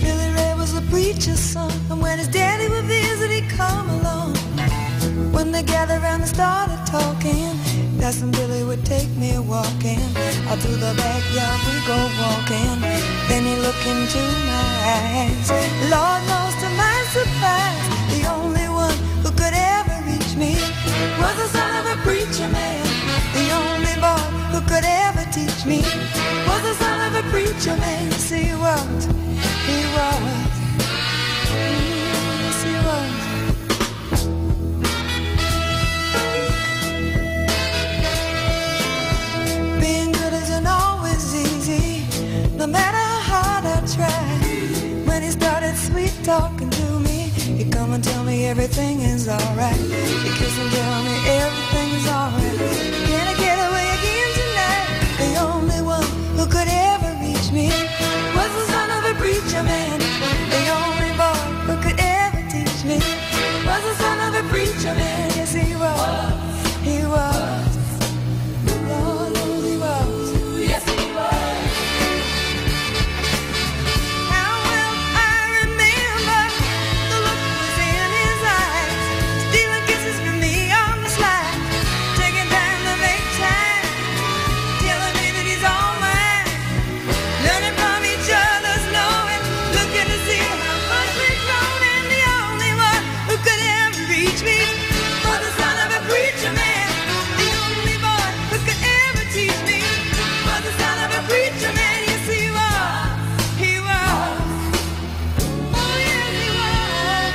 Billy Ray was a preacher's son, and when his daddy would come together and started talking. Cousin Billy would take me walking. Out to the backyard we go walking. Then he looked into my eyes. Lord knows to my surprise, the only one who could ever reach me was the son of a preacher man. The only boy who could ever teach me was the son of a preacher man. Yes, he was. He was. Yes, he was. Being good isn't always easy, no matter how hard I try. When he started sweet talking to me, he'd come and tell me everything is alright. He'd kiss and tell me everything is alright. Can I get away again tonight? The only one who could ever reach me was the son of a preacher man. The only boy who could ever teach me was the son of a preacher man. Yes, he was. He was. Lord knows he was. Yes, he was. How well I remember the look was in his eyes, stealing kisses from me on the slide, taking time to make time, telling me that he's all mine, learning from each other's knowing, looking to see how much we've grown, and the only one who could ever reach me was the son of a preacher man. The only boy who could ever teach me was the son of a preacher man. Yes, he was. He was. Oh, yes, he was.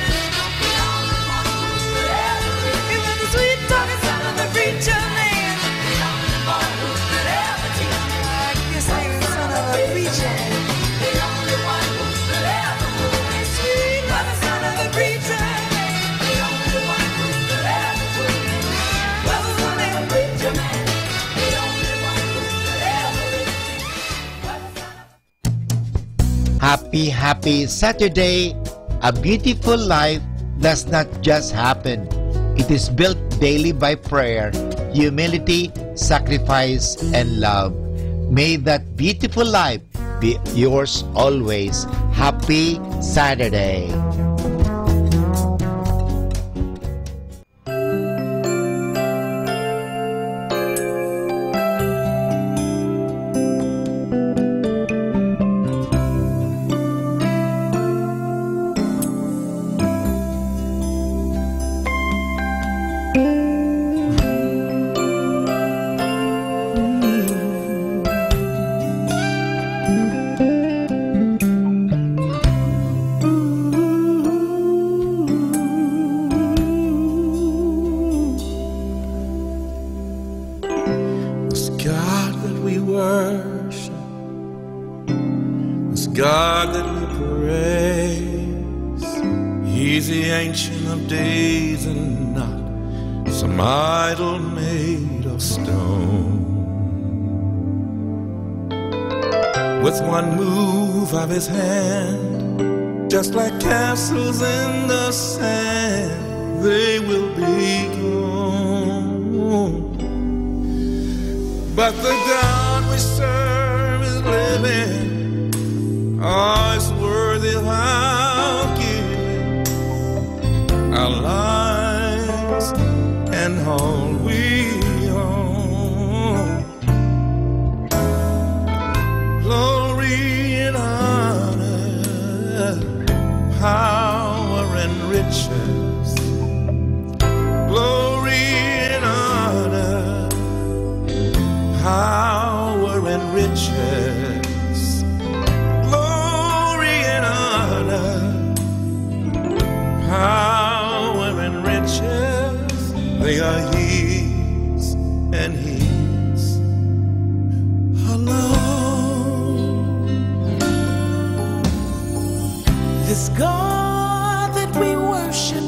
He was the sweet talking son of a preacher man. The only boy who could ever teach me. I guess he was the son of a preacher man. The only one who could ever move me sweet was the son of a preacher man. The only one who could ever move me was the son of a preacher man. The only one who could ever reach me. Happy Saturday! A beautiful life does not just happen. It is built daily by prayer, humility, sacrifice, and love. May that beautiful life be yours always. Happy Saturday! This God that we worship, this God that we praise, He's the Ancient of Days and not some idol made of stone. With one move of His hand, just like castles in the sand, they will be gone. But the God we serve is living, is worthy of our giving, our lives and all we own. Glory and honor, power and riches, glory and honor, power and riches, glory and honor, power and riches, they are His and His alone. This God that we worship,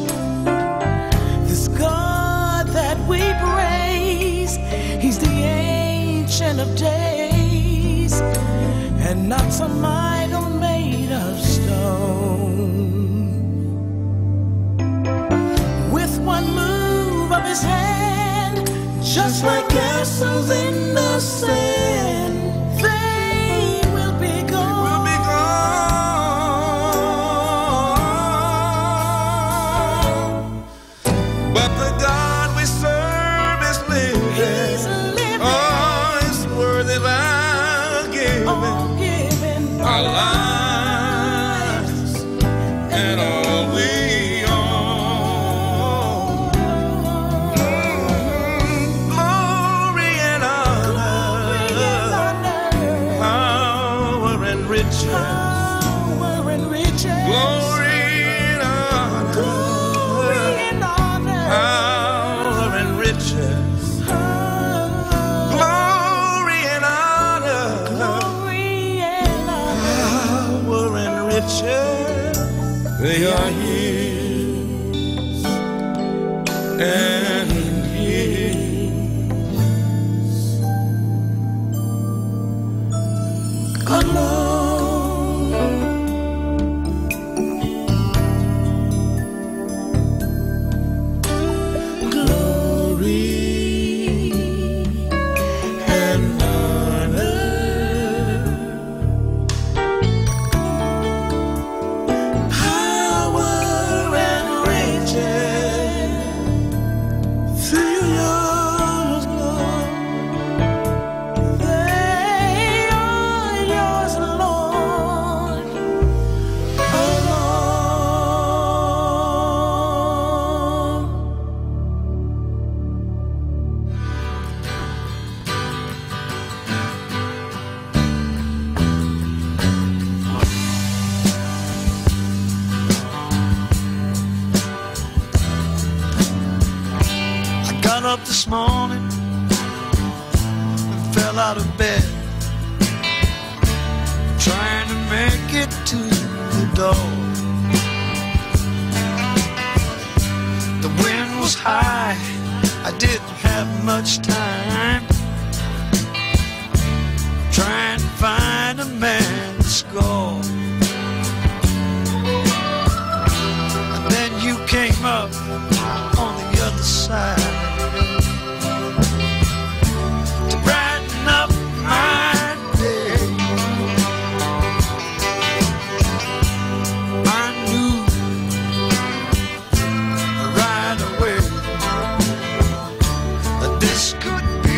this God that we praise, He's the Ancient of Days and not some idol made of stone. With one move of His hand, just like castles in the sand, they will be gone. But the God riches, they are his and his. Alone, glory and honor, power and riches, through yours, Lord. They are yours, Lord, alone. I got up this morning and fell out of bed, trying to make it to the door. The wind was high, I didn't have much time, trying to find a man to score. And then you came up on the other side to brighten up my day. I knew right away that this could be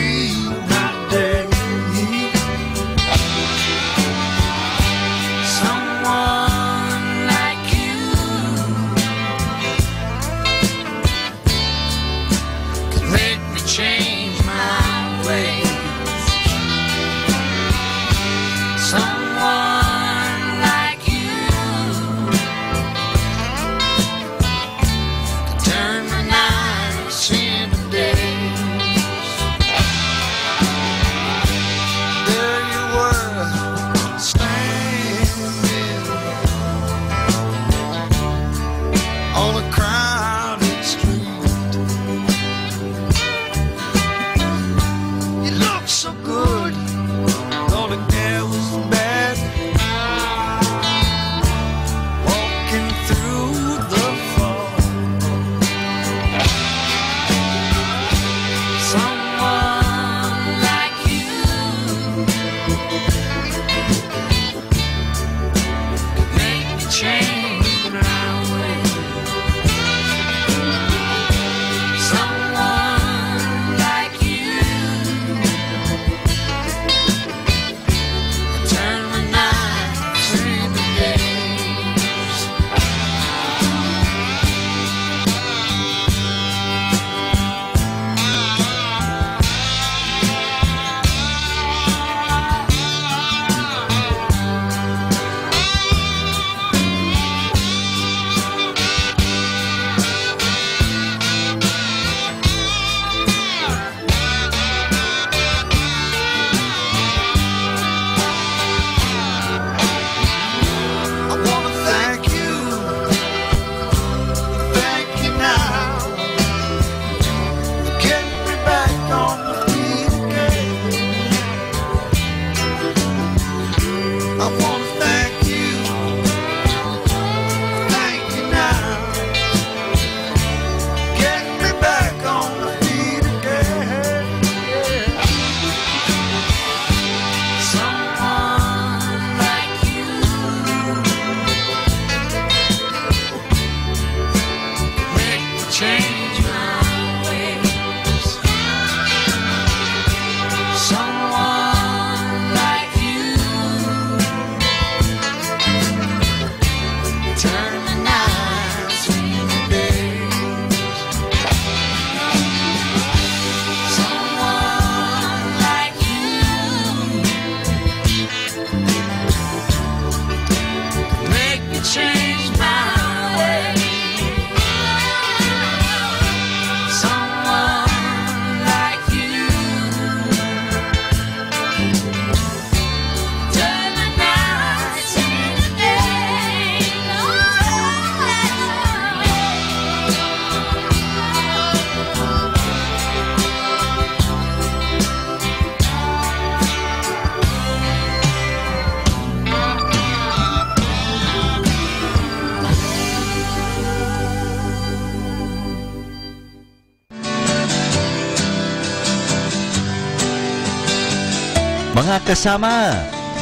Mga kasama,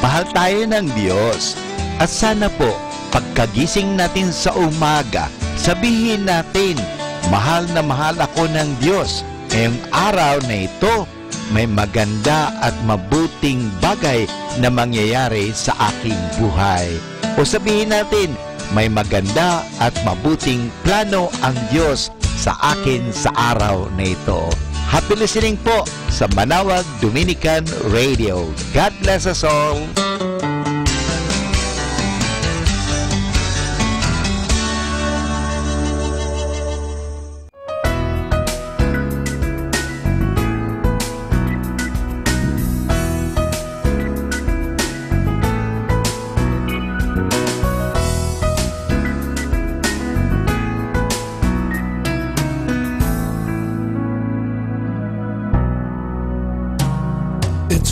mahal tayo ng Diyos. At sana po, pagkagising natin sa umaga, sabihin natin, mahal na mahal ako ng Diyos. Ngayong araw na ito, may maganda at mabuting bagay na mangyayari sa aking buhay. O sabihin natin, may maganda at mabuting plano ang Diyos sa akin sa araw na ito. Happy listening po sa Manawag Dominican Radio. God bless us all.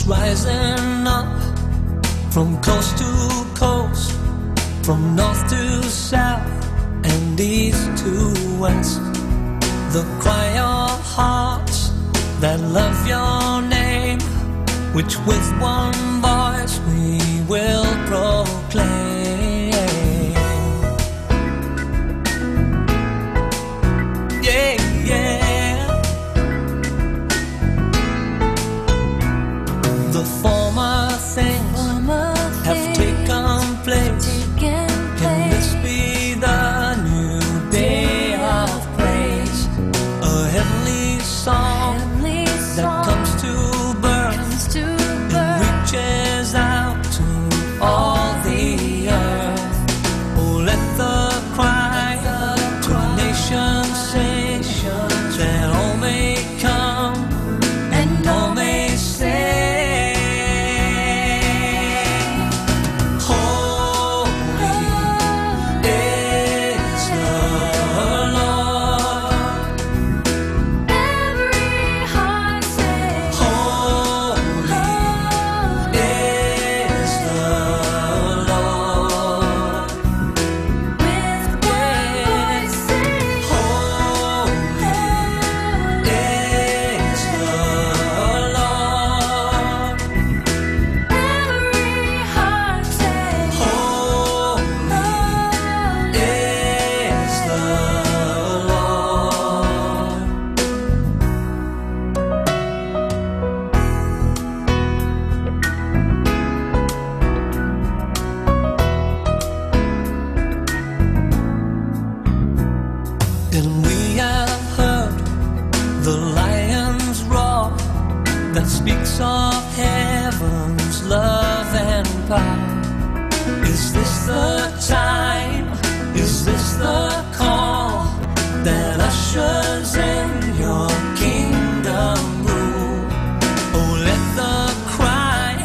Rising up from coast to coast, from north to south and east to west. The cry of hearts that love your name, which with one voice we will proclaim. Yeah, yeah. The former things have taken place. Can this be the new day of praise? A heavenly song that comes to birth and reaches out to all the earth. Oh, let the cry to nations sing, that all may come and all may say. Speaks of heaven's love and power. Is this the time? Is this the call that ushers in your kingdom rule? Oh, let the cry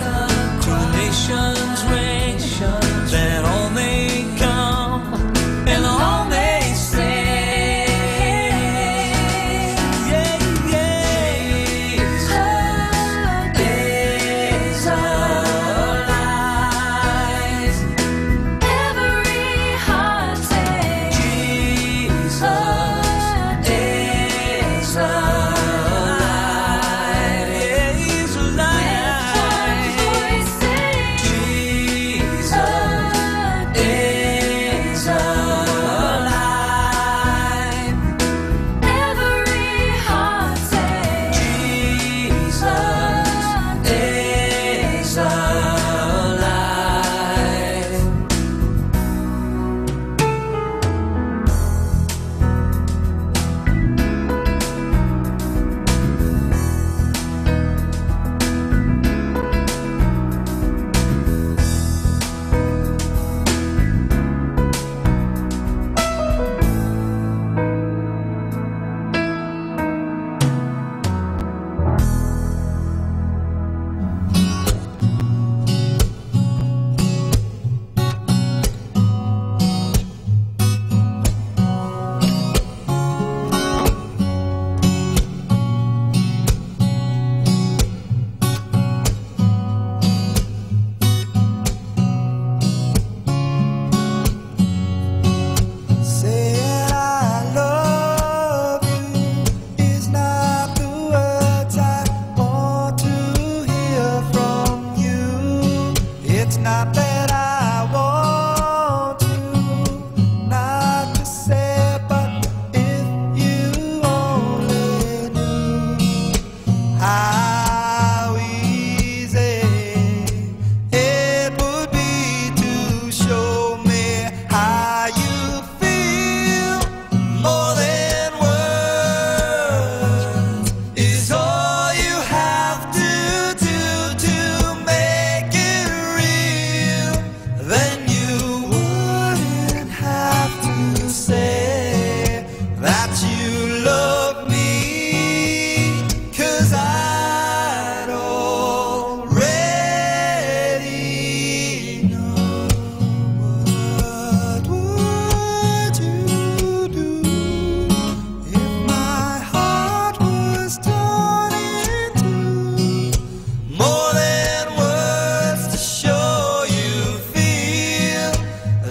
to nations ring, that all may come and all may say. Every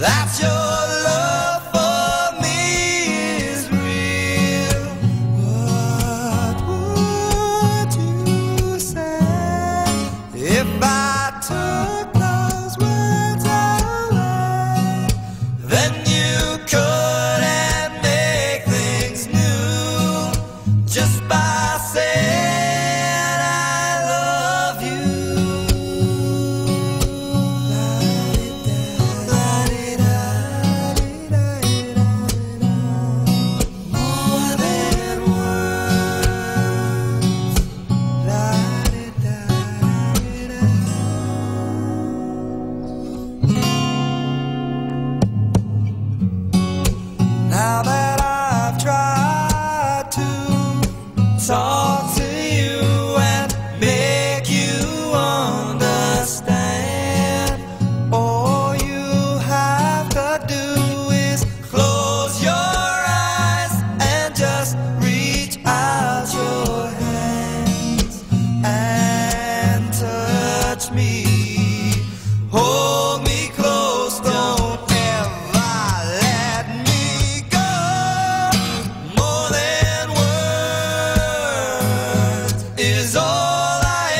that your love for me is real. What would you say if I took those words away? Then you couldn't make things new just by saying I love you. More than Now that I've tried to talk to you and make you understand, all you have to do is close your eyes and just reach out your hands and touch me. Hold me close, don't ever let me go. More than words is all I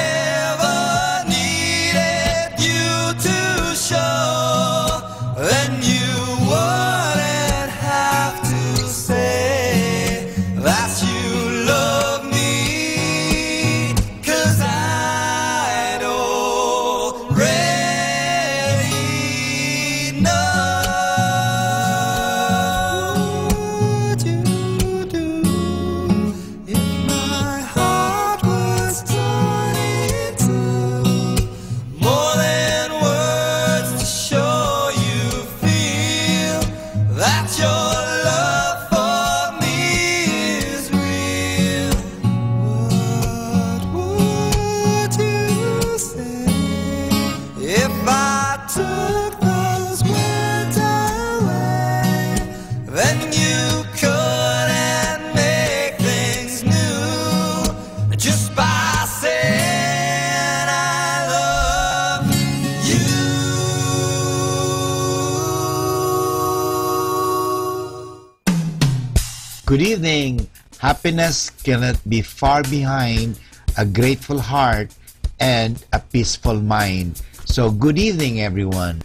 ever needed you to show. Then you wouldn't have to say that you love me, 'cause I'd already know. What would you do if my heart was torn in two? More than words to show you feel that your love for me is real. What would you say if I took those words away? Then you couldn't make things new just by saying I love you. Good evening. Happiness cannot be far behind a grateful heart and a peaceful mind. So good evening, everyone.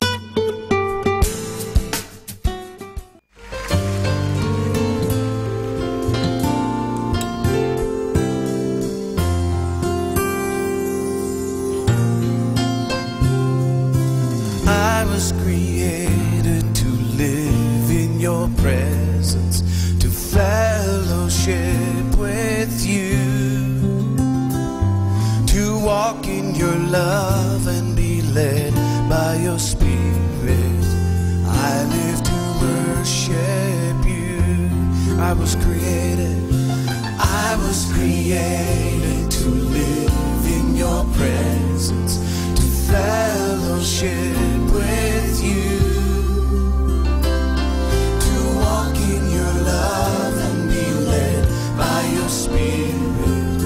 I was created to live in your presence, to fellowship with you, to walk in your love and be led by your spirit. I live to worship you. I was created to live in your presence, to fellowship with you, to walk in your love and be led by your spirit.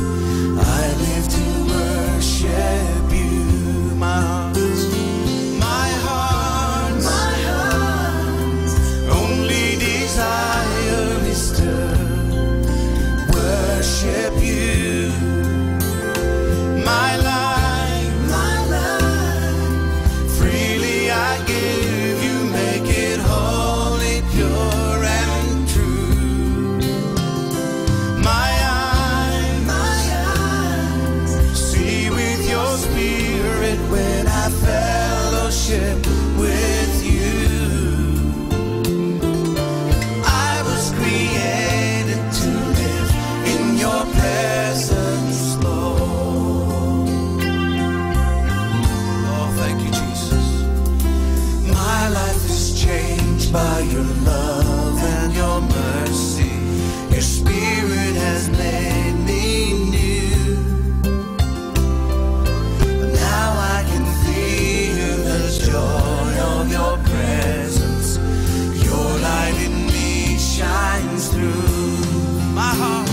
I live to worship you. My heart's only desire is to worship you. My life, freely I give you, make it holy, pure and true. My eyes see with your spirit when I fellowship with you. I was created to live in your presence, Lord. Oh, thank you, Jesus. My life is changed by your love and your mercy. Your spirit has made me new. Now I can feel the joy of your presence. Your light in me shines through. My heart's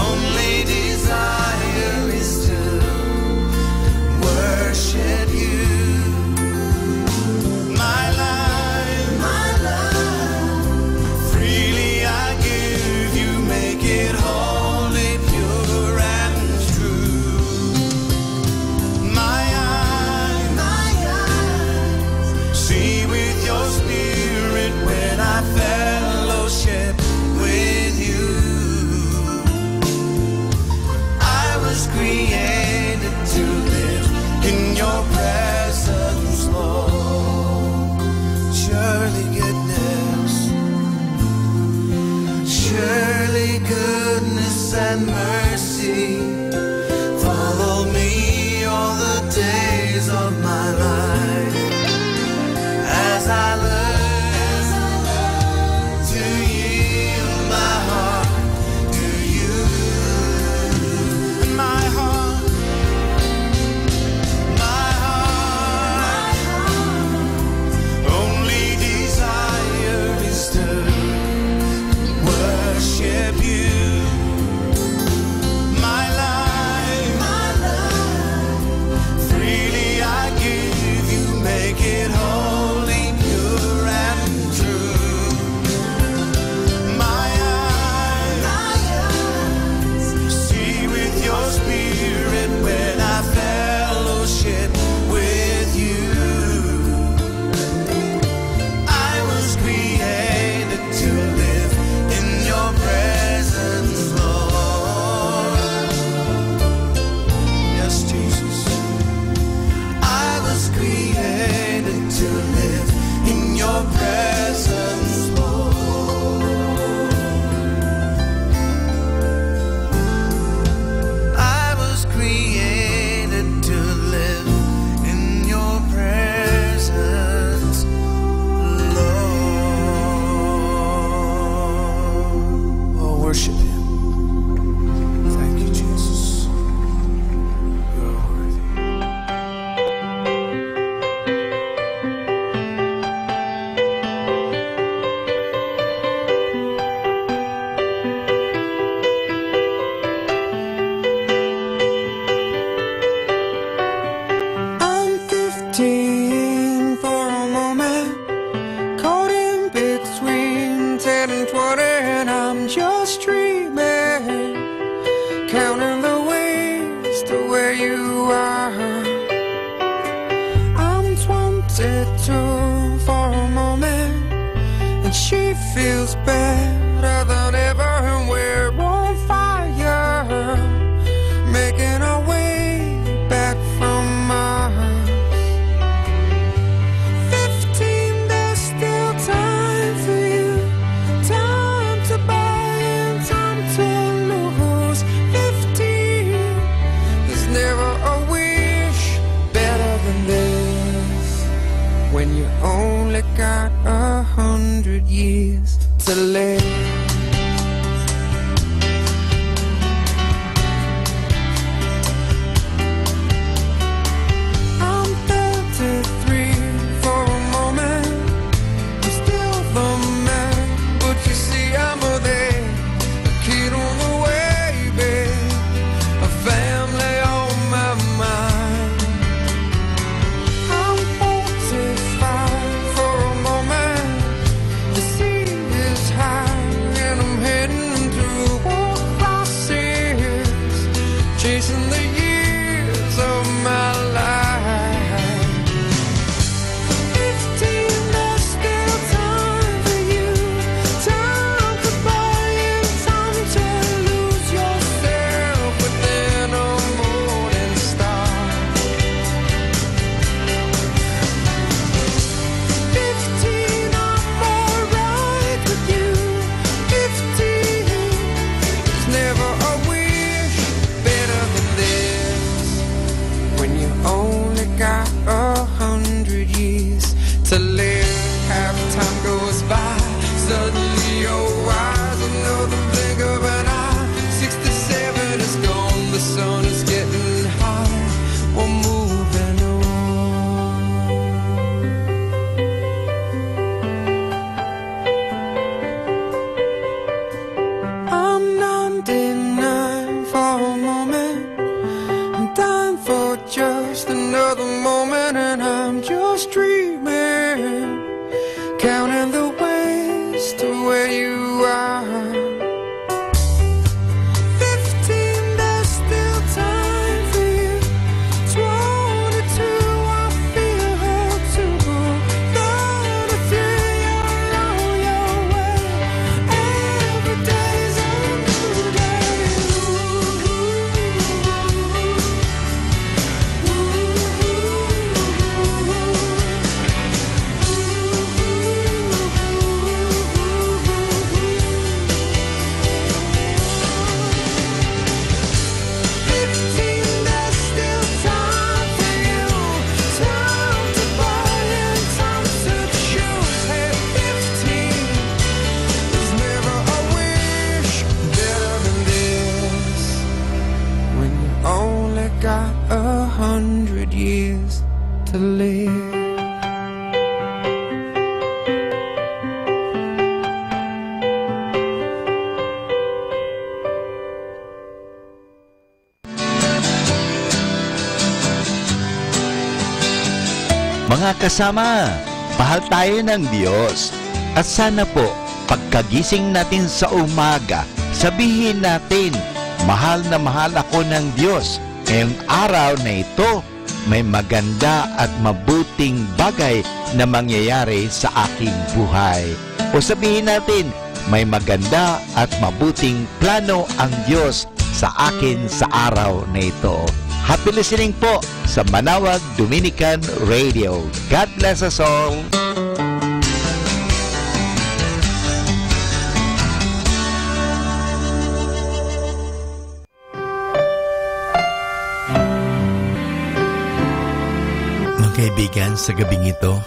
only desire is to worship you. and mercy follow me all the days of my life as I learn to yield my heart to you. My heart only desire is to worship you. My life, freely I give you, make it holy, pure and true. My eyes, see with your spirit when I fellowship with you. I was created to live in your presence, Lord. Yes, Jesus. I was created to live in your presence, Lord. I was created to live in your presence, Lord. Oh, worship Him. Thank you, Jesus. You're worthy. I'm 15 for a moment, caught in between 10 and 20, and I'm just dreaming, counting the ways to where you are. I'm 22 for a moment, and she feels better than ever, and we're on fire, making our way back from Mars. 15, there's still time for you, time to buy and time to lose. 15, there's never a wish better than this, when you only got 100 years to live. I'm 33 for a moment, I'm still the man, but you see I'm a there, a kid on the way, babe, a family on my mind. I'm 45 for a moment, the sea is high and I'm heading through war crosses, chasing the years of my life. 15, there's still time for you, time to buy and time to lose yourself within a morning star. 15, I'm alright with you. 15, there's never a wish better than this, when you only got 100 years to live. Half time goes by, suddenly you're wise, another blink of an eye. 67 is gone, the sun is getting high, we're moving on. I'm 99 for a moment, I'm dying for just another moment, and I'm just dreaming, counting the ways to where you are. 15, there's still time for you. 22, I feel her too. 33, you're on your way. Every day's a new day. Ooh, ooh, ooh, ooh. live. Mga kasama, mahal tayo ng Diyos. At sana po, pagkagising natin sa umaga, sabihin natin, mahal na mahal ako ng Diyos. Ngayong araw na ito, may maganda at mabuting bagay na mangyayari sa aking buhay. O sabihin natin, may maganda at mabuting plano ang Diyos sa akin sa araw na ito. Happy listening po sa Manawag Dominican Radio. God bless us all. Mga kaibigan, sa gabing ito,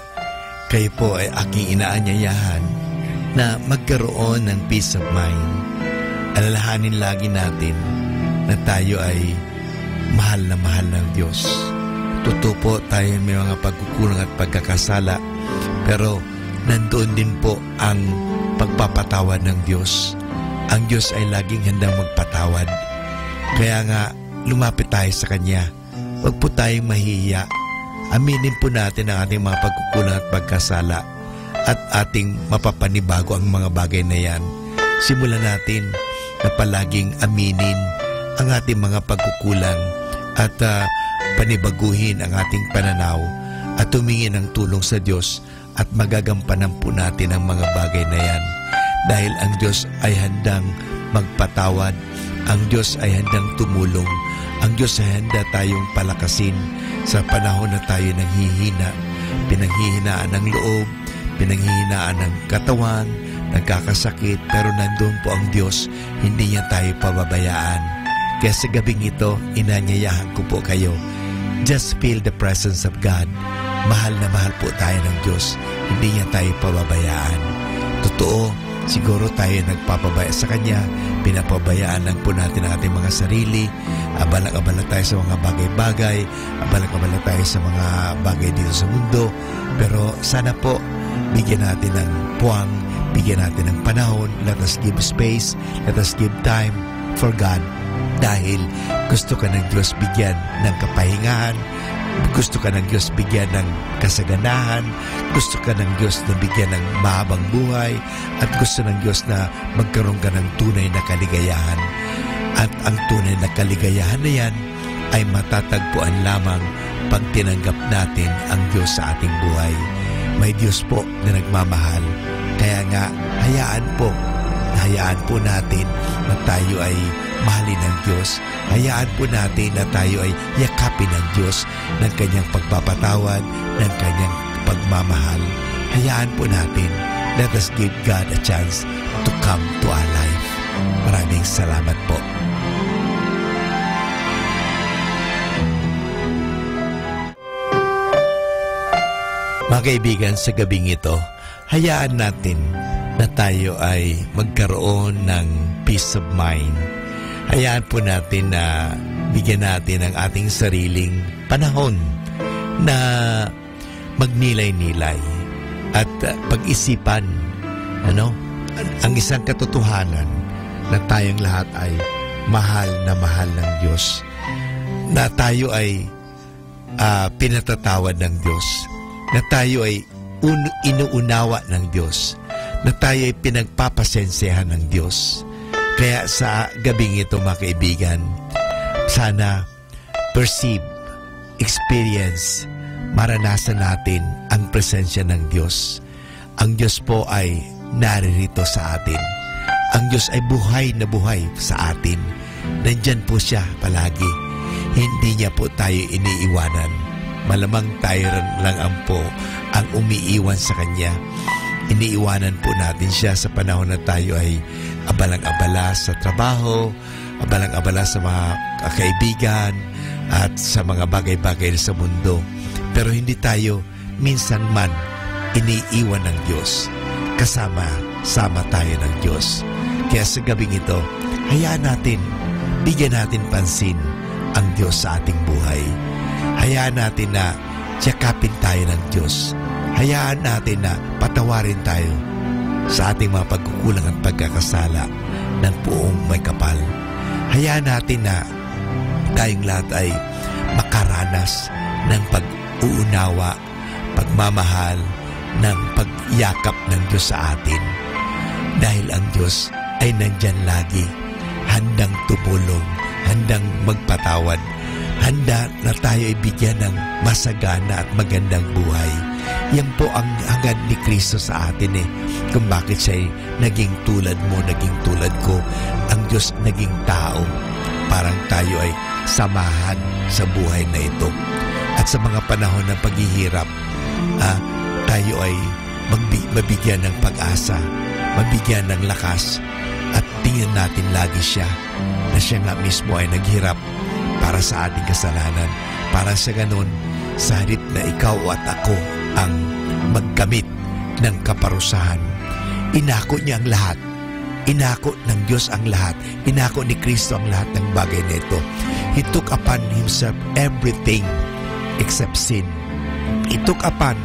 kayo po ay aking inaanyayahan na magkaroon ng peace of mind. Alalahanin lagi natin na tayo ay mahal ng Diyos. Totoo po tayo may mga pagkukulang at pagkakasala, pero nandoon din po ang pagpapatawad ng Diyos. Ang Diyos ay laging handang magpatawad. Kaya nga, lumapit tayo sa Kanya. Huwag po tayong mahihiya. Aminin po natin ang ating mga pagkukulang at pagkasala at ating mapapanibago ang mga bagay na yan. Simulan natin na palaging aminin ang ating mga pagkukulang at panibaguhin ang ating pananaw at tumingin ng tulong sa Diyos at magagampanan po natin ang mga bagay na yan. Dahil ang Diyos ay handang magpatawad, ang Diyos ay handang tumulong, ang Diyos ay handa tayong palakasin sa panahon na tayo nanghihina, pinanghihinaan ng loob, pinanghihinaan ng katawan, nagkakasakit, pero nandun po ang Diyos, hindi niya tayo pababayaan. Kaya sa gabing ito, inanyayahan ko po kayo, just feel the presence of God. Mahal na mahal po tayo ng Diyos, hindi niya tayo pababayaan. Totoo, siguro tayo nagpapabaya sa Kanya, pinapabayaan lang po natin ang ating mga sarili, abalang-abala tayo sa mga bagay-bagay, abalang-abala tayo sa mga bagay dito sa mundo, pero sana po, bigyan natin ng puwang, bigyan natin ng panahon, let us give space, let us give time for God. Dahil gusto ka ng Diyos bigyan ng kapahingahan, gusto ka ng Diyos bigyan ng kasaganahan, gusto ka ng Diyos na bigyan ng mahabang buhay, at gusto ng Diyos na magkaroon ka ng tunay na kaligayahan. At ang tunay na kaligayahan na yan ay matatagpuan lamang pag tinanggap natin ang Diyos sa ating buhay. May Diyos po na nagmamahal. Kaya nga, hayaan po natin na tayo ay mahalin ng Diyos. Hayaan po natin na tayo ay yakapin ng Diyos ng Kanyang pagpapatawad, ng Kanyang pagmamahal. Hayaan po natin. Let us give God a chance to come to our life. Maraming salamat po. Mga kaibigan, sa gabing ito, hayaan natin na tayo ay magkaroon ng peace of mind. Hayaan po natin na bigyan natin ang ating sariling panahon na magnilay-nilay at pag-isipan ang isang katotohanan na tayong lahat ay mahal ng Diyos, na tayo ay pinatatawad ng Diyos, na tayo ay inuunawa ng Diyos, na tayo ay pinagpapasensehan ng Diyos. Kaya sa gabing ito, mga kaibigan, sana perceive, experience, maranasan natin ang presensya ng Diyos. Ang Diyos po ay naririto sa atin. Ang Diyos ay buhay na buhay sa atin. Nandyan po siya palagi. Hindi niya po tayo iniiwanan. Malamang tayo lang ang umiiwan sa Kanya. Iniiwanan po natin siya sa panahon na tayo ay abalang-abala sa trabaho, abalang-abala sa mga kaibigan, at sa mga bagay-bagay sa mundo. Pero hindi tayo minsan man iniiwan ng Diyos. Kasama tayo ng Diyos. Kaya sa gabing ito, hayaan natin, bigyan natin pansin ang Diyos sa ating buhay. Hayaan natin na yakapin tayo ng Diyos. Hayaan natin na patawarin tayo sa ating mga pagkukulang at pagkakasala ng Poong may kapal. Hayaan natin na tayong lahat ay makaranas ng pag-uunawa, pagmamahal, ng pagyakap ng Diyos sa atin. Dahil ang Diyos ay nandyan lagi, handang tumulong, handang magpatawad, handa na tayo ay bigyan ng masagana at magandang buhay. Yan po ang hangad ni Kristo sa atin kung bakit siya ay naging tulad mo, naging tulad ko. Ang Diyos naging tao, parang tayo ay samahan sa buhay na ito. At sa mga panahon ng paghihirap, tayo ay mabigyan ng pag-asa, mabigyan ng lakas, at tingnan natin lagi siya na siya nga mismo ay naghirap para sa ating kasalanan, para sa ganon, sa halip na ikaw at ako ang magkamit ng kaparusahan. Inako niya ang lahat. Inako ng Diyos ang lahat. Inako ni Kristo ang lahat ng bagay na ito. He took upon Himself everything except sin. He took upon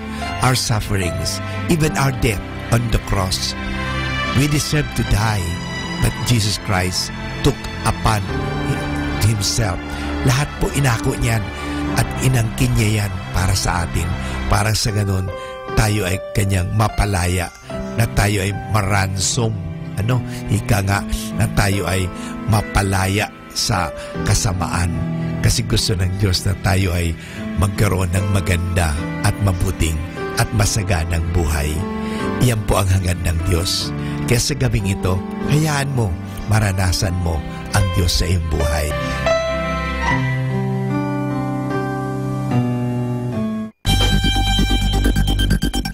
our sufferings, even our death on the cross. We deserve to die, but Jesus Christ took upon Himself. Lahat po inako niyan at inangkin niya yan para sa atin. Para sa ganun, tayo ay kanyang mapalaya, na tayo ay maransom. Ika nga na tayo ay mapalaya sa kasamaan. Kasi gusto ng Diyos na tayo ay magkaroon ng maganda at mabuting at masaganang buhay. Iyan po ang hangad ng Diyos. Kaya sa gabing ito, hayaan mo, maranasan mo ang Diyos sa iyong buhay.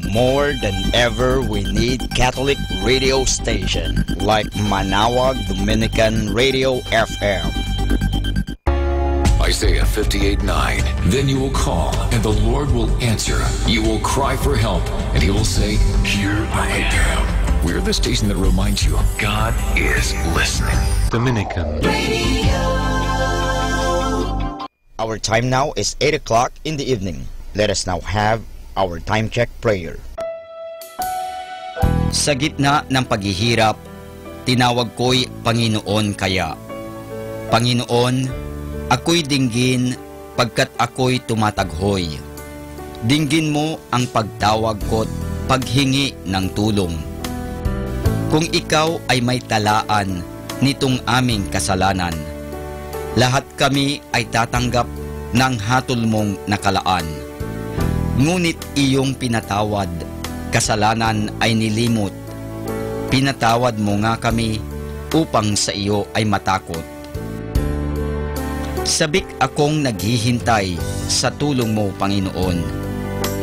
More than ever, we need Catholic radio station like Manawag Dominican Radio FM. Isaiah 58:9. Then you will call, and the Lord will answer. You will cry for help, and He will say, "Here I am." We're the station that reminds you God is listening. Dominican Radio. Our time now is 8 o'clock in the evening. Let us now have our time check prayer. Sa gitna ng paghihirap, tinawag ko'y Panginoon kaya. Panginoon, ako'y dinggin pagkat ako'y tumataghoy. Dinggin mo ang pagtawag ko't paghingi ng tulong. Kung ikaw ay may talaan nitong aming kasalanan, lahat kami ay tatanggap ng hatol mong nakalaan. Ngunit iyong pinatawad, kasalanan ay nilimot. Pinatawad mo nga kami upang sa iyo ay matakot. Sabik akong naghihintay sa tulong mo, Panginoon,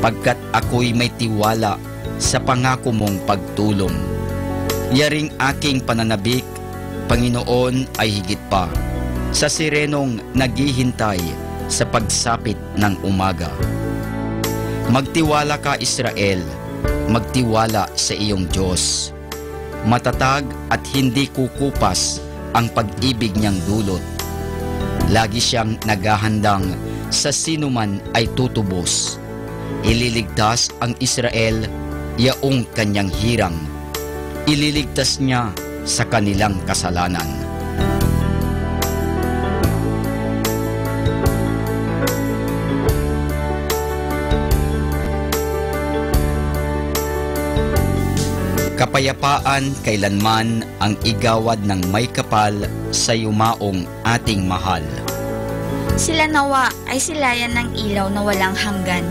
pagkat ako'y may tiwala sa pangako mong pagtulong. Yaring aking pananabik, Panginoon, ay higit pa sa sirenong naghihintay sa pagsapit ng umaga. Magtiwala ka, Israel, magtiwala sa iyong Diyos. Matatag at hindi kukupas ang pag-ibig niyang dulot. Lagi siyang naghahandang sa sinuman ay tutubos. Ililigtas ang Israel, yaong kanyang hirang. Ililigtas niya sa kanilang kasalanan. Kapayapaan kailanman ang igawad ng may kapal sa yumaong ating mahal. Sila nawa ay silayan ng ilaw na walang hanggan.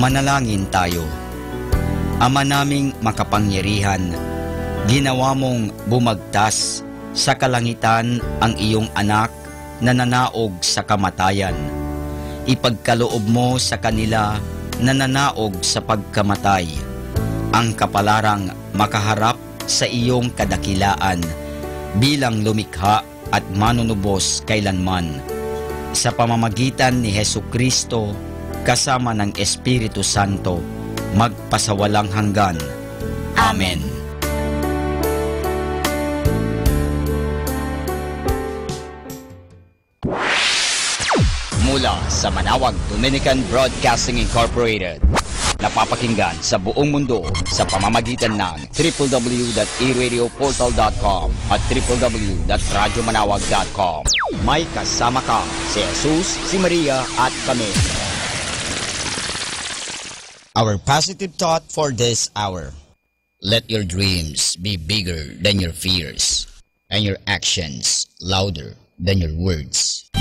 Manalangin tayo. Ama naming makapangyarihan, ginawa mong bumagtas sa kalangitan ang iyong anak na nanaog sa kamatayan. Ipagkaloob mo sa kanila na nanaog sa pagkamatay ang kapalarang makaharap sa iyong kadakilaan bilang lumikha at manunubos kailanman. Sa pamamagitan ni Hesukristo kasama ng Espiritu Santo, magpasawalang hanggan. Amen. mula sa Manawag Dominican Broadcasting Incorporated. Napapakinggan sa buong mundo sa pamamagitan ng www.eradioportal.com at www.radyomanawag.com. May kasama ka si Jesus, si Maria at kami. Our positive thought for this hour. Let your dreams be bigger than your fears, and your actions louder than your words.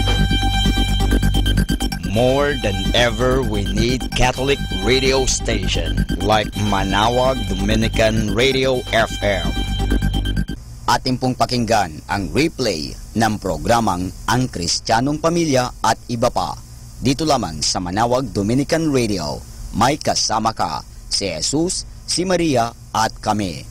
More than ever, we need Catholic radio station like Manawag Dominican Radio FM. Ating pong pakinggan ang replay ng programang Ang Kristiyanong Pamilya at iba pa. Dito lamang sa Manawag Dominican Radio. May kasama ka si Jesus, si Maria at kami.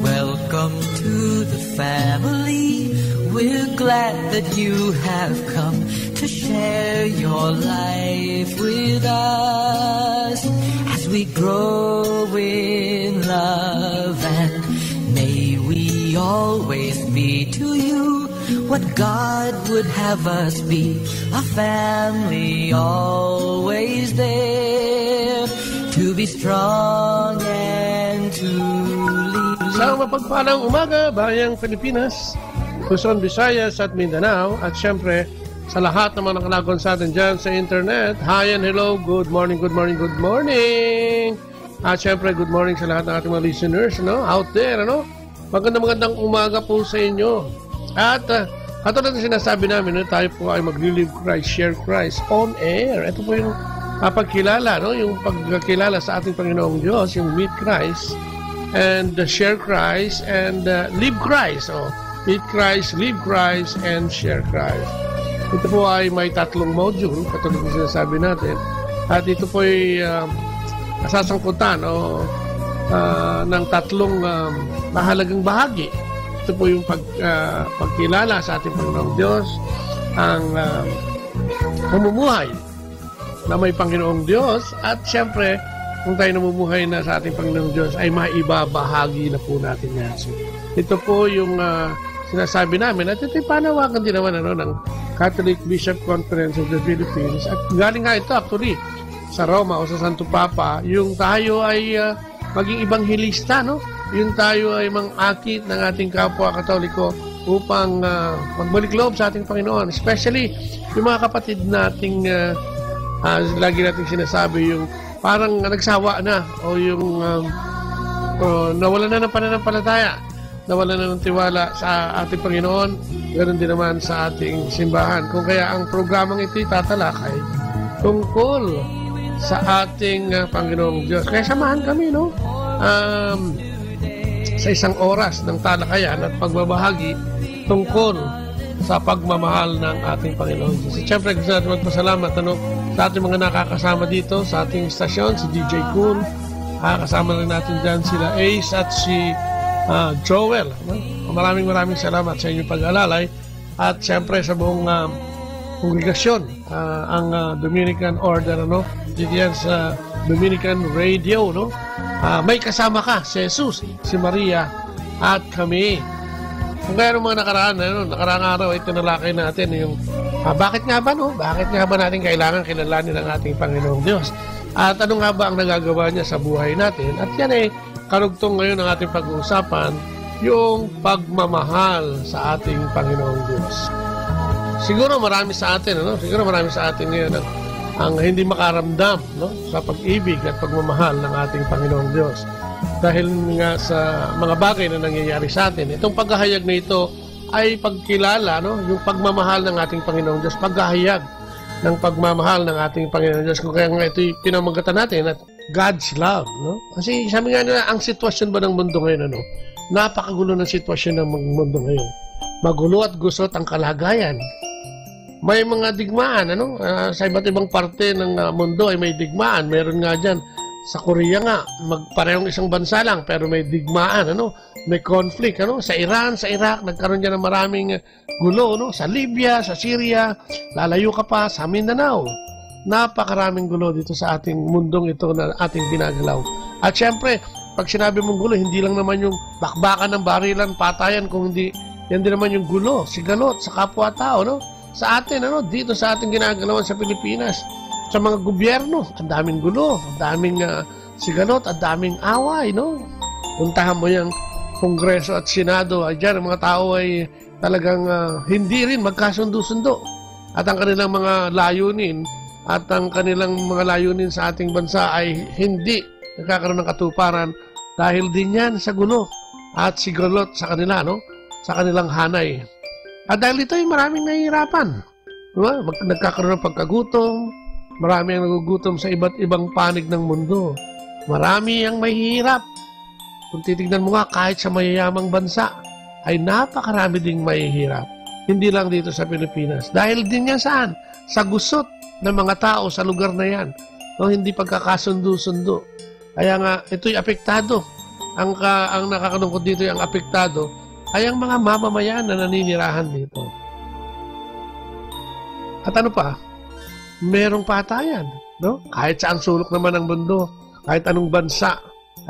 Welcome to the family. We're glad that you have come to share your life with us as we grow in love, and may we always be to you what God would have us be, a family always there to be strong and to lead. Sa mapagpalang umaga, bayang Pilipinas, Luzon, Visayas at Mindanao, at syempre sa lahat ng mga nakalagon sa atin dyan sa internet. Hi and hello, good morning, good morning, good morning. At syempre good morning sa lahat ng ating mga listeners, no, out there, ano. Magandang umaga po sa inyo. At katulad na sinasabi namin, no, tayo po ay mag-live Christ, share Christ on air. Ito po yung pagkilala, no, yung pagkilala sa ating Panginoong Diyos, yung meet Christ and share Christ and live Christ. Oh, meet Christ, live Christ, and share Christ. Ito po ay may tatlong module, katulad na sinasabi natin. At ito po ay nasasangkutan ng tatlong mahalagang bahagi. Ito po yung pagkilala sa ating Panginoong Diyos, ang pamumuhay na may Panginoong Diyos, at syempre, kung tayo namumuhay na sa ating Panginoong Diyos, ay maibabahagi na po natin yan. So, ito po yung sinasabi namin, at ito'y panawagan din naman ng Catholic Bishop Conference of the Philippines. At galing nga ito actually sa Roma o sa Santo Papa, yung tayo ay maging ibanghilista, no? Yung tayo ay mang-akit ng ating kapwa Katoliko upang magbalik loob sa ating Panginoon. Especially yung mga kapatid nating lagi nating sinasabi, yung parang nagsawa na o yung nawala na ng pananampalataya, nawala na ng tiwala sa ating Panginoon. Ganoon din naman sa ating simbahan. Kung kaya ang programang ito tatalakay tungkol sa ating Panginoong Diyos. Kaya samahan kami, no? Sa isang oras ng talakayan at pagbabahagi tungkol sa pagmamahal ng ating Panginoon Diyos. Siyempre, gusto natin magpasalamat sa ating mga nakakasama dito sa ating stasyon, si DJ Cool. Kasama rin natin dyan sila Ace at si Joel. Maraming salamat sa inyong pag-alalay. At siyempre sa buong kongregasyon, ang Dominican Order, dito yan sa Dominican Radio, no? May kasama ka, si Jesus, si Maria, at kami. Kung kaya ng mga nakaraang araw ay tinalakay natin yung bakit nga ba natin kailangan kilalanin ang ating Panginoong Diyos? At ano nga ba ang nagagawa niya sa buhay natin? At yan ay karugtong ngayon ng ating pag-uusapan, yung pagmamahal sa ating Panginoong Diyos. Siguro marami sa atin ngayon ang hindi makaramdam, no, sa pag-ibig at pagmamahal ng ating Panginoong Diyos. Dahil nga sa mga bagay na nangyayari sa atin. Itong paghahayag na ito ay pagkilala, no, yung pagmamahal ng ating Panginoong Diyos, paghahayag ng pagmamahal ng ating Panginoong Diyos. Kung kaya nga ito'y pinamagatan natin at God's love, no? Kasi sabi nga nila, ang sitwasyon ba ng mundo ngayon, napakagulo ng sitwasyon ng mundo ngayon. Magulo at gusot ang kalagayan. May mga digmaan, sa iba't ibang parte ng mundo ay may digmaan. Meron nga dyan, sa Korea nga, magparehong isang bansa lang, pero may digmaan, may conflict, sa Iran, sa Iraq, nagkaroon dyan ng maraming gulo, sa Libya, sa Syria, lalayo ka pa, sa Mindanao. Napakaraming gulo dito sa ating mundong ito na ating ginagalaw. At syempre, pag sinabi mong gulo, hindi lang naman yung bakbakan ng barilan, patayan, kung hindi, yan din naman yung gulo, sigalot, sa kapwa-tao, no? Sa atin, dito sa ating ginagalawan sa Pilipinas, sa mga gobyerno, ang daming gulo, ang daming sigalot, ang daming away, no? Puntahan mo yung Kongreso at Senado, ay dyan, ang mga tao ay talagang hindi rin magkasundo-sundo. At ang kanilang mga layunin, sa ating bansa ay hindi nagkakaroon ng katuparan dahil din yan sa gulo at sigalot sa kanila, no? Sa kanilang hanay. At dahil ito ay maraming nahihirapan. Diba? Nagkakaroon ng pagkagutom, marami ang nagugutom sa iba't ibang panig ng mundo. Marami ang mahihirap. Kung titignan mo nga, kahit sa mayayamang bansa, ay napakarami ding mahihirap. Hindi lang dito sa Pilipinas. Dahil din yan saan? Sa gusot ng mga tao sa lugar na yan. No, hindi pagkakasundo-sundo. Kaya nga, ito'y apektado. Ang nakakalungkot dito yung apektado ay ang mga mamamayan na naninirahan dito. At ano pa? Merong patayan. No? Kahit saan sulok naman ng mundo, kahit anong bansa,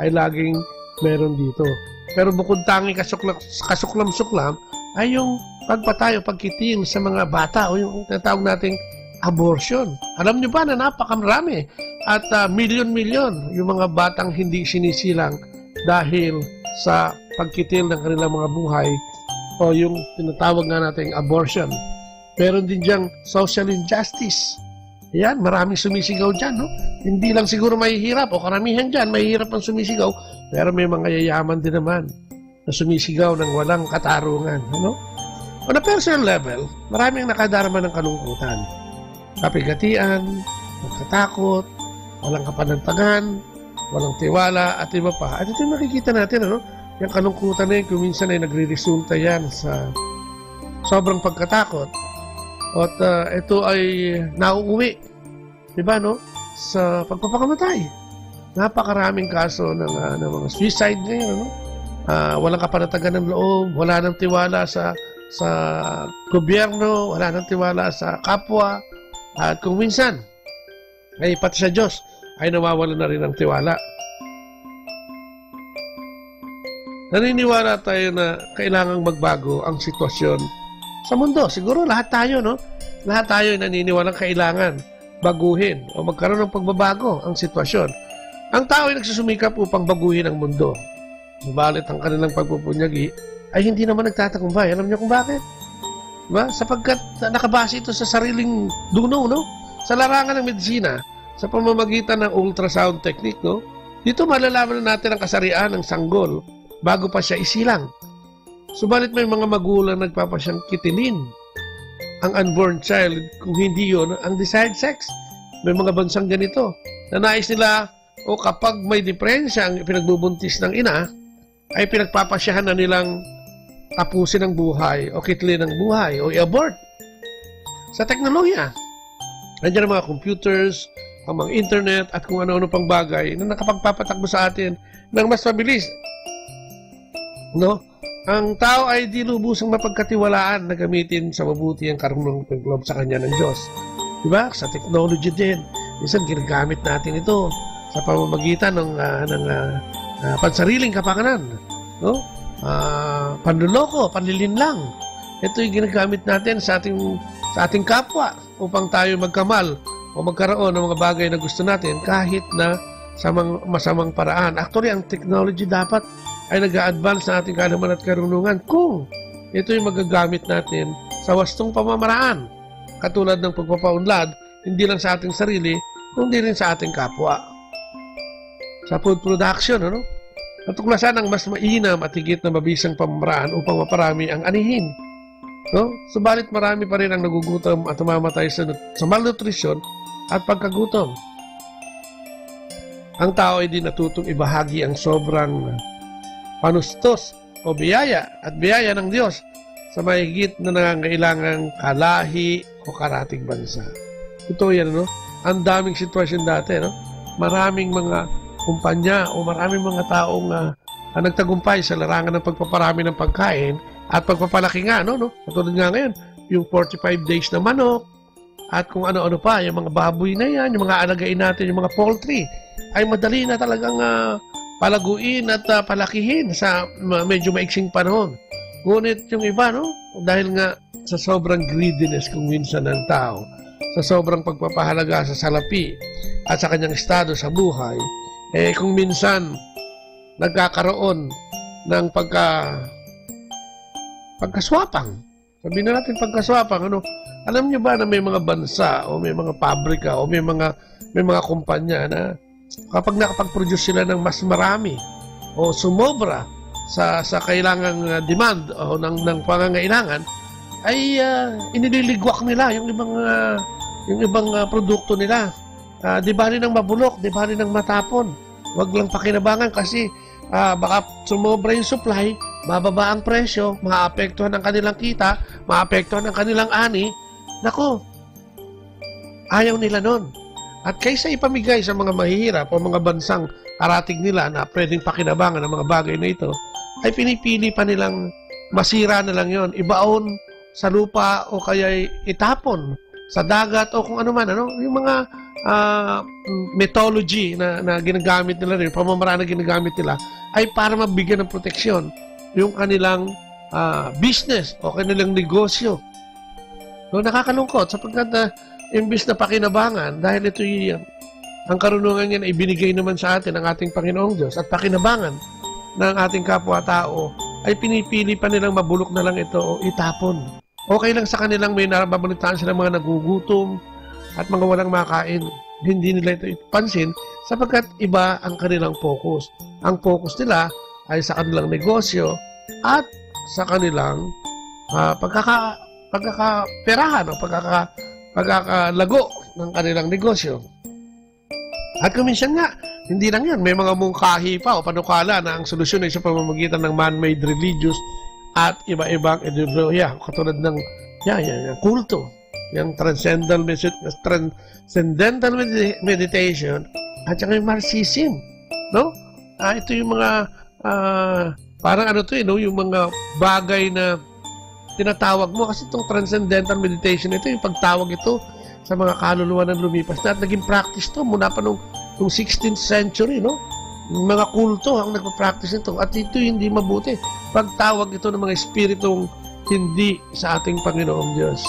ay laging meron dito. Pero bukod tangi kasuklam-suklam, ay yung pagpatay o pagkitil sa mga bata o yung tinatawag nating abortion. Alam niyo ba na napakarami at milyon-milyon yung mga batang hindi sinisilang dahil sa pagkitil ng kanilang mga buhay o yung tinatawag nga nating abortion. Meron din diyang social injustice. Yan, maraming sumisigaw dyan, no? Hindi lang siguro mahihirap o karamihan dyan, mahihirap ang sumisigaw, pero may mga yayaman din naman na sumisigaw ng walang katarungan, ano? On a personal level, maraming nakadarama ng kalungkutan. Kapigatian, nagkatakot, walang kapanantagan, walang tiwala, at iba pa. At ito yung makikita natin, ano? Yung kalungkutan na yun, kung minsan ay nagre-resulta yan sa sobrang pagkatakot. At ito ay nauuwi, diba, no? Sa pagpapakamatay. Napakaraming kaso ng mga suicide ngayon, no? Walang kapanatagan ng loob, wala nang tiwala sa gobyerno, wala nang tiwala sa kapwa, at kung minsan ay pati sa Diyos ay nawawala na rin ng tiwala. Naniniwala tayo na kailangang magbago ang sitwasyon sa mundo. Siguro lahat tayo, no? Lahat tayo ay naniniwalang kailangan baguhin o magkaroon ng pagbabago ang sitwasyon. Ang tao ay nagsusumikap upang baguhin ang mundo. Subalit ang kanilang pagpupunyagi ay hindi naman nagtatagumpay. Alam niyo kung bakit? Diba? Sapagkat nakabase ito sa sariling duno, no? Sa larangan ng medisina, sa pamamagitan ng ultrasound technique, no? Dito malalaman natin ang kasarian ng sanggol bago pa siya isilang. Subalit may mga magulang nagpapasyang kitilin ang unborn child kung hindi yon ang desired sex. May mga bansang ganito na nais nila o kapag may diferensya ang pinagbubuntis ng ina, ay pinagpapasyahan na nilang tapusin ang buhay o kitlin ang buhay o i-abort. Sa teknolohiya, nandiyan ang mga computers, ang mga internet at kung ano-ano pang bagay na nakapagpapatakbo sa atin ng mas mabilis. No? Ang tao ay di lubusang mapagkatiwalaan na gamitin sa mabuti ang karunong paglob sa kanya ng Diyos. Diba? Sa technology din. Minsan ginagamit natin ito sa pamamagitan ng pansariling kapakanan. No? Panluloko, panlilinlang. Ito yung ginagamit natin sa ating kapwa upang tayo magkamal o magkaroon ng mga bagay na gusto natin kahit na sa masamang paraan. Actually, ang technology dapat ay nag-a-advance sa ating kaalaman at karunungan kung ito yung magagamit natin sa wastong pamamaraan. Katulad ng pagpapaunlad, hindi lang sa ating sarili, kundi rin sa ating kapwa. Sa food production, ano? Natuklasan ang mas mainam at higit na mabisang pamamaraan upang maparami ang anihin. No? Subalit marami pa rin ang nagugutom at mamamatay sa malnutrisyon at pagkagutom. Ang tao ay di natutong ibahagi ang sobrang panustos o biyaya at biyaya ng Diyos sa mahigit na nangangailangang kalahi o karating bansa. Ito yan, no? Ang daming sitwasyon dati, no? Maraming mga kumpanya o maraming mga taong nagtagumpay sa larangan ng pagpaparami ng pagkain at pagpapalaki nga, no? Katulad nga ngayon, yung 45 days na manok at kung ano-ano pa, yung mga baboy na yan, yung mga alagain natin, yung mga poultry, ay madali na talagang palaguin at palakihin sa medyo maiksing panahon. Ngunit yung iba, no? Dahil nga sa sobrang greediness kung minsan ng tao, sa sobrang pagpapahalaga sa salapi at sa kanyang estado sa buhay, kung minsan nagkakaroon ng pagkaswapang. Sabihin na natin pagkaswapang, ano? Alam niyo ba na may mga bansa o may mga pabrika o may mga kumpanya na kapag nakapag-produce sila ng mas marami o sumobra sa kailangang demand o ng pangangailangan, ay inililigwak nila yung ibang produkto nila. Di bali nang mabulok, di bali nang matapon. Huwag lang pakinabangan kasi baka sumobra yung supply, bababa ang presyo, maapektuhan ang kanilang kita, maapektuhan ang kanilang ani. Nako, ayaw nila nun. At kaysa ipamigay sa mga mahihirap o mga bansang karating nila na pwedeng pakinabangan ng mga bagay na ito, ay pinipili pa nilang masira na lang yon, ibaon sa lupa o kaya itapon sa dagat o kung ano man, ano? Yung mga methodology na ginagamit nila rin, pamamaraan na ginagamit nila, ay para mabigyan ng proteksyon yung kanilang business o kanilang negosyo. No, nakakalungkot sapagkat imbis na pakinabangan, dahil ito ang karunungan yan ay binigay naman sa atin ng ating Panginoong Diyos at pakinabangan ng ating kapwa-tao, ay pinipili pa nilang mabulok na lang ito o itapon. Okay lang sa kanilang may nababalitaan sila mga nagugutom at mga walang makain. Hindi nila ito ipansin sapagkat iba ang kanilang focus. Ang focus nila ay sa kanilang negosyo at sa kanilang pagkakaperahan o pagkakalago ng kanilang negosyo. At kuminsan nga, hindi lang yan. May mga mungkahi pa o panukala na ang solusyon ay sa pamamagitan ng man-made religious at iba-ibang ideolohiya. Katulad ng kulto, yung transcendental meditation at saka yung Marxism. No? Ito yung mga parang ano to, no? Yung mga bagay na tinatawag mo kasi itong transcendental meditation, ito yung pagtawag ito sa mga kaluluwa ng lumipas na at naging practice to mula pa nung 16th century, no? Mga kulto ang nagpa-practice nito at ito hindi mabuti. Pagtawag ito ng mga espiritong hindi sa ating Panginoong Diyos.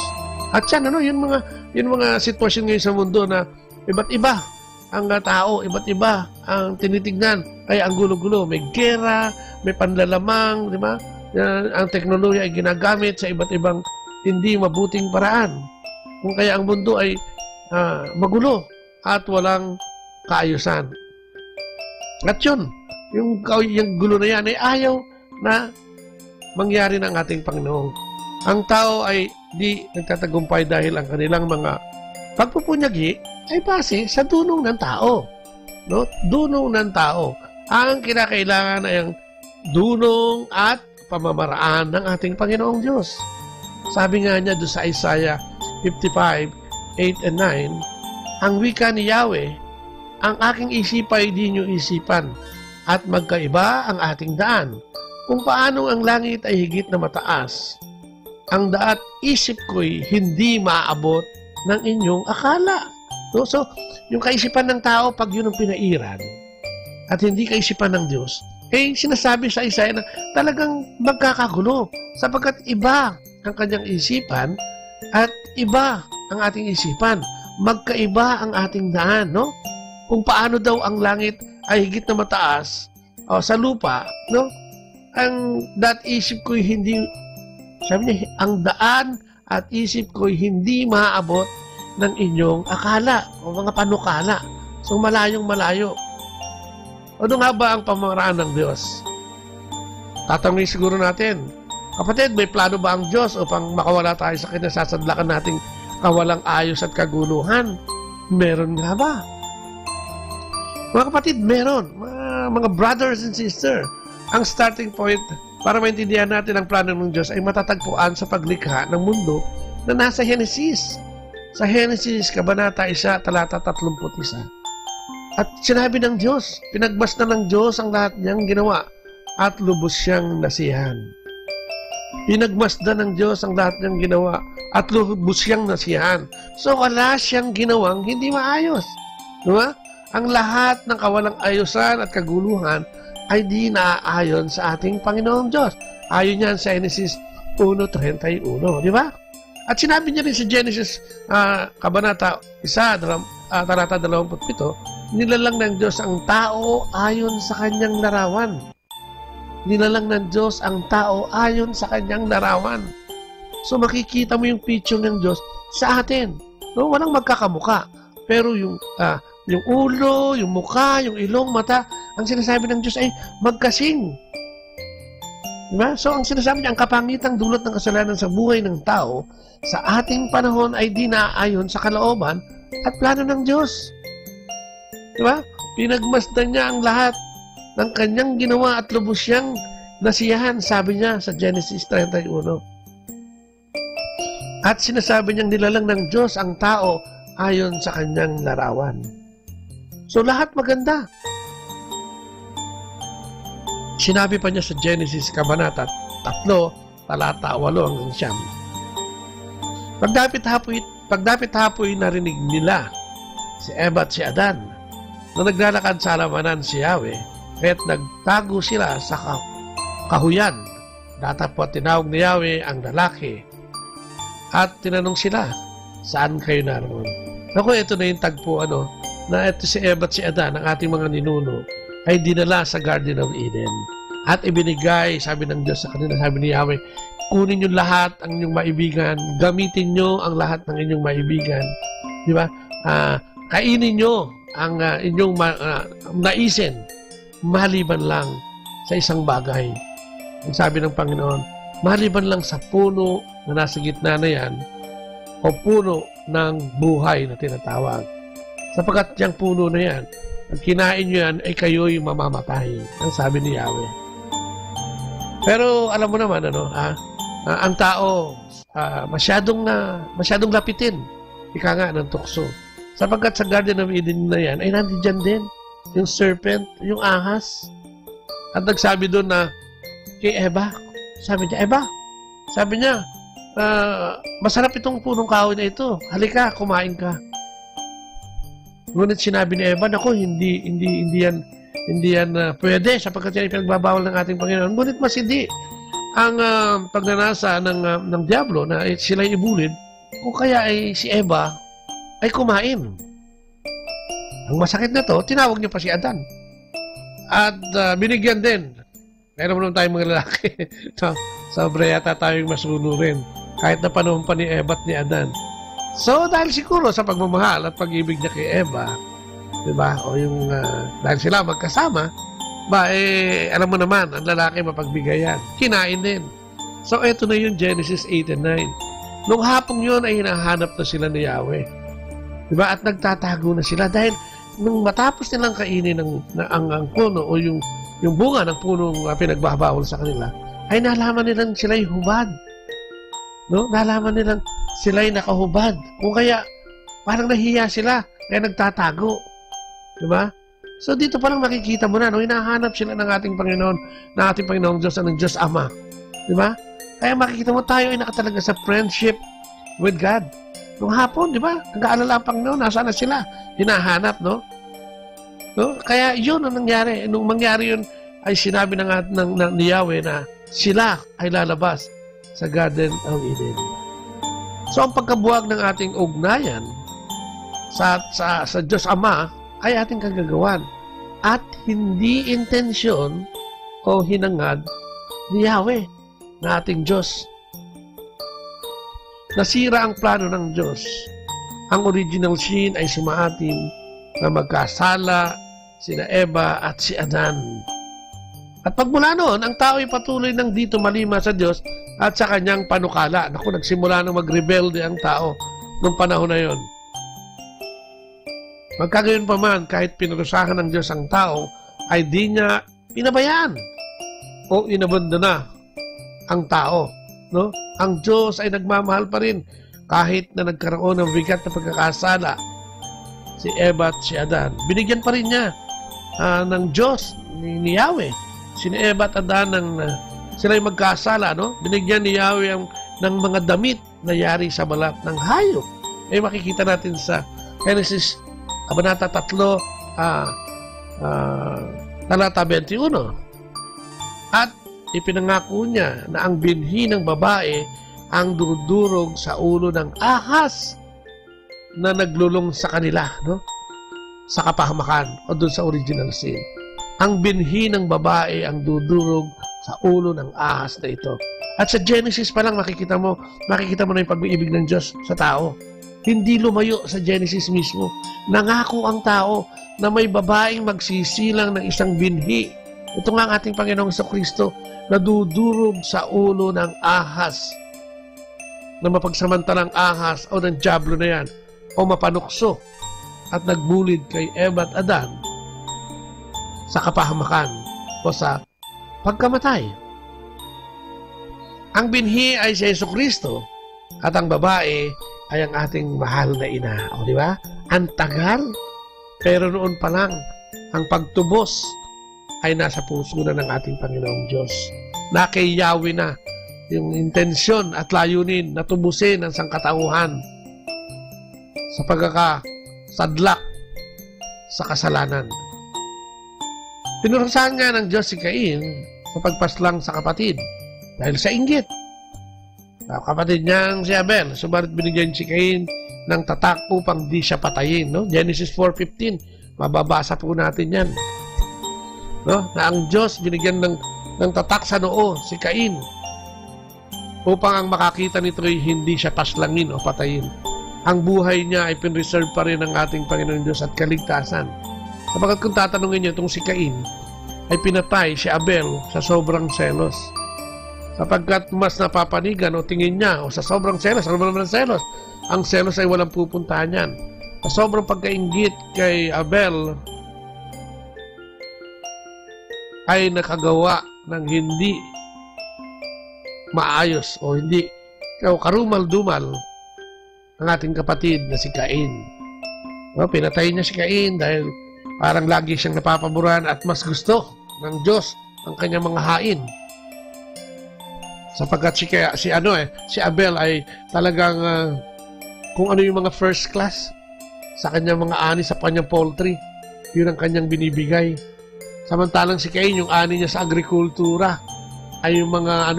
At yan, ano, yung mga sitwasyon ngayon sa mundo na iba't iba ang tao, iba't iba ang tinitignan. Kaya ang gulo-gulo, may gera, may panlalamang, di ba? Ang teknolohiya ay ginagamit sa iba't ibang hindi mabuting paraan. Kung kaya ang mundo ay magulo at walang kaayusan. At yun, yung gulo na yan ay ayaw na mangyari ng ating Panginoon. Ang tao ay di nagtatagumpay dahil ang kanilang mga pagpupunyagi ay base sa dunong ng tao. No? Dunong ng tao. Ang kinakailangan ay ang dunong at pamamaraan ng ating Panginoong Diyos. Sabi nga niya doon sa Isaiah 55:8 and 9, ang wika ni Yahweh, ang aking isip ay di nyo isipan, at magkaiba ang ating daan. Kung paanong ang langit ay higit na mataas, ang daat isip ko'y hindi maaabot ng inyong akala. No? So, yung kaisipan ng tao, pag yun ang pinairan, at hindi kaisipan ng Diyos, sinasabi sa Isaiah na talagang magkakagulo sapagkat iba ang kanyang isipan at iba ang ating isipan. Magkaiba ang ating daan, no? Kung paano daw ang langit ay higit na mataas sa lupa, no? Ang isip ko'y hindi, sabi niya, ang daan at isip ko'y hindi maaabot ng inyong akala o mga panukala. So malayong malayo. Ano nga ba ang pamamaraan ng Diyos? Tatanungin siguro natin, kapatid, may plano ba ang Diyos upang makawala tayo sa kinasasadlakan nating kawalang ayos at kaguluhan? Meron nga ba? Mga kapatid, meron. Mga brothers and sisters, ang starting point para maintindihan natin ang plano ng Diyos ay matatagpuan sa paglikha ng mundo na nasa Genesis. Sa Genesis, Kabanata 1, talata 31. At sinabi ng Diyos, pinagmasdan ng Diyos ang lahat niyang ginawa at lubos siyang nasiyahan. Pinagmasdan ng Diyos ang lahat niyang ginawa at lubos siyang nasiyahan. So wala siyang ginawang hindi maayos. Diba? Ang lahat ng kawalang ayusan at kaguluhan ay di naaayon sa ating Panginoong Diyos. Ayon yan sa Genesis 1:31, di ba? At sinabi niya rin sa Genesis Kabanata 1, talata 27, nilalang ng Diyos ang tao ayon sa kanyang larawan. Nilalang ng Diyos ang tao ayon sa kanyang larawan. So makikita mo yung picture ng Diyos sa atin. No, walang magkakamuka. Pero yung ulo, yung mukha, yung ilong, mata, ang sinasabi ng Diyos ay magkasing. Diba? So ang sinasabi niya, ang kapangitang dulot ng kasalanan sa buhay ng tao sa ating panahon ay di naaayon sa kalooban at plano ng Diyos. Diba? Pinagmasdan niya ang lahat ng kanyang ginawa at lubos siyang nasiyahan, sabi niya sa Genesis 31. At sinasabi niyang nilalang ng Diyos ang tao ayon sa kanyang larawan. So lahat maganda. Sinabi pa niya sa Genesis Kabanata 3, talata 8 hanggang 9. Pagdapit hapoy narinig nila si Eva at si Adan na naglalakad sa halamanan si Yahweh, kaya't nagtago sila sa kahuyan. Datapot tinawag ni Yahweh ang lalaki at tinanong sila, saan kayo naroon? Naku, ito na yung tagpo, na ito si Eva at si Adan, ang ating mga ninuno, ay dinala sa Garden of Eden. At ibinigay, sabi ng Diyos sa kanila, sabi ni Yahweh, kunin nyo lahat ang inyong maibigan, gamitin nyo ang lahat ng inyong maibigan. Di ba? Kainin nyo ang inyong naisin, maliban lang sa isang bagay. Ang sabi ng Panginoon, maliban lang sa puno na nasa gitna na yan, o puno ng buhay na tinatawag. Sapagkat yung puno na yan, pag kinain nyo yan, ay kayo'y mamamatay. Ang sabi ni Yahweh. Pero alam mo naman, ang tao, masyadong lapitin. Ika nga ng tukso. Sapagkat sa Garden of Eden na yan, ay nandiyan din yung serpent, yung ahas. At nagsabi doon na, kay Eva, sabi niya, masarap itong punong kahoy na ito. Halika, kumain ka. Ngunit sinabi ni Eva, naku, hindi yan pwede sapagkat yan ipinagbabawal ng ating Panginoon. Ngunit mas hindi ang pagnanasa ng Diablo na sila'y ibulid, kung kaya ay si Eva ay kumain. Ang masakit na to, tinawag niya pa si Adan. At binigyan din. Kaya naman tayong mga lalaki. Sobra yata tayong masunurin. Kahit na panahon pa ni Eva at ni Adan. So, dahil siguro sa pagmamahal at pag-ibig niya kay Eva, diba? O yung, dahil sila magkasama, alam mo naman, ang lalaki mapagbigayan. Kinain din. So, eto na yung Genesis 8 and 9. Nung hapong yun ay hinahanap na sila ni Yahweh. Diba? At nagtatago na sila dahil nung matapos nilang kainin ang puno o yung bunga ng punong pinagbabawal sa kanila, ay nalaman nilang sila'y hubad. No? Nalaman nilang sila'y nakahubad. Kung kaya, parang nahiya sila, kaya nagtatago. Diba? So dito parang makikita mo na, hinahanap sila ng ating Panginoon, ng ating Panginoong Diyos, ng Diyos Ama. Diba? Kaya makikita mo tayo ay nakatalaga sa friendship with God. Nung hapon, diba? Nag-aalala ang Panginoon, nasaan na sila? Hinahanap, no? Kaya yun ang nangyari. Nung mangyari yun, ay sinabi ni Yahweh na sila ay lalabas sa Garden of Eden. So ang pagkabuwag ng ating ugnayan sa Diyos Ama ay ating kagagawan at hindi intensyon o hinangad ni Yahweh na ating Diyos. Nasira ang plano ng Diyos. Ang original sin ay sumaatin na magkasala sina Eva at si Adan. At pagmula noon, ang tao ay patuloy nang dito malima sa Diyos at sa kanyang panukala. Naku, nagsimula nang magrebelde ang tao noong panahon na yon. Magkagayon pa man, kahit pinarusahan ng Diyos ang tao, ay di niya pinabayaan o inabandona ang tao. No? Ang Diyos ay nagmamahal pa rin kahit na nagkaroon ng bigat na pagkakasala si Eva at si Adan. Binigyan pa rin niya ng Diyos ni Yahweh. Si Eva at Adan sila'y magkasala, no? Binigyan ni Yahweh ng mga damit na yari sa balat ng hayop. Makikita natin sa Genesis Kabanata 3, talata 21. At ipinangako niya na ang binhi ng babae ang durug sa ulo ng ahas na naglulong sa kanila, no? Sa kapahamakan o doon sa original sin. Ang binhi ng babae ang dudurog sa ulo ng ahas na ito. At sa Genesis pa lang makikita mo na yung pag-ibig ng Diyos sa tao. Hindi lumayo sa Genesis mismo. Nangako ang tao na may babaeng magsisilang ng isang binhi. Ito nga ang ating Panginoong Kristo na dudurog sa ulo ng ahas. Na mapagsamantalang ahas o ng diablo na yan o mapanukso at nagbulid kay Eva at Adan sa kapahamakan o sa pagkamatay. Ang binhi ay si Jesucristo at ang babae ay ang ating mahal na ina. O di ba? Ang tagal, pero noon pa lang ang pagtubos ay nasa puso na ng ating Panginoong Diyos. Na kay Yahweh na yung intensyon at layunin na tubusin ang sangkatauhan sa pagkakasadlak sa kasalanan. Pinurusahan nga ng Diyos si Cain sa pagpaslang sa kapatid dahil sa inggit. Kapatid niyang si Abel, subalit binigyan si Cain ng tatak upang di siya patayin. No? Genesis 4:15, mababasa po natin yan. No? Na ang Diyos binigyan ng tatak sa noo si Cain upang ang makakita nito ay hindi siya paslangin o patayin. Ang buhay niya ay pinreserve pa rin ng ating Panginoon Diyos at kaligtasan. Sapagkat kung tatanungin niyo itong si Cain, ay pinatay si Abel sa sobrang selos. Sapagkat mas napapanigan o tingin niya o sa sobrang selos, ang selos ay walang pupuntahan yan. Sa sobrang pagkainggit kay Abel, ay nakagawa ng hindi maayos o hindi o karumal-dumal ang ating kapatid na si Cain. No, pinatay niya si Cain dahil parang lagi siyang napapaboran at mas gusto ng Diyos ang kanyang mga hain. Sapagkat si Abel ay talagang kung ano yung mga first class sa kanyang mga ani sa kanyang poultry, yun ang kanyang binibigay. Samantalang si Cain, yung ani niya sa agrikultura ay yung mga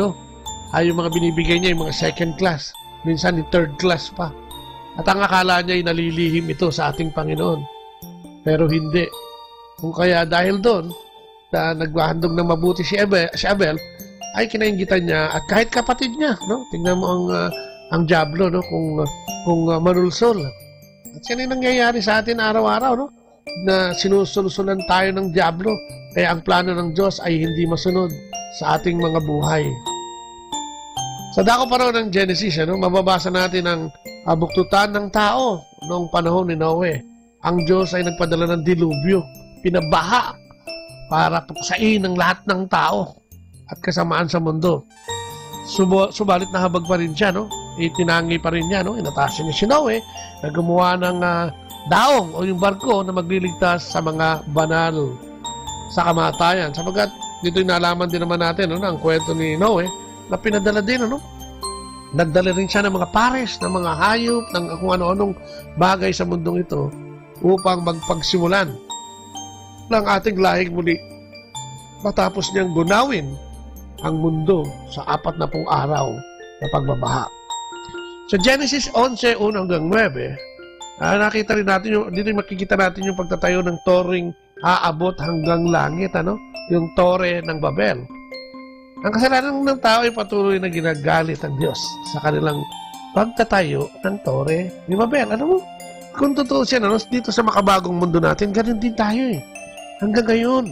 binibigay niya, yung mga second class. Minsan yung third class pa. At ang akala niya ay nalilihim ito sa ating Panginoon. Pero hindi. Kung kaya dahil doon, na naghahandog ng mabuti si Abel, ay kinainggitan niya at kahit kapatid niya, no? Tingnan mo ang diablo, no? Kung manulsol. At yan ay nangyayari sa atin araw-araw, no? Na sinusulsulan tayo ng diablo. Kaya ang plano ng Diyos ay hindi masunod sa ating mga buhay. Sa dako pa raw ng Genesis, mababasa natin ang buktutan ng tao noong panahon ni Noe. Ang Diyos ay nagpadala ng dilubyo, pinabaha para puksain ang lahat ng tao at kasamaan sa mundo. Subalit nahabag pa rin siya, no? Itinangi pa rin niya, no? Inatasan niya si Noe na gumawa ng daong o yung barko na magliligtas sa mga banal sa kamatayan. Sapagkat dito nalaman din naman natin, no, na ang kwento ni Noe na pinadala din, nagdala rin siya ng mga pares, ng mga hayop, ng kung ano-anong bagay sa mundong ito upang magpagsimulan ng ating lahing muli matapos niyang gunawin ang mundo sa 40 araw na pagbabaha. Sa Genesis 11:1 hanggang 9, nakita rin natin dito makikita natin yung pagtatayo ng toreng aabot hanggang langit, yung tore ng Babel. Ang kasalanan ng tao ay patuloy na ginagalit ang Diyos sa kanilang pagtatayo ng tore ni Babel. Kung totoo siya, dito sa makabagong mundo natin, ganun din tayo eh. Hanggang ngayon,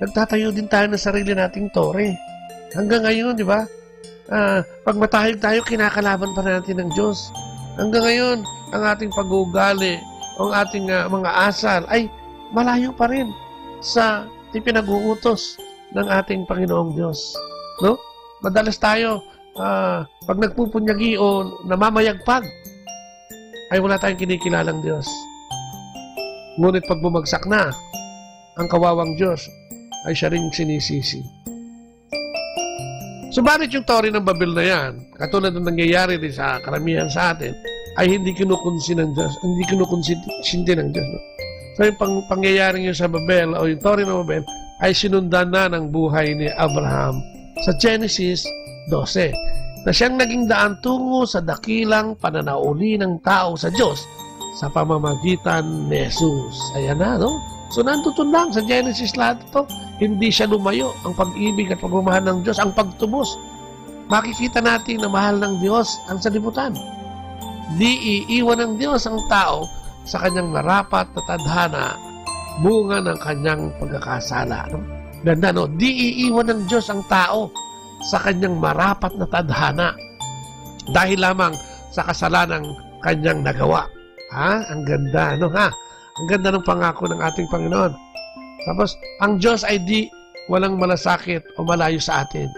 nagtatayo din tayo ng sarili nating tore. Hanggang ngayon, di ba? Pag matahig tayo, kinakalaban pa natin ng Diyos. Hanggang ngayon, ang ating pag-uugali, ang ating mga asal, ay malayo pa rin sa pinag-uutos ng ating Panginoong Diyos. No? Madalas tayo, pag nagpupunyagi o namamayagpag, ay wala tayong kinikilalang Diyos. Ngunit pag bumagsak na, ang kawawang Diyos ay siya ring sinisisi. Subalit yung tore ng Babel na yan, katulad ng nangyayari din sa karamihan sa atin, ay hindi kinukonsinti ng Diyos. No? So yung pangyayaring yun sa Babel o yung tore ng Babel ay sinundan na ng buhay ni Abraham sa Genesis 12, na siyang naging daan tungo sa dakilang pananauli ng tao sa Diyos sa pamamagitan ni Jesus. Ayan na, no? So, nandun lang sa Genesis lahat ito. Hindi siya lumayo. Ang pag-ibig at pagmamahal ng Diyos, ang pagtubos. Makikita natin na mahal ng Diyos ang sanlibutan. Di iiwan ng Diyos ang tao sa kanyang marapat na tadhana, bunga ng kanyang pagkakasala. No? Ganda, no? Di iiwan ng Diyos ang tao sa kanyang marapat na tadhana dahil lamang sa kasalanang kanyang nagawa. Ha? Ang ganda, no? Ha? Ang ganda ng pangako ng ating Panginoon. Tapos, ang Diyos ay di walang malasakit o malayo sa atin.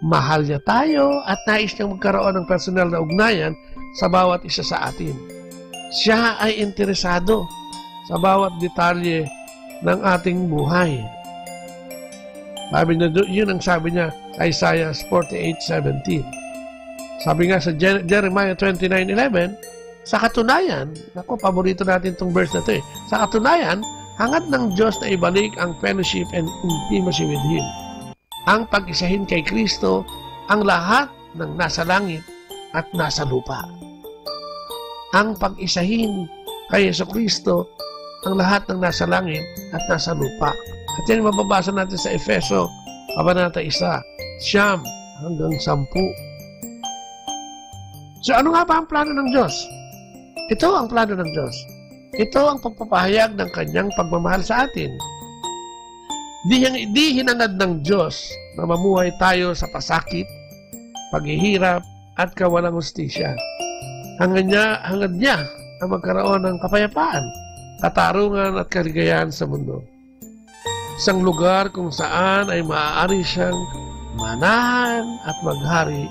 Mahal niya tayo at nais niyang magkaroon ng personal na ugnayan sa bawat isa sa atin. Siya ay interesado sa bawat detalye ng ating buhay. Sabi niya, yun ang sabi niya sa Isaiah 48:17. Sabi nga sa Jeremiah 29:11, sa katunayan, ako, paborito natin itong verse na ito eh. Sa katunayan, hangad ng Diyos na ibalik ang fellowship and intimacy with Him. Ang pag-isahin kay Kristo ang lahat ng nasa langit at nasa lupa. Ang pag-isahin kay Jesucristo ang lahat ng nasa langit at nasa lupa. At yan mababasa natin sa Efeso, Kabanata 1, 9 hanggang 10. So ano nga ba ang plano ng Diyos? Ito ang plano ng Diyos. Ito ang pagpapahayag ng kanyang pagmamahal sa atin. Di hinangad ng Diyos na mamuhay tayo sa pasakit, paghihirap, at kawalang hustisya. Hangad niya ang magkaroon ng kapayapaan, katarungan at kaligayahan sa mundo. Isang lugar kung saan ay maaari siyang manahan at maghari,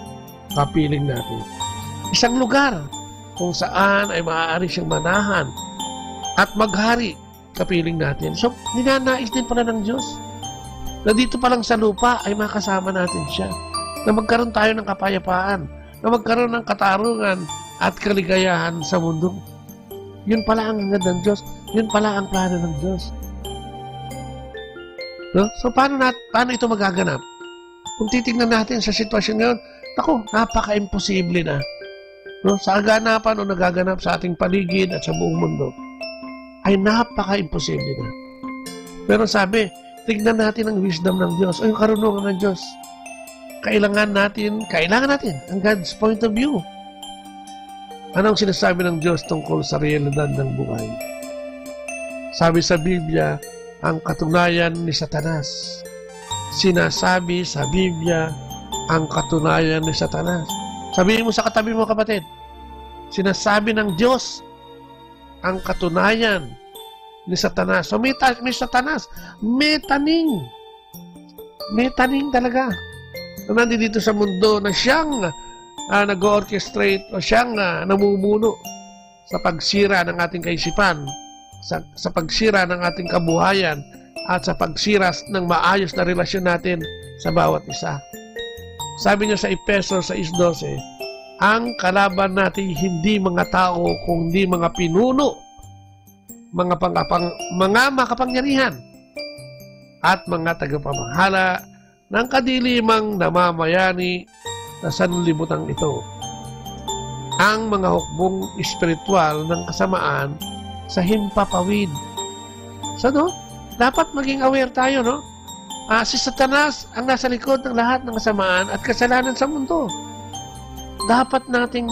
kapiling natin. Isang lugar kung saan ay maaari siyang manahan at maghari, kapiling natin. So, ninanais din pala ng Diyos na dito pa lang sa lupa ay makasama natin siya, na magkaroon tayo ng kapayapaan, na magkaroon ng katarungan at kaligayahan sa mundo. Yun pala ang hangad ng Diyos. Yun pala ang plano ng Diyos. No? So, paano ito magaganap? Kung titignan natin sa sitwasyon ngayon, ako, napaka-imposible na. No? Sa aganapan o nagaganap sa ating paligid at sa buong mundo, ay napaka-imposible na. Pero sabi, tignan natin ang wisdom ng Diyos o yung karunungan ng Diyos. Kailangan natin ang God's point of view. Anong sinasabi ng Diyos tungkol sa realidad ng buhay? Sabi sa Biblia, ang katunayan ni Satanas. Sinasabi sa Biblia, ang katunayan ni Satanas. Sabihin mo sa katabi mo, kapatid, sinasabi ng Diyos, ang katunayan ni Satanas. So may Satanas, may taning talaga. Na nandito sa mundo na siyang nag-orchestrate o siyang namumuno sa pagsira ng ating kaisipan, sa pagsira ng ating kabuhayan, at sa pagsira ng maayos na relasyon natin sa bawat isa. Sabi niya sa Efeso 6:12, ang kalaban natin hindi mga tao, kundi mga pinuno, mga makapangyarihan, at mga tagapamahala ng kadilimang namamayani na sanlibutan ito. Ang mga hukbong espiritual ng kasamaan sa himpapawid. So, no? Dapat maging aware tayo, no? Si Satanas ang nasa likod ng lahat ng kasamaan at kasalanan sa mundo. Dapat nating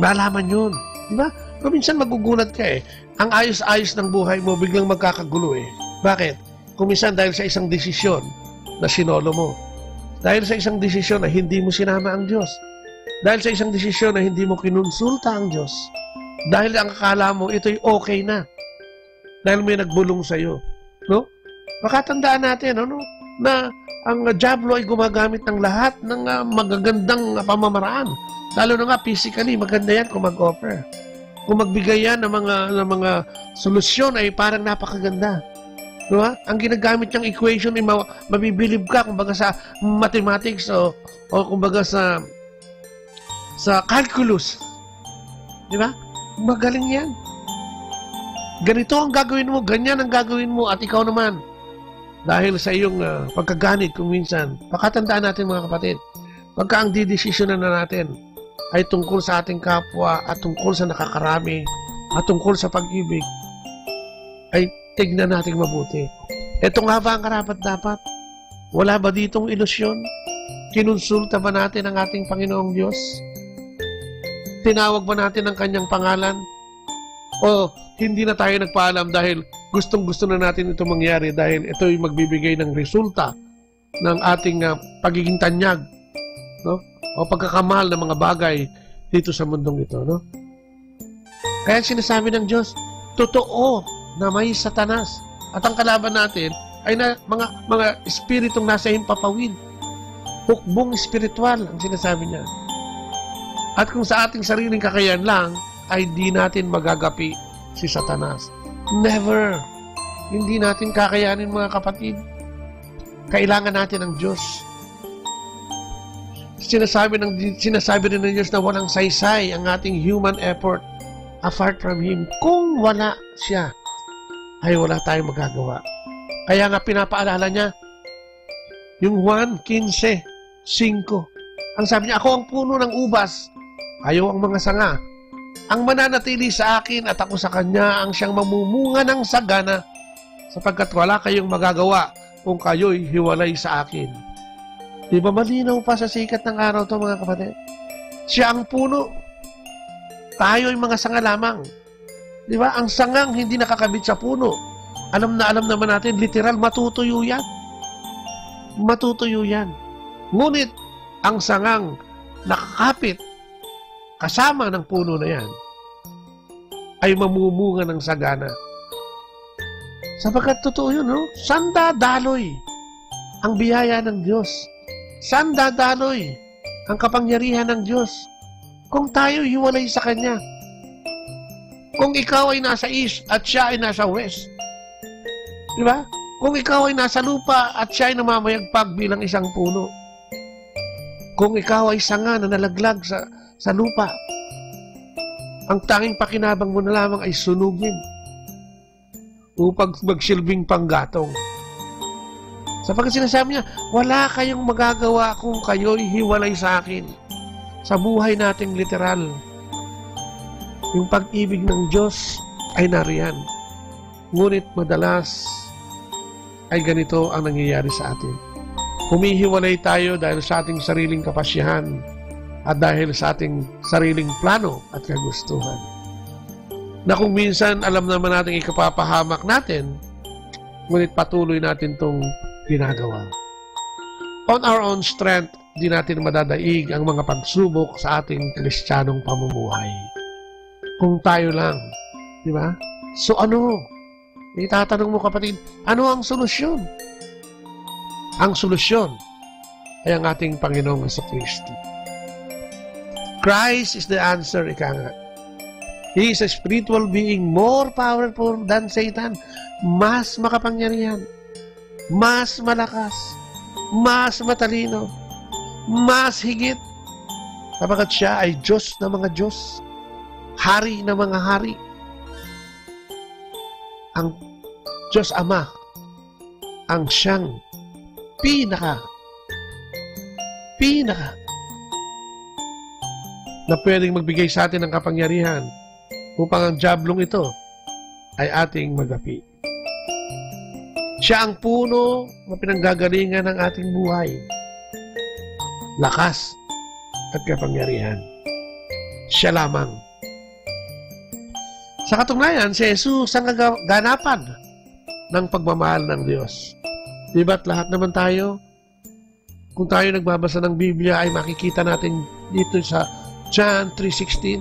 malaman yun. Di ba? Pero minsan magugulat ka eh. Ang ayos-ayos ng buhay mo biglang magkakagulo eh. Bakit? Kung minsan dahil sa isang desisyon na sinolo mo. Dahil sa isang desisyon na hindi mo sinama ang Diyos. Dahil sa isang desisyon na hindi mo kinonsulta ang Diyos. Dahil ang akala mo, ito'y okay na. Dahil may nagbulong sa'yo. No? Makatandaan natin, ano? Na ang Diablo ay gumagamit ng lahat ng magagandang pamamaraan. Lalo na nga, physically, maganda yan kung mag-offer. Kung magbigay yan ng mga solusyon ay parang napakaganda. Diba? Ang ginagamit niyang equation ay mabibilib ka kumbaga sa mathematics o kumbaga sa calculus. Diba? Magaling yan. Ganito ang gagawin mo, ganyan ang gagawin mo, at ikaw naman dahil sa iyong pagkaganit kung minsan. Pakatandaan natin mga kapatid, pagka ang didesisyonan na natin ay tungkol sa ating kapwa at tungkol sa nakakarami at tungkol sa pag-ibig, ay tignan natin mabuti. Ito nga ba ang karapat-dapat? Wala ba ditong ilusyon? Kinonsulta ba natin ang ating Panginoong Diyos? Tinawag ba natin ang kanyang pangalan? O hindi na tayo nagpaalam dahil gustong-gusto na natin ito mangyari dahil ito ay magbibigay ng resulta ng ating pagiging tanyag, no? O pagkakamahal ng mga bagay dito sa mundong ito, no? Kaya sinasabi ng Diyos, totoo na may Satanas at ang kalaban natin ay mga espiritong nasa himpapawid. Hukbong espiritual ang sinasabi niya. At kung sa ating sariling kakayahan lang, ay di natin magagapi si Satanas. Never. Hindi natin kakayanin mga kapatid. Kailangan natin ng Diyos. Sinasabi rin ng Diyos na walang saysay ang ating human effort apart from Him. Kung wala siya, ay wala tayong magagawa. Kaya nga pinapaalala niya, yung Juan 15:5. Ang sabi niya, ako ang puno ng ubas, kayo ang mga sanga. Ang mananatili sa akin at ako sa kanya ang siyang mamumunga ng sagana sapagkat wala kayong magagawa kung kayo'y hiwalay sa akin. Di ba malinaw pa sa sikat ng araw to mga kapatid? Siya ang puno. Tayo'y mga sanga lamang. Di ba? Ang sangang hindi nakakabit sa puno. Alam naman natin, literal, matutuyo yan. Matutuyo yan. Ngunit, ang sangang nakakapit kasama ng puno na yan ay mamumunga ng sagana. Sapagkat totoo yun, no? Sandadaloy ang biyaya ng Diyos. Sandadaloy ang kapangyarihan ng Diyos kung tayo hiwalay sa Kanya. Kung ikaw ay nasa east at siya ay nasa west. Di ba? Kung ikaw ay nasa lupa at siya ay namamayagpag bilang isang puno. Kung ikaw ay sanga na nalaglag sa lupa, ang tanging pakinabang mo na lamang ay sunugin upang magsilbing panggatong. Sapagkat sinasabi niya, wala kayong magagawa kung kayo'y hiwalay sa akin. Sa buhay nating literal, yung pag-ibig ng Diyos ay nariyan. Ngunit madalas ay ganito ang nangyayari sa atin. Humihiwalay tayo dahil sa ating sariling kapasyahan at dahil sa ating sariling plano at kagustuhan. Na kung minsan alam naman natin ikapapahamak natin, ngunit patuloy natin itong ginagawa. On our own strength, di natin madadaig ang mga pagsubok sa ating Kristiyanong pamumuhay. Kung tayo lang, di ba? So ano? Itatanong mo kapatid, ano ang solusyon? Ang solusyon ay ang ating Panginoong Jesucristo. Christ is the answer, ika nga. He is a spiritual being more powerful than Satan. Mas makapangyarihan, mas malakas, mas matalino, mas higit. Sapagkat siya ay Diyos ng mga Diyos, Hari ng mga hari. Ang Diyos Ama, ang siyang pinaka na pwedeng magbigay sa atin ng kapangyarihan upang ang diablong ito ay ating magapi. Siya ang puno na pinanggagalingan ng ating buhay. Lakas at kapangyarihan. Siya lamang. Sa katunayan, si Jesus ang ganapan ng pagmamahal ng Diyos. Diba't lahat naman tayo, kung tayo nagbabasa ng Biblia, ay makikita natin dito sa John 3:16,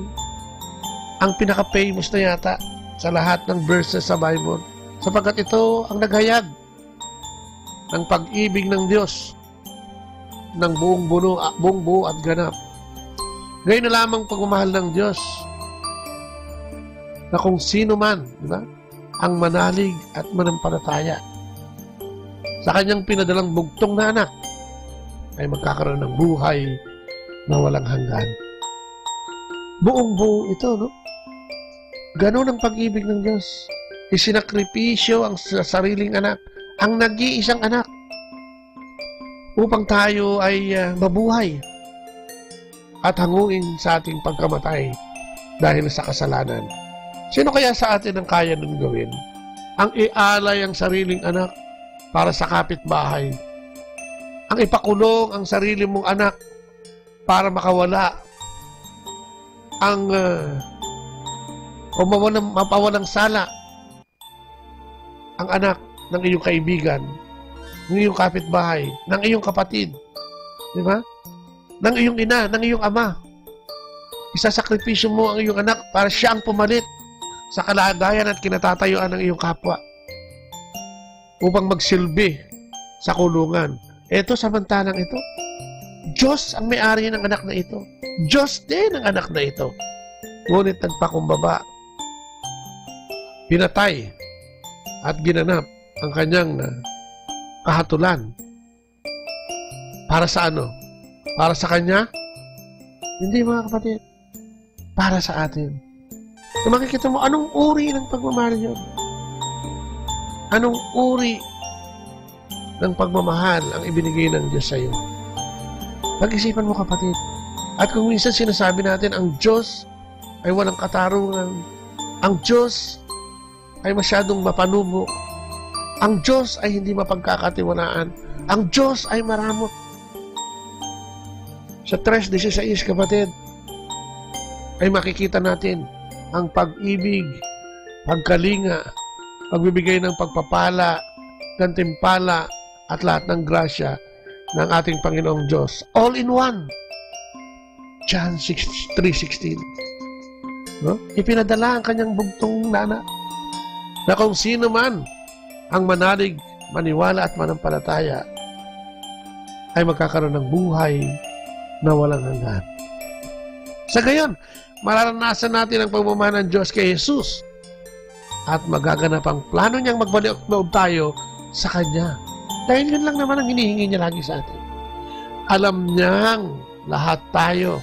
ang pinaka-famous na yata sa lahat ng verses sa Bible. Sapagkat ito ang naghayag ng pag-ibig ng Diyos ng buong buo at ganap. Ngayon na lamang pagmamahal ng Diyos na kung sino man, di ba, ang manalig at manampalataya sa kanyang pinadalang bugtong na anak ay magkakaroon ng buhay na walang hanggan. Buong buo ito, no? Ganon ang pag-ibig ng Diyos. Isinakripisyo ang sariling anak. ang nag-iisang anak upang tayo ay mabuhay at hanguin sa ating pagkamatay dahil sa kasalanan. Sino kaya sa atin ang kaya nun gawin? Ang ialay ang sariling anak para sa kapitbahay. Ang ipakulong ang sarili mong anak para makawala. Ang mapawalang sala ang anak ng iyong kaibigan, ng iyong kapitbahay, ng iyong kapatid. Di ba? Ng iyong ina, ng iyong ama. Isasakripisyo mo ang iyong anak para siya ang pumalit sa kalagayan at kinatatayuan ng iyong kapwa upang magsilbi sa kulungan. Ito, samantalang ito, Diyos ang may-ari ng anak na ito. Diyos din ang anak na ito. Ngunit nagpakumbaba, pinatay at ginanap ang kanyang kahatulan. Para sa ano? Para sa kanya? Hindi, mga kapatid. Para sa atin. Kung makikita mo, anong uri ng pagmamahal yun? Anong uri ng pagmamahal ang ibinigay ng Diyos sa iyo? Pag-isipan mo, kapatid. At kung minsan sinasabi natin, ang Diyos ay walang katarungan. Ang Diyos ay masyadong mapanubo. Ang Diyos ay hindi mapagkakatiwalaan. Ang Diyos ay maramot. Sa 3:16, kapatid, ay makikita natin ang pag-ibig, pagkalinga, pagbibigay ng pagpapala, gantimpala, at lahat ng grasya ng ating Panginoong Diyos. All in one. John 3:16. No? Ipinadala ang kanyang bugtong na anak na kung sino man ang manalig, maniwala at manampalataya ay magkakaroon ng buhay na walang hanggan. Sa gayon, mararanasan natin ang pagmamahal ng Diyos kay Jesus at magaganap ang plano niyang magbalik loob tayo sa Kanya. Dahil yun lang naman ang hinihingi niya lagi sa atin. Alam niyang lahat tayo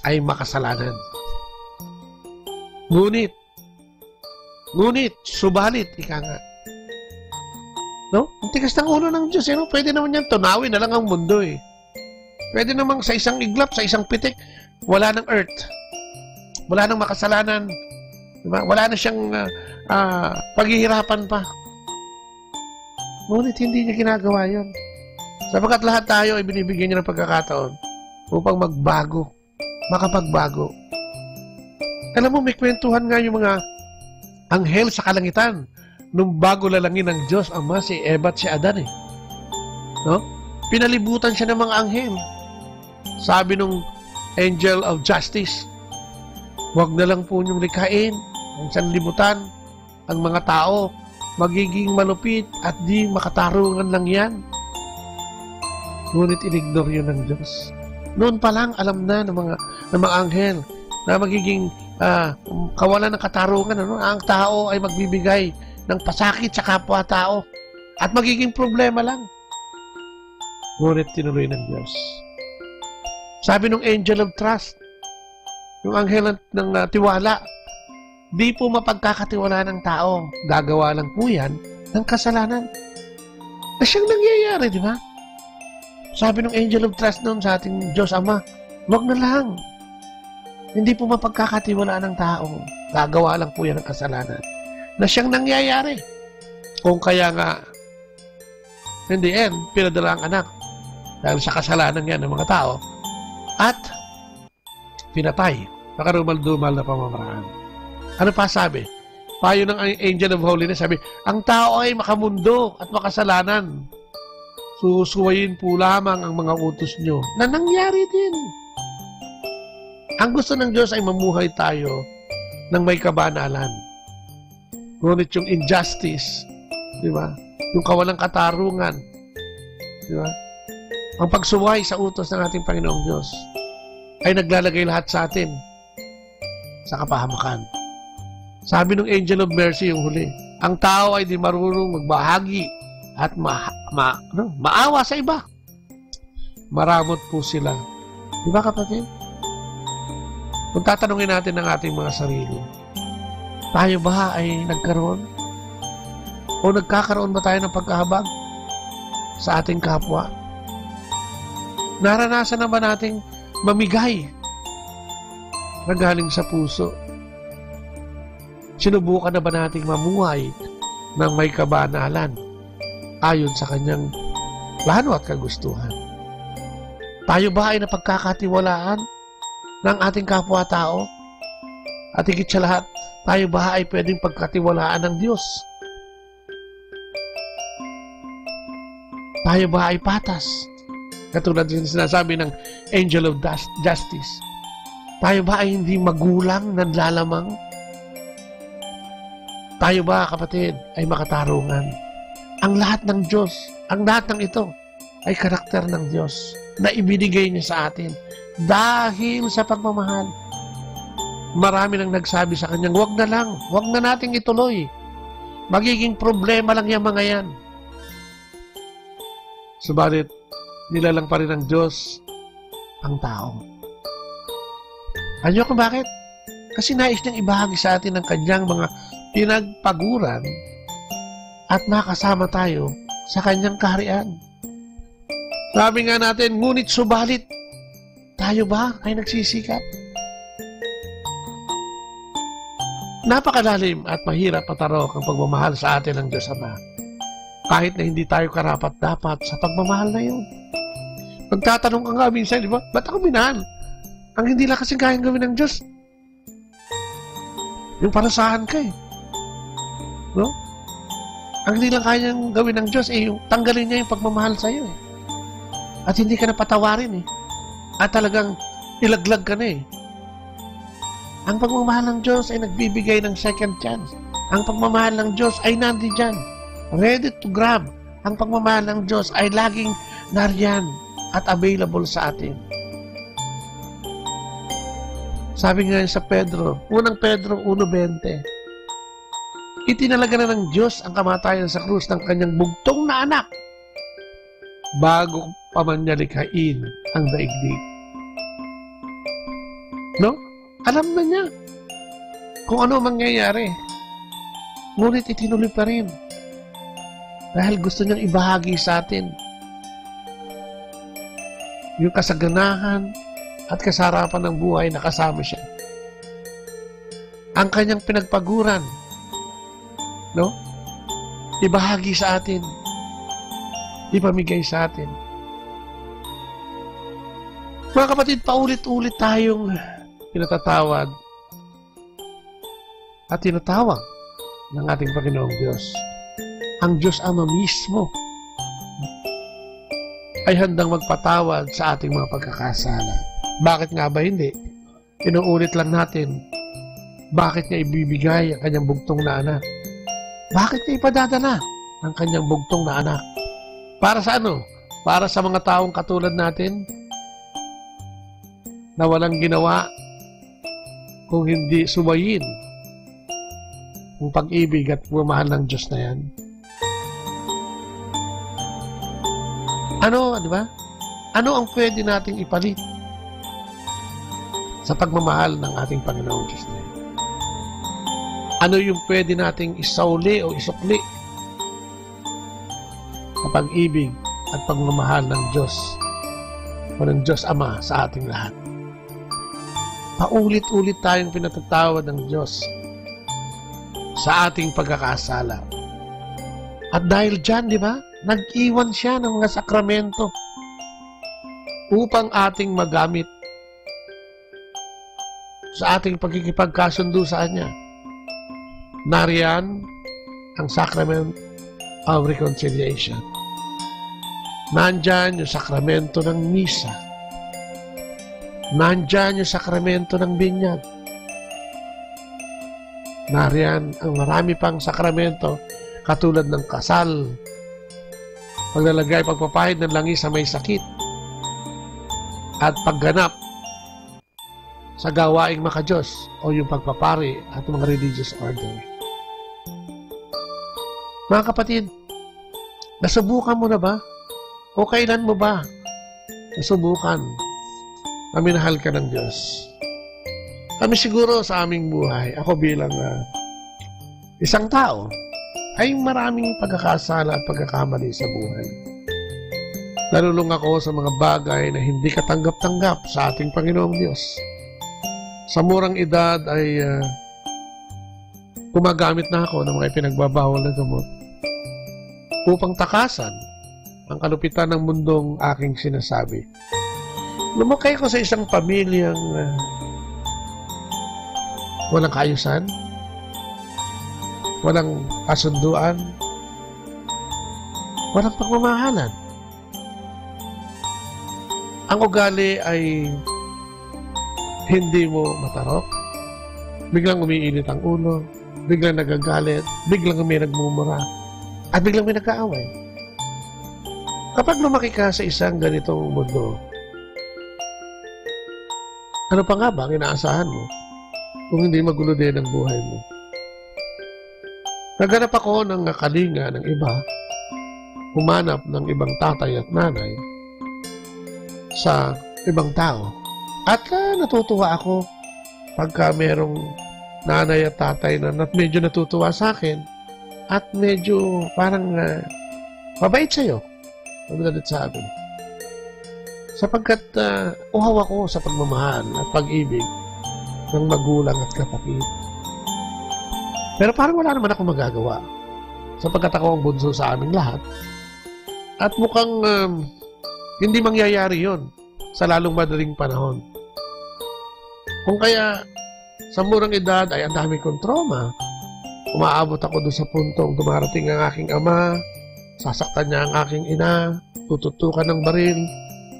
ay makasalanan. Ngunit, subalit, ika nga. No? Ang tigas ng ulo ng Diyos, no? Pwede naman yan, tunawin na lang ang mundo, eh. Pwede namang sa isang iglap, sa isang pitik, wala ng earth. Wala ng makasalanan. Diba? Wala na siyang paghihirapan pa. Ngunit hindi niya ginagawa yun. Sapagkat lahat tayo ay binibigyan niya ng pagkakataon upang magbago, makapagbago. Alam mo, may kwentuhan nga yung mga anghel sa kalangitan nung bago lalangin ng Diyos Ama si Eva at si Adan, eh. No? Pinalibutan siya ng mga anghel. Sabi nung angel of justice, huwag na lang po niyong likain ang sanlibutan, ang mga tao, magiging malupit at di makatarungan lang yan. Ngunit inignore yun ng Diyos. Noon pa lang, alam na ng mga anghel na magiging kawalan ng katarungan. Ano? Ang tao ay magbibigay ng pasakit sa kapwa-tao at magiging problema lang. Ngunit tinuloy ng Diyos. Sabi ng angel of trust, yung anghel ng tiwala, di po mapagkakatiwala ng tao. Gagawa lang po yan ng kasalanan. Na siyang nangyayari, di ba? Sabi ng angel of trust noon sa ating Diyos Ama, wag na lang. Hindi po mapagkakatiwala ng tao. Gagawa lang po yan ng kasalanan. Na siyang nangyayari. Kung kaya nga, in the end, pinadala ang anak dahil sa kasalanan yan ng mga tao at pinatay. Nakarumal-dumal na pamamaraan. Ano pa sabi? Payo ng angel of holiness, sabi, ang tao ay makamundo at makasalanan. Susuwayin po lamang ang mga utos nyo na nangyari din. Ang gusto ng Diyos ay mamuhay tayo ng may kabanalan. Ngunit yung injustice, di ba? Yung kawalang katarungan, di ba? Ang pagsuway sa utos ng ating Panginoong Diyos ay naglalagay lahat sa atin sa kapahamakan. Sabi ng angel of mercy yung huli, ang tao ay di marunong magbahagi at maawa sa iba. Maramot po sila. Di ba, kapatid? Kung tatanungin natin ng ating mga sarili, tayo ba ay nagkaroon O nagkakaroon ba tayo ng pagkahabag sa ating kapwa? Naranasan na ba nating mamigay na galing sa puso? Sinubukan na ba nating mamuhay ng may kabanalan ayon sa kanyang plano at kagustuhan? Tayo ba ay napagkakatiwalaan ng ating kapwa-tao? At higit sa lahat, tayo ba ay pwedeng pagkatiwalaan ng Diyos? Tayo ba ay patas? Katulad din sinasabi ng Angel of Justice. Tayo ba ay hindi magulang, nanlalamang? Tayo ba, kapatid, ay makatarungan? Ang lahat ng Diyos, ang lahat ng ito, ay karakter ng Diyos na ibinigay niya sa atin dahil sa pagmamahal. Marami nang nagsabi sa kanyang, wag na nating ituloy. Magiging problema lang yung mga yan. Subalit, nilalang pa rin ng Diyos ang tao. Ano kung bakit? Kasi nais niyang ibahagi sa atin ang kanyang mga pinagpaguran at makasama tayo sa kanyang kaharian. Sabi nga natin, ngunit subalit, tayo ba ay nagsisikap? Napakalalim at mahirap patarok ang pagmamahal sa atin ng Diyos Ama. Kahit na hindi tayo karapat-dapat sa pagmamahal na yun. Magtatanong ka nga minsan, di ba? Ba't ako minahal? Ang hindi lang kasing kayang gawin ng Diyos. Yung parasahan ka eh. No? Ang hindi lang kayang gawin ng Diyos yung tanggalin niya yung pagmamahal sa iyo eh. At hindi ka na patawarin eh. At talagang ilaglag ka na eh. Ang pagmamahal ng Diyos ay nagbibigay ng second chance. Ang pagmamahal ng Diyos ay nandiyan, ready to grab. Ang pagmamahal ng Diyos ay laging nariyan at available sa atin. Sabi nga sa Pedro, unang Pedro 1:20, itinalaga na ng Diyos ang kamatayan sa krus ng kanyang bugtong na anak bago pa man niya likhain ang daigdig. No? Alam na niya kung ano mangyayari. Ngunit itinuloy pa rin. Dahil gusto niyang ibahagi sa atin yung kasaganahan at kasarapan ng buhay na kasama siya. Ang kanyang pinagpaguran, no? Ibahagi sa atin. Ipamigay sa atin. Mga kapatid, paulit-ulit tayong pinatatawad at tinatawag ng ating Panginoong Diyos. Ang Diyos Ama mismo ay handang magpatawad sa ating mga pagkakasala. Bakit nga ba hindi? Inuulit lang natin, bakit niya ibibigay ang kanyang bugtong na anak? Bakit niya ipadadala ang kanyang bugtong na anak? Para sa ano? Para sa mga taong katulad natin na walang ginawa kung hindi subayin ang pag-ibig at pagmamahal ng Diyos na yan. Ano, di ba? Ano ang pwede nating ipalit sa pagmamahal ng ating Panginoong Diyos na yan? Ano yung pwede nating isauli o isukli sa pag-ibig at pagmamahal ng Diyos o ng Diyos Ama sa ating lahat? Paulit-ulit tayong pinatatawad ng Diyos sa ating pagkakasala. At dahil dyan, di ba, nag-iwan siya ng mga sakramento upang ating magamit sa ating pagkikipagkasundo sa Kanya. Nariyan ang Sacrament of Reconciliation. Nandyan yung sakramento ng misa. Nandyan yung sakramento ng binyag. Nariyan ang marami pang sakramento katulad ng kasal, paglalagay, pagpapahid ng langis sa may sakit, at pagganap sa gawaing makadiyos o yung pagpapari at mga religious order. Mga kapatid, nasubukan mo na ba? O kailan mo ba nasubukan na minahal ka ng Diyos? Kami siguro sa aming buhay, ako bilang isang tao, ay maraming pagkakasala at pagkakamali sa buhay. Nalulung ako sa mga bagay na hindi katanggap-tanggap sa ating Panginoong Diyos. Sa murang edad ay gumagamit na ako ng mga ipinagbabawal na gamot upang takasan ang kalupitan ng mundong aking sinasabi. Lumakay ko sa isang pamilyang walang kaayusan, walang kasunduan, walang pagmamahalan. Ang ugali ay hindi mo matarok, biglang umiinit ang ulo, biglang nagagalit, biglang may nagmumura, at biglang may nagkaaway. Kapag lumaki ka sa isang ganitong mundo, ano pa nga ba ang inaasahan mo kung hindi magulo din ang buhay mo? Naghanap ako ng kalinga ng iba, humanap ng ibang tatay at nanay sa ibang tao. At natutuwa ako pagka merong nanay at tatay na medyo natutuwa sa akin at medyo parang mabait sa'yo. Magalit sa akin. Sapagkat uhaw ako sa pagmamahal at pag-ibig ng magulang at kapatid. Pero parang wala naman ako magagawa sapagkat ako ang bunso sa aming lahat. At mukhang hindi mangyayari yon sa lalong madaling panahon. Kung kaya sa murang edad ay ang dami kong trauma, umaabot ako doon sa puntong dumarating ang aking ama, sasaktan niya ang aking ina, tututukan ng baril,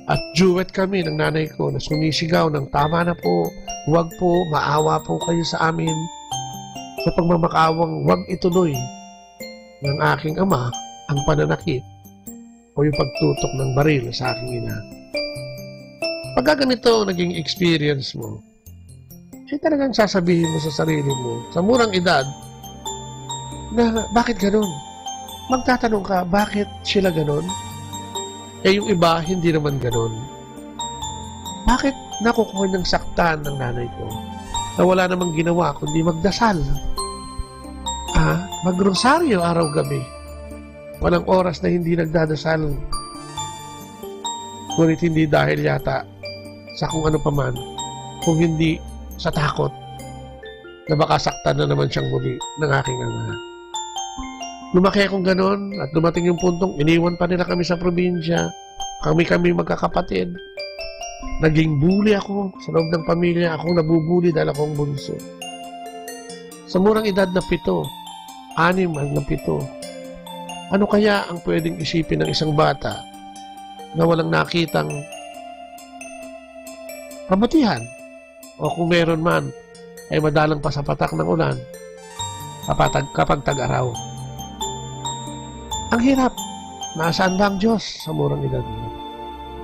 at duet kami ng nanay ko na sumisigaw ng tama na po, huwag po, maawa po kayo sa amin. Sa pagmamakawang huwag ituloy ng aking ama ang pananakit o yung pagtutok ng baril sa aking ina. Pagka ganito naging experience mo, ay talagang sasabihin mo sa sarili mo, sa murang edad, na bakit ganun? Magtatanong ka, bakit sila ganun? Eh yung iba, hindi naman ganun. Bakit nakukuha niyang saktan ng nanay ko na wala namang ginawa kundi magdasal? Magrosaryo araw-gabi. Walang oras na hindi nagdadasal. Ngunit hindi dahil yata sa kung ano paman, kung hindi sa takot na baka saktan na naman siyang muli ng aking ama. Lumaki akong ganon at dumating yung puntong iniwan pa nila kami sa probinsya. Kami magkakapatid. Naging bully ako sa loob ng pamilya. Akong nabubuli dahil akong bunso. Sa murang edad na 7, 6 hanggang 7, ano kaya ang pwedeng isipin ng isang bata na walang nakitang kabutihan? O kung meron man, ay madalang pa sa patak ng ulan kapag tag-araw. Ang hirap. Nasaan ba ang Diyos sa murang edad mo?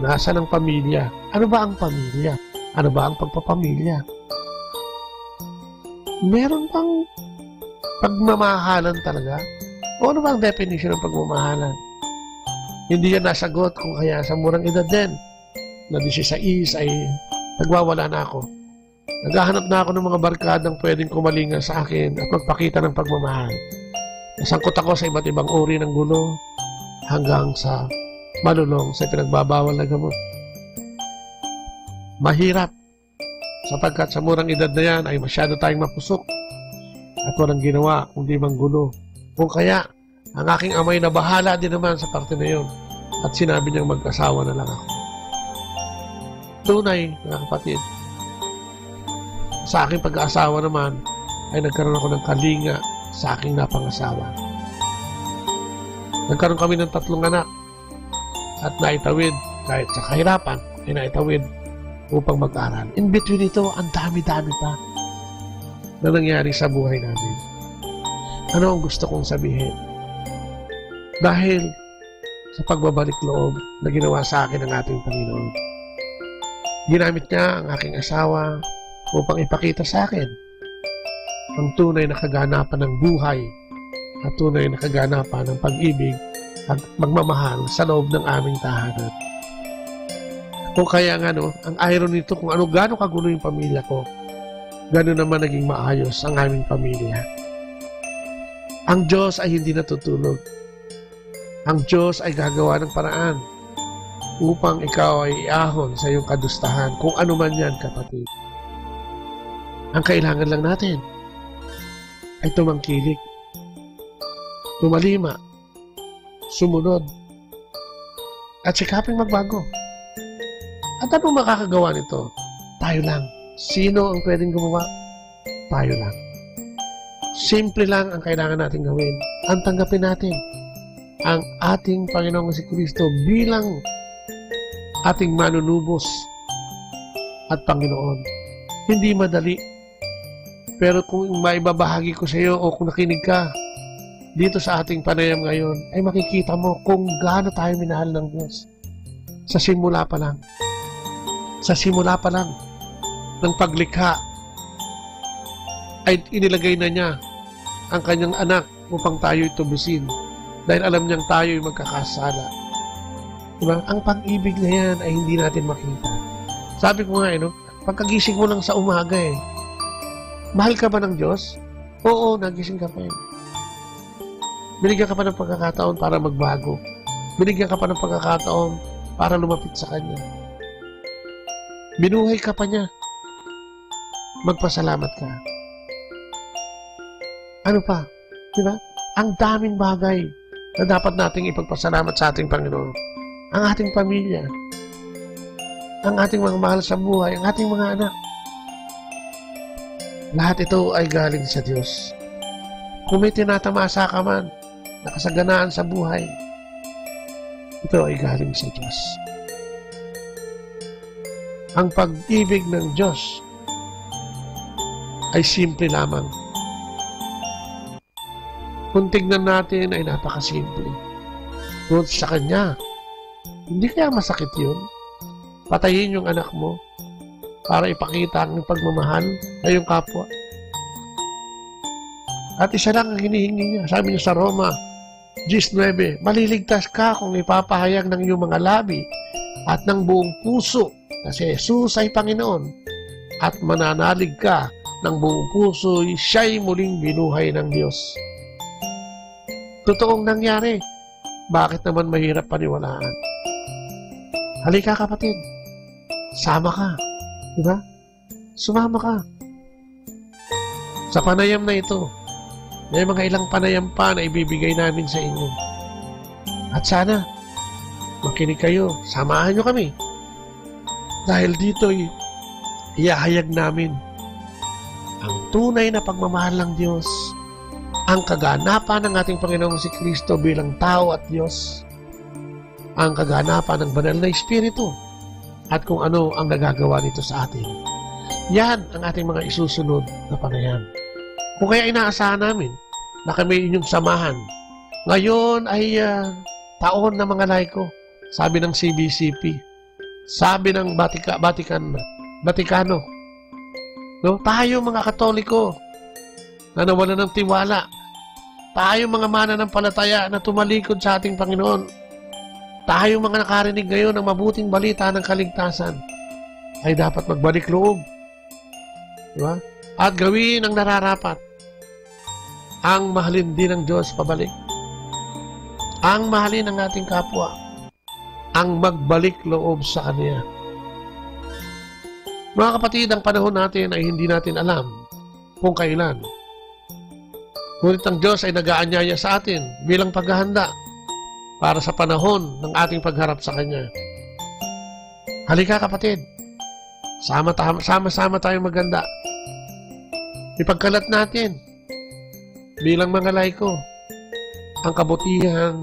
Nasaan ang pamilya? Ano ba ang pamilya? Ano ba ang pagpapamilya? Meron bang pagmamahalan talaga? O ano ba ang definition ng pagmamahalan? Hindi yan nasagot kung kaya sa murang edad din na 16 ay nagwawala na ako. Naghahanap na ako ng mga barkadang pwedeng kumalinga sa akin at magpakita ng pagmamahal. Nasangkot ako sa iba't ibang uri ng gulo hanggang sa malulong sa pinagbabawal na gamot. Mahirap sapagkat sa murang edad na yan ay masyado tayong mapusok at walang ginawa kundi manggulo. Kung kaya, ang aking amay na bahala din naman sa parte na yun at sinabi niyang mag-asawa na lang ako. Tunay, mga kapatid, sa aking pag-aasawa naman ay nagkaroon ako ng kalinga sa aking napangasawa. Nagkaroon kami ng 3 anak at naitawid kahit sa kahirapan ay naitawid upang mag-aral. In between ito, ang dami-dami pa na nangyari sa buhay namin. Ano ang gusto kong sabihin? Dahil sa pagbabalik loob na ginawa sa akin ng ating Panginoon, ginamit niya ang aking asawa upang ipakita sa akin ang tunay na kaganapan ng buhay at tunay na kaganapan ng pag-ibig at magmamahal sa loob ng aming tahanan. Kung kaya nga ang irony nito kung gaano kagulo yung pamilya ko, gano'n naman naging maayos ang aming pamilya. Ang Diyos ay hindi natutulog. Ang Diyos ay gagawa ng paraan upang ikaw ay iahon sa iyong kadustahan, kung ano man yan, kapatid. Ang kailangan lang natin ay tumangkilik, tumalima, sumunod, at sikaping magbago. At anong makakagawa nito? Tayo lang. Sino ang pwedeng gumawa? Tayo lang. Simple lang ang kailangan natin gawin. Ang tanggapin natin ang ating Panginoong Jesucristo bilang ating manunubos at Panginoon. Hindi madali. Pero kung maibabahagi ko sa iyo o kung nakinig ka dito sa ating panayam ngayon, ay makikita mo kung gaano tayo minahal ng Diyos. Sa simula pa lang. Sa simula pa lang ng paglikha ay inilagay na niya ang kanyang anak upang tayo'y tubusin dahil alam niyang tayo'y magkakasala. Diba? Ang pag-ibig na yan ay hindi natin makita. Sabi ko nga, pagkagising mo lang sa umaga mahal ka ba ng Diyos? Oo, nagising ka pa Binigyan ka pa ng pagkakataon para magbago. Binigyan ka pa ng pagkakataon para lumapit sa Kanya. Binuhay ka pa niya. Magpasalamat ka. Ano pa? Diba? Ang daming bagay na dapat nating ipagpasalamat sa ating Panginoon. Ang ating pamilya. Ang ating mga mahal sa buhay. Ang ating mga anak. Lahat ito ay galing sa Diyos. Kung may tinatamasa ka man, nakasaganaan sa buhay, ito ay galing sa Diyos. Ang pag-ibig ng Diyos ay simple lamang. Kung tignan natin ay napakasimple. Kung sa Kanya, hindi kaya masakit yun? Patayin yung anak mo para ipakita ang pagmamahal sa iyong kapwa. At isa lang ang hinihingi niya. Sabi niya sa Roma 19, maliligtas ka kung ipapahayag ng iyong mga labi at ng buong puso na si Jesus ay Panginoon, at mananalig ka ng buong puso, siya'y muling binuhay ng Diyos. Totoong nangyari. Bakit naman mahirap paniwalaan? Halika kapatid. Sama ka. Diba? Sumama ka. Sa panayam na ito, may mga ilang panayam pa na ibibigay namin sa inyo. At sana, makinig kayo. Samahan nyo kami. Dahil dito'y iahayag namin ang tunay na pagmamahal ng Diyos, ang kaganapan ng ating Panginoong Jesucristo bilang tao at Diyos, ang kaganapan ng banal na Espiritu, at kung ano ang nagagawa nito sa atin. Yan ang ating mga isusunod na panayam. Kung kaya inaasahan namin na kami inyong samahan. Ngayon ay taon ng mga laiko, sabi ng CBCP, sabi ng Batikano. No? Tayo mga Katoliko na nawalan ng tiwala, tayo mga mananampalataya na tumalikod sa ating Panginoon, tayo mga nakarinig ngayon ng mabuting balita ng kaligtasan, ay dapat magbalik loob. Diba? At gawin ang nararapat. Ang mahalin din ng Diyos pabalik. Ang mahalin ng ating kapwa. Ang magbalik loob sa Kanya. Mga kapatid, ang panahon natin ay hindi natin alam kung kailan. Ngunit ang Diyos ay nag-aanyaya sa atin bilang paghahanda para sa panahon ng ating pagharap sa Kanya. Halika kapatid, sama-sama tayong maganda. Ipagkalat natin bilang mga laiko ang kabutihan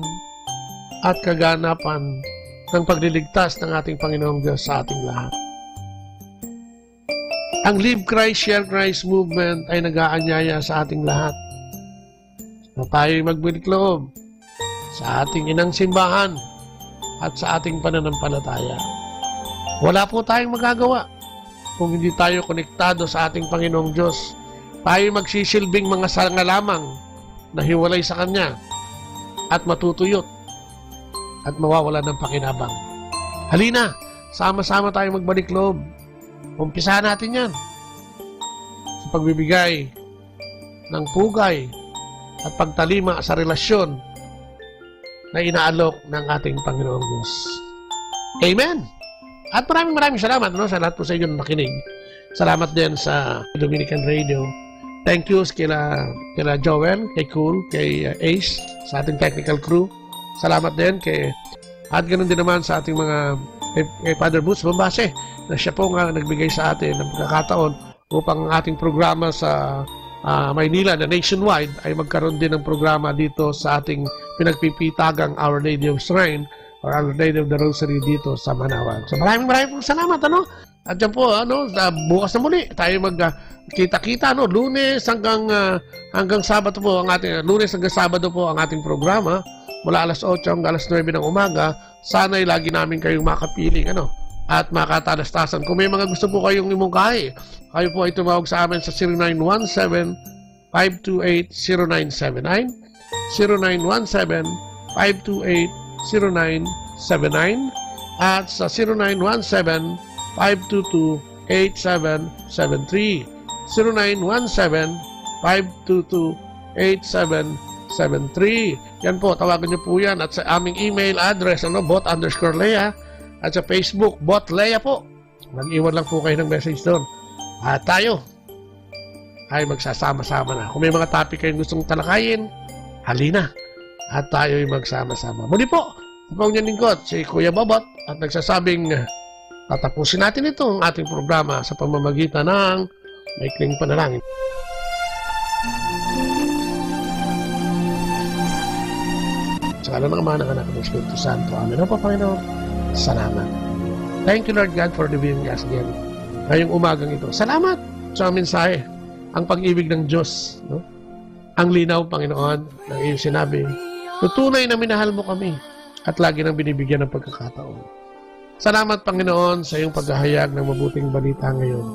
at kaganapan ng pagliligtas ng ating Panginoong Diyos sa ating lahat. Ang Live Christ, Share Christ movement ay nag-aanyaya sa ating lahat na tayo'y magbalik loob sa ating inang simbahan at sa ating pananampalataya. Wala po tayong magagawa kung hindi tayo konektado sa ating Panginoong Diyos. Tayo magsisilbing mga sanga lamang na hiwalay sa Kanya at matutuyot at mawawala ng pakinabang. Halina, sama-sama tayo magbalik loob. Umpisahan natin yan sa pagbibigay ng pugay at pagtalima sa relasyon na inaalok ng ating Panginoong Diyos. Amen! At maraming salamat sa lahat po sa inyo na nakinig. Salamat din sa Dominican Radio. Thank you kila Joel, kay Cool, kay Ace, sa ating technical crew. Salamat din at ganoon din naman sa ating mga kay Father Boots Bombase na siya po nga nagbigay sa atin ng pagkakataon upang ang ating programa sa Maynila na nationwide ay magkaroon din ng programa dito sa ating pinagpipitagang Our Lady of Shrine or Our Lady of the Rosary dito sa Manaoag. So maraming pong salamat At dyan po bukas na muli tayo magkita-kita Lunes hanggang Sabado po ang ating Lunes hanggang Sabado po ang ating programa mula alas 8 hanggang alas 9 ng umaga. Sana'y lagi namin kayong makapiling at makatalastasan. Kung may mga gusto po kayong imungkahi, kayo po ay tumawag sa amin sa 0917-528-0979, 0917-528-0979, at sa 0917-522-8773, 0917-522-8773. Yan po, tawagan niyo po yan. At sa aming email address, bot_Lea. At sa Facebook, Bot Lea po. Mag-iwan lang po kayo ng message doon. At tayo ay magsasama-sama na. Kung may mga topic kayong gustong talakayin, halina. At tayo ay magsama-sama. Muli po, ang inyong lingkod, si Kuya Bobot, at nagsasabing tatapusin natin itong ating programa sa pamamagitan ng maikling panalangin. Sa ngalan ng Ama, ng Anak, ng Espiritu Santo. Amen. O Panginoon, salamat. Thank you, Lord God, for revealing us again ngayong umagang ito. Salamat sa mensahe, ang pag-ibig ng Diyos. Ang linaw, Panginoon, ng iyong sinabi, tutunay na minahal mo kami at lagi nang binibigyan ng pagkakataon. Salamat, Panginoon, sa iyong paghahayag ng mabuting balita ngayon.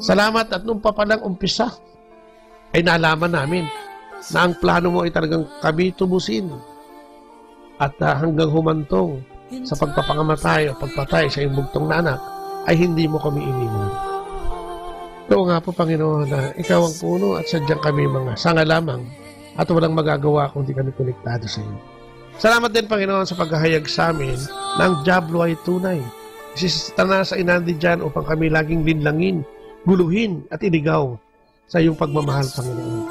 Salamat at nung pa palang umpisa ay naalaman namin na ang plano mo ay talagang kami tubusin at hanggang humantong sa pagpapangamatay o pagpatay sa iyong bugtong na anak ay hindi mo kami iniwan. Ito nga po, Panginoon, na ikaw ang puno at sadyang kami mga sanga lamang at walang magagawa kung di kami konektado sa iyo. Salamat din, Panginoon, sa paghahayag sa amin na ang Diablo ay tunay. Si Satanas ay nandi dyan upang kami laging linlangin, guluhin at iligaw sa iyong pagmamahal, Panginoon.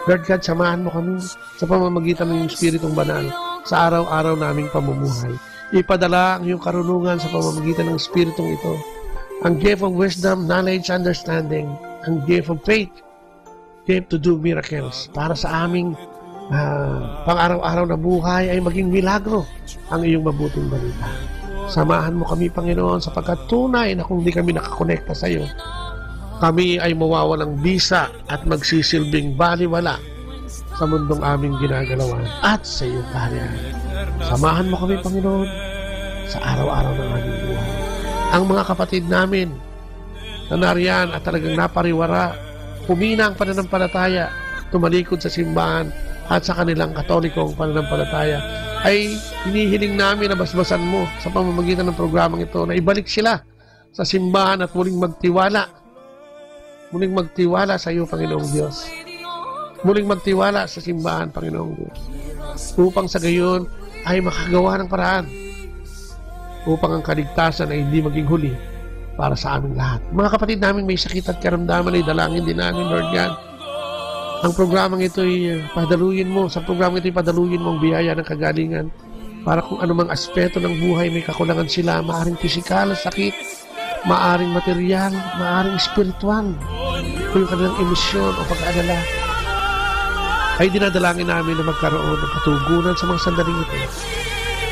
Lord God, samahan mo kami sa pamamagitan ng Espiritong Banal sa araw-araw naming pamumuhay. Ipadala ang iyong karunungan sa pamamagitan ng Espiritong ito. Ang gift of wisdom, knowledge, understanding, ang gift of faith, gift to do miracles para sa aming pang-araw-araw na buhay ay maging milagro ang iyong mabuting balita. Samahan mo kami, Panginoon, sapagkat tunay na kung di kami nakakonekta sa iyo, kami ay mawawalang bisa at magsisilbing baliwala sa mundong aming ginagalawan at sa iyong kaharian. Samahan mo kami, Panginoon, sa araw-araw ng aming buhay. Ang mga kapatid namin na nariyan at talagang napariwara, humina ang pananampalataya, tumalikod sa simbahan at sa kanilang katolikong pananampalataya, ay hinihiling namin na basbasan mo sa pamamagitan ng programang ito na ibalik sila sa simbahan at muling magtiwala sa iyo, Panginoong Diyos. Muling magtiwala sa simbahan, Panginoong Diyos, upang sa gayon ay makagawa ng paraan upang ang kaligtasan ay hindi maging huli para sa aming lahat. Mga kapatid namin may sakit at karamdaman ay dalangin din namin, Lord God. Ang programang ito ay padaluyin mo. Sa programang ito ay padaluyin mo ang biyaya ng kagalingan para kung anumang aspeto ng buhay may kakulangan sila, maaring pisikal, sakit, maaring material, maaring spiritual, kung yung kanilang emosyon o pag-aalala, ay dinadalangin namin na magkaroon ng katugunan sa mga sandaling ito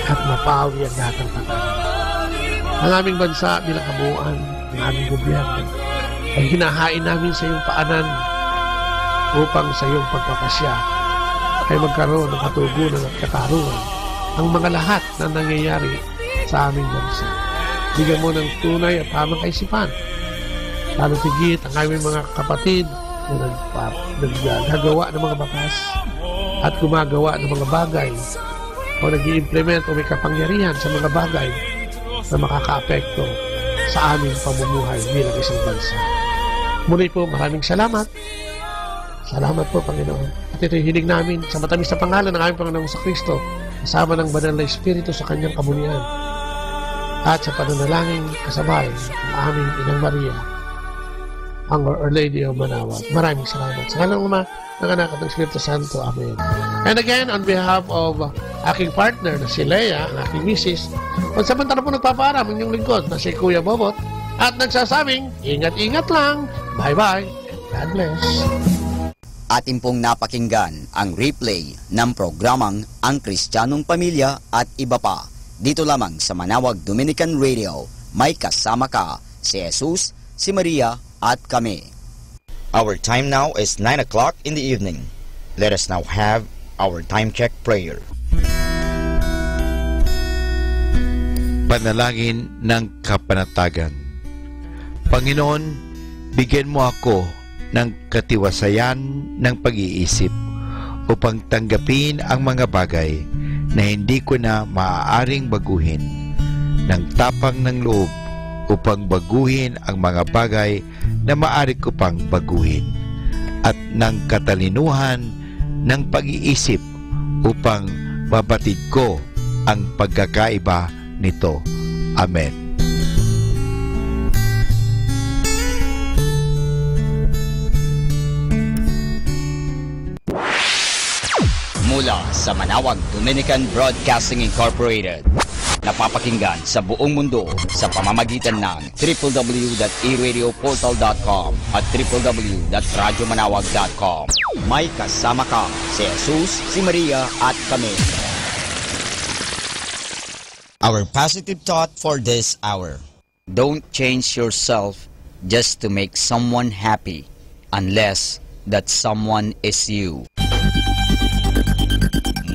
at mapawi ang lahat ng pag-aalala. Ang aming bansa bilang kabuuan, ang aming gobyerno, ay hinahain namin sa iyong paanan upang sa iyong pagpapasya ay magkaroon ng katugunan at kataruan ang mga lahat na nangyayari sa aming bansa. Bigyan mo ng tunay at tamang kaisipan. Lalo tigit ang aming mga kapatid na naggagawa ng mga batas at gumagawa ng mga bagay o nag-i-implement o may kapangyarihan sa mga bagay na makaka-apekto sa aming pamumuhay bilang isang bansa. Muli po, maraming salamat Salamat po, Panginoon. At ito'y hiling namin sa matamis na pangalan ng aming Panginoong sa Kristo, kasama ng banal na Espiritu sa kanyang kamulian. At sa pananalangin kasabay ng aming Inang Maria, ang Our Lady of Manawag. Maraming salamat. Sa ngalan ng Ama, ng Anak at ng Espiritu Santo. Amen. And again, on behalf of aking partner na si Leia, ang aking misis, pansamantala po nagpapaaram ang inyong lingkod na si Kuya Bobot at nagsasabing, ingat-ingat lang. Bye-bye. God bless. Atin pong napakinggan ang replay ng programang Ang Kristiyanong Pamilya at iba pa. Dito lamang sa Manawag Dominican Radio, may kasama ka, si Jesus, si Maria at kami. Our time now is 9 o'clock in the evening. Let us now have our time check prayer. Panalangin ng kapanatagan. Panginoon, bigyan mo ako ng katiwasayan ng pag-iisip upang tanggapin ang mga bagay na hindi ko na maaaring baguhin, ng tapang ng loob upang baguhin ang mga bagay na maaari ko pang baguhin, at ng katalinuhan ng pag-iisip upang mabatid ko ang pagkakaiba nito. Amen. Mula sa Manawag Dominican Broadcasting Incorporated, napapakinggan sa buong mundo sa pamamagitan ng www.eradioportal.com at www.radyomanawag.com. May kasama ka, si Jesus, si Maria at kami. Our positive thought for this hour: don't change yourself just to make someone happy unless that someone is you.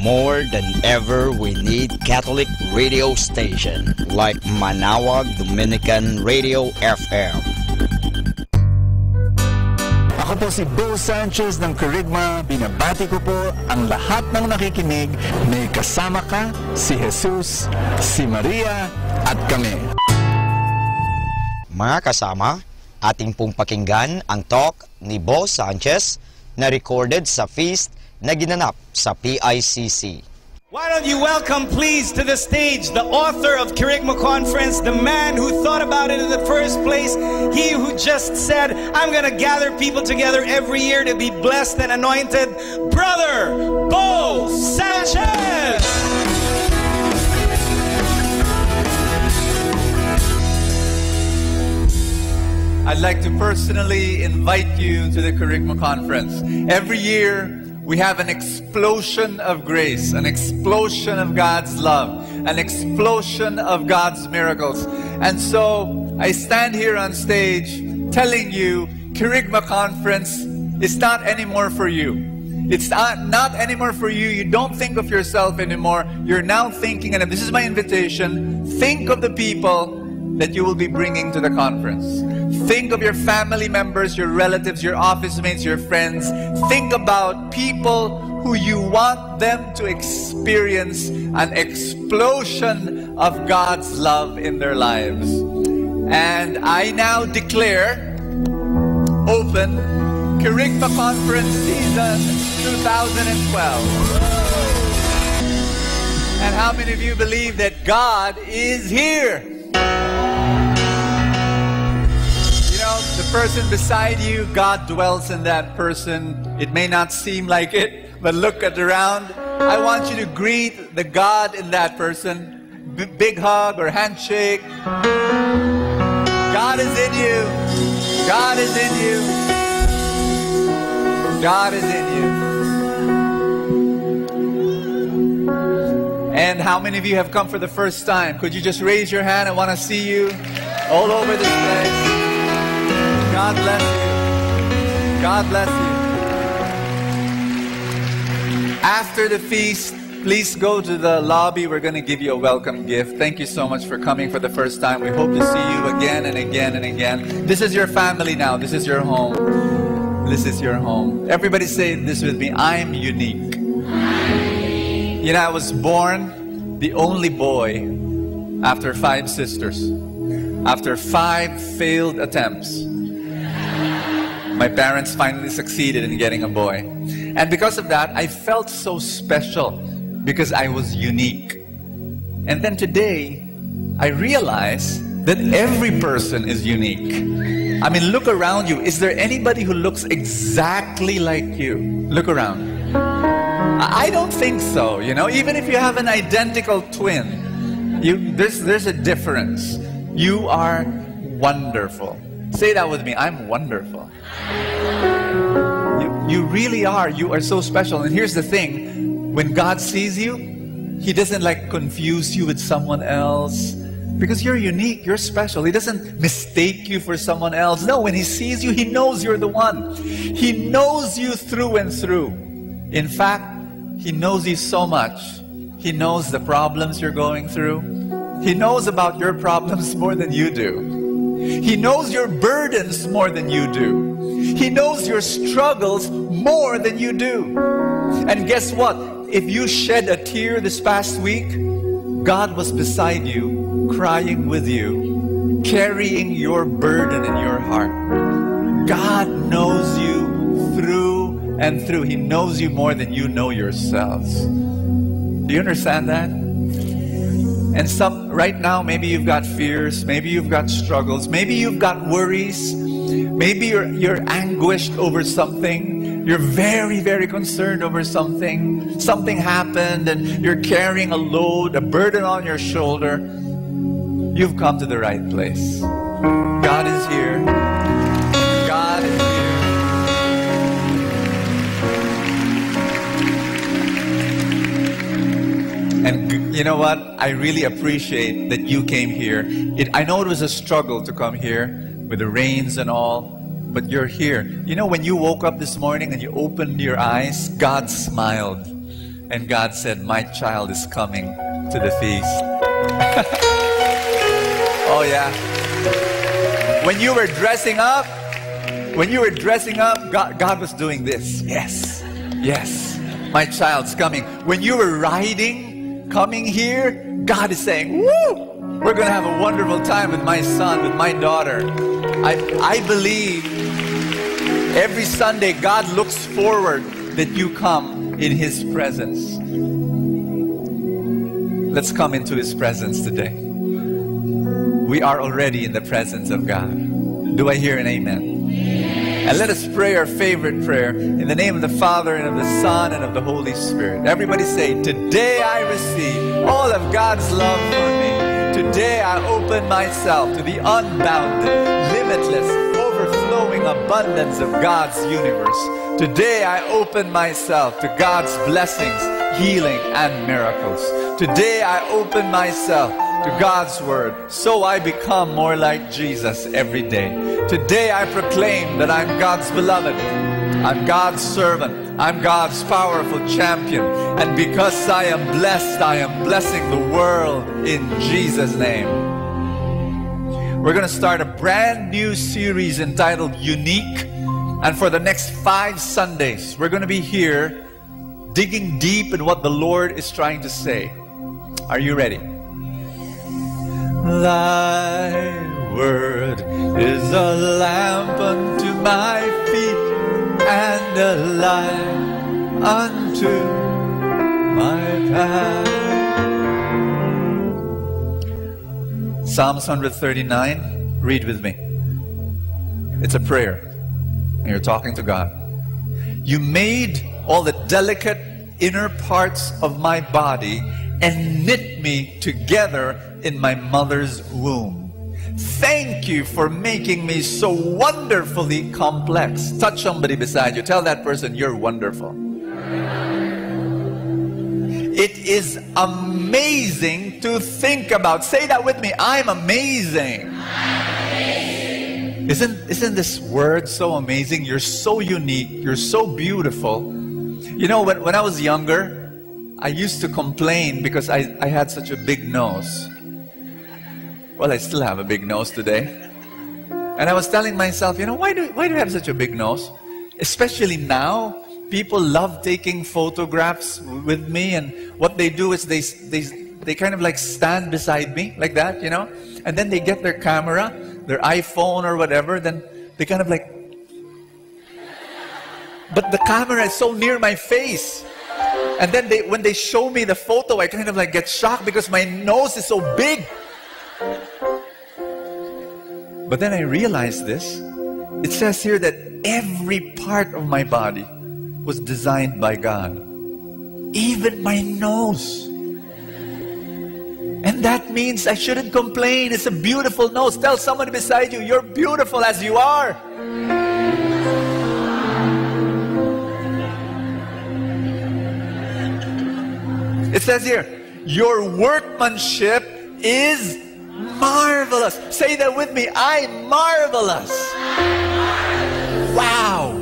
More than ever, we need Catholic radio station like Manawag Dominican Radio FM. Ako po si Bo Sanchez ng Kerygma. Binabati ko po ang lahat ng nakikinig. May kasama ka, si Jesus, si Maria at kami. Mga kasama, ating pong pakinggan ang talk ni Bo Sanchez na recorded sa feast na ginanap sa PICC. Why don't you welcome please to the stage the author of Kerygma Conference, the man who thought about it in the first place, he who just said, I'm going to gather people together every year to be blessed and anointed, Brother Bo Sanchez! I'd like to personally invite you to the Kerygma Conference. Every year, we have an explosion of grace, an explosion of God's love, an explosion of God's miracles. And so, I stand here on stage telling you, Kerygma Conference is not anymore for you. It's not anymore for you. You don't think of yourself anymore. You're now thinking, and this is my invitation, think of the people that you will be bringing to the conference. Think of your family members, your relatives, your office mates, your friends. Think about people who you want them to experience an explosion of God's love in their lives. And I now declare open Kerygma Conference Season 2012. And how many of you believe that God is here? The person beside you, God dwells in that person. It may not seem like it, but look around. I want you to greet the God in that person. Big hug or handshake. God is in you. God is in you. God is in you. And how many of you have come for the first time? Could you just raise your hand? I want to see you all over this place. God bless you. God bless you. After the feast, please go to the lobby. We're going to give you a welcome gift. Thank you so much for coming for the first time. We hope to see you again and again and again. This is your family now. This is your home. This is your home. Everybody say this with me. I'm unique. You know, I was born the only boy after 5 sisters. After 5 failed attempts. My parents finally succeeded in getting a boy. And because of that, I felt so special because I was unique. And then today, I realize that every person is unique. I mean, look around you. Is there anybody who looks exactly like you? Look around. I don't think so, you know. Even if you have an identical twin, there's a difference. You are wonderful. Say that with me. I'm wonderful. You really are. You are so special. And here's the thing. When God sees you, He doesn't like confuse you with someone else. Because you're unique, you're special. He doesn't mistake you for someone else. No, when He sees you, He knows you're the one. He knows you through and through. In fact, He knows you so much. He knows the problems you're going through. He knows about your problems more than you do. He knows your burdens more than you do. He knows your struggles more than you do. And guess what? If you shed a tear this past week, God was beside you, crying with you, carrying your burden in your heart. God knows you through and through. He knows you more than you know yourselves. Do you understand that? And right now, maybe you've got fears, maybe you've got struggles, maybe you've got worries, maybe you're anguished over something, you're very, very concerned over something. Something happened and you're carrying a load, a burden on your shoulder. You've come to the right place. God is here. God is here. And you know what? I really appreciate that you came here. I know it was a struggle to come here with the rains and all, but you're here. You know, when you woke up this morning and you opened your eyes, God smiled. And God said, my child is coming to the feast. Oh yeah. When you were dressing up, God was doing this. Yes, yes, my child's coming. When you were riding, coming here, God is saying, woo, we're going to have a wonderful time with my son, with my daughter. I believe every Sunday God looks forward that you come in His presence. Let's come into His presence today. We are already in the presence of God. Do I hear an amen? And let us pray our favorite prayer in the name of the Father and of the Son and of the Holy Spirit. Everybody say, today I receive all of God's love for me. Today I open myself to the unbounded, limitless, overflowing abundance of God's universe. Today I open myself to God's blessings, healing, and miracles. Today I open myself to God's Word, so I become more like Jesus every day. Today I proclaim that I'm God's beloved, I'm God's servant, I'm God's powerful champion, and because I am blessing the world in Jesus' name. We're going to start a brand new series entitled Unique, and for the next 5 Sundays, we're going to be here digging deep in what the Lord is trying to say. Are you ready? Thy word is a lamp unto my feet and a light unto my path. Psalms 139, read with me. It's a prayer, and you're talking to God. You made all the delicate inner parts of my body and knit me together in my mother's womb. Thank you for making me so wonderfully complex. Touch somebody beside you. Tell that person, you're wonderful. It is amazing to think about. Say that with me. I'm amazing. Isn't this word so amazing? You're so unique. You're so beautiful. You know, when I was younger, I used to complain because I had such a big nose. Well, I still have a big nose today. And I was telling myself, you know, why do I have such a big nose? Especially now, people love taking photographs with me, and what they do is they kind of like stand beside me like that, you know, and then they get their camera, their iPhone or whatever, then they kind of like but the camera is so near my face. And then when they show me the photo, I kind of like get shocked because my nose is so big. But then I realized this. It says here that every part of my body was designed by God. Even my nose. And that means I shouldn't complain. It's a beautiful nose. Tell someone beside you, you're beautiful as you are. It says here, your workmanship is marvelous. Say that with me. I'm marvelous. Wow.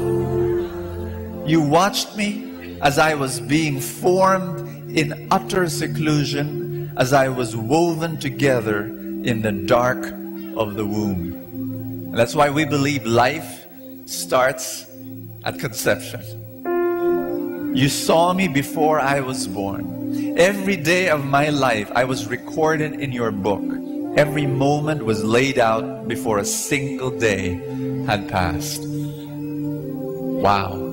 You watched me as I was being formed in utter seclusion, as I was woven together in the dark of the womb. And that's why we believe life starts at conception. You saw me before I was born. Every day of my life, I was recorded in your book. Every moment was laid out before a single day had passed. Wow.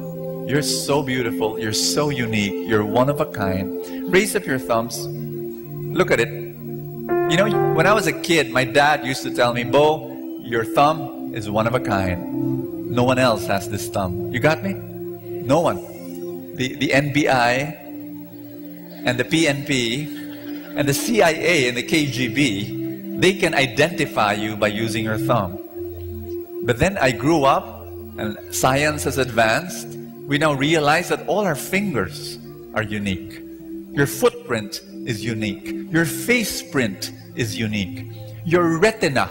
You're so beautiful. You're so unique. You're one of a kind. Raise up your thumbs. Look at it. You know, when I was a kid, my dad used to tell me, Bo, your thumb is one of a kind. No one else has this thumb. You got me? No one. The NBI and the PNP and the CIA and the KGB, they can identify you by using your thumb. But then I grew up and science has advanced. We now realize that all our fingers are unique. Your footprint is unique. Your face print is unique. Your retina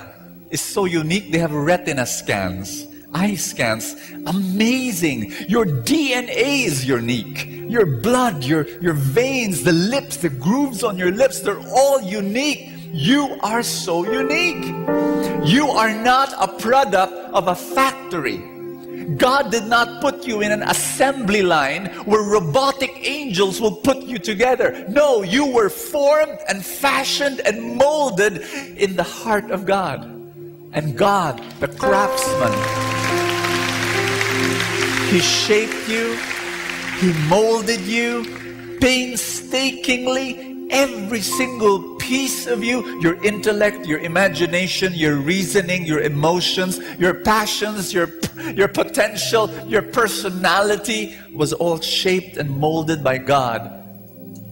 is so unique. They have retina scans, eye scans. Amazing. Your DNA is unique. Your blood, your veins, the lips, the grooves on your lips, they're all unique. You are so unique. You are not a product of a factory. God did not put you in an assembly line where robotic angels will put you together. No, you were formed and fashioned and molded in the heart of God. And God, the craftsman, He shaped you, He molded you painstakingly. Every single piece of you, your intellect, your imagination, your reasoning, your emotions, your passions, your potential, your personality was all shaped and molded by God.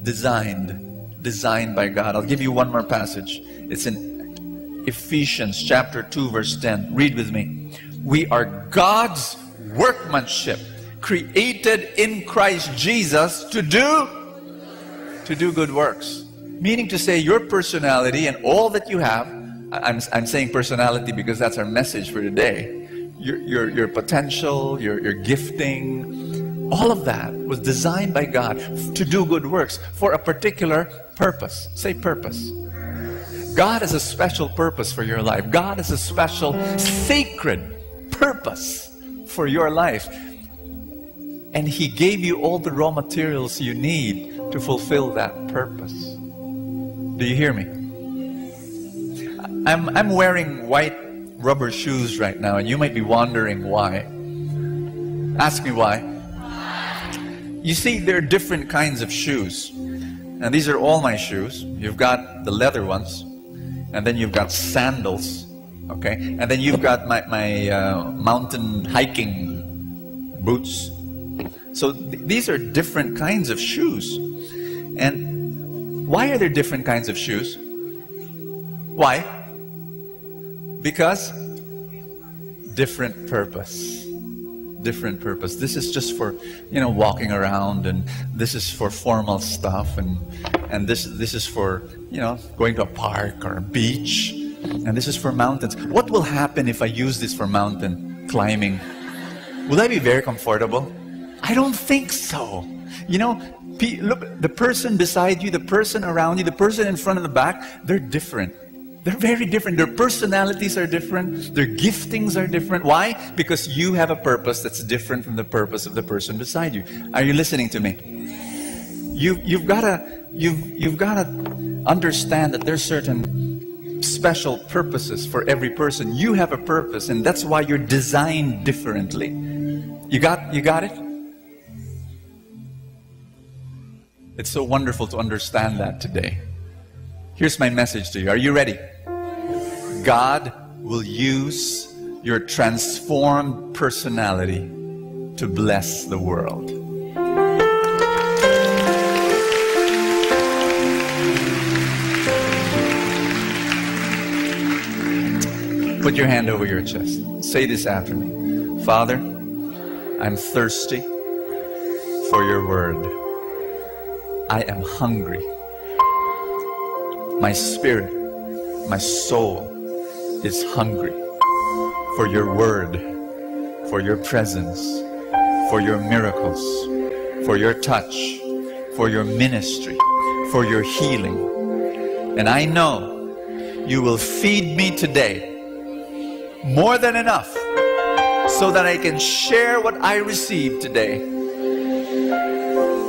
Designed by God. I'll give you one more passage. It's in Ephesians chapter 2 verse 10. Read with me. We are God's workmanship, created in Christ Jesus to do good works. Meaning to say your personality and all that you have, I'm saying personality because that's our message for today. Your potential, your gifting, all of that was designed by God to do good works for a particular purpose. Say purpose. God has a special purpose for your life. God has a special sacred purpose for your life. And He gave you all the raw materials you need to fulfill that purpose. Do you hear me? I'm wearing white rubber shoes right now, and you might be wondering why. Ask me why. You see, there are different kinds of shoes. And these are all my shoes. You've got the leather ones, and then you've got sandals, okay? And then you've got my mountain hiking boots. So these are different kinds of shoes. And why are there different kinds of shoes? Why? Because different purpose. Different purpose. This is just for, walking around, and this is for formal stuff, and this is for, going to a park or a beach, and this is for mountains. What will happen if I use this for mountain climbing? Will I be very comfortable? I don't think so. Look, the person beside you, the person around you, the person in front and the back, they're different. They're very different. Their personalities are different. Their giftings are different. Why? Because you have a purpose that's different from the purpose of the person beside you. Are you listening to me? You've got to understand that there's certain special purposes for every person. You have a purpose, and that's why you're designed differently. You got it? It's so wonderful to understand that today. Here's my message to you. Are you ready? God will use your transformed personality to bless the world. Put your hand over your chest. Say this after me. Father, I'm thirsty for your word. I am hungry. My spirit, my soul is hungry for your word, for your presence, for your miracles, for your touch, for your ministry, for your healing. And I know you will feed me today more than enough so that I can share what I received today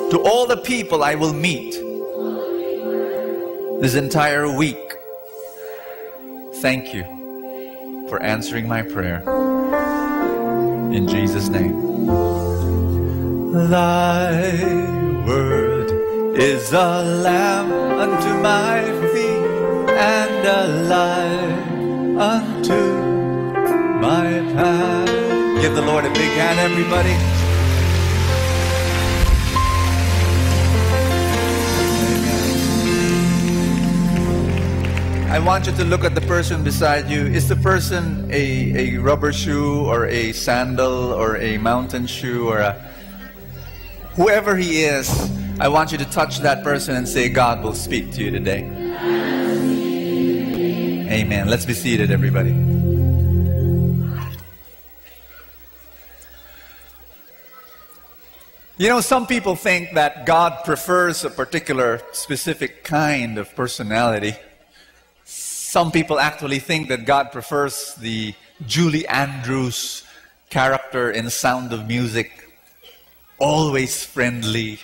to all the people I will meet this entire week. Thank you for answering my prayer. In Jesus' name. Thy word is a lamp unto my feet and a light unto my path. Give the Lord a big hand, everybody. I want you to look at the person beside you. Is the person a rubber shoe or a sandal or a mountain shoe or whoever he is? I want you to touch that person and say, God will speak to you today. Amen. Let's be seated, everybody. You know, some people think that God prefers a particular specific kind of personality. Some people actually think that God prefers the Julie Andrews character in Sound of Music. Always friendly,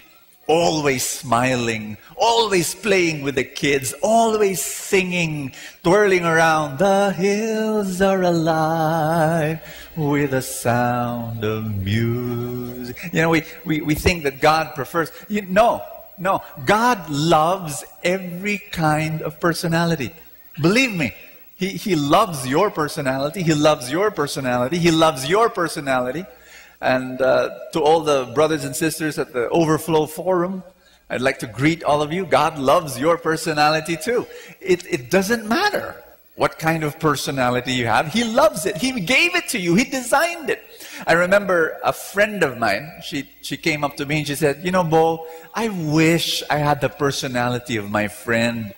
always smiling, always playing with the kids, always singing, twirling around. The hills are alive with the sound of music. You know, we think that God prefers. No. God loves every kind of personality. Believe me, He loves your personality. He loves your personality. He loves your personality. And to all the brothers and sisters at the Overflow Forum, I'd like to greet all of you. God loves your personality too. It doesn't matter what kind of personality you have. He loves it. He gave it to you. He designed it. I remember a friend of mine, she came up to me and she said, you know, Bo, I wish I had the personality of my friend.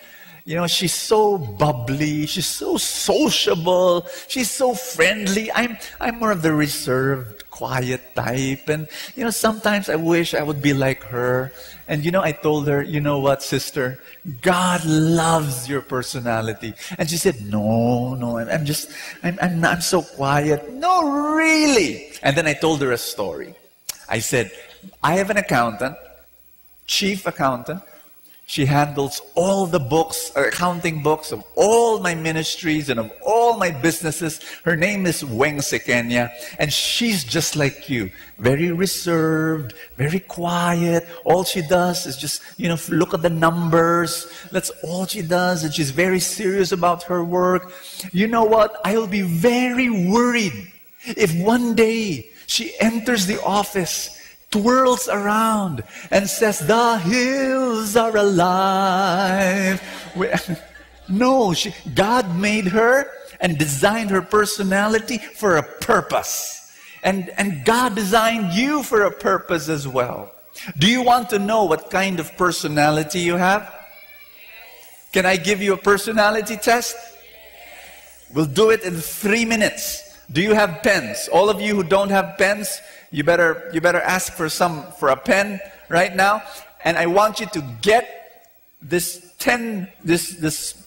You know, she's so bubbly, she's so sociable, she's so friendly. I'm more of the reserved, quiet type. And, you know, sometimes I wish I would be like her. And, you know, I told her, you know what, sister? God loves your personality. And she said, no, I'm so quiet. No, really. And then I told her a story. I said, I have an accountant, chief accountant. She handles all the books, accounting books of all my ministries and of all my businesses. Her name is Weng Sekenya, and she's just like you. Very reserved, very quiet. All she does is just, you know, look at the numbers. That's all she does, and she's very serious about her work. You know what? I'll be very worried if one day she enters the office, twirls around and says, the hills are alive. No, God made her and designed her personality for a purpose. And God designed you for a purpose as well. Do you want to know what kind of personality you have? Can I give you a personality test? We'll do it in 3 minutes. Do you have pens? All of you who don't have pens, you better ask for a pen right now. And I want you to get this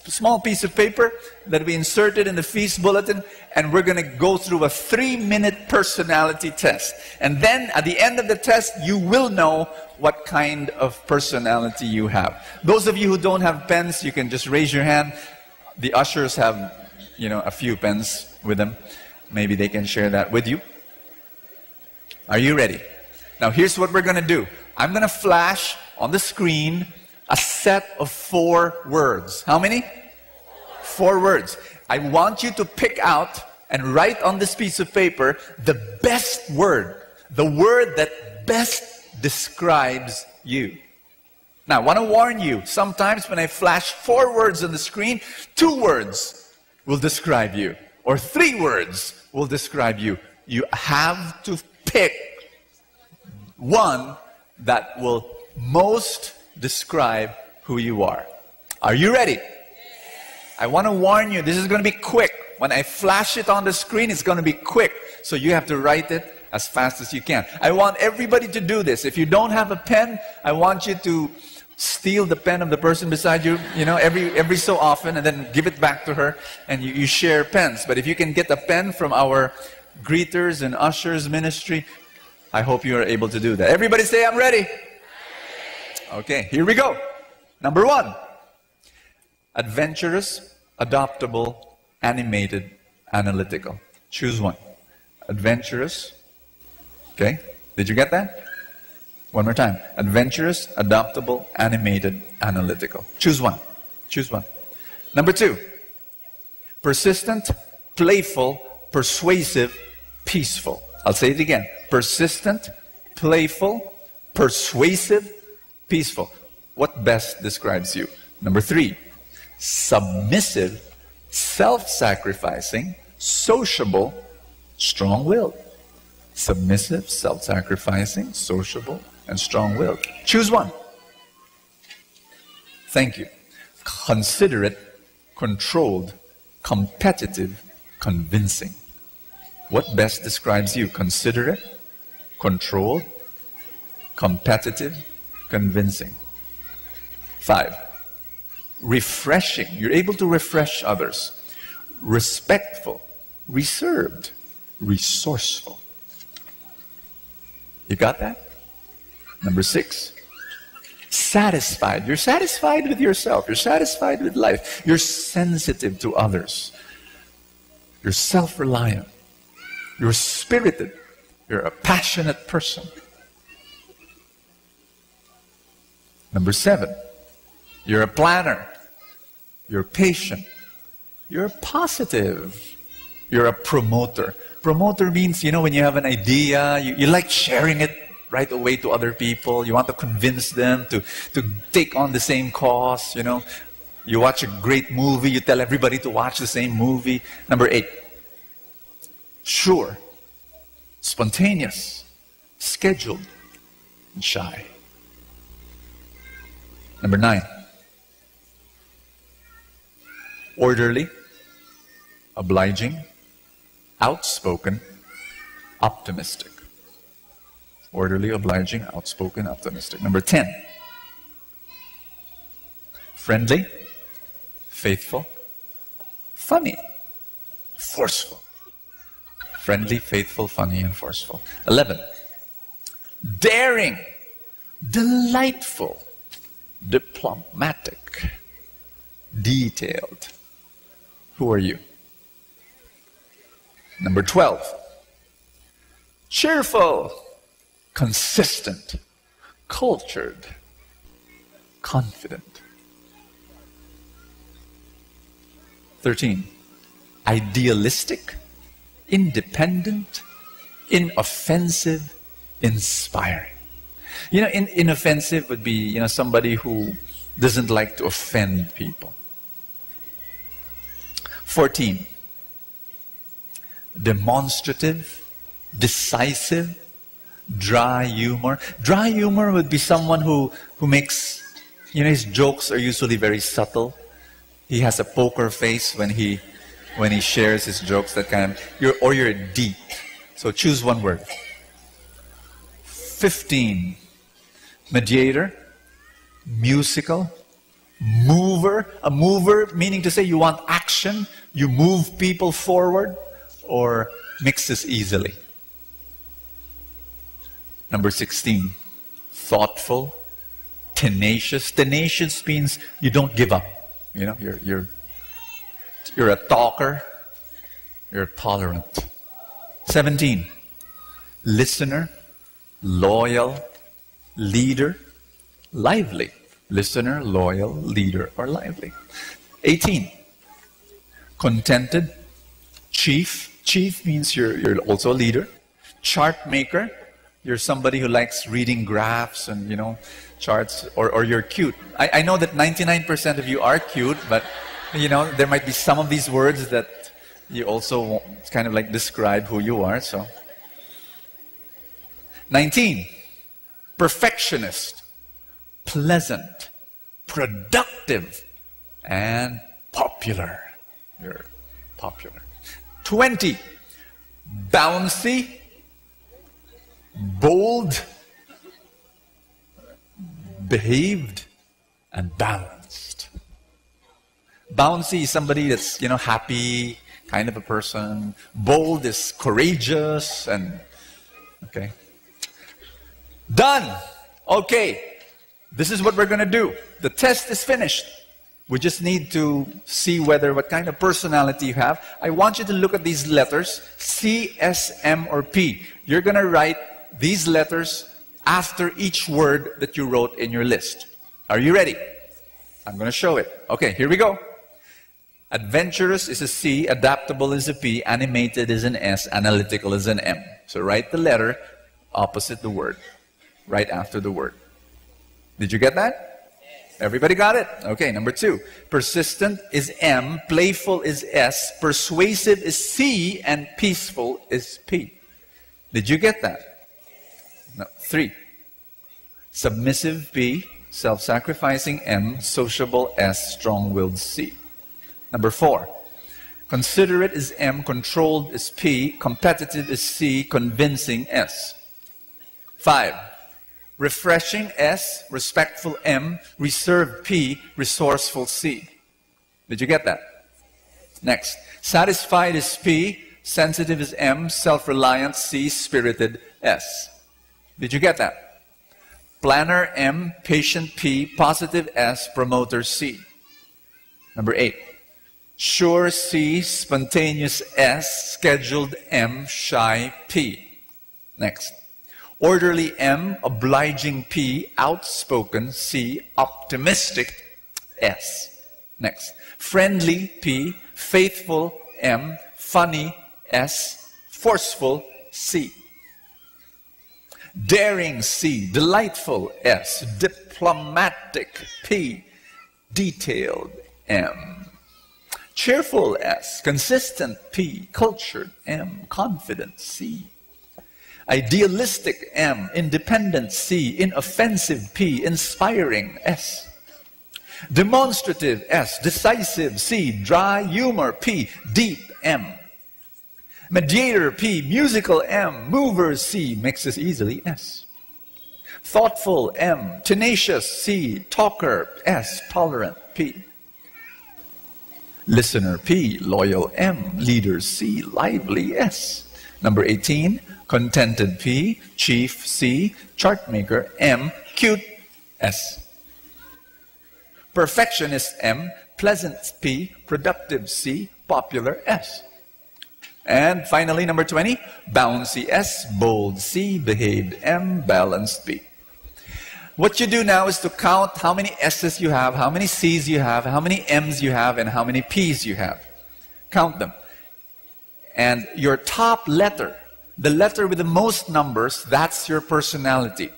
small piece of paper that we inserted in the feast bulletin, and we're going to go through a 3-minute personality test. And then at the end of the test, you will know what kind of personality you have. Those of you who don't have pens, you can just raise your hand. The ushers have, you know, a few pens with them. Maybe they can share that with you. Are you ready? Now here's what we're going to do. I'm going to flash on the screen a set of 4 words. How many? 4 words. I want you to pick out and write on this piece of paper the best word, the word that best describes you. Now, I want to warn you, sometimes when I flash 4 words on the screen, 2 words will describe you, or 3 words will describe you. You have to pick one that will most describe who you are. Are you ready? I want to warn you, this is going to be quick. When I flash it on the screen, it's going to be quick. So you have to write it as fast as you can. I want everybody to do this. If you don't have a pen, I want you to steal the pen of the person beside you, every so often, and then give it back to her, and you share pens. But if you can get a pen from our greeters and ushers ministry, I hope you are able to do that. Everybody say, I'm ready. Okay, here we go. Number 1, adventurous, adoptable, animated, analytical. Choose one. Adventurous. Okay, did you get that? One more time. Adventurous, adoptable, animated, analytical. Choose one. Choose one. Number 2, persistent, playful, persuasive, peaceful. I'll say it again. Persistent, playful, persuasive, peaceful. What best describes you? Number 3, submissive, self-sacrificing, sociable, strong-willed. Submissive, self-sacrificing, sociable, and strong-willed. Choose one. Thank you. Considerate, controlled, competitive, convincing. What best describes you? Considerate, controlled, competitive, convincing. 5, refreshing. You're able to refresh others. Respectful, reserved, resourceful. You got that? Number 6, satisfied. You're satisfied with yourself. You're satisfied with life. You're sensitive to others. You're self-reliant. You're spirited. You're a passionate person. Number 7, you're a planner. You're patient. You're positive. You're a promoter. Promoter means, when you have an idea, you like sharing it right away to other people. You want to convince them to take on the same cause, You watch a great movie, you tell everybody to watch the same movie. Number 8, sure, spontaneous, scheduled, and shy. Number 9, orderly, obliging, outspoken, optimistic. Orderly, obliging, outspoken, optimistic. Number 10, friendly, faithful, funny, forceful. Friendly, faithful, funny, and forceful. 11, daring, delightful, diplomatic, detailed. Who are you? Number 12, cheerful, consistent, cultured, confident. 13, idealistic, independent, inoffensive, inspiring. Inoffensive would be, somebody who doesn't like to offend people. 14, demonstrative, decisive, dry humor. Dry humor would be someone who makes, his jokes are usually very subtle. He has a poker face when he shares his jokes, that kind of, you're deep. So choose one word. 15, mediator, musical, mover. A mover meaning to say you want action, you move people forward, or mixes easily. Number 16, thoughtful, tenacious. Tenacious means you don't give up. You're a talker. You're tolerant. 17, listener, loyal, leader, lively. Listener, loyal, leader, or lively. 18. Contented. Chief. Chief means you're also a leader. Chart maker. You're somebody who likes reading graphs and, charts, or you're cute. I know that 99% of you are cute, but, there might be some of these words that you also kind of like describe who you are, so. 19. Perfectionist. Pleasant. Productive. And popular. You're popular. 20. Bouncy. Bold. Behaved. And balanced. Bouncy is somebody that's, happy kind of a person. Bold is courageous and, okay. Done. Okay. This is what we're going to do. The test is finished. We just need to see what kind of personality you have. I want you to look at these letters, C, S, M, or P. You're going to write these letters after each word that you wrote in your list. Are you ready? I'm going to show it. Okay, here we go. Adventurous is a C, adaptable is a P, animated is an S, analytical is an M. So write the letter opposite the word, right after the word. Did you get that? Everybody got it? Okay, number 2. Persistent is M, playful is S, persuasive is C, and peaceful is P. Did you get that? No. 3. Submissive P, self-sacrificing M, sociable S, strong-willed C. Number 4. Considerate is M, controlled is P, competitive is C, convincing S. 5. Refreshing S, respectful M, reserved P, resourceful C. Did you get that? Next. Satisfied is P, sensitive is M, self-reliant C, spirited S. Did you get that? Planner M, patient P, positive S, promoter C. Number 8. Sure C, spontaneous S, scheduled M, shy P. Next. Orderly M, obliging P, outspoken C, optimistic S. Next. Friendly P, faithful M, funny S, forceful C. Daring C, delightful S, diplomatic P, detailed M. Cheerful S, consistent P, cultured M, confident C. Idealistic M, independent C, inoffensive P, inspiring S. Demonstrative S, decisive C, dry humor P, deep M. Mediator P, musical M, mover C, mixes easily S. Thoughtful M, tenacious C, talker S, tolerant P. Listener P, loyal M, leader C, lively S. Number 18, contented P, chief C, chartmaker M, cute S. Perfectionist M, pleasant P, productive C, popular S. And finally, number 20, bouncy S, bold C, behaved M, balanced P. What you do now is to count how many S's you have, how many C's you have, how many M's you have, and how many P's you have. Count them. And your top letter, the letter with the most numbers, that's your personality.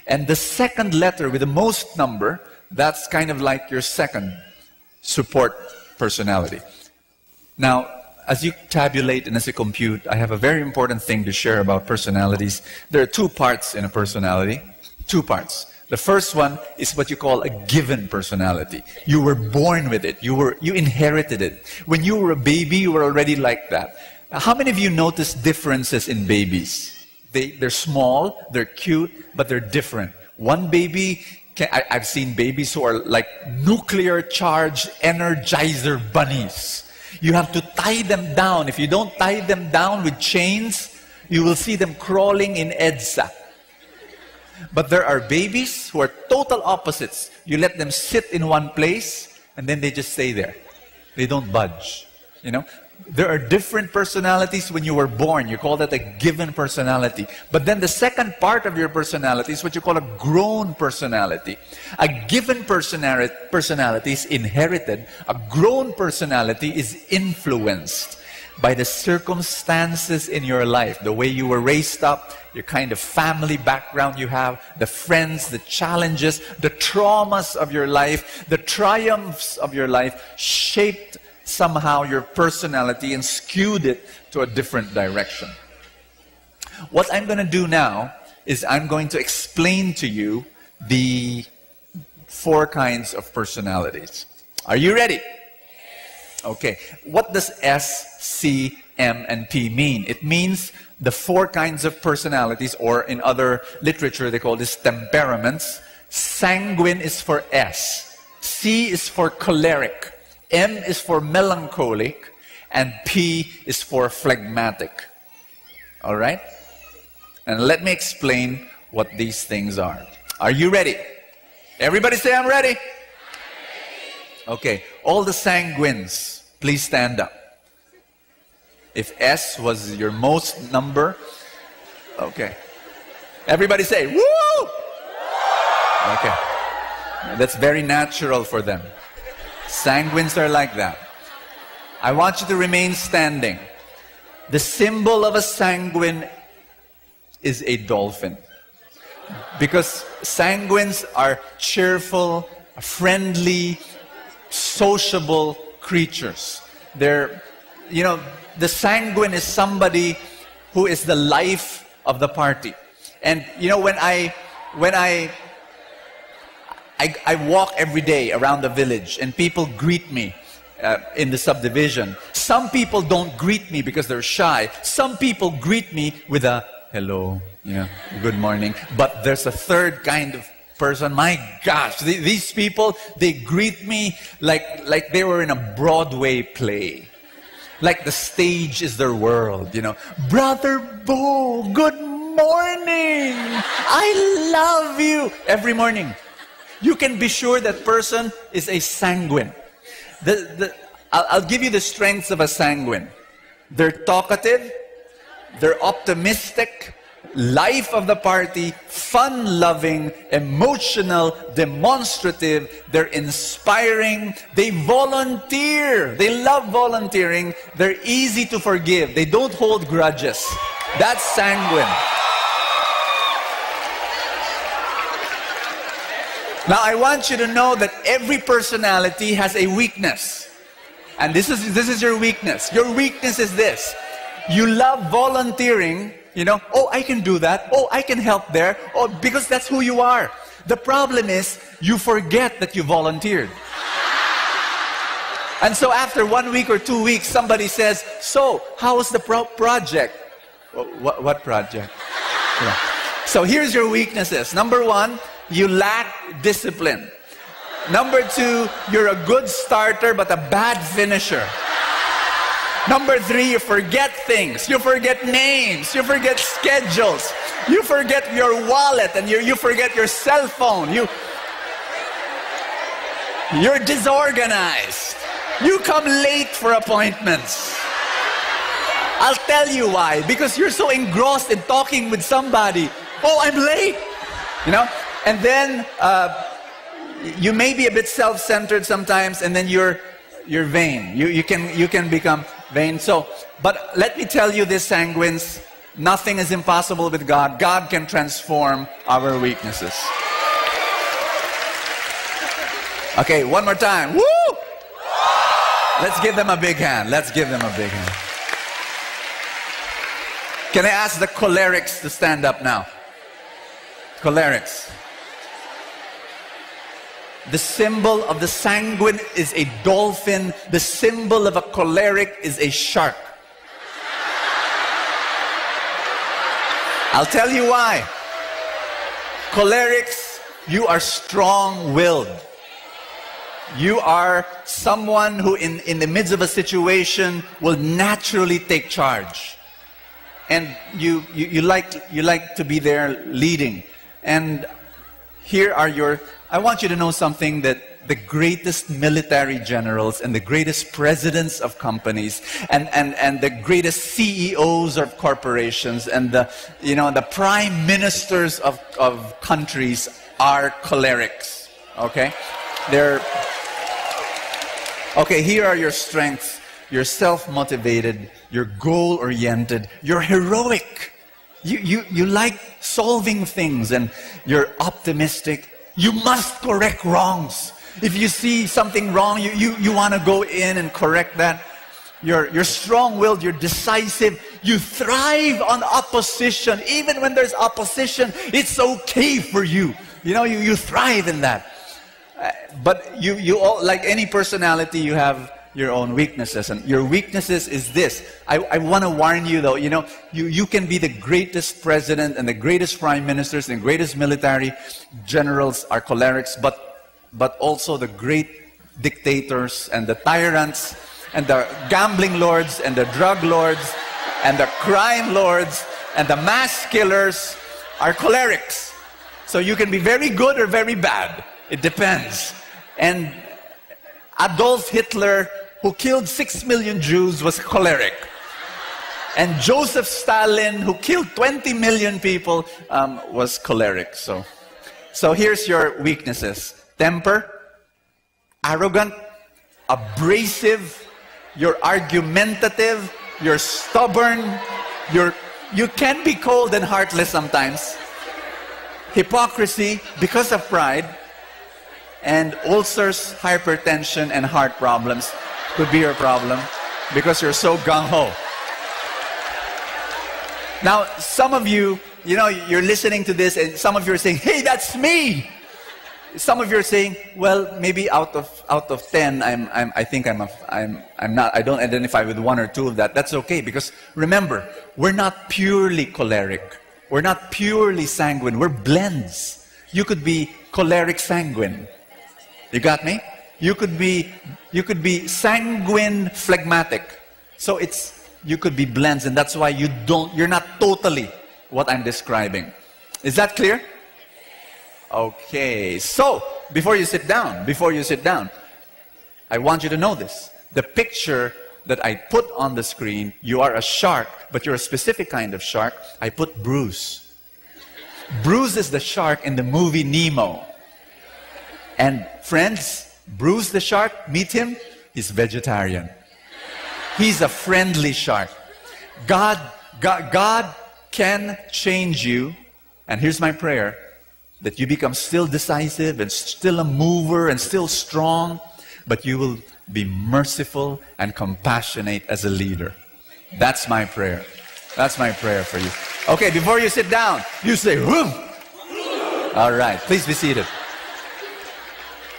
And the second letter with the most number, that's kind of like your second support personality. Now, as you tabulate and as you compute, I have a very important thing to share about personalities. There are 2 parts in a personality. 2 parts. The first one is what you call a given personality. You were born with it. You inherited it. When you were a baby, you were already like that. Now, how many of you notice differences in babies? They're small, they're cute, but they're different. One baby, I've seen babies who are like nuclear charged energizer bunnies. You have to tie them down. If you don't tie them down with chains, you will see them crawling in EDSA. But there are babies who are total opposites. You let them sit in one place, and then they just stay there. They don't budge. There are different personalities when you were born. You call that a given personality. But then the second part of your personality is what you call a grown personality. A given personality is inherited. A grown personality is influenced by the circumstances in your life, the way you were raised up, your kind of family background you have, the friends, the challenges, the traumas of your life, the triumphs of your life shaped somehow your personality and skewed it to a different direction. What I'm going to do now is I'm going to explain to you the 4 kinds of personalities. Are you ready? Okay. What does S, C, M, and P mean? It means the 4 kinds of personalities, or in other literature they call this temperaments. Sanguine is for S. C is for choleric. M is for melancholic. And P is for phlegmatic. All right? And let me explain what these things are. Are you ready? Everybody say, I'm ready. Okay, all the sanguines, please stand up. If S was your most number, okay. Everybody say, woo! Okay. That's very natural for them. Sanguines are like that. I want you to remain standing. The symbol of a sanguine is a dolphin. Because sanguines are cheerful, friendly, sociable creatures. They're, you know, the sanguine is somebody who is the life of the party. And you know, when I walk every day around the village and people greet me in the subdivision. Some people don't greet me because they're shy. Some people greet me with a hello, you know, good morning. But there's a third kind of person. My gosh, these people, they greet me like they were in a Broadway play. Like the stage is their world, you know. Brother Bo, good morning. I love you. Every morning. You can be sure that person is a sanguine. I'll give you the strengths of a sanguine. They're talkative. They're optimistic. Life of the party, fun-loving, emotional, demonstrative. They're inspiring. They volunteer. They love volunteering. They're easy to forgive. They don't hold grudges. That's sanguine. Now, I want you to know that every personality has a weakness. And this is your weakness. Your weakness is this. You love volunteering. You know, oh, I can do that. Oh, I can help there. Oh, because that's who you are. The problem is, you forget that you volunteered. And so after 1 week or 2 weeks, somebody says, so, how was the project? What project? Yeah. So here's your weaknesses. Number 1, you lack discipline. Number 2, you're a good starter but a bad finisher. Number 3, you forget things. You forget names. You forget schedules. You forget your wallet and you forget your cell phone. You're disorganized. You come late for appointments. I'll tell you why. Because you're so engrossed in talking with somebody. Oh, I'm late. You know? And then you may be a bit self-centered sometimes, and then you're vain. You can become vain. So, but let me tell you this, sanguines, nothing is impossible with God. God can transform our weaknesses. Okay, one more time. Woo! Let's give them a big hand. Let's give them a big hand. Can I ask the cholerics to stand up now? Cholerics. The symbol of the sanguine is a dolphin. The symbol of a choleric is a shark. I'll tell you why. Cholerics, you are strong-willed. You are someone who in the midst of a situation will naturally take charge. And you like to be there leading. And here are your... I want you to know something that the greatest military generals and the greatest presidents of companies and the greatest CEOs of corporations and the prime ministers of countries are cholerics. Okay? Okay, here are your strengths. You're self-motivated, you're goal-oriented, you're heroic. You like solving things and you're optimistic. You must correct wrongs. If you see something wrong, you want to go in and correct that. You're strong-willed, you're decisive. You thrive on opposition. Even when there's opposition, it's okay for you. You thrive in that. But you all, like any personality, you have your own weaknesses, and your weaknesses is this. I want to warn you though, you can be the greatest president and the greatest prime ministers and greatest military generals are cholerics, but also the great dictators and the tyrants and the gambling lords and the drug lords and the crime lords and the mass killers are cholerics. So you can be very good or very bad. It depends. And Adolf Hitler, who killed 6 million Jews, was choleric. And Joseph Stalin, who killed 20 million people, was choleric. So here's your weaknesses. Temper, arrogant, abrasive, you're argumentative, you're stubborn, you can be cold and heartless sometimes. Hypocrisy because of pride, and ulcers, hypertension, and heart problems could be your problem because you're so gung-ho. Now, some of you, you're listening to this and some of you are saying, hey, that's me! Some of you are saying, well, maybe out of 10, I don't identify with 1 or 2 of that. That's okay, because remember, we're not purely choleric. We're not purely sanguine. We're blends. You could be choleric sanguine. You got me? You could be sanguine phlegmatic. So you could be blends, and that's why you're not totally what I'm describing. Is that clear? Okay. So, before you sit down, I want you to know this. The picture that I put on the screen, you are a shark, but you're a specific kind of shark. I put Bruce. Bruce is the shark in the movie Nemo. And friends, Bruce the shark, meet him, he's vegetarian. He's a friendly shark. God can change you, and here's my prayer, that you become still decisive and still a mover and still strong, but you will be merciful and compassionate as a leader. That's my prayer. That's my prayer for you. Okay, before you sit down, you say, whoom! All right, please be seated.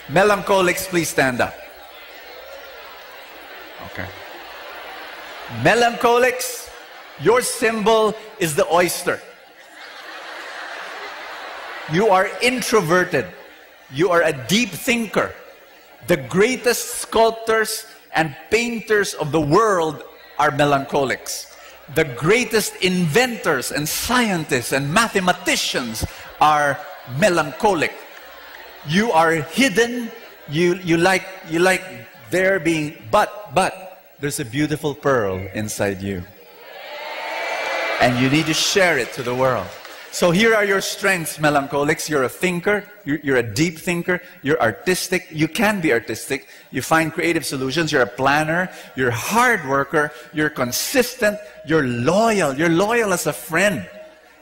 Melancholics, please stand up. Okay. Melancholics, your symbol is the oyster. You are introverted. You are a deep thinker. The greatest sculptors and painters of the world are melancholics. The greatest inventors and scientists and mathematicians are melancholic. You are hidden. You like there being, but there's a beautiful pearl inside you. And you need to share it to the world. So here are your strengths, melancholics. You're a thinker. You're a deep thinker. You're artistic. You can be artistic. You find creative solutions. You're a planner. You're a hard worker. You're consistent. You're loyal. You're loyal as a friend.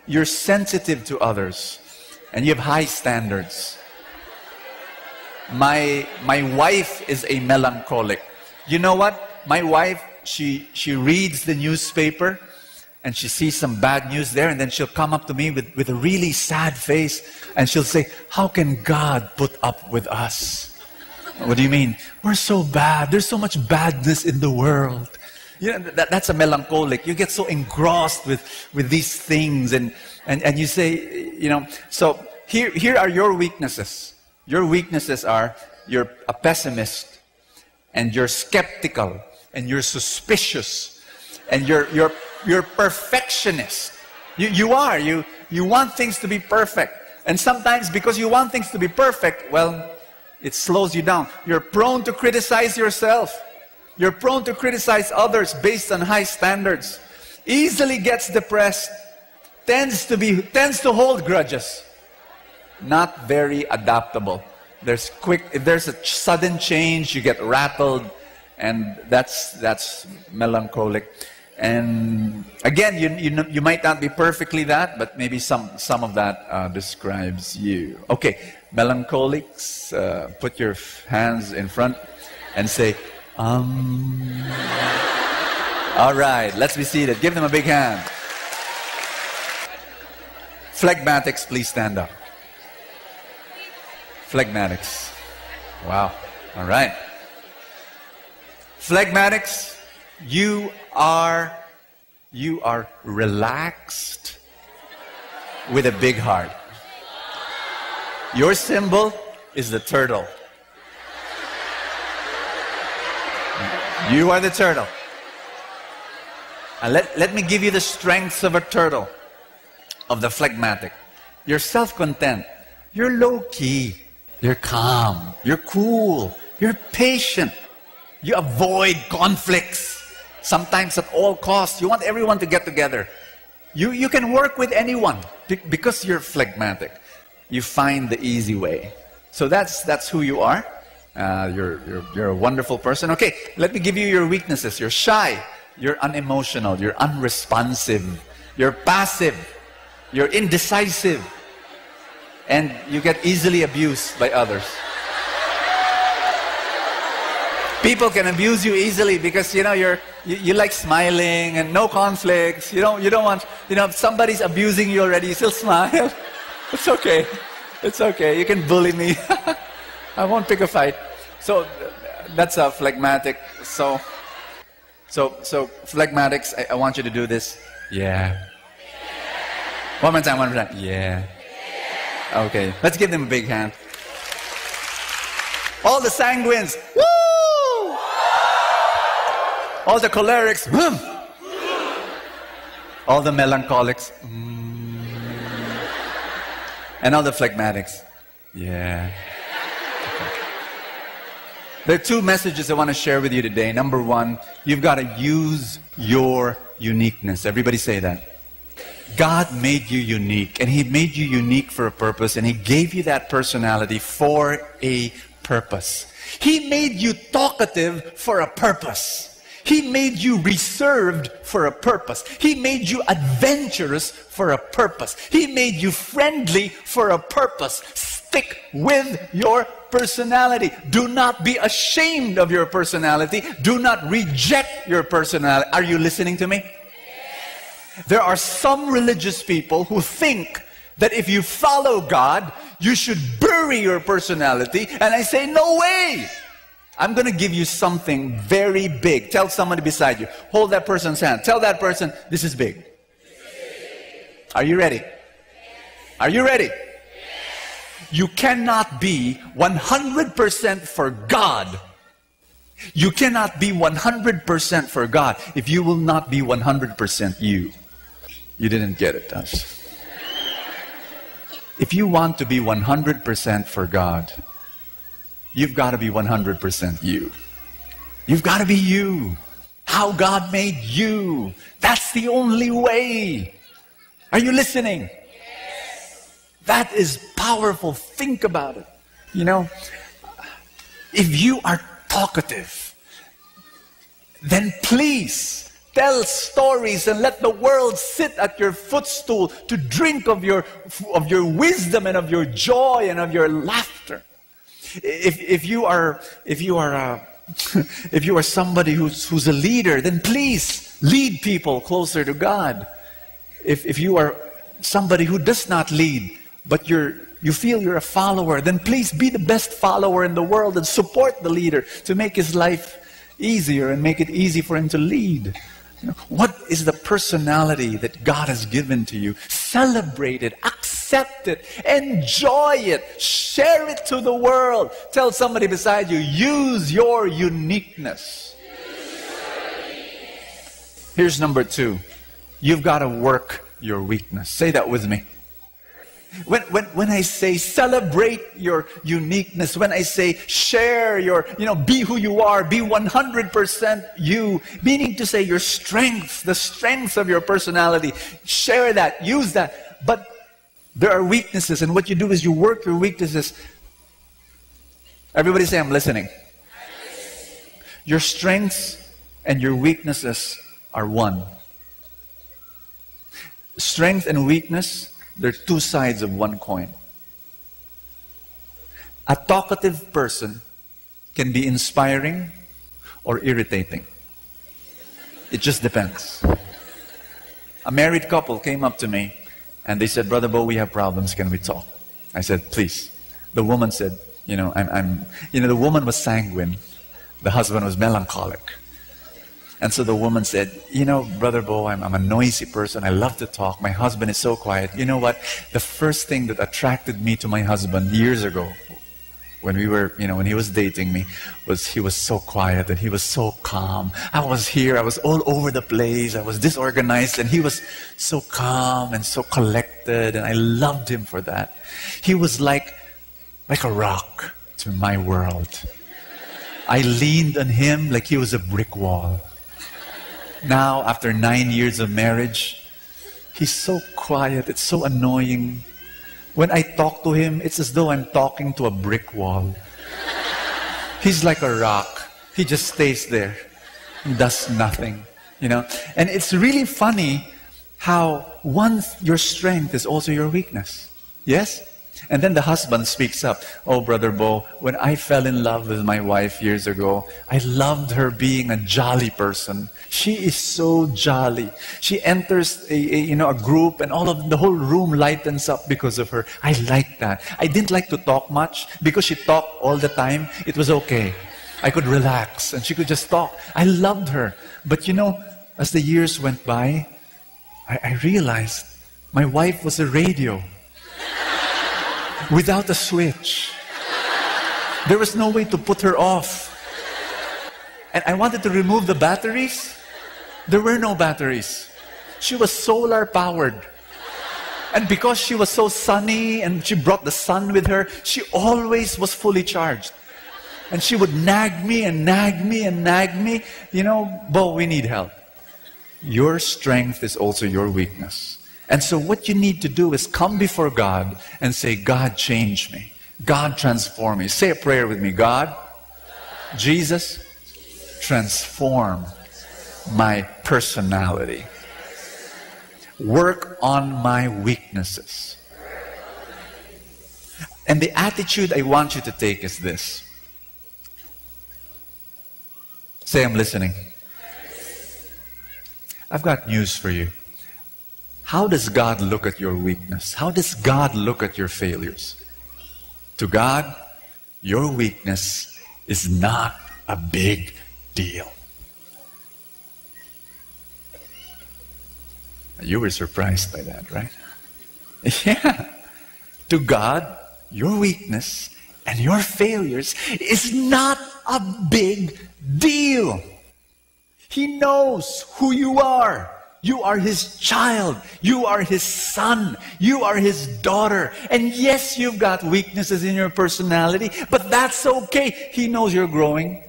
You're sensitive to others. And you have high standards. My wife is a melancholic. You know what? My wife, she reads the newspaper and she sees some bad news there, and then she'll come up to me with a really sad face and she'll say, how can God put up with us? What do you mean? We're so bad. There's so much badness in the world. You know, that's a melancholic. You get so engrossed with these things and you say, so here are your weaknesses. Your weaknesses are, you're a pessimist, and you're skeptical, and you're suspicious, and you're perfectionist. You want things to be perfect. And sometimes because you want things to be perfect, well, It slows you down. You're prone to criticize yourself. You're prone to criticize others based on high standards. Easily gets depressed. Tends to hold grudges. Not very adaptable. If there's a sudden change, you get rattled, and that's melancholic. And again, you might not be perfectly that, but maybe some of that describes you. Okay, melancholics, put your hands in front and say, All right, let's be seated. Give them a big hand. Phlegmatics, please stand up. Phlegmatics. Wow. All right. Phlegmatics, you are relaxed with a big heart. Your symbol is the turtle. You are the turtle. And let me give you the strengths of a turtle, of the phlegmatic. You're self-content. You're low-key. You're calm. You're cool. You're patient. You avoid conflicts. Sometimes at all costs. You want everyone to get together. You can work with anyone because you're phlegmatic. You find the easy way. So that's who you are. You're a wonderful person. Okay, let me give you your weaknesses. You're shy. You're unemotional. You're unresponsive. You're passive. You're indecisive. And you get easily abused by others. People can abuse you easily because you like smiling and no conflicts. You don't want, if somebody's abusing you already, you still smile. It's okay. It's okay. You can bully me. I won't pick a fight. So that's a phlegmatic. So phlegmatics, I want you to do this. Yeah. One more time. Yeah. Okay. Let's give them a big hand. All the sanguines. Woo! All the cholerics. All the melancholics. And all the phlegmatics. Yeah. There are two messages I want to share with you today. Number one, you've got to use your uniqueness. Everybody say that. God made you unique, and He made you unique for a purpose, and He gave you that personality for a purpose. He made you talkative for a purpose. He made you reserved for a purpose. He made you adventurous for a purpose. He made you friendly for a purpose. Stick with your personality. Do not be ashamed of your personality. Do not reject your personality. Are you listening to me? There are some religious people who think that if you follow God, you should bury your personality. And I say, no way! I'm going to give you something very big. Tell somebody beside you. Hold that person's hand. Tell that person, this is big. Are you ready? Are you ready? You cannot be 100% for God. You cannot be 100% for God if you will not be 100% you. You didn't get it, us. If you want to be 100% for God, you've got to be 100% you. You've got to be you. How God made you. That's the only way. Are you listening? Yes. That is powerful. Think about it. If you are talkative, then please tell stories and let the world sit at your footstool to drink of your wisdom and of your joy and of your laughter. If you are somebody who's a leader, then please lead people closer to God. If you are somebody who does not lead, but you feel you're a follower, then please be the best follower in the world and support the leader to make his life easier and make it easy for him to lead. What is the personality that God has given to you? Celebrate it, accept it, enjoy it, share it to the world. Tell somebody beside you, use your uniqueness. Here's number two. You've got to work your weakness. Say that with me. When I say celebrate your uniqueness, when I say share your, be who you are, be 100% you, meaning to say your strengths, the strengths of your personality, share that, use that. But there are weaknesses, and what you do is you work your weaknesses. Everybody say, I'm listening. Your strengths and your weaknesses are one. Strength and weakness, they're two sides of one coin. A talkative person can be inspiring or irritating. It just depends. A married couple came up to me and they said, Brother Bo, we have problems. Can we talk? I said, please. The woman said, the woman was sanguine. The husband was melancholic. And so the woman said, Brother Bo, I'm a noisy person. I love to talk. My husband is so quiet. You know what? The first thing that attracted me to my husband years ago, when we were, when he was dating me, was he was so quiet and he was so calm. I was all over the place. I was disorganized and he was so calm and so collected, and I loved him for that. He was like a rock to my world. I leaned on him like he was a brick wall. Now, after 9 years of marriage, he's so quiet. It's so annoying. When I talk to him, it's as though I'm talking to a brick wall. He's like a rock. He just stays there and does nothing, And it's really funny how your strength is also your weakness. Yes? And then the husband speaks up. Oh, Brother Bo, when I fell in love with my wife years ago, I loved her being a jolly person. She is so jolly. She enters a group and the whole room lightens up because of her. I like that. I didn't like to talk much because she talked all the time. It was okay. I could relax and she could just talk. I loved her. But as the years went by, I realized my wife was a radio without a switch. There was no way to put her off. And I wanted to remove the batteries. There were no batteries. She was solar powered. And because she was so sunny and she brought the sun with her, she always was fully charged. And she would nag me and nag me and nag me. Bo, we need help. Your strength is also your weakness. And so what you need to do is come before God and say, God, change me. God, transform me. Say a prayer with me. God, Jesus, transform my personality. Work on my weaknesses. And the attitude I want you to take is this. Say, I'm listening. I've got news for you. How does God look at your weakness? How does God look at your failures? To God, your weakness is not a big deal. You were surprised by that, right? Yeah. To God, your weakness and your failures is not a big deal. He knows who you are. You are His child. You are His son. You are His daughter. And yes, you've got weaknesses in your personality, but that's okay. He knows you're growing.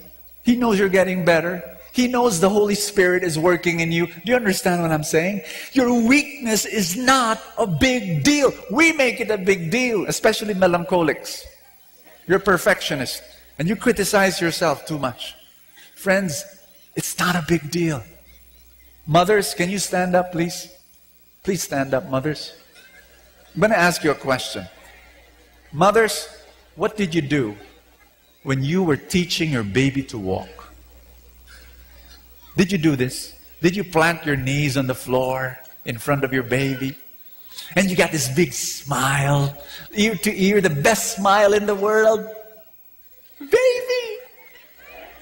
He knows you're getting better. He knows the Holy Spirit is working in you. Do you understand what I'm saying? Your weakness is not a big deal. We make it a big deal, especially melancholics. You're a perfectionist and you criticize yourself too much. Friends, it's not a big deal. Mothers, can you stand up, please? Please stand up, mothers. I'm going to ask you a question. Mothers, what did you do when you were teaching your baby to walk? Did you do this? Did you plant your knees on the floor in front of your baby? And you got this big smile, ear to ear, the best smile in the world. Baby,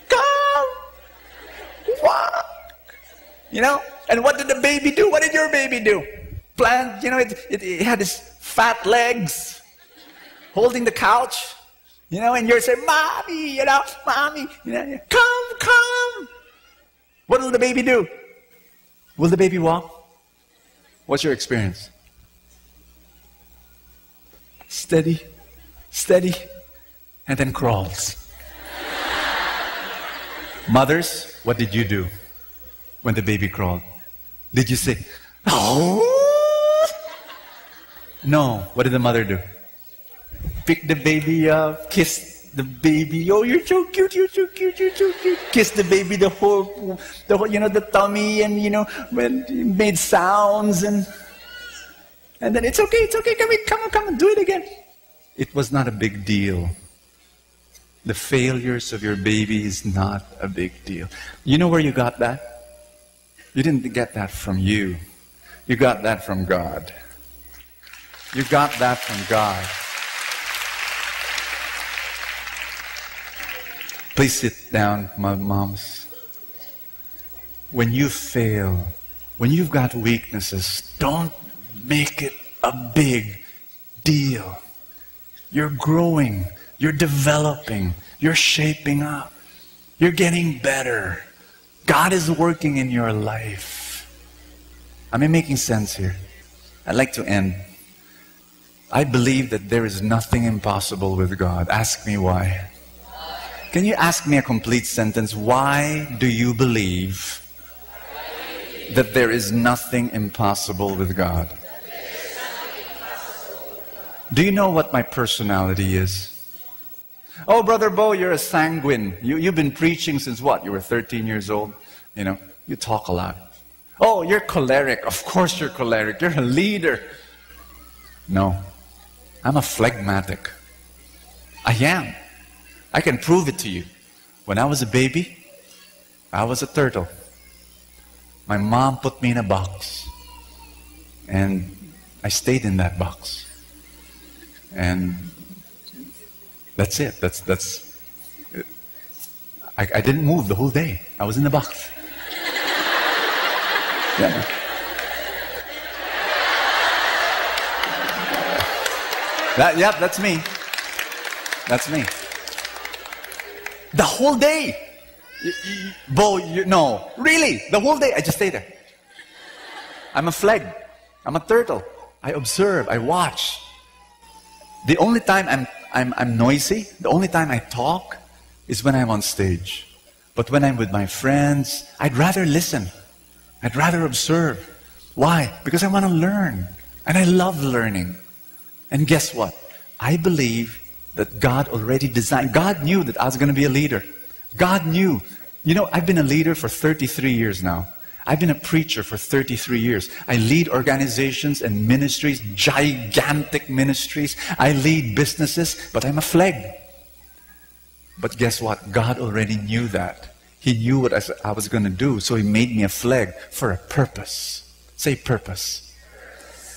come, walk. And what did the baby do? What did your baby do? Plant, it had its fat legs, holding the couch, and you're saying, Mommy, Mommy, come. What will the baby do? Will the baby walk? What's your experience? steady, steady, and then crawls. Mothers, what did you do when the baby crawled? Did you say, oh? No. What did the mother do? Pick the baby up, kiss the baby. Oh, you're so cute, you're so cute, you're so cute. Kiss the baby, the whole, the tummy, and, when it made sounds, and then it's okay, come on, do it again. It was not a big deal. The failures of your baby is not a big deal. You know where you got that? You didn't get that from you. You got that from God. You got that from God. Please sit down, my moms. When you fail, when you've got weaknesses, don't make it a big deal. You're growing. You're developing. You're shaping up. You're getting better. God is working in your life. Am I making sense here? I'd like to end. I believe that there is nothing impossible with God. Ask me why. Can you ask me a complete sentence? Why do you believe that there is nothing impossible with God? Do you know what my personality is? Oh, Brother Bo, you're a sanguine. You've been preaching since what? You were 13 years old. You talk a lot. Oh, you're choleric. Of course you're choleric. You're a leader. No, I'm a phlegmatic. I am. I can prove it to you. When I was a baby, I was a turtle. My mom put me in a box. And I stayed in that box. And that's it. I didn't move the whole day. I was in the box. Yeah. That's me. That's me. The whole day. Bo, no. Really? The whole day. I just stay there. I'm a flag. I'm a turtle. I observe. I watch. The only time I'm noisy, the only time I talk is when I'm on stage. But when I'm with my friends, I'd rather listen. I'd rather observe. Why? Because I want to learn. And I love learning. And guess what? I believe that God already designed. God knew that I was going to be a leader. God knew. I've been a leader for 33 years now. I've been a preacher for 33 years. I lead organizations and ministries, gigantic ministries. I lead businesses, but I'm a flag. But guess what? God already knew that. He knew what I was going to do, so He made me a flag for a purpose. Say purpose.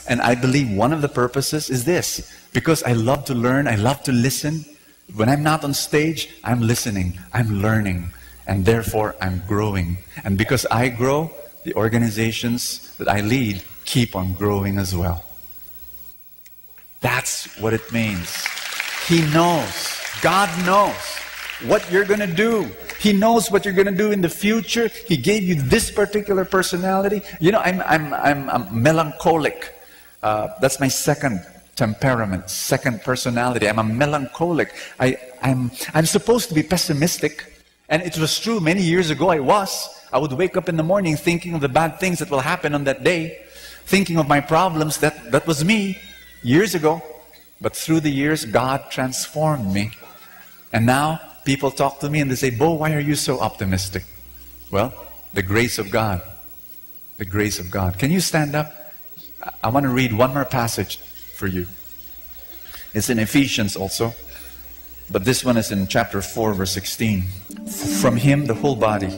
And I believe one of the purposes is this. Because I love to learn, I love to listen. When I'm not on stage, I'm listening, I'm learning. And therefore, I'm growing. And because I grow, the organizations that I lead keep on growing as well. That's what it means. He knows. God knows what you're going to do. He knows what you're going to do in the future. He gave you this particular personality. I'm melancholic. That's my second temperament, second personality. I'm a melancholic. I'm supposed to be pessimistic. And it was true, many years ago I was. I would wake up in the morning thinking of the bad things that will happen on that day, thinking of my problems. That was me years ago. But through the years, God transformed me. And now people talk to me and they say, Bo, why are you so optimistic? Well, the grace of God. The grace of God. Can you stand up? I want to read one more passage for you. It's in Ephesians also. But this one is in chapter 4, verse 16. From Him, the whole body,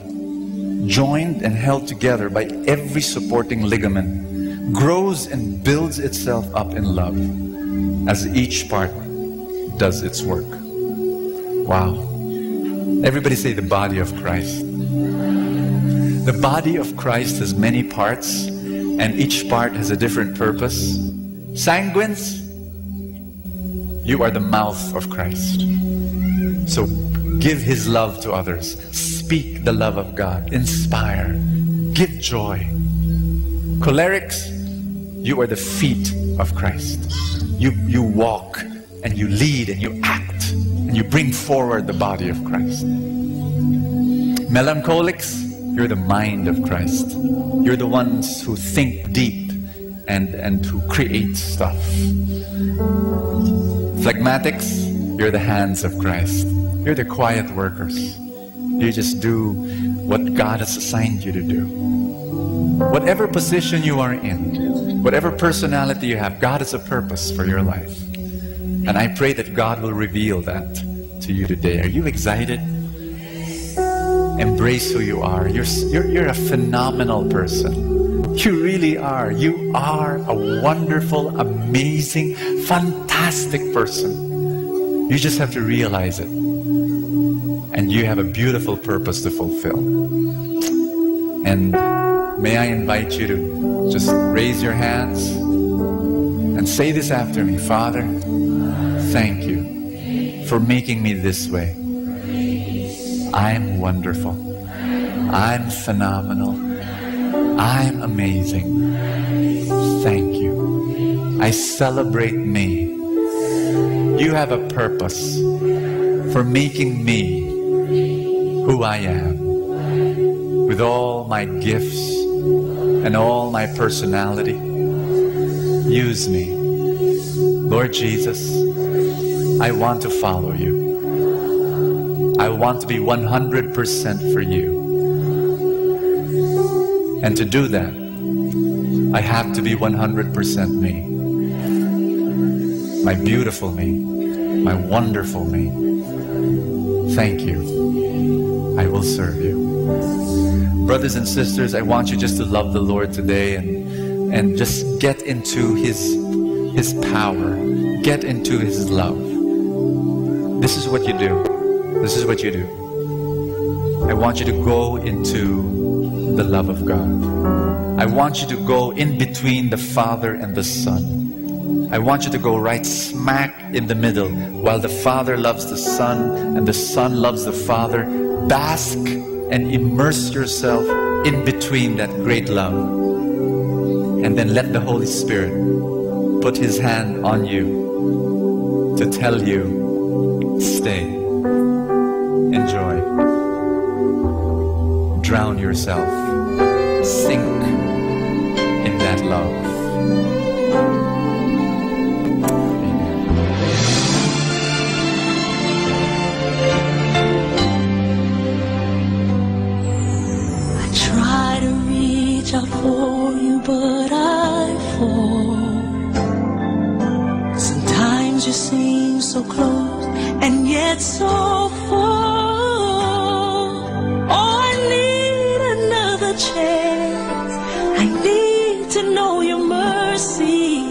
joined and held together by every supporting ligament, grows and builds itself up in love, as each part does its work. Wow. Everybody say the body of Christ. The body of Christ has many parts, and each part has a different purpose. Sanguines, you are the mouth of Christ. So give His love to others. Speak the love of God. Inspire. Give joy. Cholerics, You are the feet of Christ. You walk and you lead and you act and you bring forward the body of Christ. Melancholics, you're the mind of Christ. You're the ones who think deep and who create stuff. Phlegmatics, you're the hands of Christ. You're the quiet workers. You just do what God has assigned you to do. Whatever position you are in, whatever personality you have, God has a purpose for your life. And I pray that God will reveal that to you today. Are you excited? Embrace who you are. You're a phenomenal person. You really are. You are a wonderful, amazing, fantastic person. You just have to realize it. And you have a beautiful purpose to fulfill. And may I invite you to just raise your hands and say this after me. Father, thank you for making me this way. I'm wonderful. I'm phenomenal. I'm amazing. Thank you. I celebrate me. You have a purpose for making me who I am, with all my gifts and all my personality. Use me. Lord Jesus, I want to follow you. I want to be 100% for you. And to do that, I have to be 100% me. My beautiful me, my wonderful me. Thank you. I will serve you. Brothers and sisters, I want you just to love the Lord today and just get into His power. Get into His love. This is what you do. This is what you do. I want you to go into the love of God. I want you to go in between the Father and the Son. I want you to go right smack in the middle. While the Father loves the Son and the Son loves the Father, bask and immerse yourself in between that great love. And then let the Holy Spirit put His hand on you to tell you, stay, enjoy, drown yourself, sink in that love. Out for you, but I fall. Sometimes you seem so close and yet so far. Oh, I need another chance. I need to know your mercy.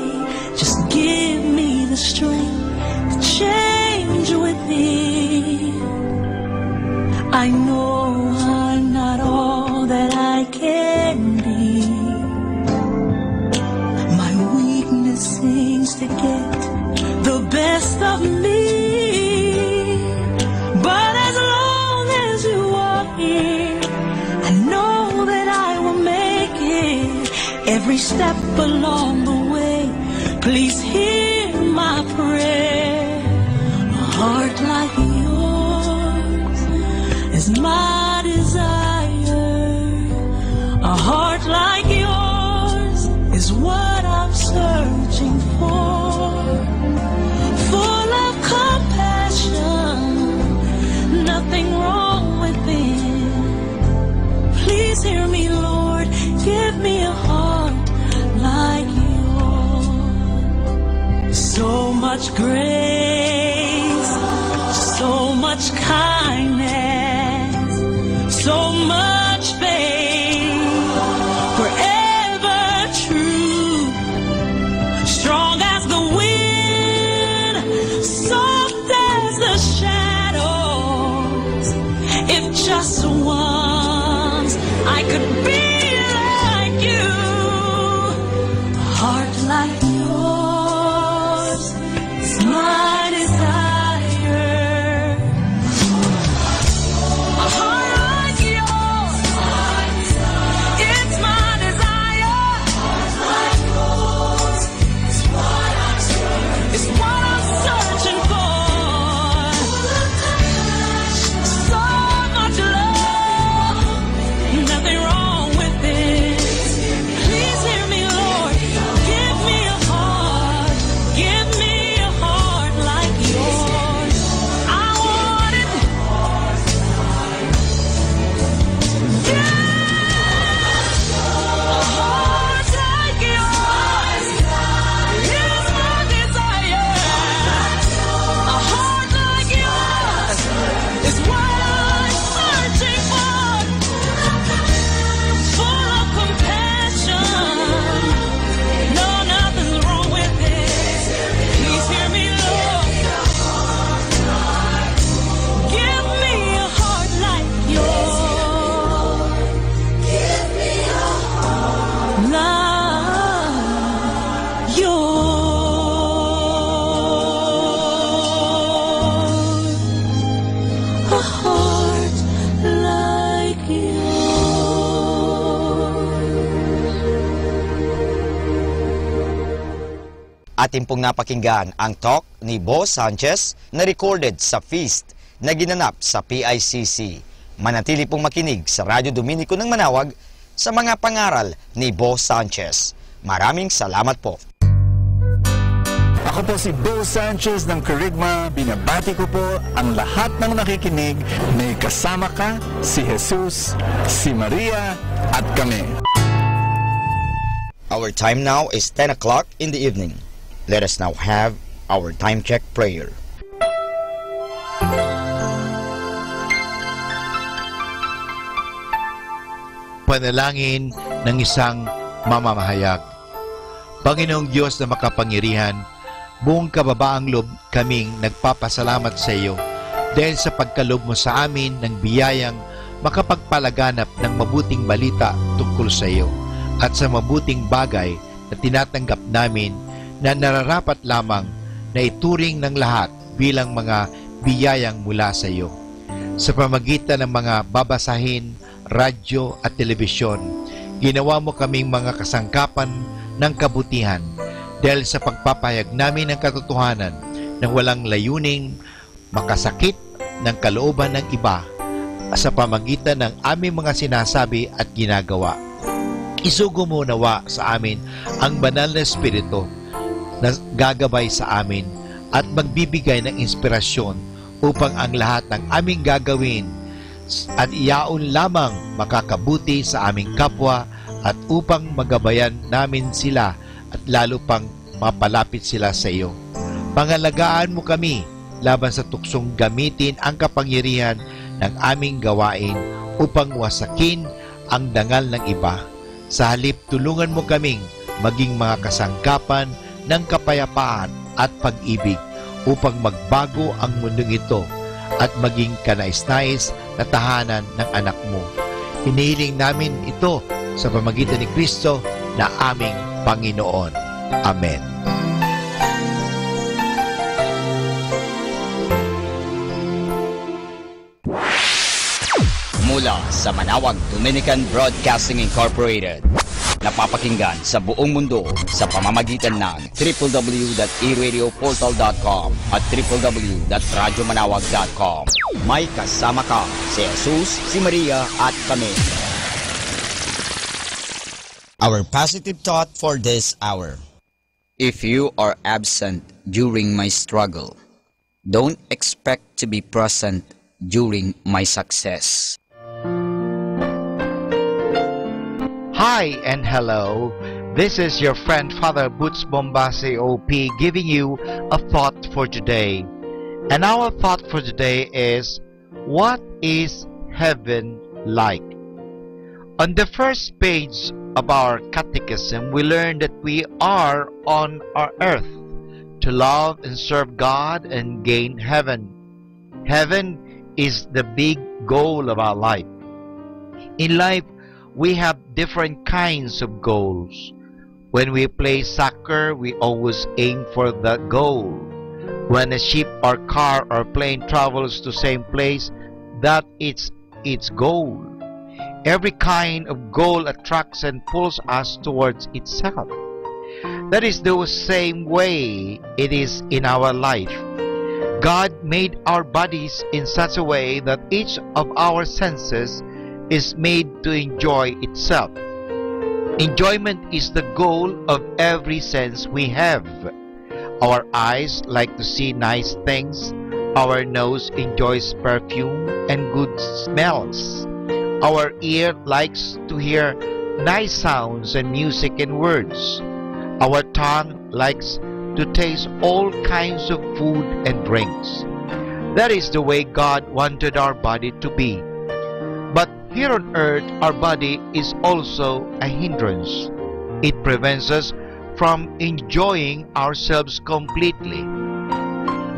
Just give me the strength to change within. I know I'm not all that I can be. My weakness seems to get the best of me. But as long as you are here, I know that I will make it. Every step along the way, please hear my prayer. A heart like yours is my desire. A heart like yours is what I'm searching for. Full of compassion, nothing wrong within. Please hear me, Lord, give me a heart like yours. So much grace, so much kindness, so much faith. Just once I could be like you. A heart like yours is my desire. A heart like yours, it's my desire. Atin pong napakinggan ang talk ni Bo Sanchez na recorded sa feast na ginanap sa PICC. Manatili pong makinig sa Radyo Dominico ng Manawag sa mga pangaral ni Bo Sanchez. Maraming salamat po. Ako po si Bo Sanchez ng Kerygma. Binabati ko po ang lahat ng nakikinig. May kasama ka, si Jesus, si Maria, at kami. Our time now is 10 o'clock in the evening. Let us now have our time check prayer. Panalangin ng isang mamamahayag. Panginoong Diyos na makapangyarihan, buong kababaang loob kaming nagpapasalamat sa iyo dahil sa pagkaloob mo sa amin ng biyayang makapagpalaganap ng mabuting balita tungkol sa iyo at sa mabuting bagay na tinatanggap namin na nararapat lamang na ituring ng lahat bilang mga biyayang mula sa iyo. Sa pamagitan ng mga babasahin, radyo at telebisyon, ginawa mo kaming mga kasangkapan ng kabutihan dahil sa pagpapahayag namin ng katotohanan na walang layuning makasakit ng kalooban ng iba sa pamagitan ng aming mga sinasabi at ginagawa. Isugo mo nawa sa amin ang banal na Espiritu na gagabay sa amin at magbibigay ng inspirasyon upang ang lahat ng aming gagawin at iyaon lamang makakabuti sa aming kapwa at upang magabayan namin sila at lalo pang mapalapit sila sa iyo. Pangalagaan mo kami laban sa tuksong gamitin ang kapangyarihan ng aming gawain upang wasakin ang dangal ng iba. Sa halip, tulungan mo kaming maging mga kasangkapan ng kapayapaan at pag-ibig upang magbago ang mundong ito at maging kanais-nais na tahanan ng anak mo. Hinihiling namin ito sa pamagitan ni Kristo na aming Panginoon. Amen. Mula sa Manawag Dominican Broadcasting Incorporated, napapakinggan sa buong mundo sa pamamagitan ng www.eradioportal.com at www.radyomanawag.com. May kasama ka si Jesus, si Maria at kami. Our positive thought for this hour. If you are absent during my struggle, don't expect to be present during my success. Hi and hello. This is your friend Father Boots Bombase OP giving you a thought for today. And our thought for today is, what is heaven like? On the first page of our catechism, we learn that we are on our earth to love and serve God and gain heaven. Heaven is the big goal of our life. In life, we have different kinds of goals. When we play soccer, we always aim for the goal. When a ship or car or plane travels to the same place, that is its goal. Every kind of goal attracts and pulls us towards itself. That is the same way it is in our life. God made our bodies in such a way that each of our senses is made to enjoy itself. Enjoyment is the goal of every sense we have. Our eyes like to see nice things. Our nose enjoys perfume and good smells. Our ear likes to hear nice sounds and music and words. Our tongue likes to taste all kinds of food and drinks. That is the way God wanted our body to be. But here on earth, our body is also a hindrance. It prevents us from enjoying ourselves completely.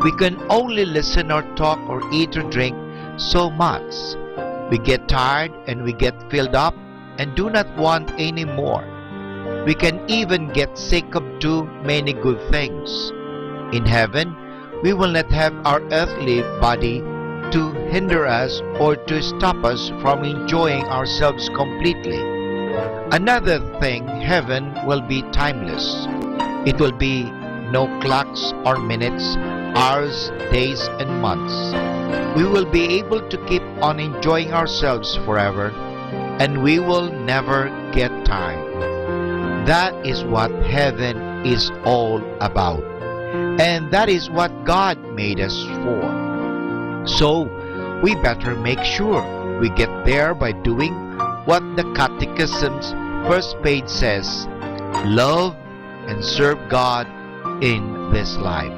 We can only listen or talk or eat or drink so much. We get tired and we get filled up and do not want any more. We can even get sick of too many good things. In heaven, we will not have our earthly body to hinder us or to stop us from enjoying ourselves completely. Another thing, heaven will be timeless. It will be no clocks or minutes, hours, days, and months. We will be able to keep on enjoying ourselves forever, and we will never get tired. That is what heaven is all about. And that is what God made us for. So, we better make sure we get there by doing what the Catechism's first page says: love and serve God in this life.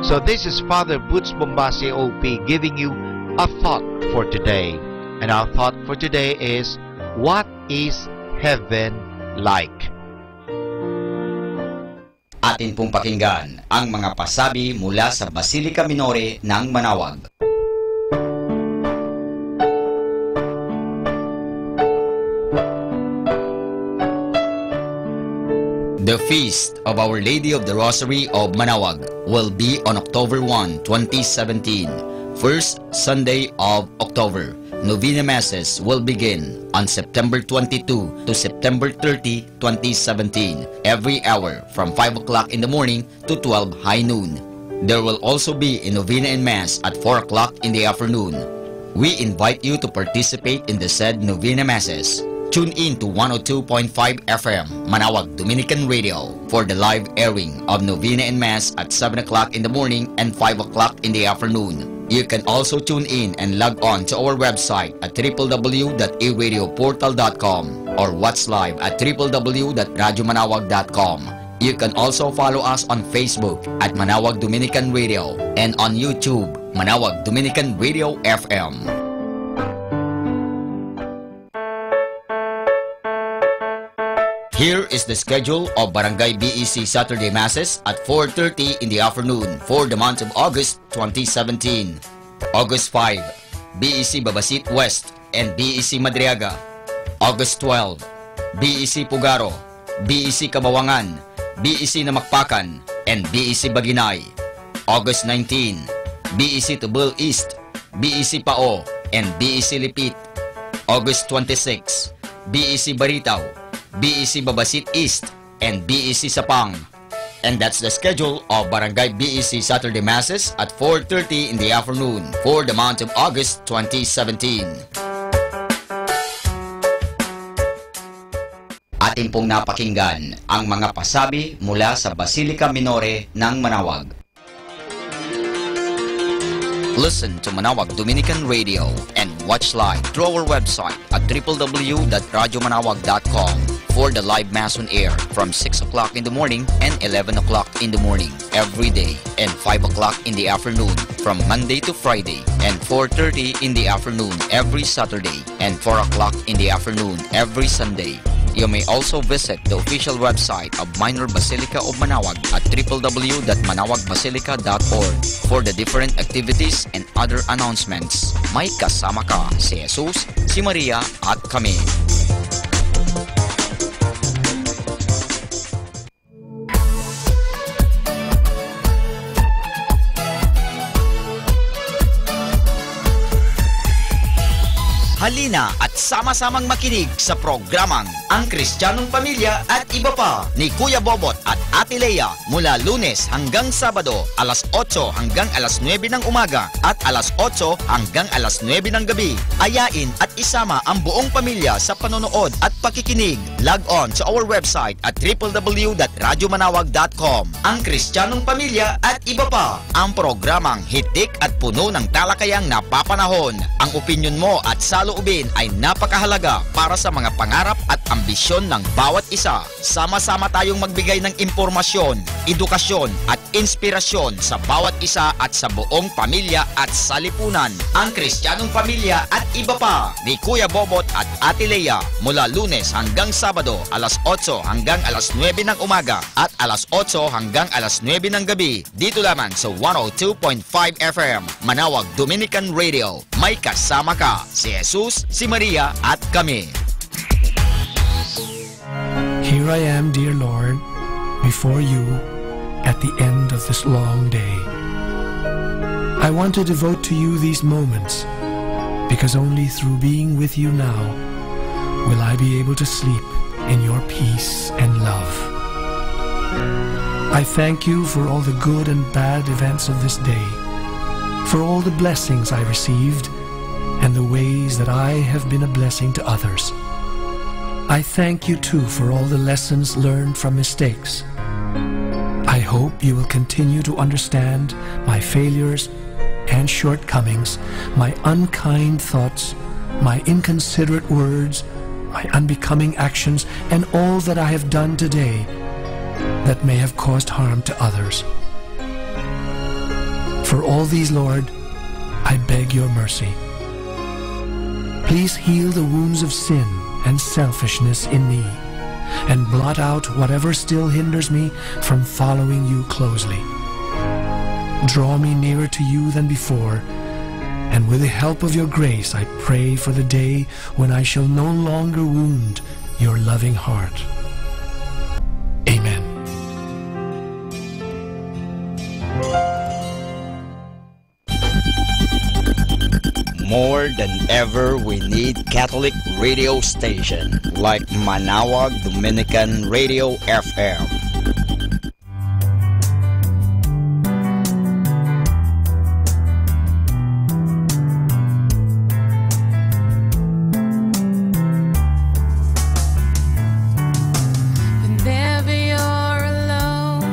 So this is Father Boots Bombasi OP giving you a thought for today. And our thought for today is, what is heaven like? Atin pong pakinggan ang mga pasabi mula sa Basilica Minore ng Manawag. The Feast of Our Lady of the Rosary of Manawag will be on October 1, 2017, first Sunday of October. Novena Masses will begin on September 22 to September 30, 2017, every hour from 5 o'clock in the morning to 12 high noon. There will also be a Novena and Mass at 4 o'clock in the afternoon. We invite you to participate in the said Novena Masses. Tune in to 102.5 FM Manawag Dominican Radio for the live airing of Novena and Mass at 7 o'clock in the morning and 5 o'clock in the afternoon. You can also tune in and log on to our website at www.eradioportal.com or watch live at www.radyomanawag.com. You can also follow us on Facebook at Manawag Dominican Radio and on YouTube, Manawag Dominican Radio FM. Here is the schedule of Barangay BEC Saturday Masses at 4:30 in the afternoon for the month of August 2017. August 5, BEC Babasit West and BEC Madriaga. August 12, BEC Pugaro, BEC Kabawangan, BEC Namakpakan, and BEC Baginay. August 19, BEC Tubul East, BEC Pao, and BEC Lipit. August 26, BEC Baritaw, BEC Babasit East, and BEC Sapang. And that's the schedule of Barangay BEC Saturday Masses at 4:30 in the afternoon for the month of August 2017. Atin pong napakinggan ang mga pasabi mula sa Basilica Minore ng Manawag. Listen to Manawag Dominican Radio and watch live through our website at www.radyomanawag.com for the live Mass on air from 6 o'clock in the morning and 11 o'clock in the morning every day and 5 o'clock in the afternoon from Monday to Friday and 4:30 in the afternoon every Saturday and 4 o'clock in the afternoon every Sunday. You may also visit the official website of Minor Basilica of Manawag at www.manawagbasilica.org for the different activities and other announcements. May kasama ka si Jesus, si Maria at kami. Halina at sama-samang makinig sa programang Ang Kristiyanong Pamilya at Iba Pa ni Kuya Bobot at Ate Lea mula Lunes hanggang Sabado alas 8 hanggang alas 9 ng umaga at alas 8 hanggang alas 9 ng gabi. Ayain at isama ang buong pamilya sa panonood at pakikinig. Log on to our website at www.radyomanawag.com. Ang Kristiyanong Pamilya at Iba Pa, ang programang hitik at puno ng talakayang napapanahon. Ang opinyon mo at saloobin ay napakahalaga para sa mga pangarap at ambisyon ng bawat isa. Sama-sama tayong magbigay ng impormasyon, edukasyon at inspirasyon sa bawat isa at sa buong pamilya at salipunan. Ang Kristiyanong Pamilya at Iba Pa ni Kuya Bobot at Ate Lea mula Lunes hanggang Sabado alas 8 hanggang alas 9 ng umaga at alas 8 hanggang alas 9 ng gabi dito lamang sa 102.5 FM Manawag Dominican Radio. May kasama ka si Jesus, si Maria at kami. Here I am, dear Lord, before you at the end of this long day. I want to devote to you these moments because only through being with you now will I be able to sleep in your peace and love. I thank you for all the good and bad events of this day, for all the blessings I received, and the ways that I have been a blessing to others. I thank you too for all the lessons learned from mistakes. I hope you will continue to understand my failures and shortcomings, my unkind thoughts, my inconsiderate words, my unbecoming actions, and all that I have done today that may have caused harm to others. For all these, Lord, I beg your mercy. Please heal the wounds of sin and selfishness in me, and blot out whatever still hinders me from following you closely. Draw me nearer to you than before, and with the help of your grace I pray for the day when I shall no longer wound your loving heart. Amen. More than ever, we need Catholic radio station like Manawag Dominican Radio FM. Whenever you're alone,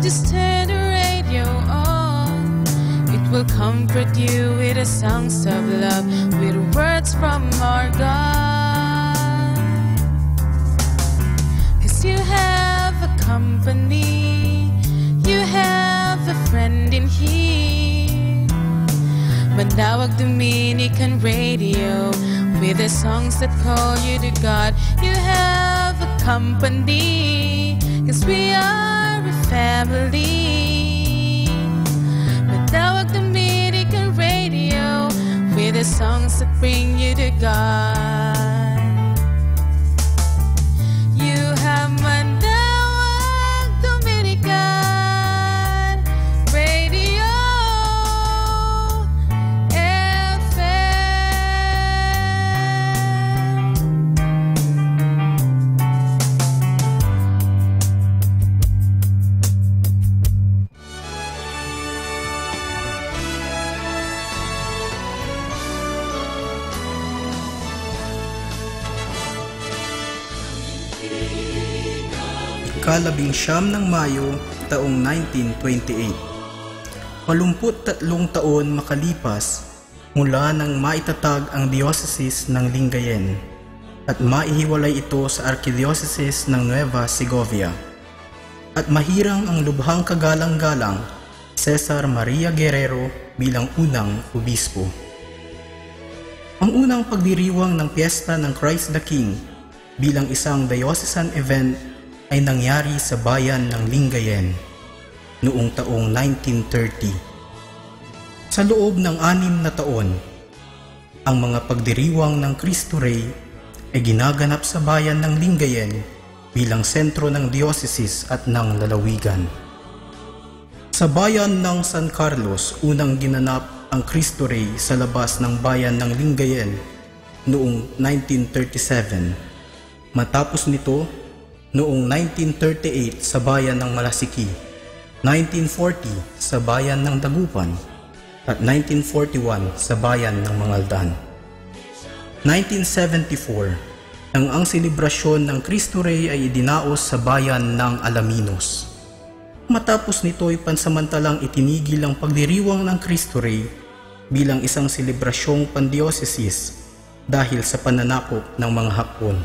just turn the radio on. It will comfort you with the songs of love, with words from our God. 'Cause you have a company, you have a friend in here. Manawag Dominican Radio, with the songs that call you to God. You have a company, 'cause we are a family. Manawag Dominican Radio, with the songs that bring you to God. You have Manawag Dominican Radio Ikalabing-siyam ng Mayo, taong 1928. 83 taon makalipas mula nang maitatag ang diocese ng Lingayen at maihiwalay ito sa Archdiocese ng Nueva Segovia. At mahirang ang lubhang kagalang-galang Cesar Maria Guerrero bilang unang obispo. Ang unang pagdiriwang ng Piyesta ng Christ the King bilang isang diocesan event ay nangyari sa bayan ng Lingayen noong taong 1930. Sa loob ng 6 na taon, ang mga pagdiriwang ng Cristo Rey ay ginaganap sa bayan ng Lingayen bilang sentro ng diocese at ng lalawigan. Sa bayan ng San Carlos, unang ginanap ang Cristo Rey sa labas ng bayan ng Lingayen noong 1937. Matapos nito, noong 1938 sa bayan ng Malasiki, 1940 sa bayan ng Dagupan, at 1941 sa bayan ng Mangaldan. 1974, nang ang selebrasyon ng Cristo Rey ay idinaos sa bayan ng Alaminos. Matapos nito ay pansamantalang itinigil ang pagdiriwang ng Cristo Rey bilang isang selebrasyong pandiocesis dahil sa pananakop ng mga Hapon.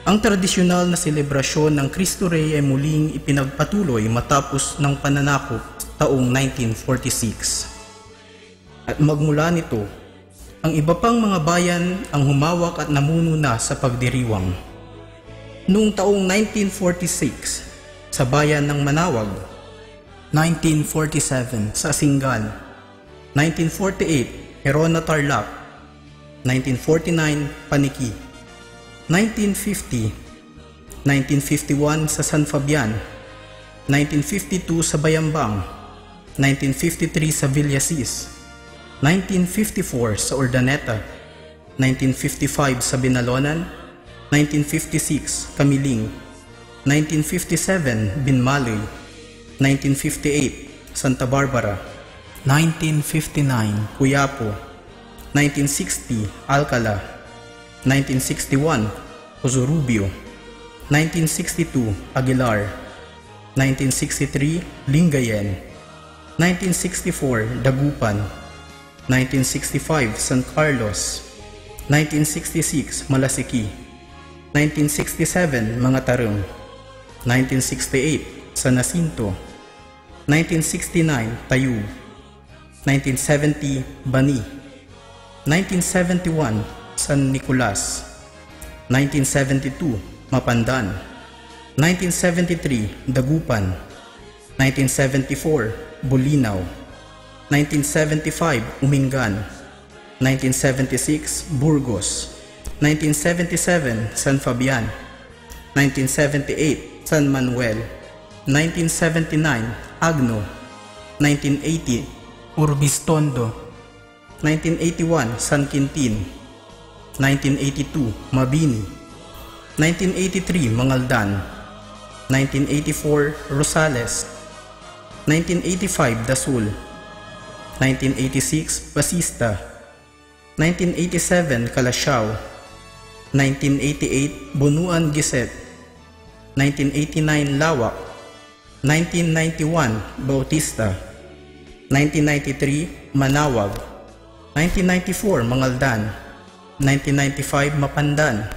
Ang tradisyonal na selebrasyon ng Cristo Rey ay muling ipinagpatuloy matapos ng pananakop taong 1946. At magmula nito, ang iba pang mga bayan ang humawak at namumuno sa pagdiriwang. Noong taong 1946, sa bayan ng Manawag, 1947 sa Singal, 1948 Herona Tarlac, 1949 Paniki, 1950, 1951 sa San Fabian, 1952 sa Bayambang, 1953 sa Villasis, 1954 sa Urdaneta, 1955 sa Binalonan, 1956 Kamiling, 1957, Binmaloy. 1958, Santa Barbara. 1959, Quiapo. 1960, Alcala. 1961, Ozurubio. 1962, Aguilar. 1963, Lingayen. 1964, Dagupan. 1965, San Carlos. 1966, Malasiki. 1967, Mga Tarong. 1968, San Jacinto. 1969, Tayub. 1970, Bani. 1971, San Nicolas. 1972, Mapandan. 1973, Dagupan. 1974, Bulinaw. 1975, Umingan. 1976, Burgos. 1977, San Fabian. 1978, San Manuel. 1979, Agno. 1980, Urbistondo. 1981, San Quintin. 1982, Mabini. 1983, Mangaldan. 1984, Rosales. 1985, Dasul. 1986, Basista. 1987, Calasiao. 1988, Bunuan Giset. 1989, Lawak. 1991, Bautista. 1993, Manawag. 1994, Mangaldan. 1995, Mapandan.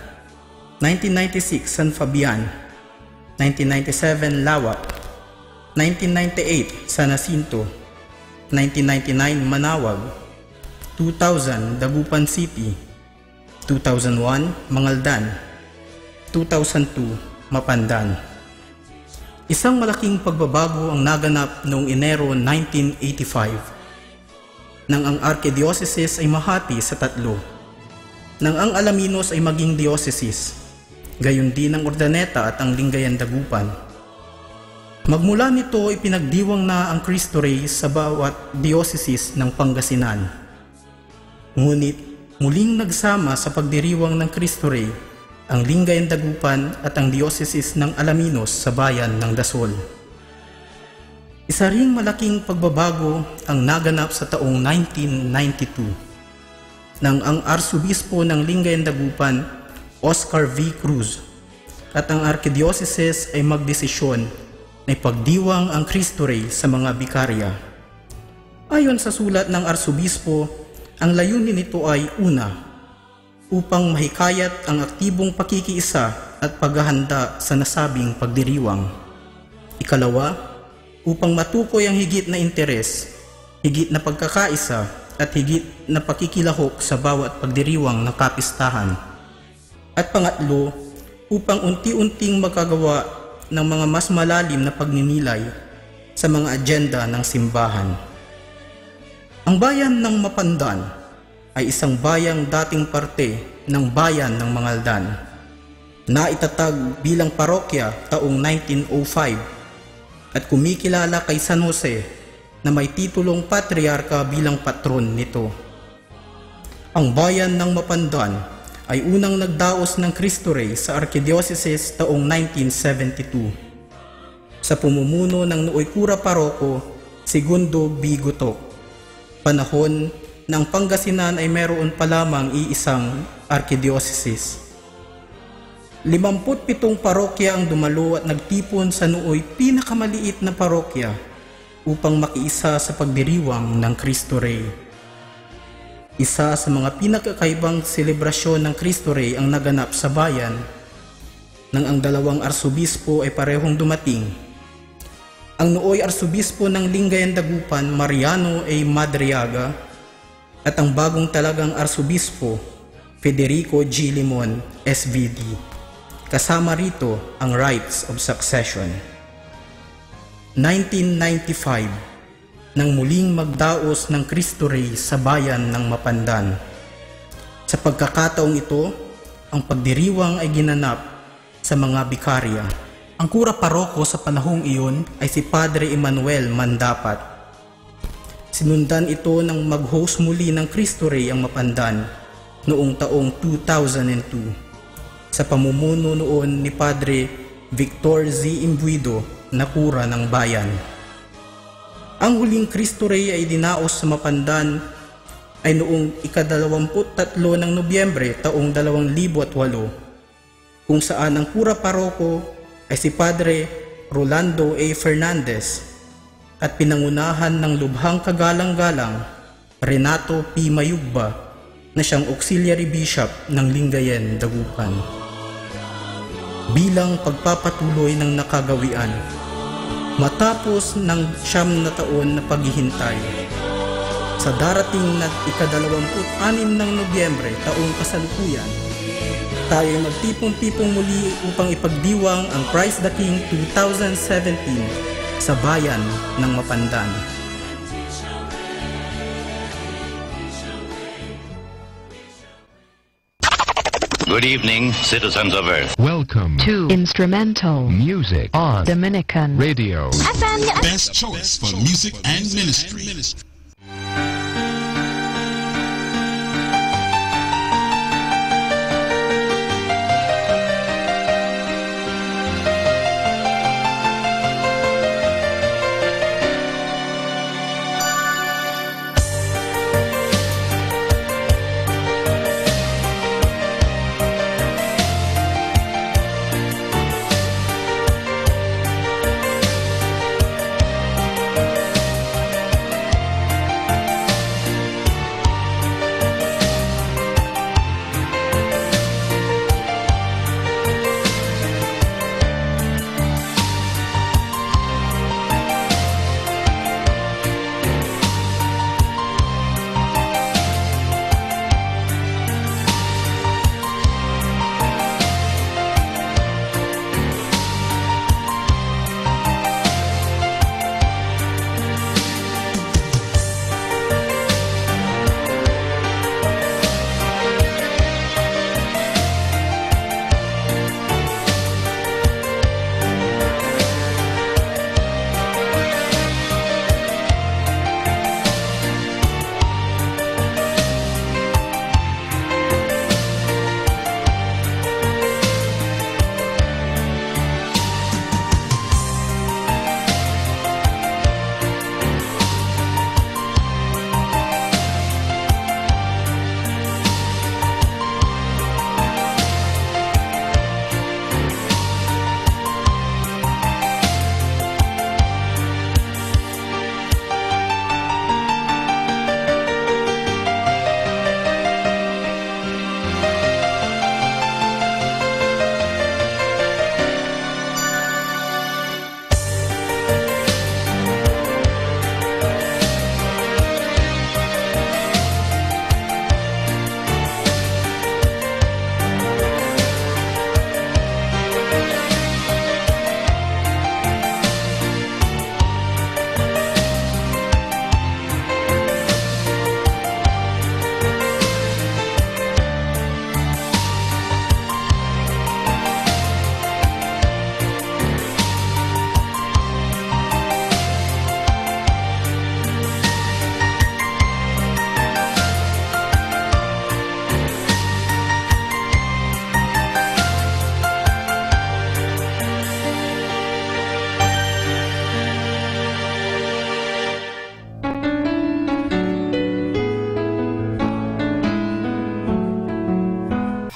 1996, San Fabian. 1997, Lawak. 1998, San Jacinto. 1999, Manawag. 2000, Dagupan City. 2001, Mangaldan. 2002, Mapandan. Isang malaking pagbabago ang naganap noong Enero 1985 nang ang Archdiocese ay mahati sa tatlo, nang ang Alaminos ay maging diocese, gayon din ang Urdaneta at ang Lingayen Dagupan. Magmula nito ay pinagdiwang na ang Cristo Rey sa bawat diocese ng Pangasinan. Ngunit muling nagsama sa pagdiriwang ng Cristo Rey ang Lingayen Dagupan at ang diocese ng Alaminos sa bayan ng Dasol. Isa ring malaking pagbabago ang naganap sa taong 1992 nang ang Arsobispo ng Lingayen Dagupan, Oscar V. Cruz, at ang Archdiocese ay magdesisyon na ipagdiwang ang Cristo Rey sa mga bikarya. Ayon sa sulat ng Arsobispo, ang layunin nito ay una, upang mahikayat ang aktibong pakikiisa at paghahanda sa nasabing pagdiriwang. Ikalawa, upang matukoy ang higit na interes, higit na pagkakaisa at higit na pakikilahok sa bawat pagdiriwang ng kapistahan. At pangatlo, upang unti-unting magkagawa ng mga mas malalim na pagninilay sa mga agenda ng simbahan. Ang bayan ng Mapandan ay isang bayang dating parte ng bayan ng Mangaldan, na itatag bilang parokya taong 1905 at kumikilala kay San Jose na may titulong patriarka bilang patron nito. Ang bayan ng Mapandan ay unang nagdaos ng Cristo Rey sa Archdiocese taong 1972 sa pumumuno ng nooy Kura Paroko Segundo B. Gutok, panahon ng Pangasinan ay meron pa lamang iisang Archdiocese. 57 parokya ang dumalo at nagtipon sa nooy pinakamaliit na parokya upang makiisa sa pagdiriwang ng Cristo Rey. Isa sa mga pinakakaibang selebrasyon ng Cristo Rey ang naganap sa bayan nang ang dalawang arsobispo ay parehong dumating. Ang nooy arsobispo ng Lingayen Dagupan, Mariano A. Madriaga, at ang bagong talagang arsobispo, Federico G. Limon, SVD. Kasama rito ang rites of succession. 1995 nang muling magdaos ng Cristo Rey sa bayan ng Mapandan. Sa pagkakataong ito, ang pagdiriwang ay ginanap sa mga bikarya. Ang kura paroko sa panahong iyon ay si Padre Emmanuel Mandapat. Sinundan ito ng mag-host muli ng Cristo Rey ang Mapandan noong taong 2002 sa pamumuno noon ni Padre Victor Z. Imbuido na kura ng bayan. Ang huling Cristo Rey ay dinaos sa Mapandan ay noong ika-23 ng Nobyembre taong 2008, kung saan ang kura paroko ay si Padre Rolando A. Fernandez at pinangunahan ng lubhang kagalang-galang Renato P. Mayugba na siyang auxiliary bishop ng Lingayen, Dagupan. Bilang pagpapatuloy ng nakagawian, matapos ng 9 na taon na paghihintay, sa darating na ika-26 ng Nobyembre taong kasalukuyan, tayo magtipong-tipong muli upang ipagdiwang ang Christ the King 2017 sa bayan ng Mapandan. Good evening, citizens of Earth. Welcome to Instrumental Music on Dominican Radio. Best choice for music and ministry.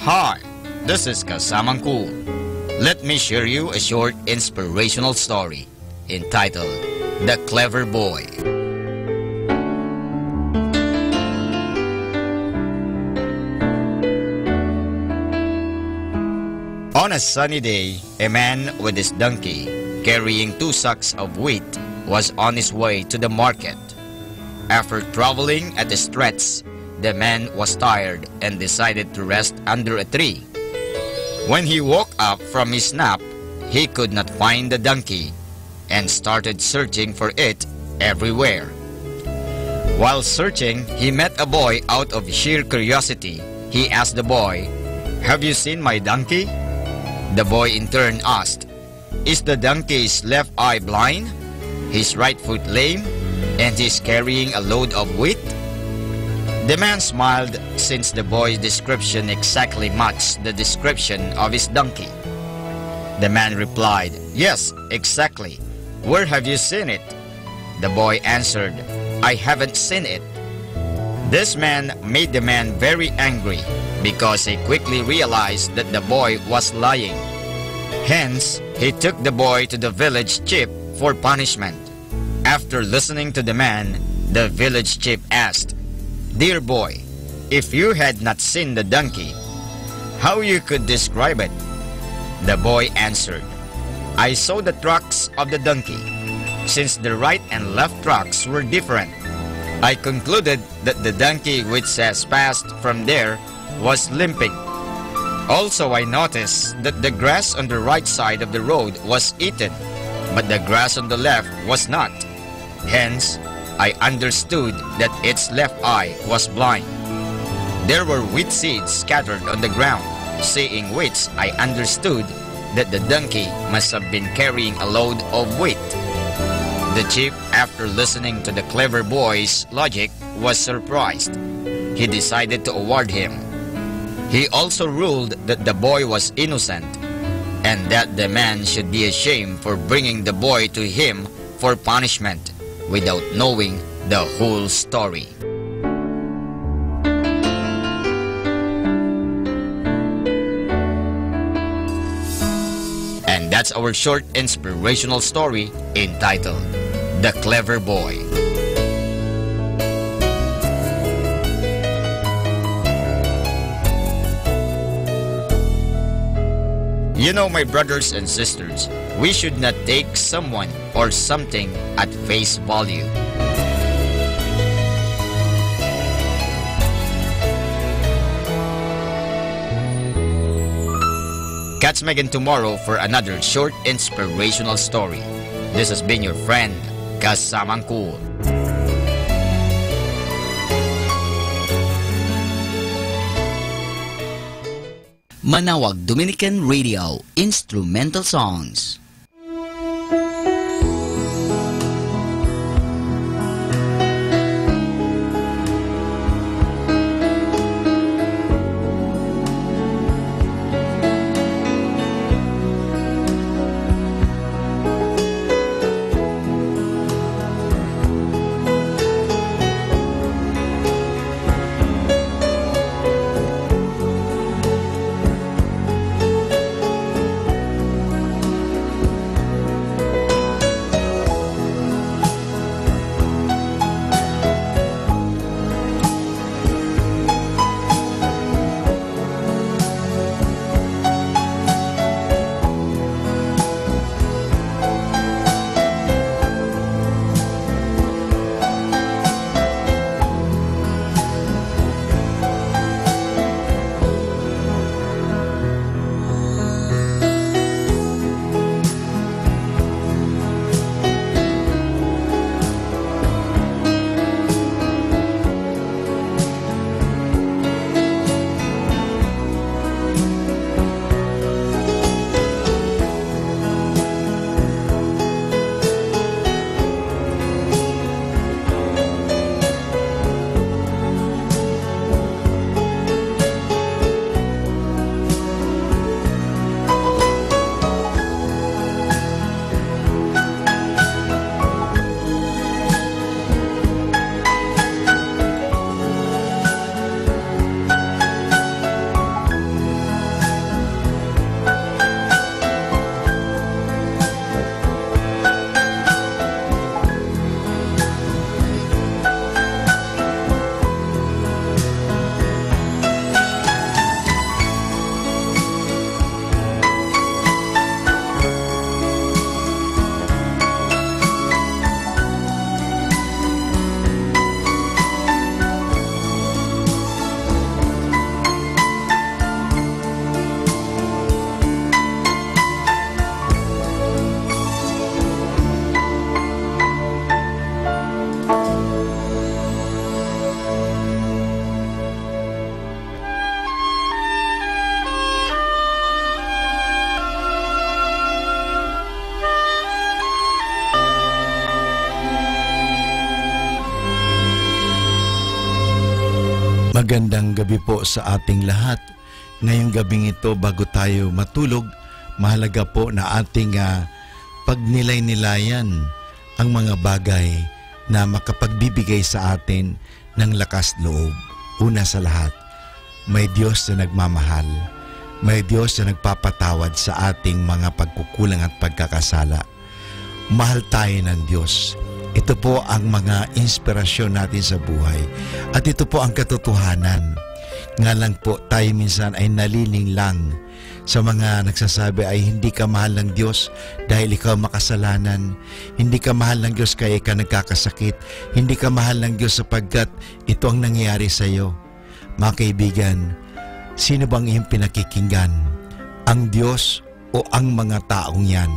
Hi, this is Kasamangku. Let me share you a short inspirational story entitled The Clever Boy. On a sunny day, a man with his donkey, carrying 2 sacks of wheat, was on his way to the market. After traveling at a stretch, the man was tired and decided to rest under a tree. When he woke up from his nap, he could not find the donkey and started searching for it everywhere. While searching, he met a boy. Out of sheer curiosity, he asked the boy, "Have you seen my donkey?" The boy in turn asked, "Is the donkey's left eye blind, his right foot lame, and he's carrying a load of wheat?" The man smiled, since the boy's description exactly matched the description of his donkey. The man replied, "Yes, exactly. Where have you seen it?" The boy answered, "I haven't seen it." This man made the man very angry because he quickly realized that the boy was lying. Hence, he took the boy to the village chief for punishment. After listening to the man, the village chief asked, "Dear boy, if you had not seen the donkey, how you could describe it?" The boy answered, "I saw the tracks of the donkey. Since the right and left tracks were different, I concluded that the donkey which has passed from there was limping. Also, I noticed that the grass on the right side of the road was eaten, but the grass on the left was not. Hence, I understood that its left eye was blind. There were wheat seeds scattered on the ground, seeing which I understood that the donkey must have been carrying a load of wheat." The chief, after listening to the clever boy's logic, was surprised. He decided to award him. He also ruled that the boy was innocent, and that the man should be ashamed for bringing the boy to him for punishment without knowing the whole story. And that's our short inspirational story entitled The Clever Boy. You know, my brothers and sisters, we should not take someone or something at face value. Catch me again tomorrow for another short inspirational story. This has been your friend, Kasamang Cool. Manawag Dominican Radio Instrumental Songs. Magandang gabi po sa ating lahat. Ngayong gabing ito, bago tayo matulog, mahalaga po na ating pagnilay-nilayan ang mga bagay na makapagbibigay sa atin ng lakas loob. Una sa lahat, may Diyos na nagmamahal. May Diyos na nagpapatawad sa ating mga pagkukulang at pagkakasala. Mahal tayo ng Diyos. Ito po ang mga inspirasyon natin sa buhay. At ito po ang katotohanan. Nga lang po tayo minsan ay naliling lang sa mga nagsasabi ay hindi ka mahal ng Diyos dahil ikaw makasalanan. Hindi ka mahal ng Diyos kaya ikaw nagkakasakit. Hindi ka mahal ng Diyos sapagkat ito ang nangyayari sa iyo. Mga kaibigan, sino bang iyong pinakikinggan? Ang Diyos o ang mga taong yan?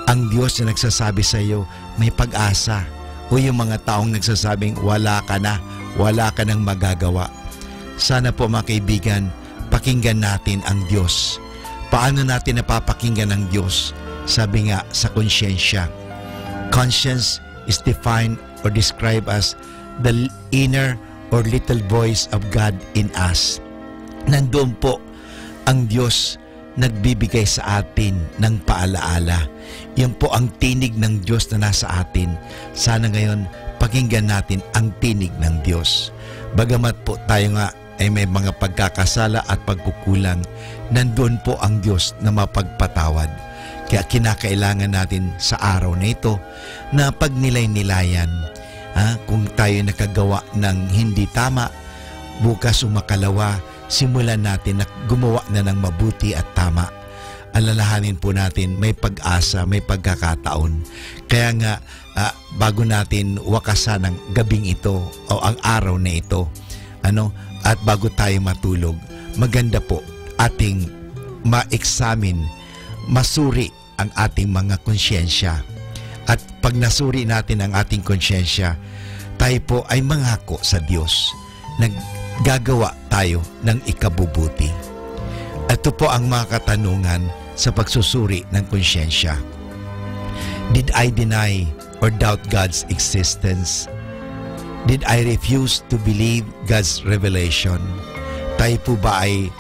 Ang Diyos na nagsasabi sa iyo may pag-asa o yung mga taong nagsasabing wala ka nang magagawa. Sana po mga kaibigan, pakinggan natin ang Diyos. Paano natin napapakinggan ang Diyos? Sabi nga sa konsyensya. Conscience is defined or described as the inner or little voice of God in us. Nandoon po ang Diyos nagbibigay sa atin ng paalaala. Yan po ang tinig ng Diyos na nasa atin. Sana ngayon pakinggan natin ang tinig ng Diyos. Bagamat po tayo nga ay may mga pagkakasala at pagkukulang, nandoon po ang Diyos na mapagpatawad. Kaya kinakailangan natin sa araw na ito na pagnilay-nilayan. Kung tayo nakagawa ng hindi tama, bukas umakalawa, simulan natin na gumawa na ng mabuti at tama. Alalahanin po natin may pag-asa, may pagkakataon. Kaya nga bago natin wakasan ang gabing ito o ang araw na ito, at bago tayo matulog, maganda po ating ma-examine, masuri ang ating mga konsyensya. At pag nasuri natin ang ating konsyensya, tayo po ay mangako sa Diyos na gagawa tayo ng ikabubuti. Ito po ang mga katanungan sa pagsusuri ng konsyensya. Did I deny or doubt God's existence? Did I refuse to believe God's revelation? Tayo po ba ay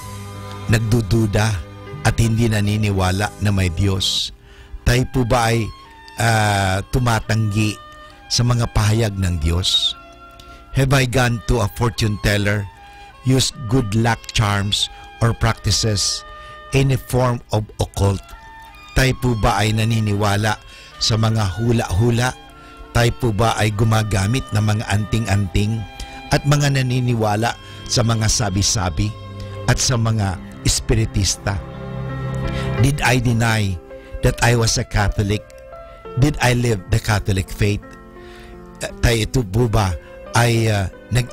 nagdududa at hindi naniniwala na may Diyos? Tayo po ba ay tumatanggi sa mga pahayag ng Diyos? Have I gone to a fortune teller, used good luck charms or practices, any form of occult? Tayo po ba ay naniniwala sa mga hula-hula? Tayo po ba ay gumagamit ng mga anting-anting at mga naniniwala sa mga sabi-sabi at sa mga espiritista? Did I deny that I was a Catholic? Did I live the Catholic faith? Tayo ito po ba ay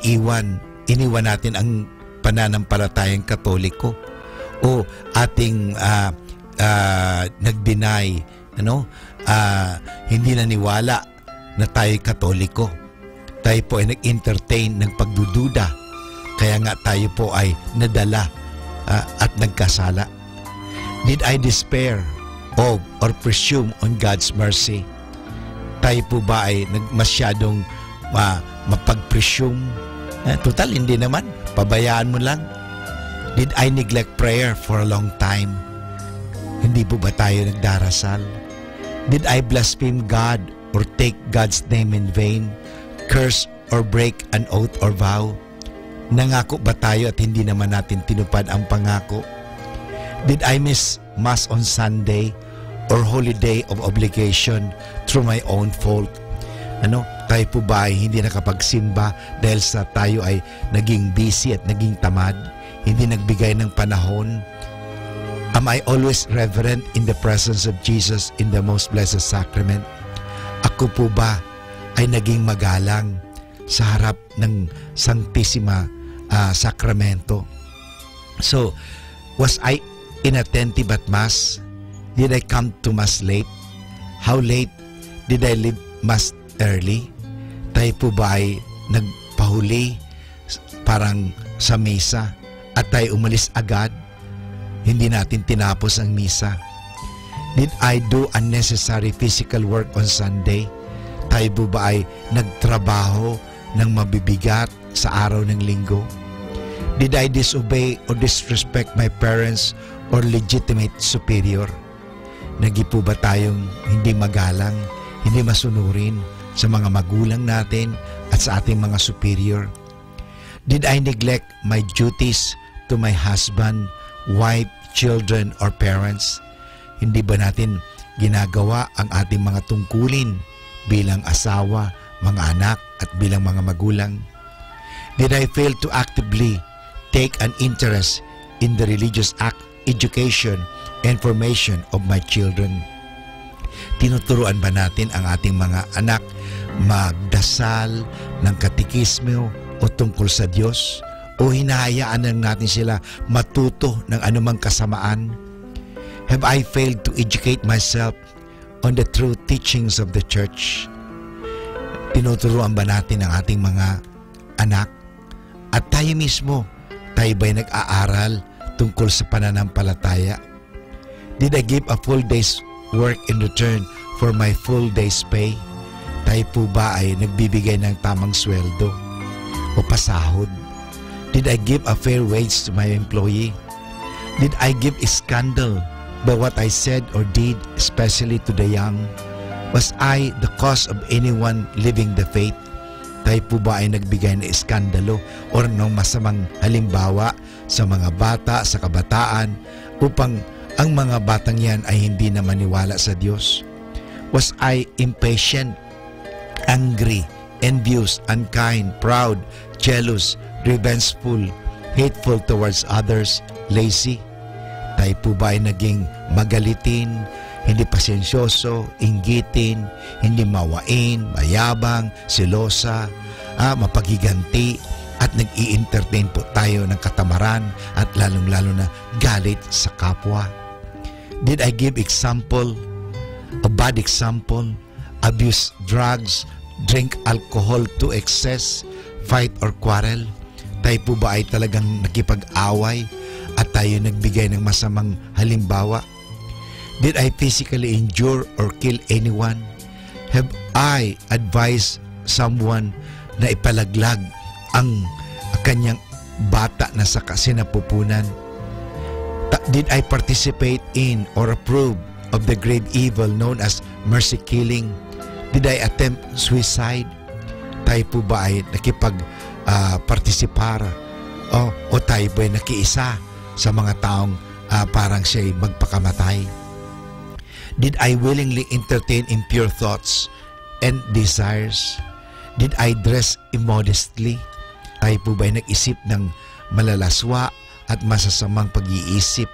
iniwan natin ang pananampalatayang Katoliko? O ating nag-deny, hindi naniwala na tayo Katoliko. Tayo po ay nag-entertain ng pagdududa. Kaya nga tayo po ay nadala at nagkasala. Did I despair of or presume on God's mercy? Tayo po ba ay masyadong mapag-presume? Total, hindi naman. Pabayaan mo lang. Did I neglect prayer for a long time? Hindi po ba tayo nagdarasal? Did I blaspheme God or take God's name in vain, curse or break an oath or vow? Nangako ba tayo at hindi naman natin tinupad ang pangako? Did I miss Mass on Sunday or holiday of obligation through my own fault? Tayo po ba ay hindi nakapagsimba dahil sa tayo ay naging busy at naging tamad? Hindi nagbigay ng panahon? Am I always reverent in the presence of Jesus in the most blessed sacrament? Ako po ba ay naging magalang sa harap ng Sanctissima Sacramento? So, was I inattentive at Mass? Did I come to Mass late? How late? Did I leave Mass early? Tayo po ba ay nagpahuli parang sa misa at tayo umalis agad? Hindi natin tinapos ang misa. Did I do unnecessary physical work on Sunday? Tayo po ba ay nagtrabaho ng mabibigat sa araw ng linggo? Did I disobey or disrespect my parents or legitimate superior? Nagipo ba tayong hindi magalang, hindi masunurin sa mga magulang natin at sa ating mga superior? Did I neglect my duties to my husband, wife, children, or parents? Hindi ba natin ginagawa ang ating mga tungkulin bilang asawa, mga anak, at bilang mga magulang? Did I fail to actively take an interest in the religious education and formation of my children? Tinuturuan ba natin ang ating mga anak magdasal ng katikismo o tungkol sa Diyos? O hinahayaan lang natin sila matuto ng anumang kasamaan? Have I failed to educate myself on the true teachings of the church? Tinuturuan ba natin ang ating mga anak? At tayo mismo, tayo ba'y nag-aaral tungkol sa pananampalataya? Did I give a full day's work in return for my full day's pay? Tayo po ba ay nagbibigay ng tamang sweldo o pasahod? Did I give a fair wage to my employee? Did I give a scandal by what I said or did, especially to the young? Was I the cause of anyone living the faith? Tayo po ba ay nagbigay ng iskandalo o ng masamang halimbawa sa mga bata, sa kabataan, upang ang mga batang yan ay hindi na maniwala sa Diyos? Was I impatient, angry, envious, unkind, proud, jealous, revengeful, hateful towards others, lazy? Tayo po ba ay naging magalitin, hindi pasensyoso, inggitin, hindi mawain, mayabang, selosa, mapagiganti, at nag-i-entertain po tayo ng katamaran at lalong-lalo na galit sa kapwa? Did I give example, a bad example, abuse drugs, drink alcohol to excess, fight or quarrel? Tayo po ba ay talagang nakipag-away at tayo nagbigay ng masamang halimbawa? Did I physically injure or kill anyone? Have I advised someone na ipalaglag ang kanyang bata na sa sinapupunan? Did I participate in or approve of the grave evil known as mercy killing? Did I attempt suicide? Tayo po ba ay nakipag-participar o tayo ba ay nakiisa sa mga taong parang siya'y magpakamatay? Did I willingly entertain impure thoughts and desires? Did I dress immodestly? Tayo po ba'y nag-isip ng malalaswa at masasamang pag-iisip?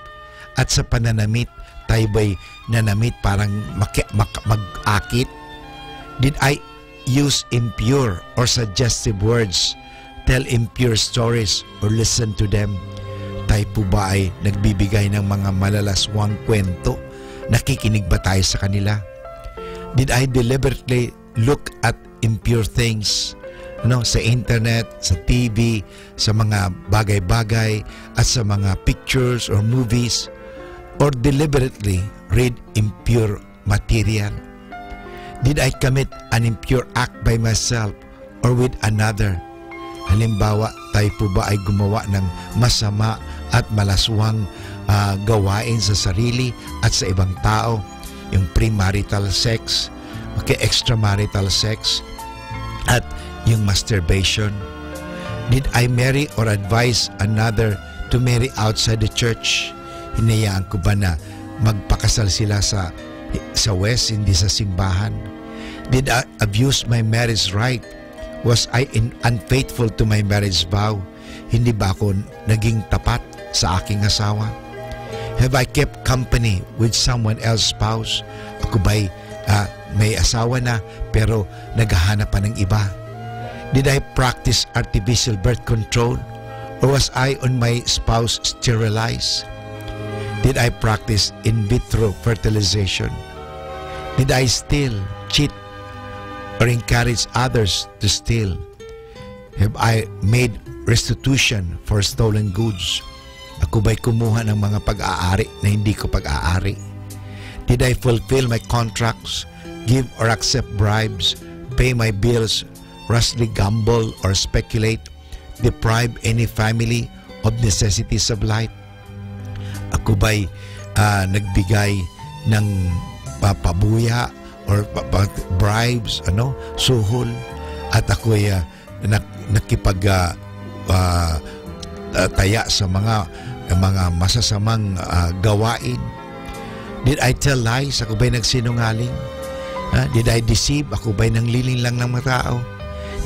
At sa pananamit, tayo ba'y nanamit parang mag-akit? Did I use impure or suggestive words, tell impure stories, or listen to them? Tayo po ba ay nagbibigay ng mga malalaswang kwento? Nakikinig ba tayo sa kanila? Did I deliberately look at impure things sa internet, sa TV, sa mga bagay-bagay at sa mga pictures or movies, or deliberately read impure material? Did I commit an impure act by myself or with another? Halimbawa, tayo po ba ay gumawa ng masama at malaswang gawain sa sarili at sa ibang tao? Yung premarital sex, extramarital sex, at yung masturbation. Did I marry or advise another to marry outside the church? Hinayaan ko ba na magpakasal sila sa West, hindi sa simbahan? Did I abuse my marriage right? Was I unfaithful to my marriage vow? Hindi ba ako naging tapat sa aking asawa? Have I kept company with someone else's spouse? Ako ba'y may asawa na pero naghahanap pa ng iba? Did I practice artificial birth control? Or was I on my spouse sterilized? Did I practice in vitro fertilization? Did I steal, cheat, or encourage others to steal? Have I made restitution for stolen goods? Ako ba'y kumuha ng mga pag-aari na hindi ko pag-aari? Did I fulfill my contracts, give or accept bribes, pay my bills, rashly gamble or speculate, deprive any family of necessities of life? Ako ba'y nagbigay ng pabuya or bribes, suhol, at ako'y taya sa mga masasamang gawain? Did I tell lies? Ako ba'y nagsinungaling? Did I deceive? Ako ba'y nangliling lang ng mga tao?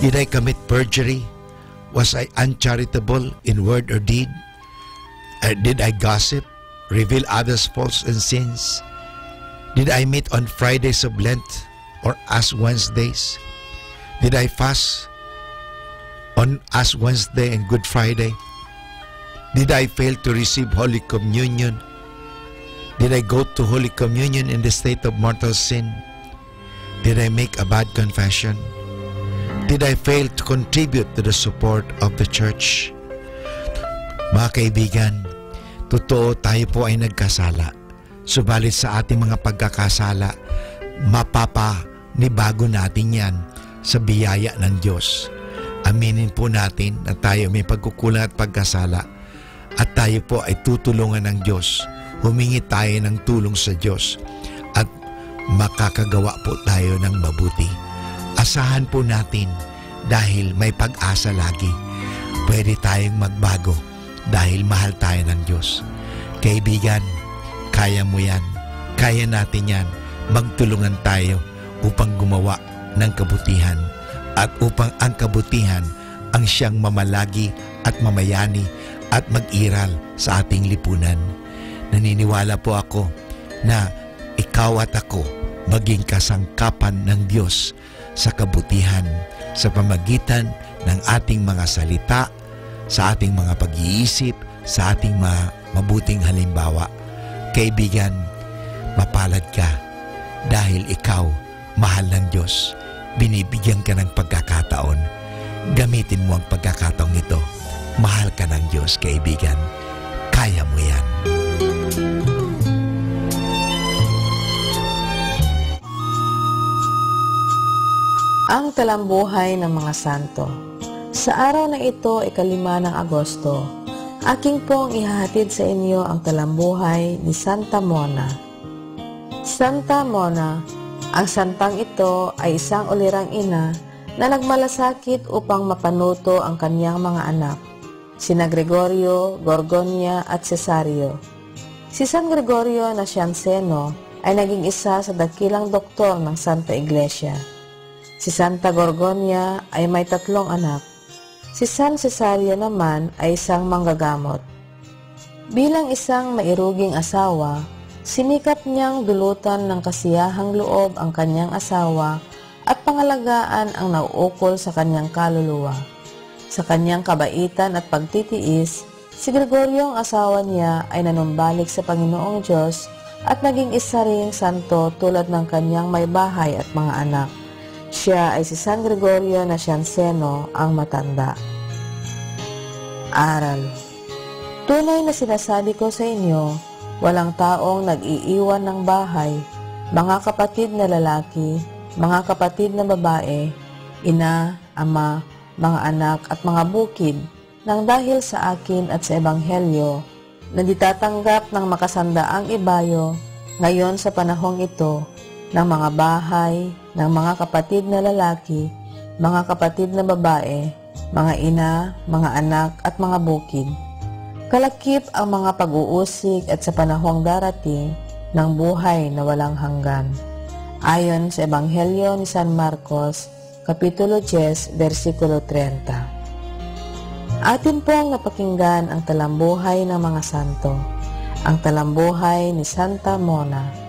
Did I commit perjury? Was I uncharitable in word or deed? Did I gossip? Reveal others' faults and sins? Did I meet on Fridays of Lent or Ash Wednesdays? Did I fast on Ash Wednesday and Good Friday? Did I fail to receive Holy Communion? Did I go to Holy Communion in the state of mortal sin? Did I make a bad confession? Did I fail to contribute to the support of the church? Mga kaibigan, totoo tayo po ay nagkasala. Subalit sa ating mga pagkakasala, mapapanibago natin yan sa biyaya ng Diyos. Aminin po natin na tayo may pagkukulang at pagkasala at tayo po ay tutulungan ng Diyos. Humingi tayo ng tulong sa Diyos at makakagawa po tayo ng mabuti. Asahan po natin dahil may pag-asa lagi. Pwede tayong magbago dahil mahal tayo ng Diyos. Kaibigan, kaya mo yan. Kaya natin yan. Magtulungan tayo upang gumawa ng kabutihan at upang ang kabutihan ang siyang mamalagi at mamayani at mag-iral sa ating lipunan. Naniniwala po ako na ikaw at ako maging kasangkapan ng Diyos sa kabutihan sa pamagitan ng ating mga salita, sa ating mga pag-iisip, sa ating mga mabuting halimbawa. Kaibigan, mapalad ka dahil ikaw mahal ng Diyos. Binibigyan ka ng pagkakataon. Gamitin mo ang pagkakataong ito. Mahal ka ng Diyos, kaibigan. Kaya mo yan. Ang talambuhay ng mga santo. Sa araw na ito, 5 ng Agosto, aking pong ihahatid sa inyo ang talambuhay ni Santa Mona. Santa Mona, ang santang ito ay isang ulirang ina na nagmalasakit upang mapanuto ang kanyang mga anak, sina Gregorio, Gorgonia at Cesario. Si San Gregorio Nacianceno ay naging isa sa dakilang doktor ng Santa Iglesia. Si Santa Gorgonia ay may 3 anak. Si San Cesario naman ay isang manggagamot. Bilang isang mairuging asawa, sinikap niyang dulutan ng kasiyahang loob ang kanyang asawa at pangalagaan ang nauukol sa kanyang kaluluwa. Sa kanyang kabaitan at pagtitiis, si Gregorio ang asawa niya ay nanumbalik sa Panginoong Diyos at naging isa ring santo tulad ng kanyang may bahay at mga anak. Siya ay si San Gregorio Nacianceno ang matanda. Aral. Tunay na sinasabi ko sa inyo, walang taong nag-iiwan ng bahay, mga kapatid na lalaki, mga kapatid na babae, ina, ama, mga anak at mga bukid, nang dahil sa akin at sa Ebanghelyo, na ditatanggap ng makasandaang ibayo ngayon sa panahong ito, ng mga bahay, ng mga kapatid na lalaki, mga kapatid na babae, mga ina, mga anak at mga bukid. Kalakip ang mga pag-uusig at sa panahong darating ng buhay na walang hanggan. Ayon sa Ebanghelyo ni San Marcos, Kapitulo 10, versikulo 30. Atin pong napakinggan ang talambuhay ng mga santo, ang talambuhay ni Santa Mona.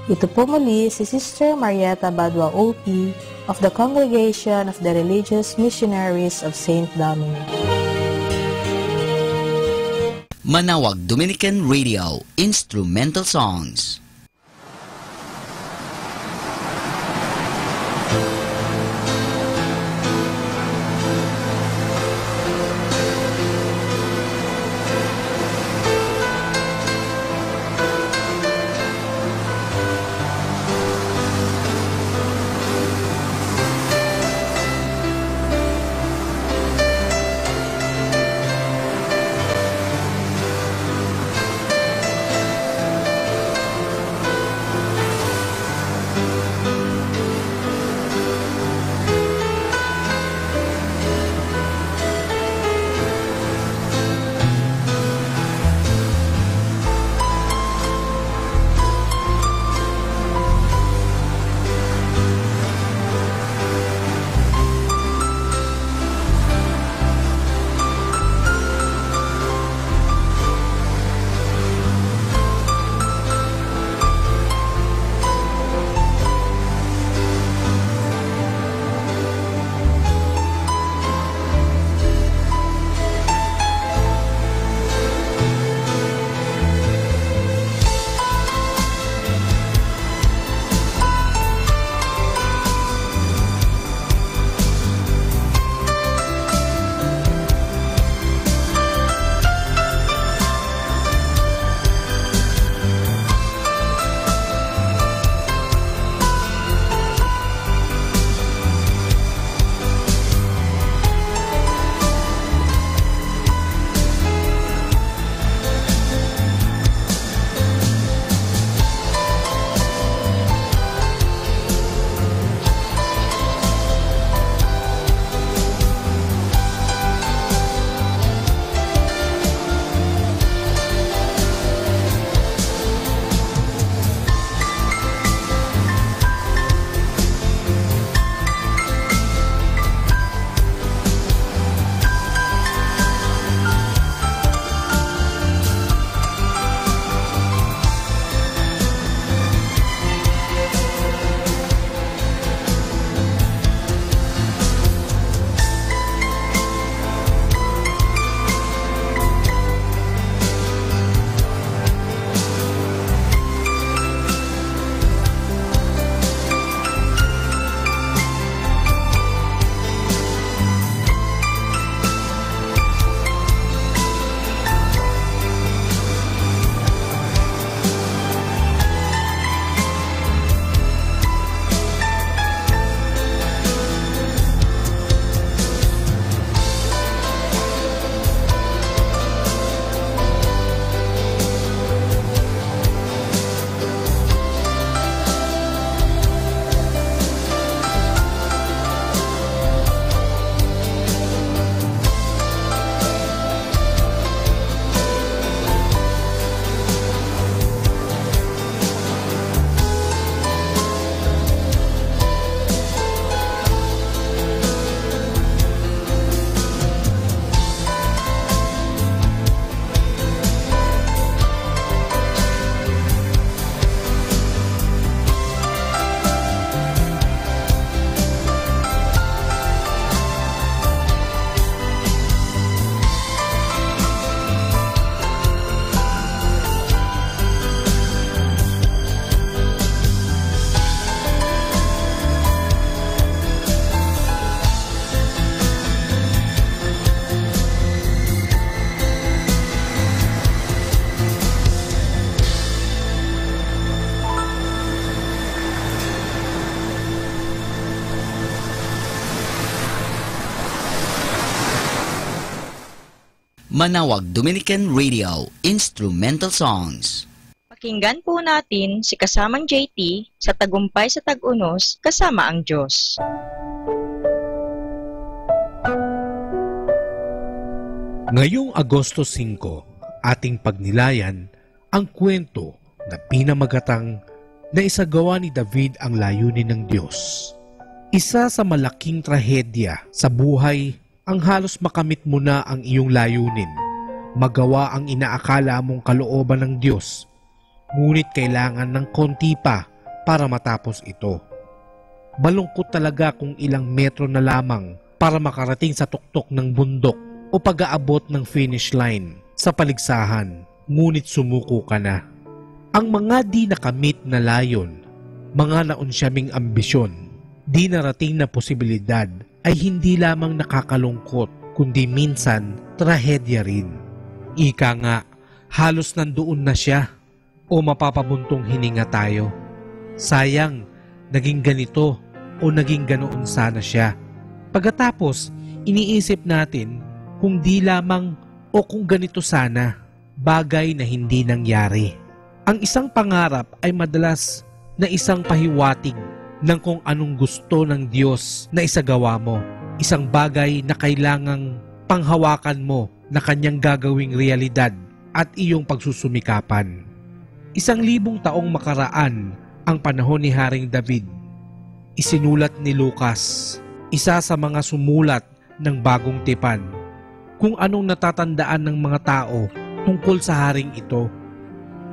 Ito po muli si Sister Marieta Badua OP of the Congregation of the Religious Missionaries of St. Dominic. Manawag Dominican Radio Instrumental Songs. Manawag Dominican Radio Instrumental Songs. Pakinggan po natin si kasamang JT sa Tagumpay sa Tag-Unos kasama ang Diyos. Ngayong Agosto 5, ating pagnilayan ang kwento na pinamagatang na isagawa ni David ang layunin ng Diyos. Isa sa malaking trahedya sa buhay ang halos makamit mo na ang iyong layunin, magawa ang inaakala mong kalooban ng Diyos, ngunit kailangan ng konti pa para matapos ito. Malungkot talaga kung ilang metro na lamang para makarating sa tuktok ng bundok o pag-aabot ng finish line sa paligsahan, ngunit sumuko ka na. Ang mga di nakamit na layon, mga naunsyaming ambisyon, di narating na posibilidad ay hindi lamang nakakalungkot kundi minsan trahedya rin. Ika nga, halos nandoon na siya o mapapabuntong hininga tayo. Sayang, naging ganito o naging ganoon sana siya. Pagkatapos, iniisip natin kung di lamang o kung ganito sana, bagay na hindi nangyari. Ang isang pangarap ay madalas na isang pahiwatig ng kung anong gusto ng Diyos na isagawa mo. Isang bagay na kailangang panghawakan mo na kanyang gagawing realidad at iyong pagsusumikapan. 1,000 taong makaraan ang panahon ni Haring David. Isinulat ni Lucas, isa sa mga sumulat ng Bagong Tipan, kung anong natatandaan ng mga tao tungkol sa haring ito.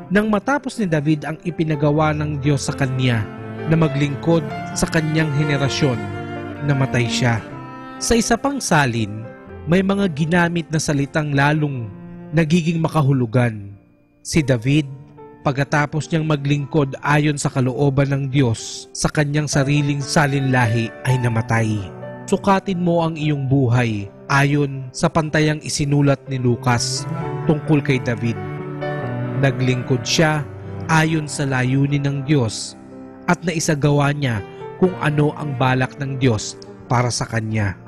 Nang matapos ni David ang ipinagawa ng Diyos sa kanya na maglingkod sa kanyang henerasyon, namatay siya. Sa isa pang salin, may mga ginamit na salitang lalong nagiging makahulugan. Si David, pagkatapos niyang maglingkod ayon sa kalooban ng Diyos sa kanyang sariling salinlahi ay namatay. Sukatin mo ang iyong buhay ayon sa pantayang isinulat ni Lucas tungkol kay David. Naglingkod siya ayon sa layunin ng Diyos at naisagawa niya kung ano ang balak ng Diyos para sa kanya.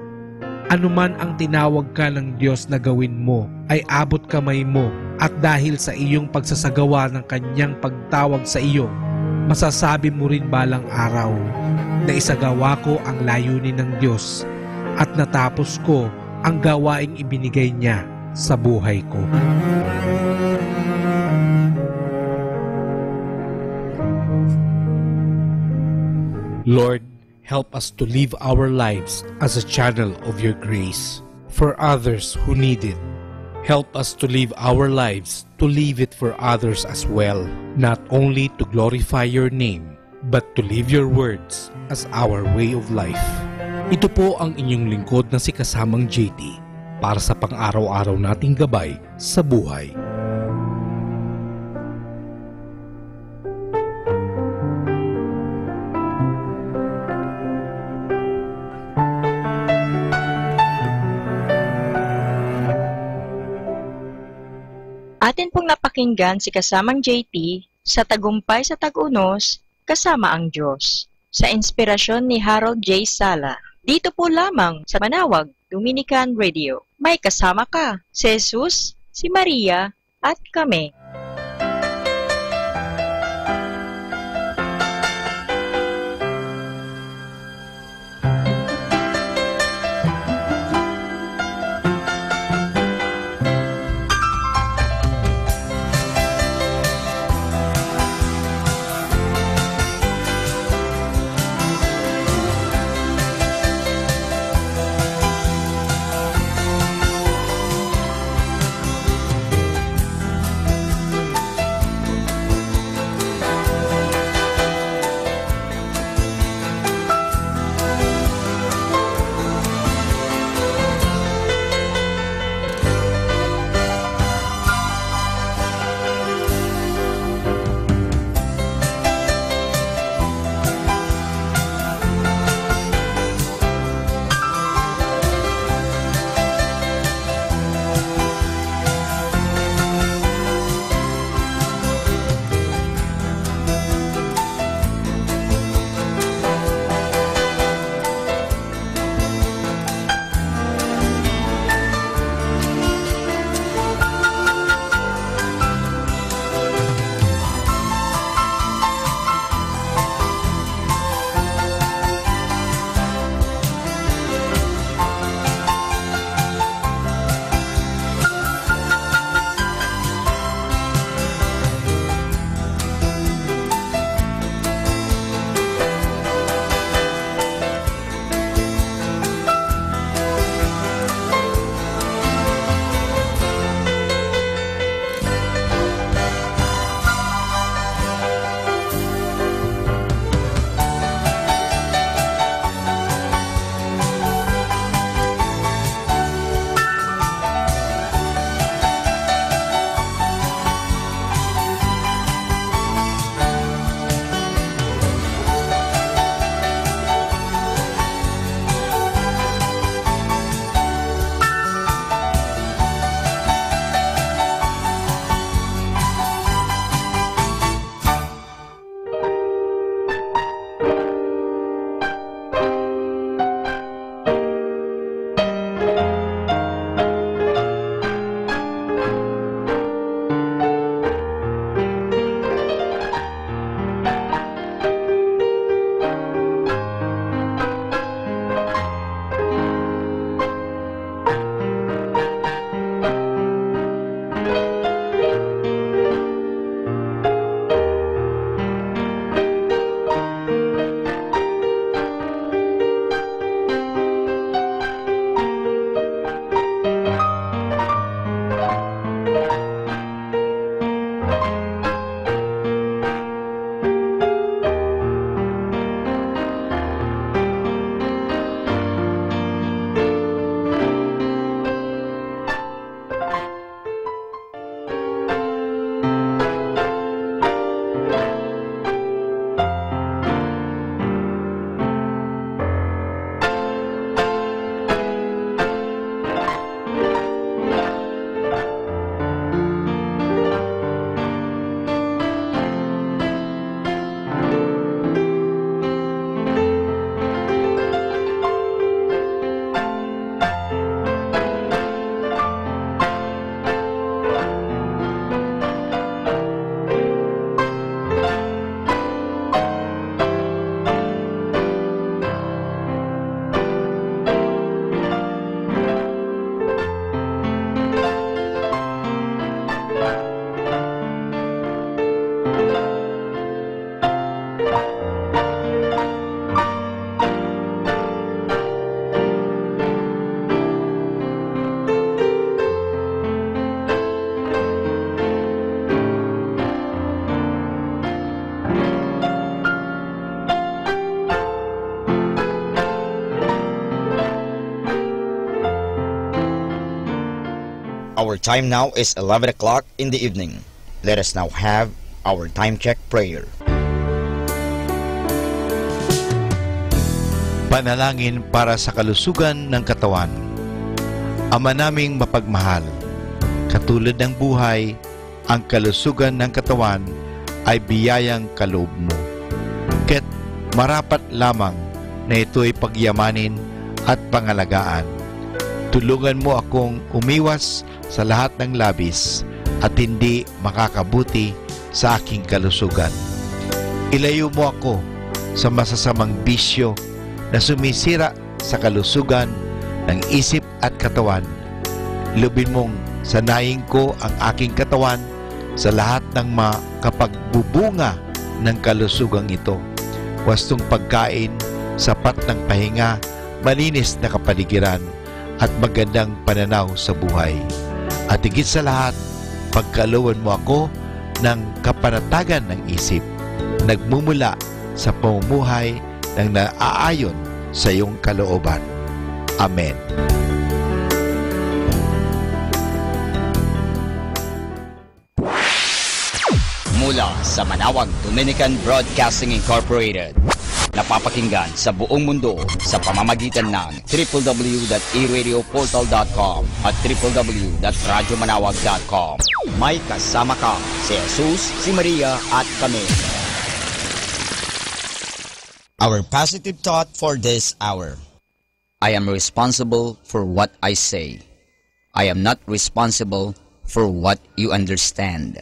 Anuman ang tinawag ka ng Diyos na gawin mo ay abot kamay mo at dahil sa iyong pagsasagawa ng kanyang pagtawag sa iyo, masasabi mo rin balang araw na isagawa ko ang layunin ng Diyos at natapos ko ang gawaing ibinigay niya sa buhay ko. Lord, help us to live our lives as a channel of your grace for others who need it. Help us to live our lives to live it for others as well, not only to glorify your name, but to live your words as our way of life. Ito po ang inyong lingkod na si kasamang JT para sa pang-araw-araw nating gabay sa buhay. Atin pong napakinggan si kasamang JT sa Tagumpay sa Tag-Unos kasama ang Diyos sa inspirasyon ni Harold J. Sala. Dito po lamang sa Manawag Dominican Radio. May kasama ka, si Jesus, si Maria, at kami. Our time now is 11 o'clock in the evening. Let us now have our time check prayer. Panalangin para sa kalusugan ng katawan. Ama naming mapagmahal, katulad ng buhay, ang kalusugan ng katawan ay biyayang kaloob mo. Ket marapat lamang na ito'y pagyamanin at pangalagaan. Tulungan mo akong umiwas sa lahat ng labis at hindi makakabuti sa aking kalusugan. Ilayo mo ako sa masasamang bisyo na sumisira sa kalusugan ng isip at katawan. Lubin mong sanayin ko ang aking katawan sa lahat ng makapagbubunga ng kalusugang ito. Wastong pagkain, sapat ng pahinga, malinis na kapaligiran, at magandang pananaw sa buhay. At higit sa lahat, pagkalooban mo ako ng kapanatagan ng isip, nagmumula sa pamumuhay ng naaayon sa iyong kalooban. Amen. Mula sa Manawag Dominican Broadcasting Incorporated, napapakinggan sa buong mundo sa pamamagitan ng www.eradioportal.com at www.radyomanawag.com. May kasama ka si Jesus, si Maria at kami. Our positive thought for this hour. I am responsible for what I say. I am not responsible for what you understand.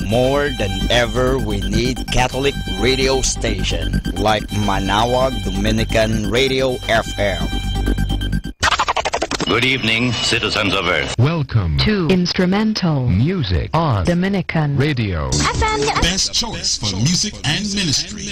More than ever, we need Catholic radio station like Manawag Dominican Radio FM. Good evening, citizens of Earth. Welcome to Instrumental Music on Dominican Radio. Best choice for music and ministry.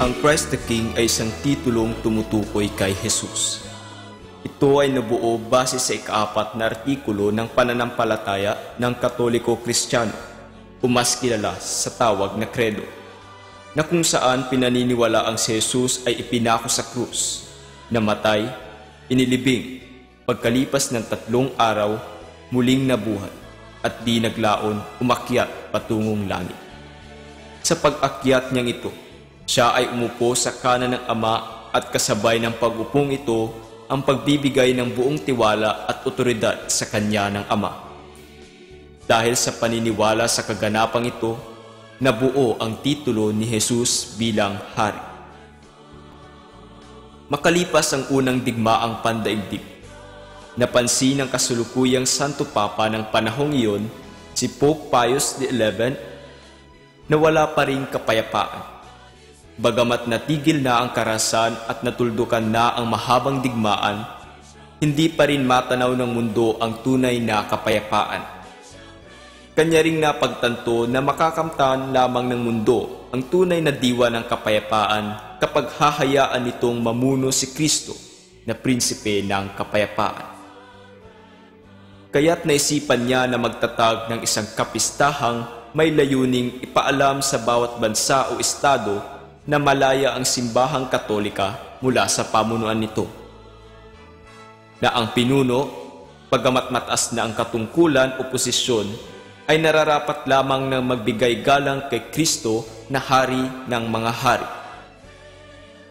Ang Christ the King ay isang titulong tumutukoy kay Jesus. Ito ay nabuo base sa ika-4 na artikulo ng pananampalataya ng Katoliko Kristiyano o mas kilala sa tawag na Credo, na kung saan pinaniniwala ang si Jesus ay ipinako sa krus, namatay, inilibing, pagkalipas ng 3 araw, muling nabuhay, at di naglaon umakyat patungong langit. Sa pag-akyat niyang ito, siya ay umupo sa kanan ng Ama at kasabay ng pag-upong ito ang pagbibigay ng buong tiwala at otoridad sa kanya ng Ama. Dahil sa paniniwala sa kaganapang ito, nabuo ang titulo ni Jesus bilang Hari. Makalipas ang unang digmaang pandaigdig, napansin ng kasulukuyang Santo Papa ng panahong iyon, si Pope Pius XI, na wala pa ring kapayapaan. Bagamat natigil na ang karahasan at natuldukan na ang mahabang digmaan, hindi pa rin matanaw ng mundo ang tunay na kapayapaan. Kanya ring napagtanto na makakamtan lamang ng mundo ang tunay na diwa ng kapayapaan kapag hahayaan nitong mamuno si Kristo na prinsipe ng kapayapaan. Kaya't naisipan niya na magtatag ng isang kapistahang may layuning ipaalam sa bawat bansa o estado na malaya ang simbahang Katolika mula sa pamunuan nito. Na ang pinuno, bagamat mataas na ang katungkulan o posisyon, ay nararapat lamang na magbigay galang kay Kristo na hari ng mga hari.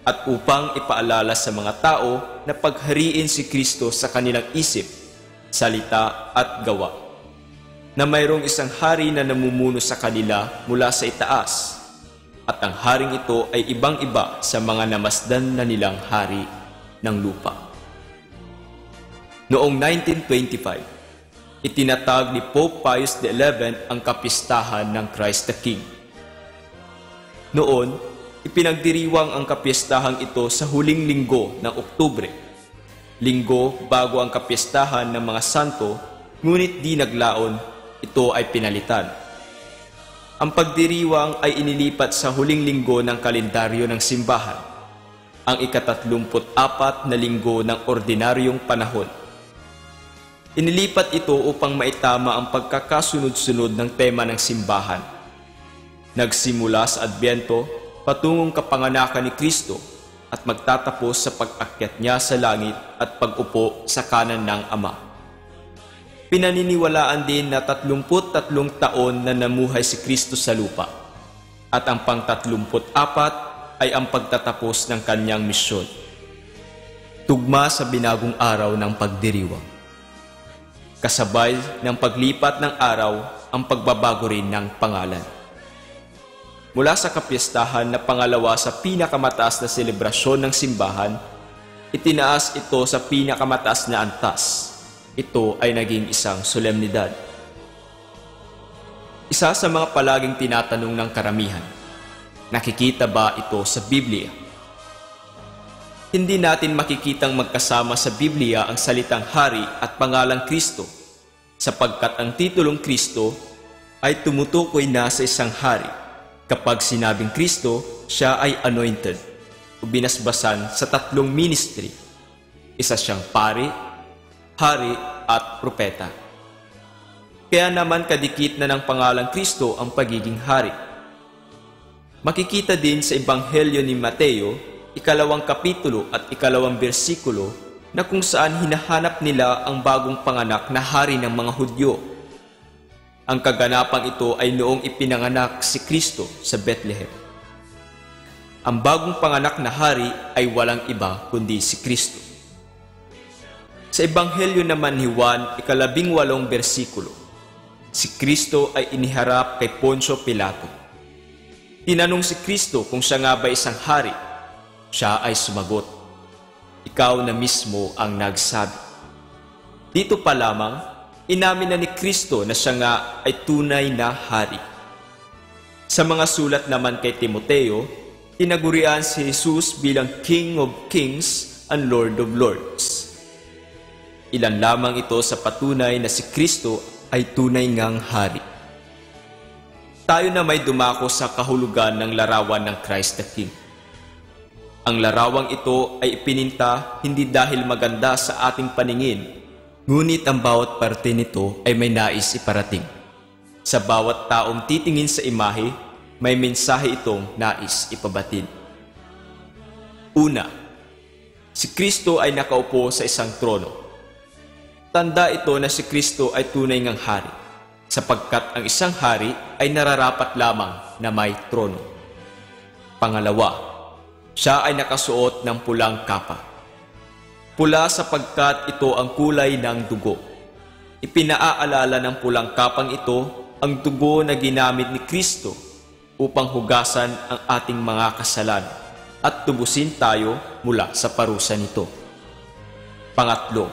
At upang ipaalala sa mga tao na paghariin si Kristo sa kanilang isip, salita at gawa. Na mayroong isang hari na namumuno sa kanila mula sa itaas, at ang haring ito ay ibang-iba sa mga namasdan na nilang hari ng lupa. Noong 1925, itinatag ni Pope Pius XI ang kapistahan ng Christ the King. Noon, ipinagdiriwang ang kapistahan ito sa huling linggo ng Oktubre, linggo bago ang kapistahan ng mga santo, ngunit di naglaon, ito ay pinalitan. Ang pagdiriwang ay inilipat sa huling linggo ng kalendaryo ng simbahan, ang ika-34 na linggo ng ordinaryong panahon. Inilipat ito upang maitama ang pagkakasunod-sunod ng tema ng simbahan. Nagsimula sa Adbyento patungong kapanganakan ni Kristo at magtatapos sa pag-akyat niya sa langit at pag-upo sa kanan ng Ama. Pinaniniwalaan din na 33 taon na namuhay si Kristo sa lupa at ang pang-34 ay ang pagtatapos ng kanyang misyon. Tugma sa binagong araw ng pagdiriwang. Kasabay ng paglipat ng araw ang pagbabago rin ng pangalan. Mula sa kapistahan na pangalawa sa pinakamataas na selebrasyon ng simbahan, itinaas ito sa pinakamataas na antas. Ito ay naging isang solemnidad. Isa sa mga palaging tinatanong ng karamihan, nakikita ba ito sa Biblia? Hindi natin makikitang magkasama sa Biblia ang salitang hari at pangalang Kristo, sapagkat ang titulong Kristo ay tumutukoy na sa isang hari. Kapag sinabing Kristo, siya ay anointed o binasbasan sa 3 ministry. Isa siyang pari, hari at propeta. Kaya naman kadikit na ng pangalang Kristo ang pagiging hari. Makikita din sa Ebanghelyo ni Mateo, 2 kapitulo at 2 bersikulo, na kung saan hinahanap nila ang bagong panganak na hari ng mga Hudyo. Ang kaganapang ito ay noong ipinanganak si Kristo sa Bethlehem. Ang bagong panganak na hari ay walang iba kundi si Kristo. Sa Ebanghelyo naman ni Juan, 18 bersikulo, si Kristo ay iniharap kay Poncio Pilato. Tinanong si Kristo kung siya nga ba isang hari. Siya ay sumagot, "Ikaw na mismo ang nagsabi." Dito pa lamang, inamin na ni Kristo na siya nga ay tunay na hari. Sa mga sulat naman kay Timoteo, tinagurian si Jesus bilang King of Kings and Lord of Lords. Ilan lamang ito sa patunay na si Kristo ay tunay ngang hari. Tayo na may dumako sa kahulugan ng larawan ng Christ the King. Ang larawang ito ay ipininta hindi dahil maganda sa ating paningin, ngunit ang bawat parte nito ay may nais iparating. Sa bawat taong titingin sa imahe, may mensahe itong nais ipabatid. Una, si Kristo ay nakaupo sa isang trono. Tanda ito na si Kristo ay tunay ngang hari, sapagkat ang isang hari ay nararapat lamang na may trono. Pangalawa, siya ay nakasuot ng pulang kapa. Pula sapagkat ito ang kulay ng dugo. Ipinaaalala ng pulang kapang ito ang dugo na ginamit ni Kristo upang hugasan ang ating mga kasalanan at tubusin tayo mula sa parusa nito. Pangatlo,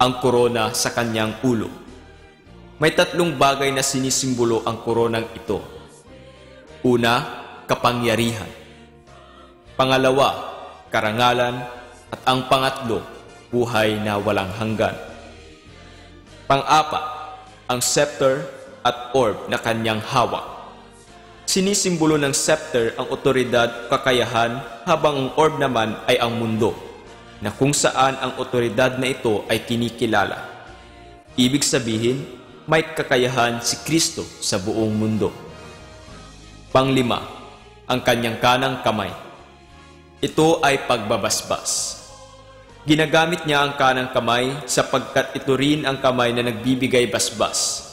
ang korona sa kanyang ulo. May tatlong bagay na sinisimbolo ang koronang ito. Una, kapangyarihan. Pangalawa, karangalan. At ang pangatlo, buhay na walang hanggan. Pang-apat, ang scepter at orb na kanyang hawak. Sinisimbolo ng scepter ang otoridad, kakayahan, habang ang orb naman ay ang mundo, na kung saan ang otoridad na ito ay kinikilala. Ibig sabihin, may kakayahan si Kristo sa buong mundo. Panglima, ang kanyang kanang kamay. Ito ay pagbabasbas. Ginagamit niya ang kanang kamay sapagkat ito rin ang kamay na nagbibigay basbas.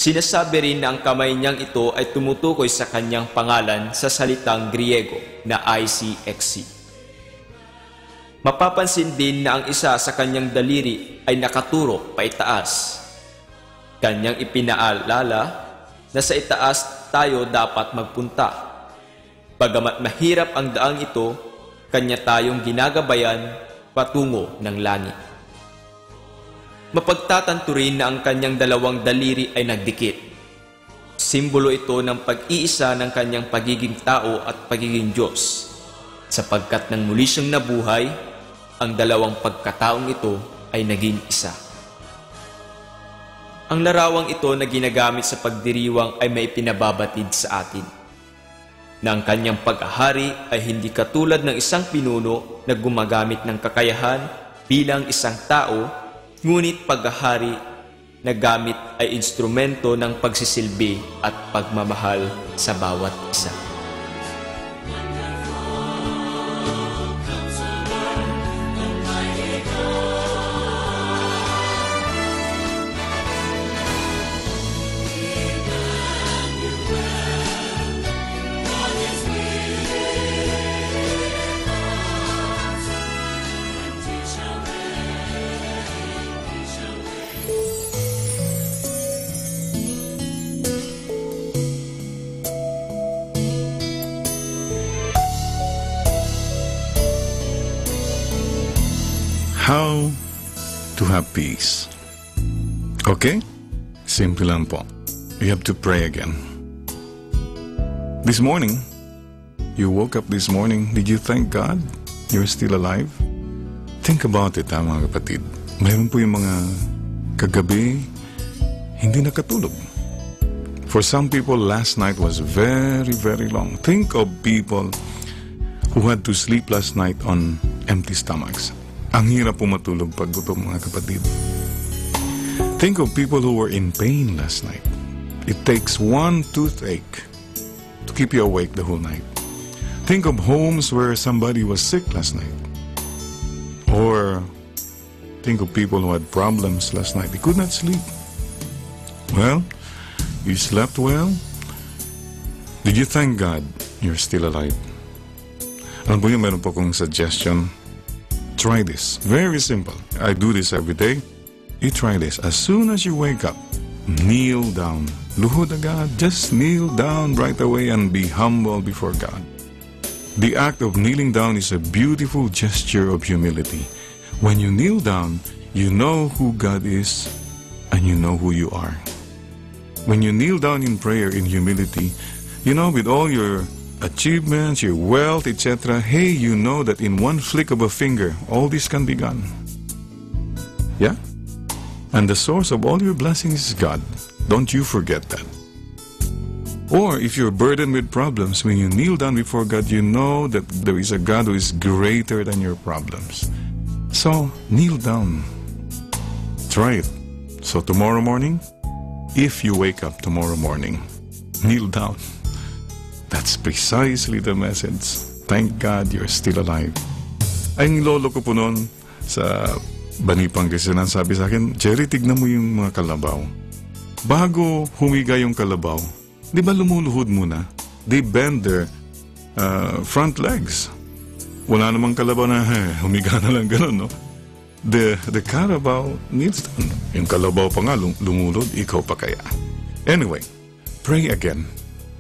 Sinasabi rin na ang kamay niyang ito ay tumutukoy sa kanyang pangalan sa salitang Griego na ICXC. Mapapansin din na ang isa sa kanyang daliri ay nakaturo paitaas. Kanyang ipinaalala na sa itaas tayo dapat magpunta. Bagamat mahirap ang daang ito, kanya tayong ginagabayan patungo ng langit. Mapagtatanto rin na ang kanyang dalawang daliri ay nagdikit. Simbolo ito ng pag-iisa ng kanyang pagiging tao at pagiging Diyos, sapagkat nang muli siyang nabuhay, ang dalawang pagkataong ito ay naging isa. Ang larawang ito na ginagamit sa pagdiriwang ay may pinababatid sa atin, na ang kanyang paghahari ay hindi katulad ng isang pinuno na gumagamit ng kakayahan bilang isang tao, ngunit paghahari na gamit ay instrumento ng pagsisilbi at pagmamahal sa bawat isa. How to have peace. Okay? Simple lang po. You have to pray again. This morning, you woke up this morning, did you thank God you're still alive? Think about it, mga kapatid. Mayroon po yung mga kagabi, hindi nakatulog. For some people, last night was very, very long. Think of people who had to sleep last night on empty stomachs. Ang hirap po matulog pag gutom, mga kapatid. Think of people who were in pain last night. It takes one toothache to keep you awake the whole night. Think of homes where somebody was sick last night. Or think of people who had problems last night. They could not sleep. Well, you slept well. Did you thank God you're still alive? Alam po yun, meron po akong suggestion. Try this. Very simple. I do this every day. You try this. As soon as you wake up, kneel down. Luhod agad. Just kneel down right away and be humble before God. The act of kneeling down is a beautiful gesture of humility. When you kneel down, you know who God is and you know who you are. When you kneel down in prayer in humility, you know, with all your achievements, your wealth, etc., hey, you know that in one flick of a finger, all this can be gone. Yeah? And the source of all your blessings is God. Don't you forget that. Or if you're burdened with problems, when you kneel down before God, you know that there is a God who is greater than your problems. So, kneel down. Try it. So tomorrow morning, if you wake up tomorrow morning, kneel down. That's precisely the message. Thank God you're still alive. Ay, yung lolo ko po noon sa Bani Pangasinan, sabi sa akin, Jerry, tignan mo yung mga kalabaw. Bago humiga yung kalabaw, di ba lumuluhod muna? They bend their front legs. Wala namang kalabaw na humiga na lang ganun, no? The Carabao kneels down. Yung kalabaw pa nga lumulod, ikaw pa kaya. Anyway, pray again.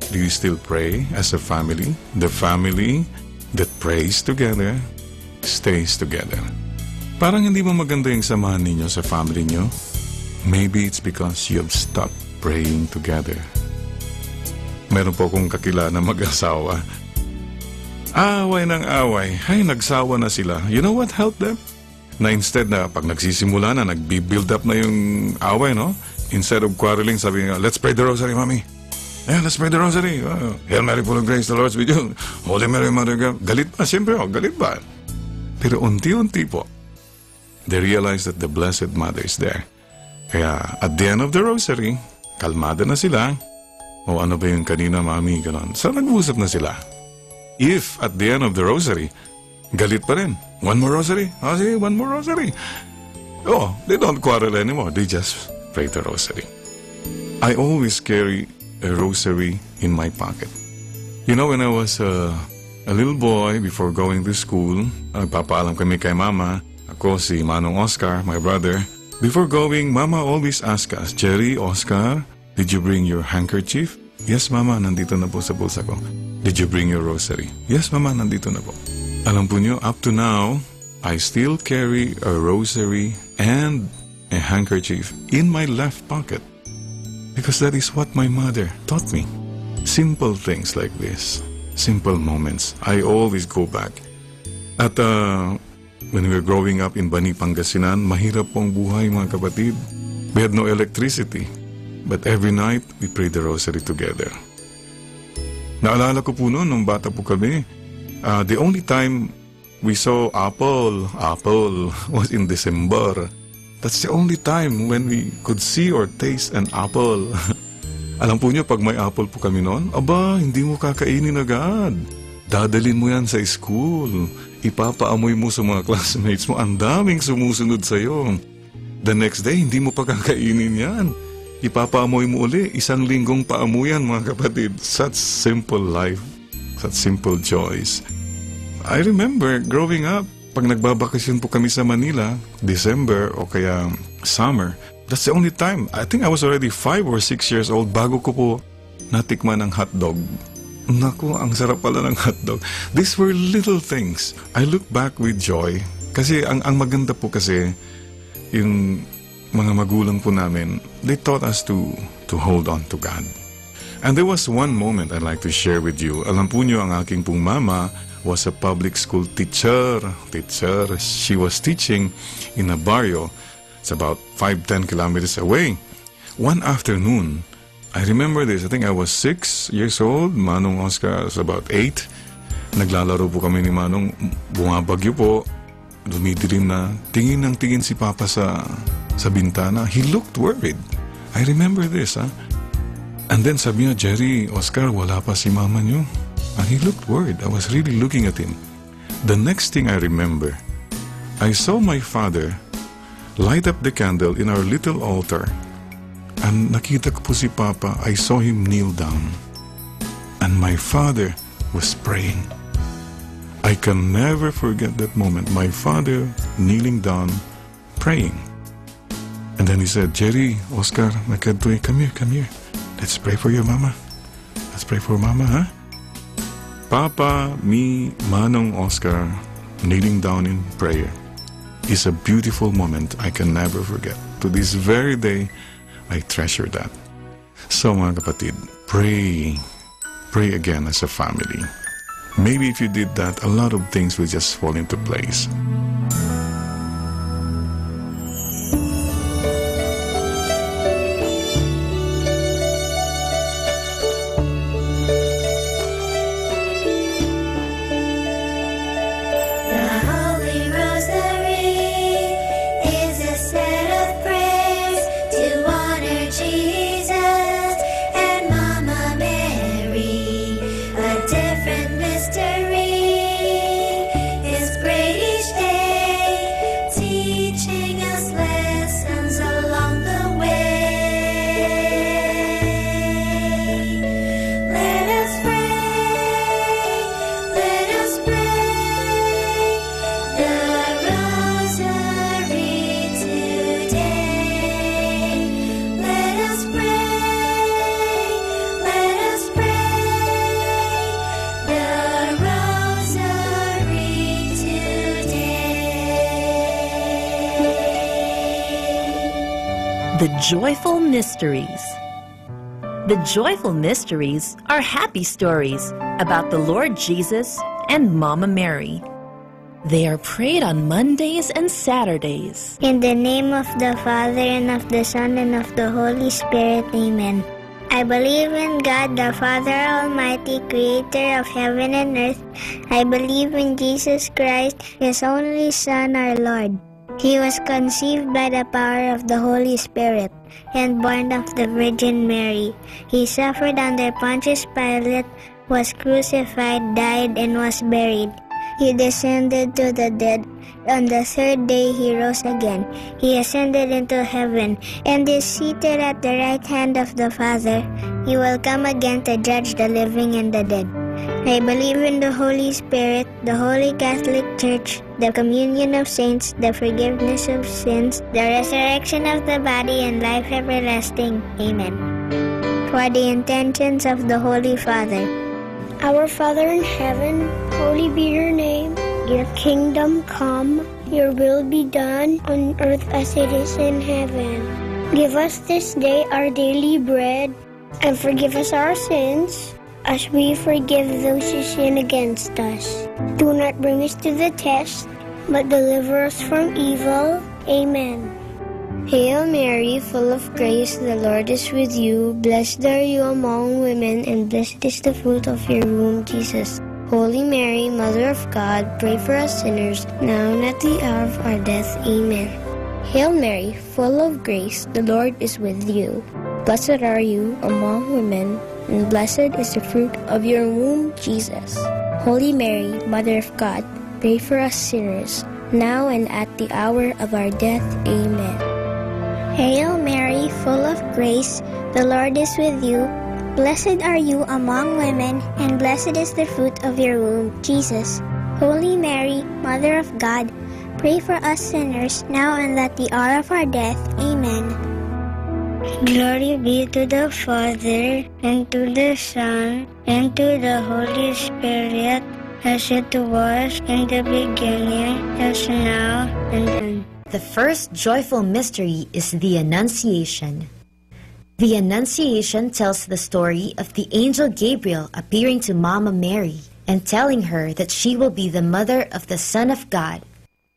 Do you still pray as a family? The family that prays together stays together. Parang hindi ba maganda yung samahan ninyo sa family nyo? Maybe it's because you have stopped praying together. Meron po akong kakilala mag-asawa. Away ng away. Ay, nagsawa na sila. You know what helped them? Na instead na pag nagsisimula na, nagbi-build up na yung away, no? Instead of quarreling, sabi nga, let's pray the rosary, mommy. Yeah, let's pray the rosary. Hail Mary, full of grace, the Lord's with you. Holy Mary, Mother of God. Galit pa, siyempre, galit pa. Pero unti-unti po, they realize that the Blessed Mother is there. Kaya at the end of the rosary, kalmada na sila. O ano ba yung kanina, mami, gano'n. So nag-uusap na sila. If at the end of the rosary, galit pa rin. One more rosary? Oh, sige, one more rosary. Oh, they don't quarrel anymore. They just pray the rosary. I always carry a rosary in my pocket. You know, when I was a little boy, before going to school, nagpapaalam kami kay Mama. Ako, si Manong Oscar, my brother. Before going, Mama always ask us, Jerry, Oscar, did you bring your handkerchief? Yes, Mama, nandito na po sa bulsa ko. Did you bring your rosary? Yes, Mama, nandito na po. Alam po nyo, up to now, I still carry a rosary and a handkerchief in my left pocket. Because that is what my mother taught me. Simple things like this. Simple moments. I always go back. At when we were growing up in Bani Pangasinan, mahirap pong buhay, mga kapatid. We had no electricity. But every night, we prayed the rosary together. Naalala ko po noon, nung bata po kami, the only time we saw apple was in December. That's the only time when we could see or taste an apple. Alam po niyo, pag may apple po kami noon, aba, hindi mo kakainin agad. Dadalin mo yan sa school. Ipapaamoy mo sa mga classmates mo. Ang daming sumusunod sa'yo. The next day, hindi mo pa kakainin yan. Ipapaamoy mo uli. 1 linggong paamuyan, mga kapatid. Such simple life. Such simple joys. I remember growing up, pag nagbabakasyon po kami sa Manila, December o kaya summer, that's the only time. I think I was already 5 or 6 years old bago ko po natikman ang hotdog. Naku, ang sarap pala ng hotdog. These were little things. I look back with joy. Kasi ang maganda po kasi, yung mga magulang po namin, they taught us to hold on to God. And there was one moment I'd like to share with you. Alam po niyo, ang aking pong mama was a public school teacher. She was teaching in a barrio. It's about 5-10 kilometers away. One afternoon, I remember this. I think I was 6 years old. Manong Oscar was about 8. Naglalaro po kami ni Manong. Bumabagyo po. Dumidilim na. Tingin ng tingin si Papa sa bintana. He looked worried. I remember this, ha? And then sabi niya, Jerry, Oscar, wala pa si Mama niyo. And he looked worried. I was really looking at him. The next thing I remember, I saw my father light up the candle in our little altar. And nakita ko po si Papa. I saw him kneel down. And my father was praying. I can never forget that moment. My father kneeling down, praying. And then he said, Jerry, Oscar, Makadwe, come here. Let's pray for your mama. Let's pray for mama, huh? Papa, me, Manong, Oscar, kneeling down in prayer is a beautiful moment I can never forget. To this very day, I treasure that. So mga kapatid, pray again as a family. Maybe if you did that, a lot of things will just fall into place. The Joyful Mysteries. The joyful mysteries are happy stories about the Lord Jesus and Mama Mary. They are prayed on Mondays and Saturdays. In the name of the Father, and of the Son, and of the Holy Spirit. Amen. I believe in God, the Father Almighty, creator of heaven and earth. I believe in Jesus Christ, His only Son, our Lord. He was conceived by the power of the Holy Spirit and born of the Virgin Mary. He suffered under Pontius Pilate, was crucified, died, and was buried. He descended to the dead. On the third day he rose again. He ascended into heaven and is seated at the right hand of the Father. He will come again to judge the living and the dead. I believe in the Holy Spirit, the Holy Catholic Church, the communion of saints, the forgiveness of sins, the resurrection of the body, and life everlasting. Amen. For the intentions of the Holy Father. Our Father in heaven, holy be your name. Your kingdom come, your will be done on earth as it is in heaven. Give us this day our daily bread, and forgive us our sins, as we forgive those who sin against us. Do not bring us to the test, but deliver us from evil. Amen. Hail Mary, full of grace, the Lord is with you. Blessed are you among women, and blessed is the fruit of your womb, Jesus. Holy Mary, Mother of God, pray for us sinners, now and at the hour of our death. Amen. Hail Mary, full of grace, the Lord is with you. Blessed are you among women, and blessed is the fruit of your womb, Jesus. Holy Mary, Mother of God, pray for us sinners, now and at the hour of our death. Amen. Hail Mary, full of grace, the Lord is with you. Blessed are you among women, and blessed is the fruit of your womb, Jesus. Holy Mary, Mother of God, pray for us sinners, now and at the hour of our death. Amen. Glory be to the Father, and to the Son, and to the Holy Spirit, as it was in the beginning, as now, and then. The first joyful mystery is the Annunciation. The Annunciation tells the story of the angel Gabriel appearing to Mama Mary and telling her that she will be the mother of the Son of God.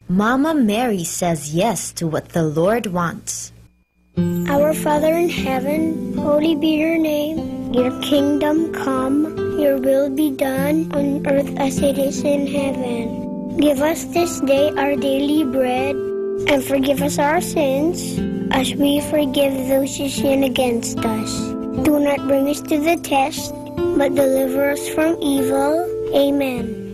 Mama Mary says yes to what the Lord wants. Our Father in heaven, holy be your name. Your kingdom come, your will be done on earth as it is in heaven. Give us this day our daily bread, and forgive us our sins, as we forgive those who sin against us. Do not bring us to the test, but deliver us from evil. Amen.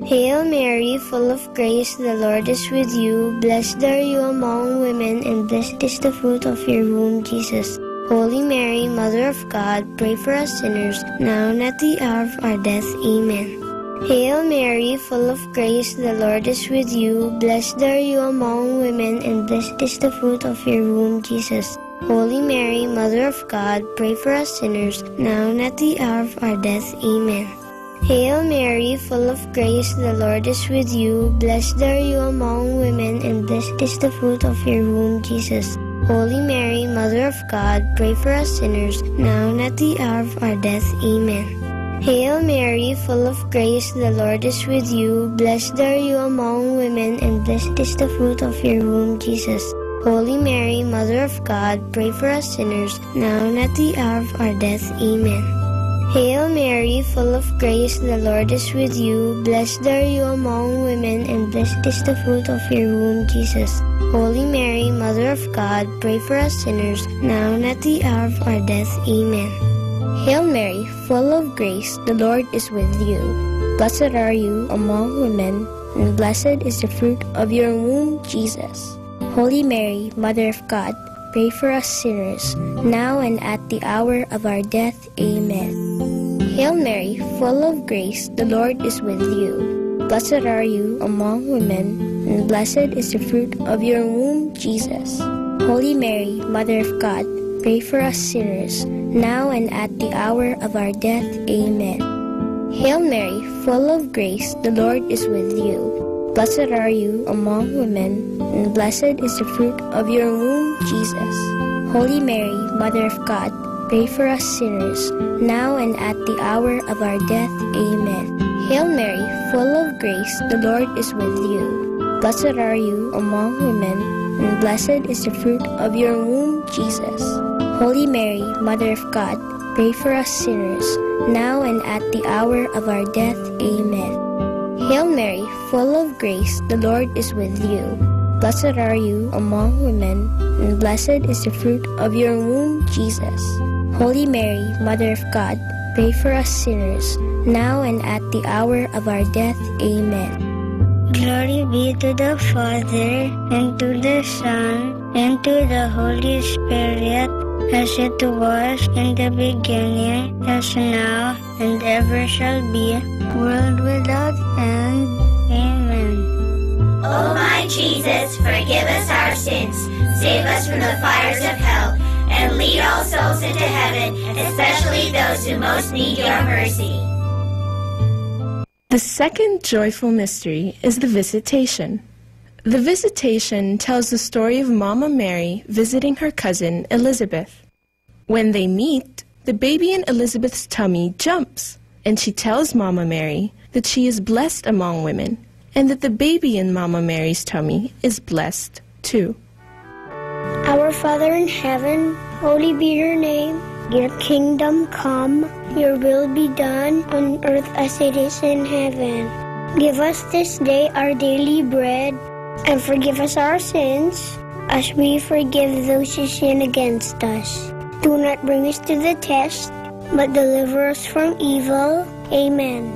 Hail Mary, full of grace, the Lord is with you. Blessed are you among women, and blessed is the fruit of your womb, Jesus. Holy Mary, Mother of God, pray for us sinners, now and at the hour of our death. Amen. Hail Mary, full of grace, the Lord is with you. Blessed are you among women, and blessed is the fruit of your womb, Jesus. Holy Mary, Mother of God, pray for us sinners, now and at the hour of our death. Amen. Hail Mary, full of grace, the Lord is with you. Blessed are you among women, and blessed is the fruit of your womb, Jesus. Holy Mary, Mother of God, pray for us sinners, now and at the hour of our death. Amen. Hail Mary, full of grace, the Lord is with you. Blessed are you among women, and blessed is the fruit of your womb, Jesus. Holy Mary, Mother of God, pray for us sinners, now and at the hour of our death. Amen. Hail Mary, full of grace, the Lord is with you. Blessed are you among women, and blessed is the fruit of your womb, Jesus. Holy Mary, Mother of God, pray for us sinners, now and at the hour of our death. Amen. Hail Mary, full of grace, the Lord is with you. Blessed are you among women, and blessed is the fruit of your womb, Jesus. Holy Mary, Mother of God, pray for us sinners, now and at the hour of our death. Amen. Hail Mary, full of grace, the Lord is with you. Blessed are you among women, and blessed is the fruit of your womb, Jesus. Holy Mary, Mother of God, pray for us sinners, now and at the hour of our death. Amen. Hail Mary, full of grace, the Lord is with you. Blessed are you among women, and blessed is the fruit of your womb, Jesus. Holy Mary, Mother of God, pray for us sinners, now and at the hour of our death. Amen. Hail Mary, full of grace, the Lord is with you. Blessed are you among women, and blessed is the fruit of your womb, Jesus. Holy Mary, Mother of God, pray for us sinners, now and at the hour of our death. Amen. Hail Mary, full of grace, the Lord is with you. Blessed are you among women, and blessed is the fruit of your womb, Jesus. Holy Mary, Mother of God, pray for us sinners, now and at the hour of our death. Amen. Glory be to the Father, and to the Son, and to the Holy Spirit, as it was in the beginning, as now, and ever shall be, world without end. Amen. O my Jesus, forgive us our sins, save us from the fires of hell, and lead all souls into heaven, especially those who most need your mercy. The second joyful mystery is the Visitation. The Visitation tells the story of Mama Mary visiting her cousin Elizabeth. When they meet, the baby in Elizabeth's tummy jumps, and she tells Mama Mary that she is blessed among women, and that the baby in Mama Mary's tummy is blessed too. Our Father in heaven, holy be your name. Your kingdom come, your will be done on earth as it is in heaven. Give us this day our daily bread, and forgive us our sins, as we forgive those who sin against us. Do not bring us to the test, but deliver us from evil. Amen.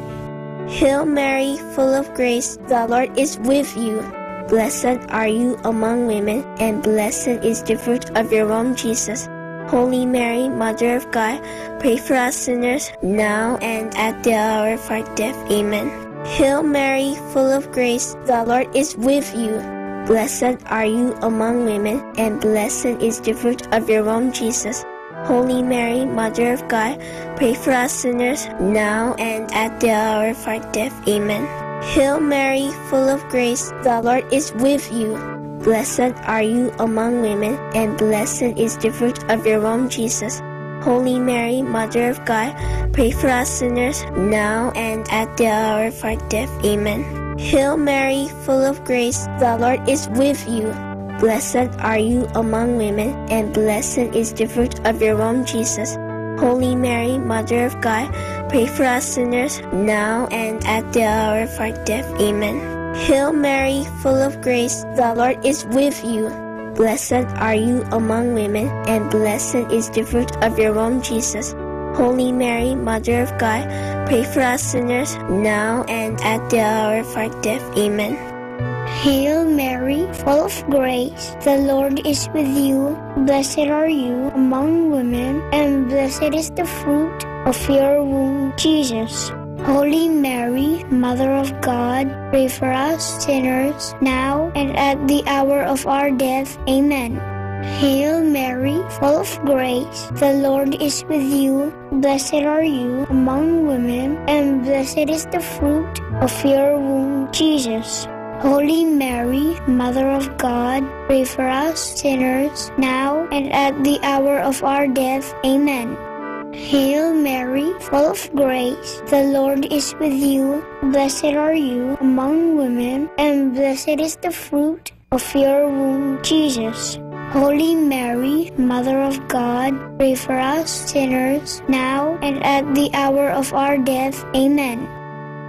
Hail Mary, full of grace, the Lord is with you. Blessed are you among women, and blessed is the fruit of your womb, Jesus. Holy Mary, Mother of God, pray for us sinners, now and at the hour of our death. Amen. Hail Mary, full of grace, the Lord is with you. Blessed are you among women, and blessed is the fruit of your womb, Jesus. Holy Mary, Mother of God, pray for us sinners, now and at the hour of our death. Amen. Hail Mary, full of grace, the Lord is with you. Blessed are you among women, and blessed is the fruit of your womb, Jesus. Holy Mary, Mother of God, pray for us sinners, now and at the hour of our death. Amen. Hail Mary, full of grace, the Lord is with you. Blessed are you among women, and blessed is the fruit of your womb, Jesus. Holy Mary, Mother of God, pray for us sinners, now and at the hour of our death. Amen. Hail Mary, full of grace, the Lord is with you. Blessed are you among women, and blessed is the fruit of your womb, Jesus. Holy Mary, Mother of God, pray for us sinners, now and at the hour of our death. Amen. Hail Mary, full of grace, the Lord is with you. Blessed are you among women, and blessed is the fruit of your womb, Jesus. Holy Mary, Mother of God, pray for us sinners, now and at the hour of our death. Amen. Hail Mary, full of grace, the Lord is with you. Blessed are you among women, and blessed is the fruit of your womb, Jesus. Holy Mary, Mother of God, pray for us sinners, now and at the hour of our death. Amen. Hail Mary, full of grace, the Lord is with you. Blessed are you among women, and blessed is the fruit of your womb, Jesus. Holy Mary, Mother of God, pray for us sinners, now and at the hour of our death. Amen.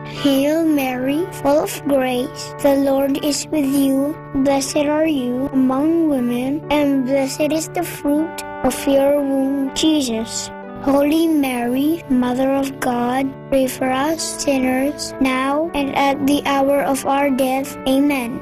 Hail Mary, full of grace, the Lord is with you. Blessed are you among women, and blessed is the fruit of your womb, Jesus. Holy Mary, Mother of God, pray for us sinners, now and at the hour of our death. Amen.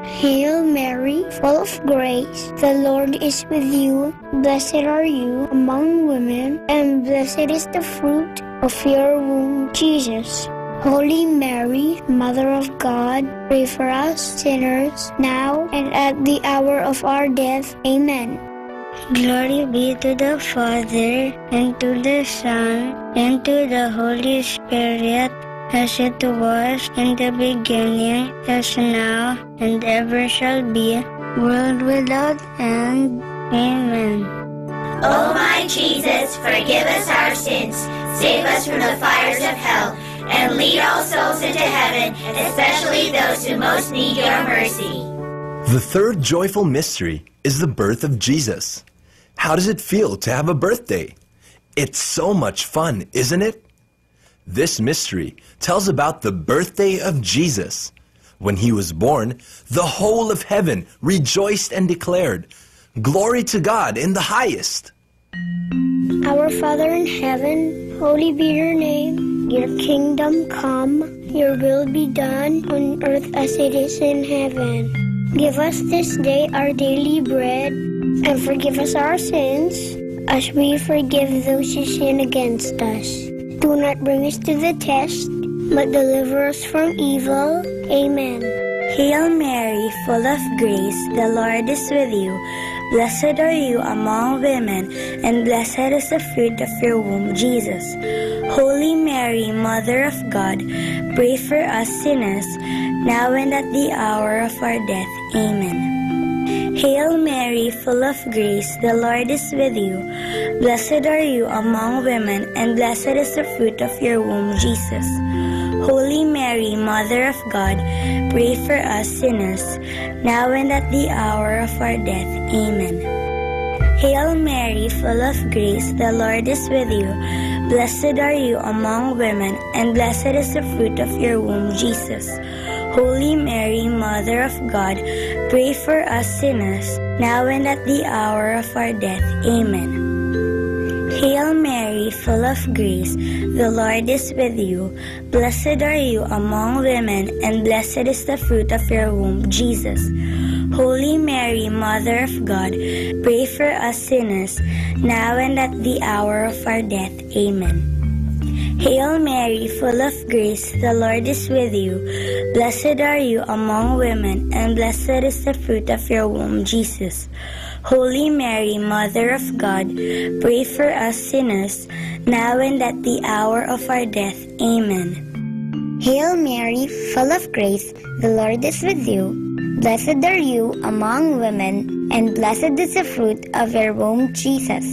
Hail Mary, full of grace, the Lord is with you. Blessed are you among women, and blessed is the fruit of your womb, Jesus. Holy Mary, Mother of God, pray for us sinners, now and at the hour of our death. Amen. Glory be to the Father, and to the Son, and to the Holy Spirit, as it was in the beginning, as now, and ever shall be, world without end. Amen. O my Jesus, forgive us our sins, save us from the fires of hell, and lead all souls into heaven, especially those who most need your mercy. The third joyful mystery is the birth of Jesus. How does it feel to have a birthday? It's so much fun, isn't it? This mystery tells about the birthday of Jesus. When he was born, the whole of heaven rejoiced and declared, "Glory to God in the highest." Our Father in heaven, holy be your name. Your kingdom come, your will be done on earth as it is in heaven. Give us this day our daily bread, and forgive us our sins, as we forgive those who sin against us. Do not bring us to the test, but deliver us from evil. Amen. Hail Mary, full of grace, the Lord is with you. Blessed are you among women, and blessed is the fruit of your womb, Jesus. Holy Mary, Mother of God, pray for us sinners, now and at the hour of our death. Amen. Hail Mary, full of grace, the Lord is with you. Blessed are you among women, and blessed is the fruit of your womb, Jesus. Holy Mary, Mother of God, pray for us sinners, now and at the hour of our death. Amen. Hail Mary, full of grace, the Lord is with you. Blessed are you among women, and blessed is the fruit of your womb, Jesus. Holy Mary, Mother of God, pray for us sinners, now and at the hour of our death. Amen. Hail Mary, full of grace, the Lord is with you. Blessed are you among women, and blessed is the fruit of your womb, Jesus. Holy Mary, Mother of God, pray for us sinners, now and at the hour of our death. Amen. Hail Mary, full of grace, the Lord is with you. Blessed are you among women, and blessed is the fruit of your womb, Jesus. Holy Mary, Mother of God, pray for us sinners, now and at the hour of our death. Amen. Hail Mary, full of grace, the Lord is with you. Blessed are you among women, and blessed is the fruit of your womb, Jesus.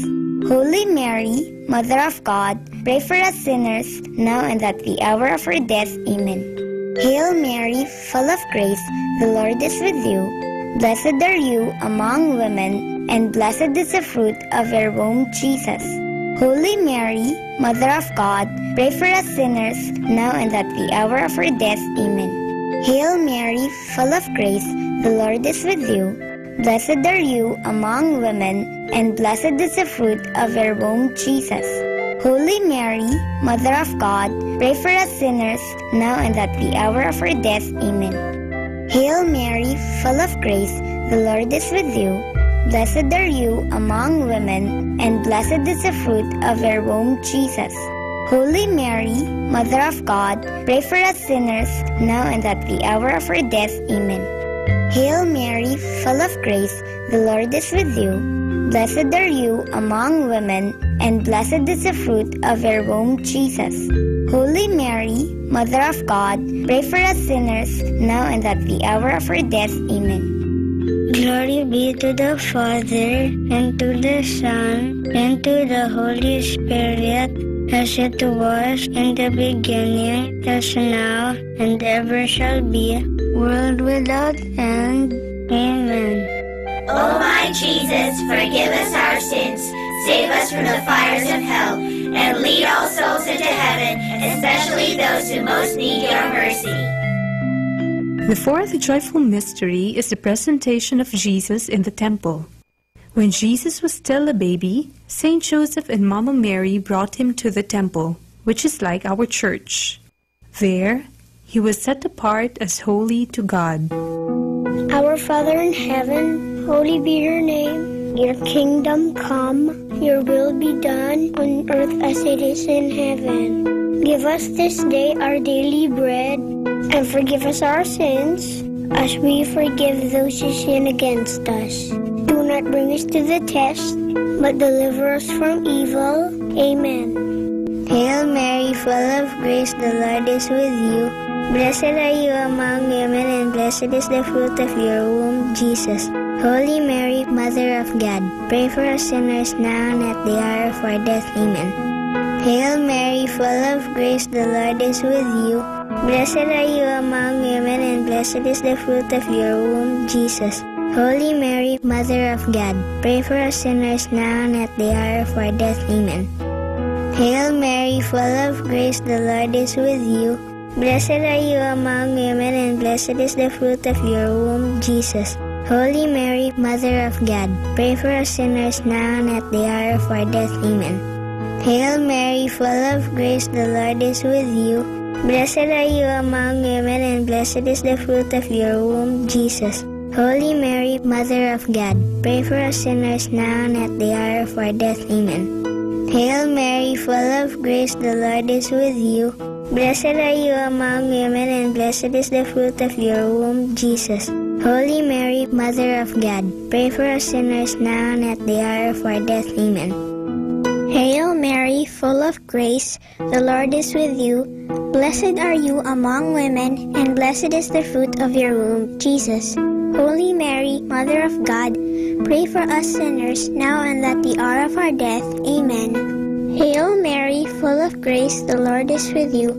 Holy Mary, Mother of God, pray for us sinners, now and at the hour of our death. Amen. Hail Mary, full of grace, the Lord is with you. Blessed are you among women, and blessed is the fruit of your womb, Jesus. Holy Mary, Mother of God, pray for us sinners, now and at the hour of our death. Amen. Hail Mary, full of grace, the Lord is with you. Blessed are you among women, and blessed is the fruit of your womb, Jesus. Holy Mary, Mother of God, pray for us sinners, now and at the hour of our death. Amen. Hail Mary, full of grace, the Lord is with you. Blessed are you among women, and blessed is the fruit of your womb, Jesus. Holy Mary, Mother of God, pray for us sinners, now and at the hour of our death. Amen. Hail Mary, full of grace, the Lord is with you. Blessed are you among women, and blessed is the fruit of your womb, Jesus. Holy Mary, Mother of God, pray for us sinners, now and at the hour of our death. Amen. Glory be to the Father, and to the Son, and to the Holy Spirit, as it was in the beginning, as now, and ever shall be, world without end. Amen. O my Jesus, forgive us our sins, save us from the fires of hell, and lead all souls into heaven, especially those who most need your mercy. The fourth joyful mystery is the presentation of Jesus in the temple. When Jesus was still a baby, Saint Joseph and Mama Mary brought him to the temple, which is like our church. There, he was set apart as holy to God. Our Father in heaven, holy be your name. Your kingdom come, your will be done on earth as it is in heaven. Give us this day our daily bread, and forgive us our sins, as we forgive those who sin against us. Do not bring us to the test, but deliver us from evil. Amen. Hail Mary, full of grace, the Lord is with you. Blessed are you among women, and blessed is the fruit of your womb, Jesus. Holy Mary, Mother of God, pray for us sinners now and at the hour of our death. Amen. Hail Mary, full of grace, the Lord is with you. Blessed are you among women, and blessed is the fruit of your womb, Jesus. Holy Mary, Mother of God, pray for us sinners now and at the hour of our death. Amen. Hail Mary, full of grace, the Lord is with you. Blessed are you among women, and blessed is the fruit of your womb, Jesus. Holy Mary, Mother of God, pray for us sinners now and at the hour of our death. Amen. Hail Mary, full of grace, the Lord is with you. Blessed are you among women, and blessed is the fruit of your womb, Jesus. Holy Mary, Mother of God, pray for us sinners now and at the hour of our death. Amen. Hail Mary, full of grace, the Lord is with you. Blessed are you among women, and blessed is the fruit of your womb, Jesus. Holy Mary, Mother of God, pray for us sinners now and at the hour of our death. Amen. Hail Mary, full of grace, the Lord is with you. Blessed are you among women, and blessed is the fruit of your womb, Jesus. Holy Mary, Mother of God, pray for us sinners now and at the hour of our death. Amen. Hail Mary, full of grace, the Lord is with you.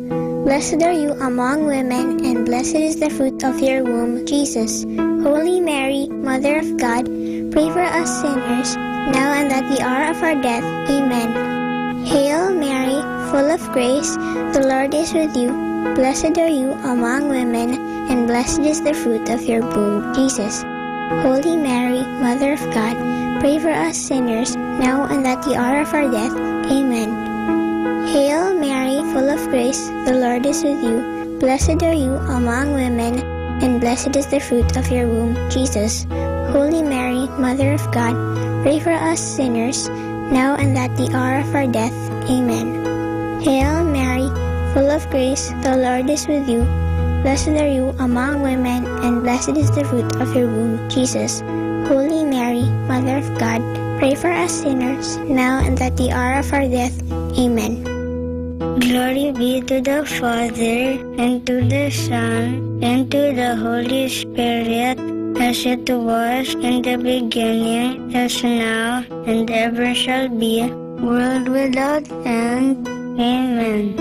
Blessed are you among women, and blessed is the fruit of your womb, Jesus. Holy Mary, Mother of God, pray for us sinners, now and at the hour of our death. Amen. Hail Mary, full of grace, the Lord is with you. Blessed are you among women, and blessed is the fruit of your womb, Jesus. Holy Mary, Mother of God, pray for us sinners, now and at the hour of our death. Amen. Hail Mary, full of grace, the Lord is with you. Blessed are you among women, and blessed is the fruit of your womb, Jesus. Holy Mary, Mother of God, pray for us sinners, now and at the hour of our death. Amen. Hail Mary, full of grace, the Lord is with you. Blessed are you among women, and blessed is the fruit of your womb, Jesus. Holy Mary, Mother of God, pray for us sinners, now and at the hour of our death. Amen. Glory be to the Father, and to the Son, and to the Holy Spirit, as it was in the beginning, as now, and ever shall be, world without end. Amen.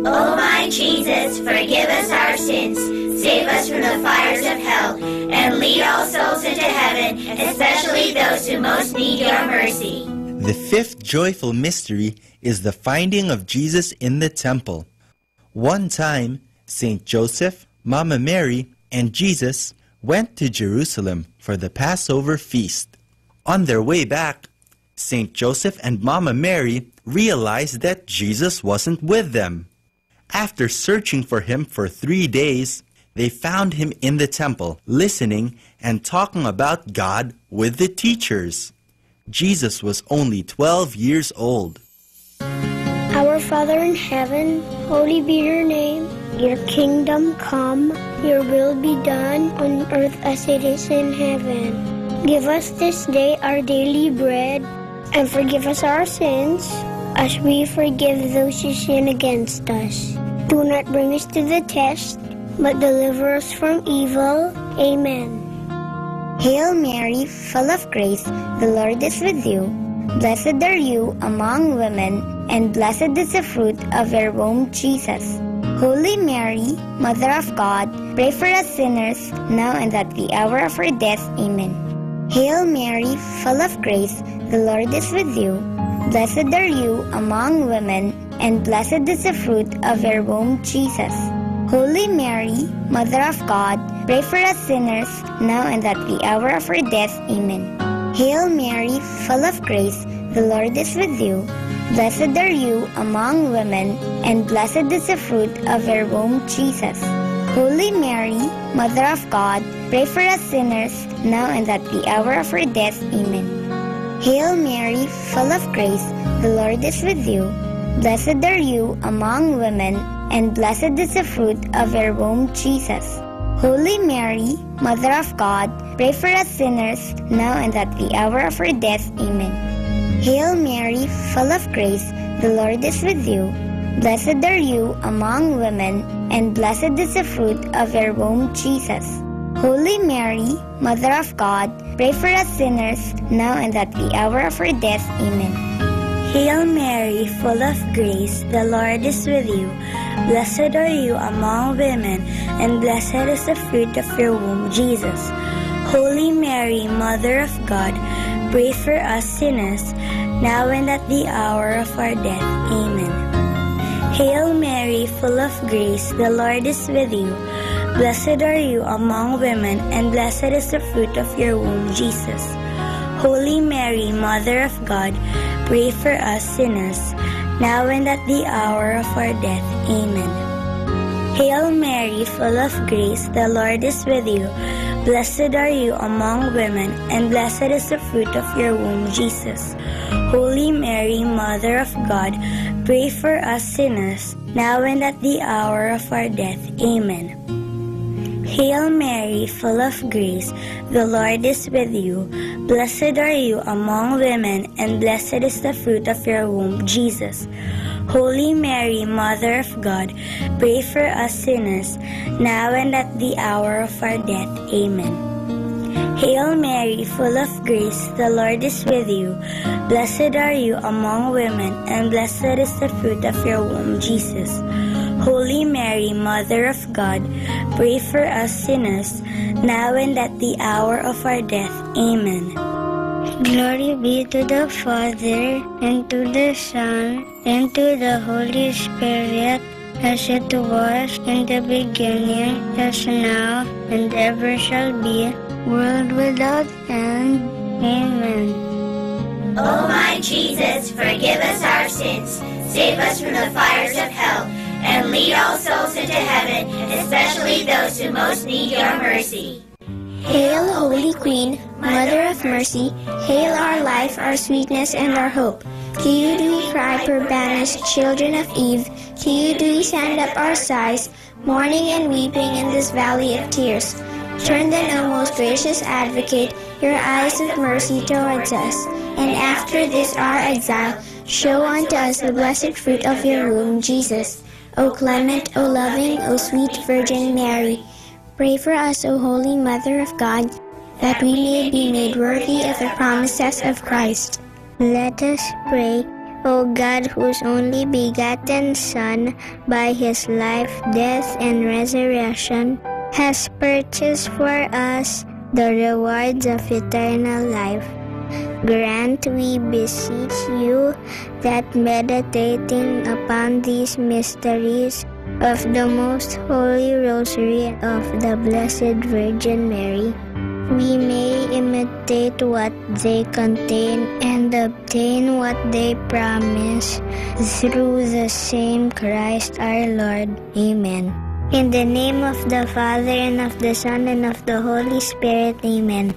O my Jesus, forgive us our sins, save us from the fires of hell, and lead all souls into heaven, especially those who most need your mercy. The fifth joyful mystery is the finding of Jesus in the temple. One time, Saint Joseph, Mama Mary, and Jesus went to Jerusalem for the Passover feast. On their way back, Saint Joseph and Mama Mary realized that Jesus wasn't with them. After searching for him for 3 days, they found him in the temple, listening and talking about God with the teachers. Jesus was only 12 years old. Our Father in heaven, holy be your name. Your kingdom come, your will be done on earth as it is in heaven. Give us this day our daily bread, and forgive us our sins, as we forgive those who sin against us. Do not bring us to the test, but deliver us from evil. Amen. Hail Mary, full of grace, the Lord is with you. Blessed are you among women, and blessed is the fruit of your womb, Jesus. Holy Mary, Mother of God, pray for us sinners, now and at the hour of our death. Amen. Hail Mary, full of grace, the Lord is with you. Blessed are you among women, and blessed is the fruit of your womb, Jesus. Holy Mary, Mother of God, pray for us sinners, now and at the hour of our death. Amen. Hail Mary, full of grace, the Lord is with you. Blessed are you among women, and blessed is the fruit of your womb, Jesus. Holy Mary, Mother of God, pray for us sinners, now and at the hour of our death. Amen. Hail Mary, full of grace, the Lord is with you. Blessed are you among women, and blessed is the fruit of your womb, Jesus. Holy Mary, Mother of God, pray for us sinners, now and at the hour of our death. Amen. Hail Mary, full of grace, the Lord is with you. Blessed are you among women, and blessed is the fruit of your womb, Jesus. Holy Mary, Mother of God, pray for us sinners, now and at the hour of our death. Amen. Hail Mary, full of grace, the Lord is with you. Blessed are you among women, and blessed is the fruit of your womb, Jesus. Holy Mary, Mother of God, pray for us sinners, now and at the hour of our death. Amen. Hail Mary, full of grace, the Lord is with you. Blessed are you among women, and blessed is the fruit of your womb, Jesus. Holy Mary, Mother of God, pray for us sinners, now and at the hour of our death. Amen. Hail Mary, full of grace, the Lord is with you. Blessed are you among women, and blessed is the fruit of your womb, Jesus. Holy Mary, Mother of God, pray for us sinners, now and at the hour of our death. Amen. Hail Mary, full of grace, the Lord is with you. Blessed are you among women, and blessed is the fruit of your womb, Jesus. Holy Mary, Mother of God, pray for us sinners, now and at the hour of our death. Amen. Hail Mary, full of grace, the Lord is with you. Blessed are you among women, and blessed is the fruit of your womb, Jesus. Holy Mary, Mother of God, pray for us sinners, now and at the hour of our death. Amen. Glory be to the Father, and to the Son, and to the Holy Spirit, as it was in the beginning, as now, and ever shall be, world without end. Amen. O my Jesus, forgive us our sins, save us from the fires of hell, and lead all souls into heaven, especially those who most need your mercy. Hail, Holy Queen, Mother of Mercy, hail our life, our sweetness, and our hope. To you do we cry, poor banished children of Eve. To you do we send up our sighs, mourning and weeping in this valley of tears. Turn then, O most gracious Advocate, your eyes of mercy towards us, and after this our exile, show unto us the blessed fruit of your womb, Jesus. O clement, O loving, O sweet Virgin Mary, pray for us, O Holy Mother of God, that we may be made worthy of the promises of Christ. Let us pray. O God, whose only begotten Son, by his life, death, and resurrection, has purchased for us the rewards of eternal life, grant, we beseech you, that meditating upon these mysteries of the most holy rosary of the Blessed Virgin Mary, we may imitate what they contain and obtain what they promise, through the same Christ our Lord. Amen. In the name of the Father, and of the Son, and of the Holy Spirit. Amen.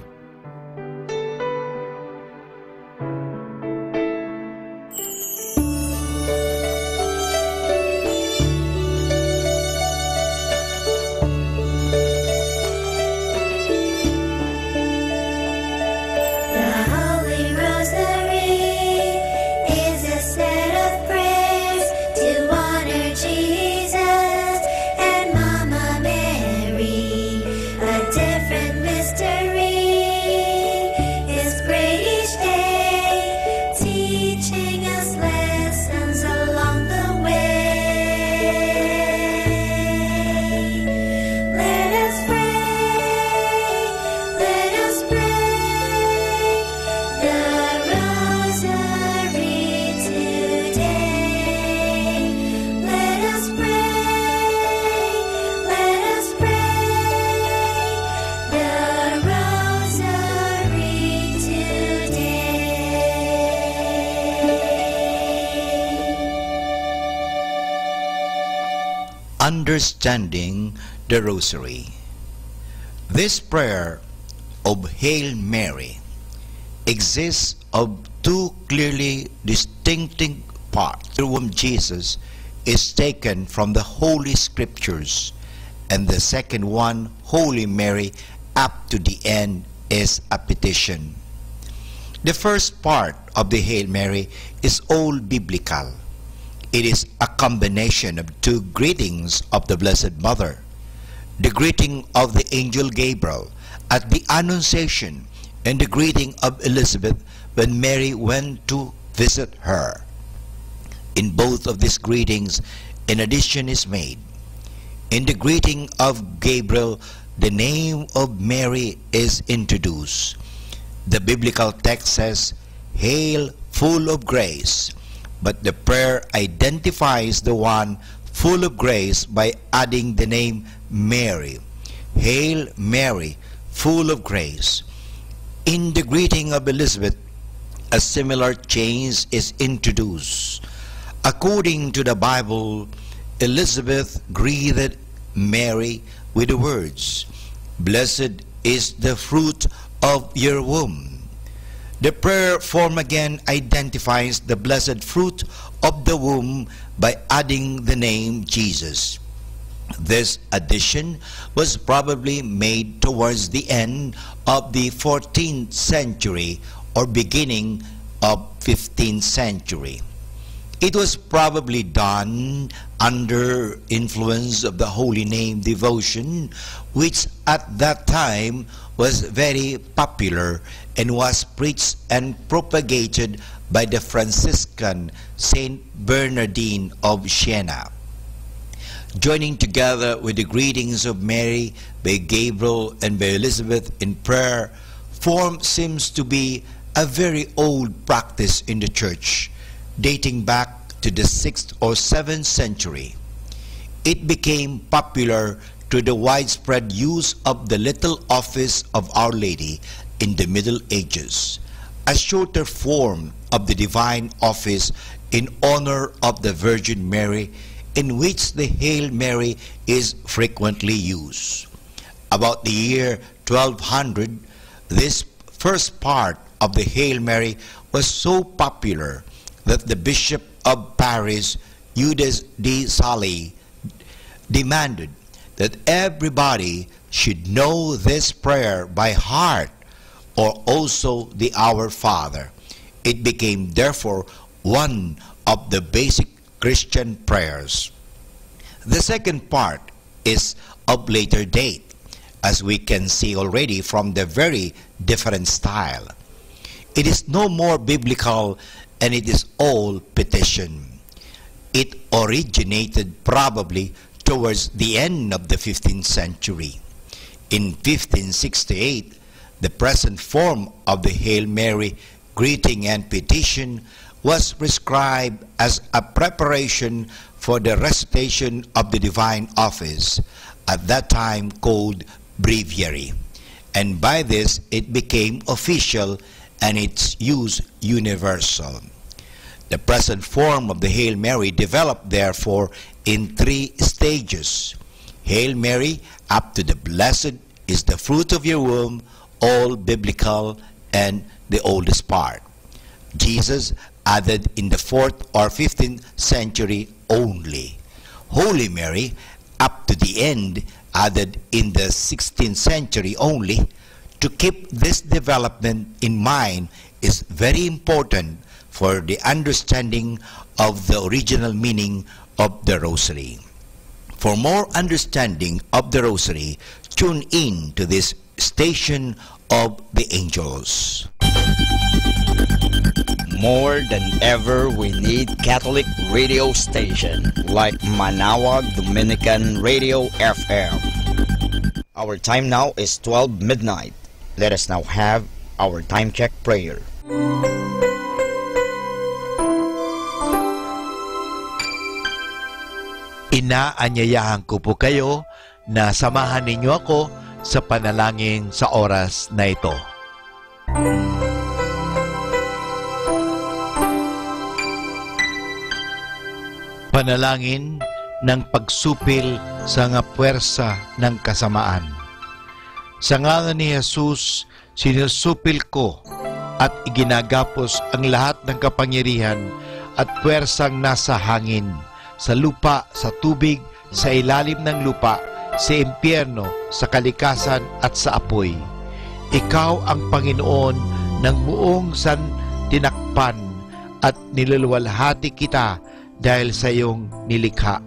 Understanding the Rosary. This prayer of Hail Mary exists of two clearly distinctive parts. The womb Jesus is taken from the Holy Scriptures, and the second one, Holy Mary, up to the end is a petition. The first part of the Hail Mary is all biblical. It is a combination of two greetings of the Blessed Mother. The greeting of the angel Gabriel at the Annunciation and the greeting of Elizabeth when Mary went to visit her. In both of these greetings, an addition is made. In the greeting of Gabriel, the name of Mary is introduced. The biblical text says, "Hail, full of grace," but the prayer identifies the one full of grace by adding the name Mary. Hail Mary, full of grace. In the greeting of Elizabeth, a similar change is introduced. According to the Bible, Elizabeth greeted Mary with the words, "Blessed is the fruit of your womb." The prayer form again identifies the blessed fruit of the womb by adding the name Jesus. This addition was probably made towards the end of the 14th century or beginning of 15th century. It was probably done under influence of the Holy Name devotion, which at that time was very popular and was preached and propagated by the Franciscan Saint Bernardine of Siena. Joining together with the greetings of Mary by Gabriel and by Elizabeth in prayer seems to be a very old practice in the church, dating back to the 6th or 7th century. It became popular through the widespread use of the little office of Our Lady in the Middle Ages, a shorter form of the divine office in honor of the Virgin Mary, in which the Hail Mary is frequently used. About the year 1200, this first part of the Hail Mary was so popular that the Bishop of Paris, Eudes de Salles, demanded that everybody should know this prayer by heart, or also the Our Father. It became therefore one of the basic Christian prayers. The second part is of later date, as we can see already from the very different style. It is no more biblical, and it is all petition. It originated probably towards the end of the 15th century. In 1568, the present form of the Hail Mary greeting and petition was prescribed as a preparation for the recitation of the divine office, at that time called breviary, and by this it became official and its use universal. The present form of the Hail Mary developed therefore in 3 stages. Hail Mary, up to the blessed is the fruit of your womb, all biblical and the oldest part. Jesus added in the 4th or 15th century only. Holy Mary, up to the end, added in the 16th century only. To keep this development in mind is very important for the understanding of the original meaning of the Rosary. For more understanding of the Rosary, tune in to this station of the angels. More than ever, we need Catholic radio station like Manawag Dominican Radio FM. Our time now is 12 midnight. Let us now have our time check prayer. Inaanyayahan ko po kayo na samahan ninyo ako sa panalangin sa oras na ito. Panalangin ng pagsupil sa nga puwersa ng kasamaan. Sa ngalan ni Jesus, sinusupil ko at iginagapos ang lahat ng kapangyarihan at puwersang nasa hangin, sa lupa, sa tubig, sa ilalim ng lupa, sa impyerno, sa kalikasan at sa apoy. Ikaw ang Panginoon ng buong santinakpan at niluluwalhati kita dahil sa iyong nilikha.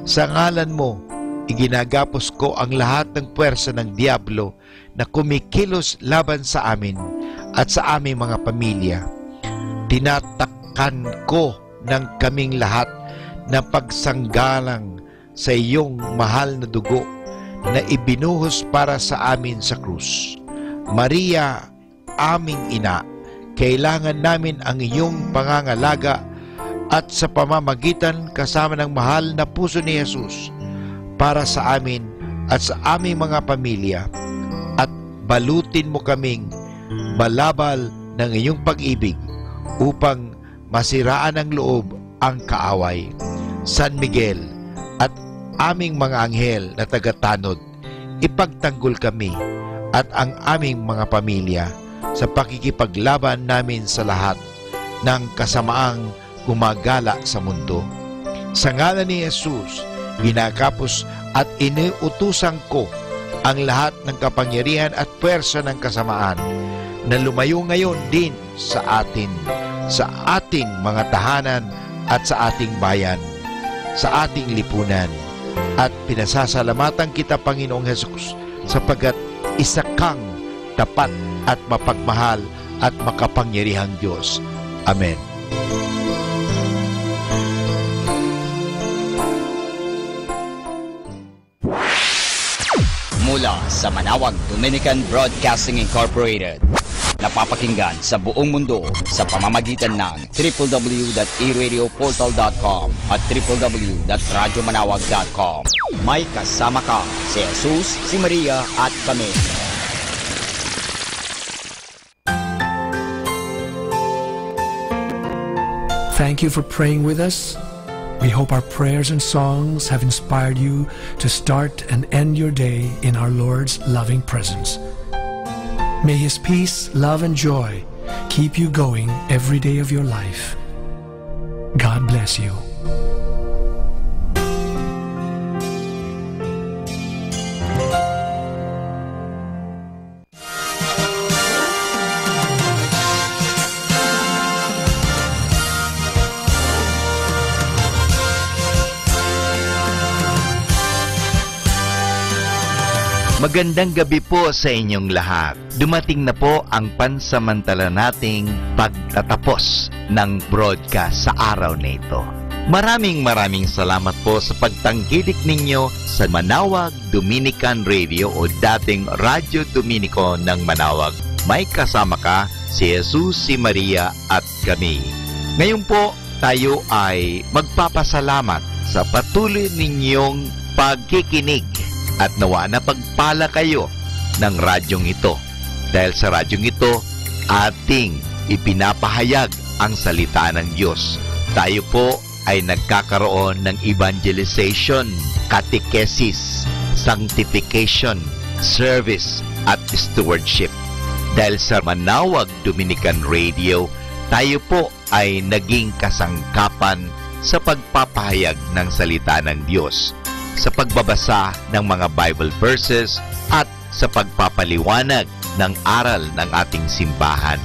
Sa ngalan mo, iginagapos ko ang lahat ng puwersa ng diablo na kumikilos laban sa amin at sa aming mga pamilya. Tinatakpan ko ng kaming lahat na pagsanggalang sa iyong mahal na dugo na ibinuhos para sa amin sa krus. Maria, aming ina, kailangan namin ang iyong pangangalaga at sa pamamagitan kasama ng mahal na puso ni Jesus para sa amin at sa aming mga pamilya, at balutin mo kaming balabal ng iyong pag-ibig upang masiraan ng loob ang kaaway. San Miguel at aming mga anghel na tagatanod, ipagtanggol kami at ang aming mga pamilya sa pakikipaglaban namin sa lahat ng kasamaang gumagala sa mundo. Sa ngalan ni Jesus, ginakapos at iniutusan ko ang lahat ng kapangyarihan at pwersa ng kasamaan na lumayo ngayon din sa atin, sa ating mga tahanan at sa ating bayan, sa ating lipunan. At pinasasalamatan kita, Panginoong Jesus, sapagkat isa kang tapat at mapagmahal at makapangyarihang Diyos. Amen. Mula sa Manawag Dominican Broadcasting Incorporated, napapakinggan sa buong mundo sa pamamagitan ng www.eradioportal.com at www.radyomanawag.com. May kasama ka, si Jesus, si Maria at kami. Thank you for praying with us. We hope our prayers and songs have inspired you to start and end your day in our Lord's loving presence. May His peace, love, and joy keep you going every day of your life. God bless you. Magandang gabi po sa inyong lahat. Dumating na po ang pansamantala nating pagtatapos ng broadcast sa araw na ito. Maraming salamat po sa pagtangkilik ninyo sa Manawag Dominican Radio o dating Radyo Dominico ng Manawag. May kasama ka, si Jesus, si Maria at kami. Ngayon po, tayo ay magpapasalamat sa patuloy ninyong pagkikinig. At nawa na pagpala kayo ng radyong ito. Dahil sa radyong ito, ating ipinapahayag ang salita ng Diyos. Tayo po ay nagkakaroon ng evangelization, catechesis, sanctification, service, at stewardship. Dahil sa Manawag Dominican Radio, tayo po ay naging kasangkapan sa pagpapahayag ng salita ng Diyos, sa pagbabasa ng mga Bible verses at sa pagpapaliwanag ng aral ng ating simbahan.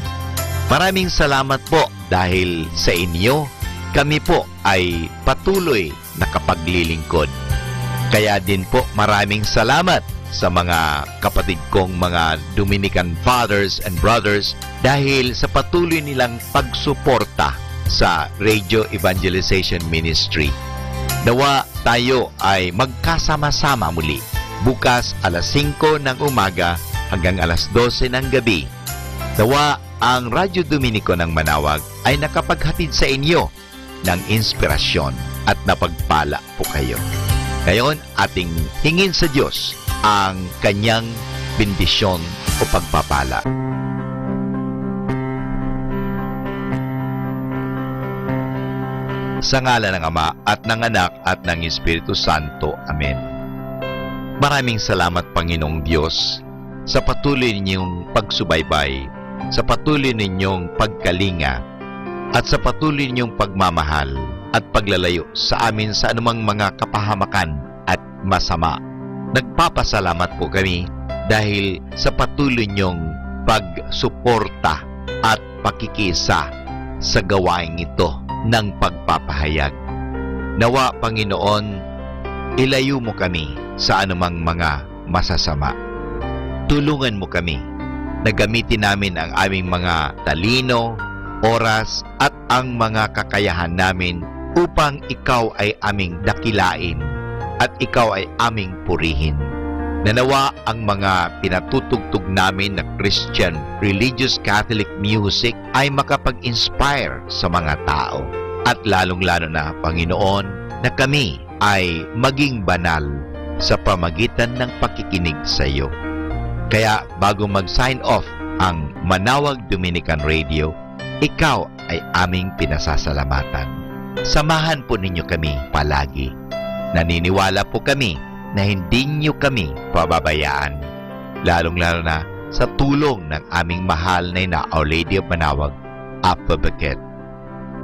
Maraming salamat po dahil sa inyo, kami po ay patuloy na kapaglilingkod. Kaya din po maraming salamat sa mga kapatid kong mga Dominican fathers and brothers dahil sa patuloy nilang pagsuporta sa Radio Evangelization Ministry. Nawa tayo ay magkasama-sama muli bukas alas 5 ng umaga hanggang alas 12 ng gabi. Nawa ang Radyo Dominico ng Manawag ay nakapaghatid sa inyo ng inspirasyon at napagpala po kayo. Ngayon, ating hingin sa Diyos ang kanyang bendisyon o pagpapala. Sa ngalan ng Ama at ng Anak at ng Espiritu Santo. Amen. Maraming salamat, Panginoong Diyos, sa patuloy ninyong pagsubaybay, sa patuloy ninyong pagkalinga, at sa patuloy ninyong pagmamahal at paglalayo sa amin sa anumang mga kapahamakan at masama. Nagpapasalamat po kami dahil sa patuloy ninyong pagsuporta at pakikisa sa gawain ito ng pagpapahayag. Nawa, Panginoon, ilayo mo kami sa anumang mga masasama. tulungan mo kami na gamitin namin ang aming mga talino, oras at ang mga kakayahan namin upang ikaw ay aming dakilain at ikaw ay aming purihin. Nanawa ang mga pinatutugtog namin na Christian religious Catholic music ay makapag-inspire sa mga tao. At lalong-lalo na, Panginoon, na kami ay maging banal sa pamagitan ng pakikinig sa iyo. Kaya bago mag-sign off ang Manawag Dominican Radio, ikaw ay aming pinasasalamatan. Samahan po ninyo kami palagi. Naniniwala po kami na hindi nyo kami pababayaan. Lalong-lalo na sa tulong ng aming mahal na ina, Our Lady of Manawag, Advocate.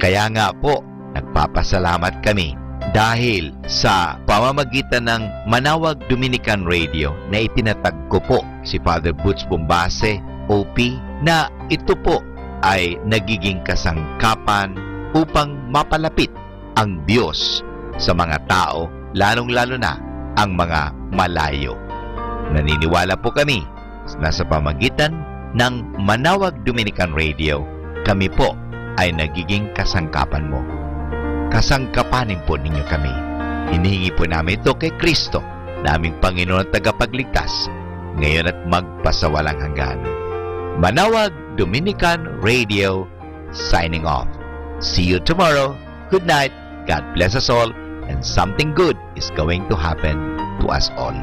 Kaya nga po, nagpapasalamat kami dahil sa pamamagitan ng Manawag Dominican Radio na itinatag ko po si Father Butch Bombase, OP, na ito po ay nagiging kasangkapan upang mapalapit ang Diyos sa mga tao, lalong-lalo na ang mga malayo. Naniniwala po kami na sa pamagitan ng Manawag Dominican Radio, kami po ay nagiging kasangkapan mo. Kasangkapanin po ninyo kami. Hinihingi po namin ito kay Kristo, na aming Panginoon at tagapagligtas, ngayon at magpasawalang hanggan. Manawag Dominican Radio, signing off. See you tomorrow. Good night. God bless us all, and something good is going to happen to us all.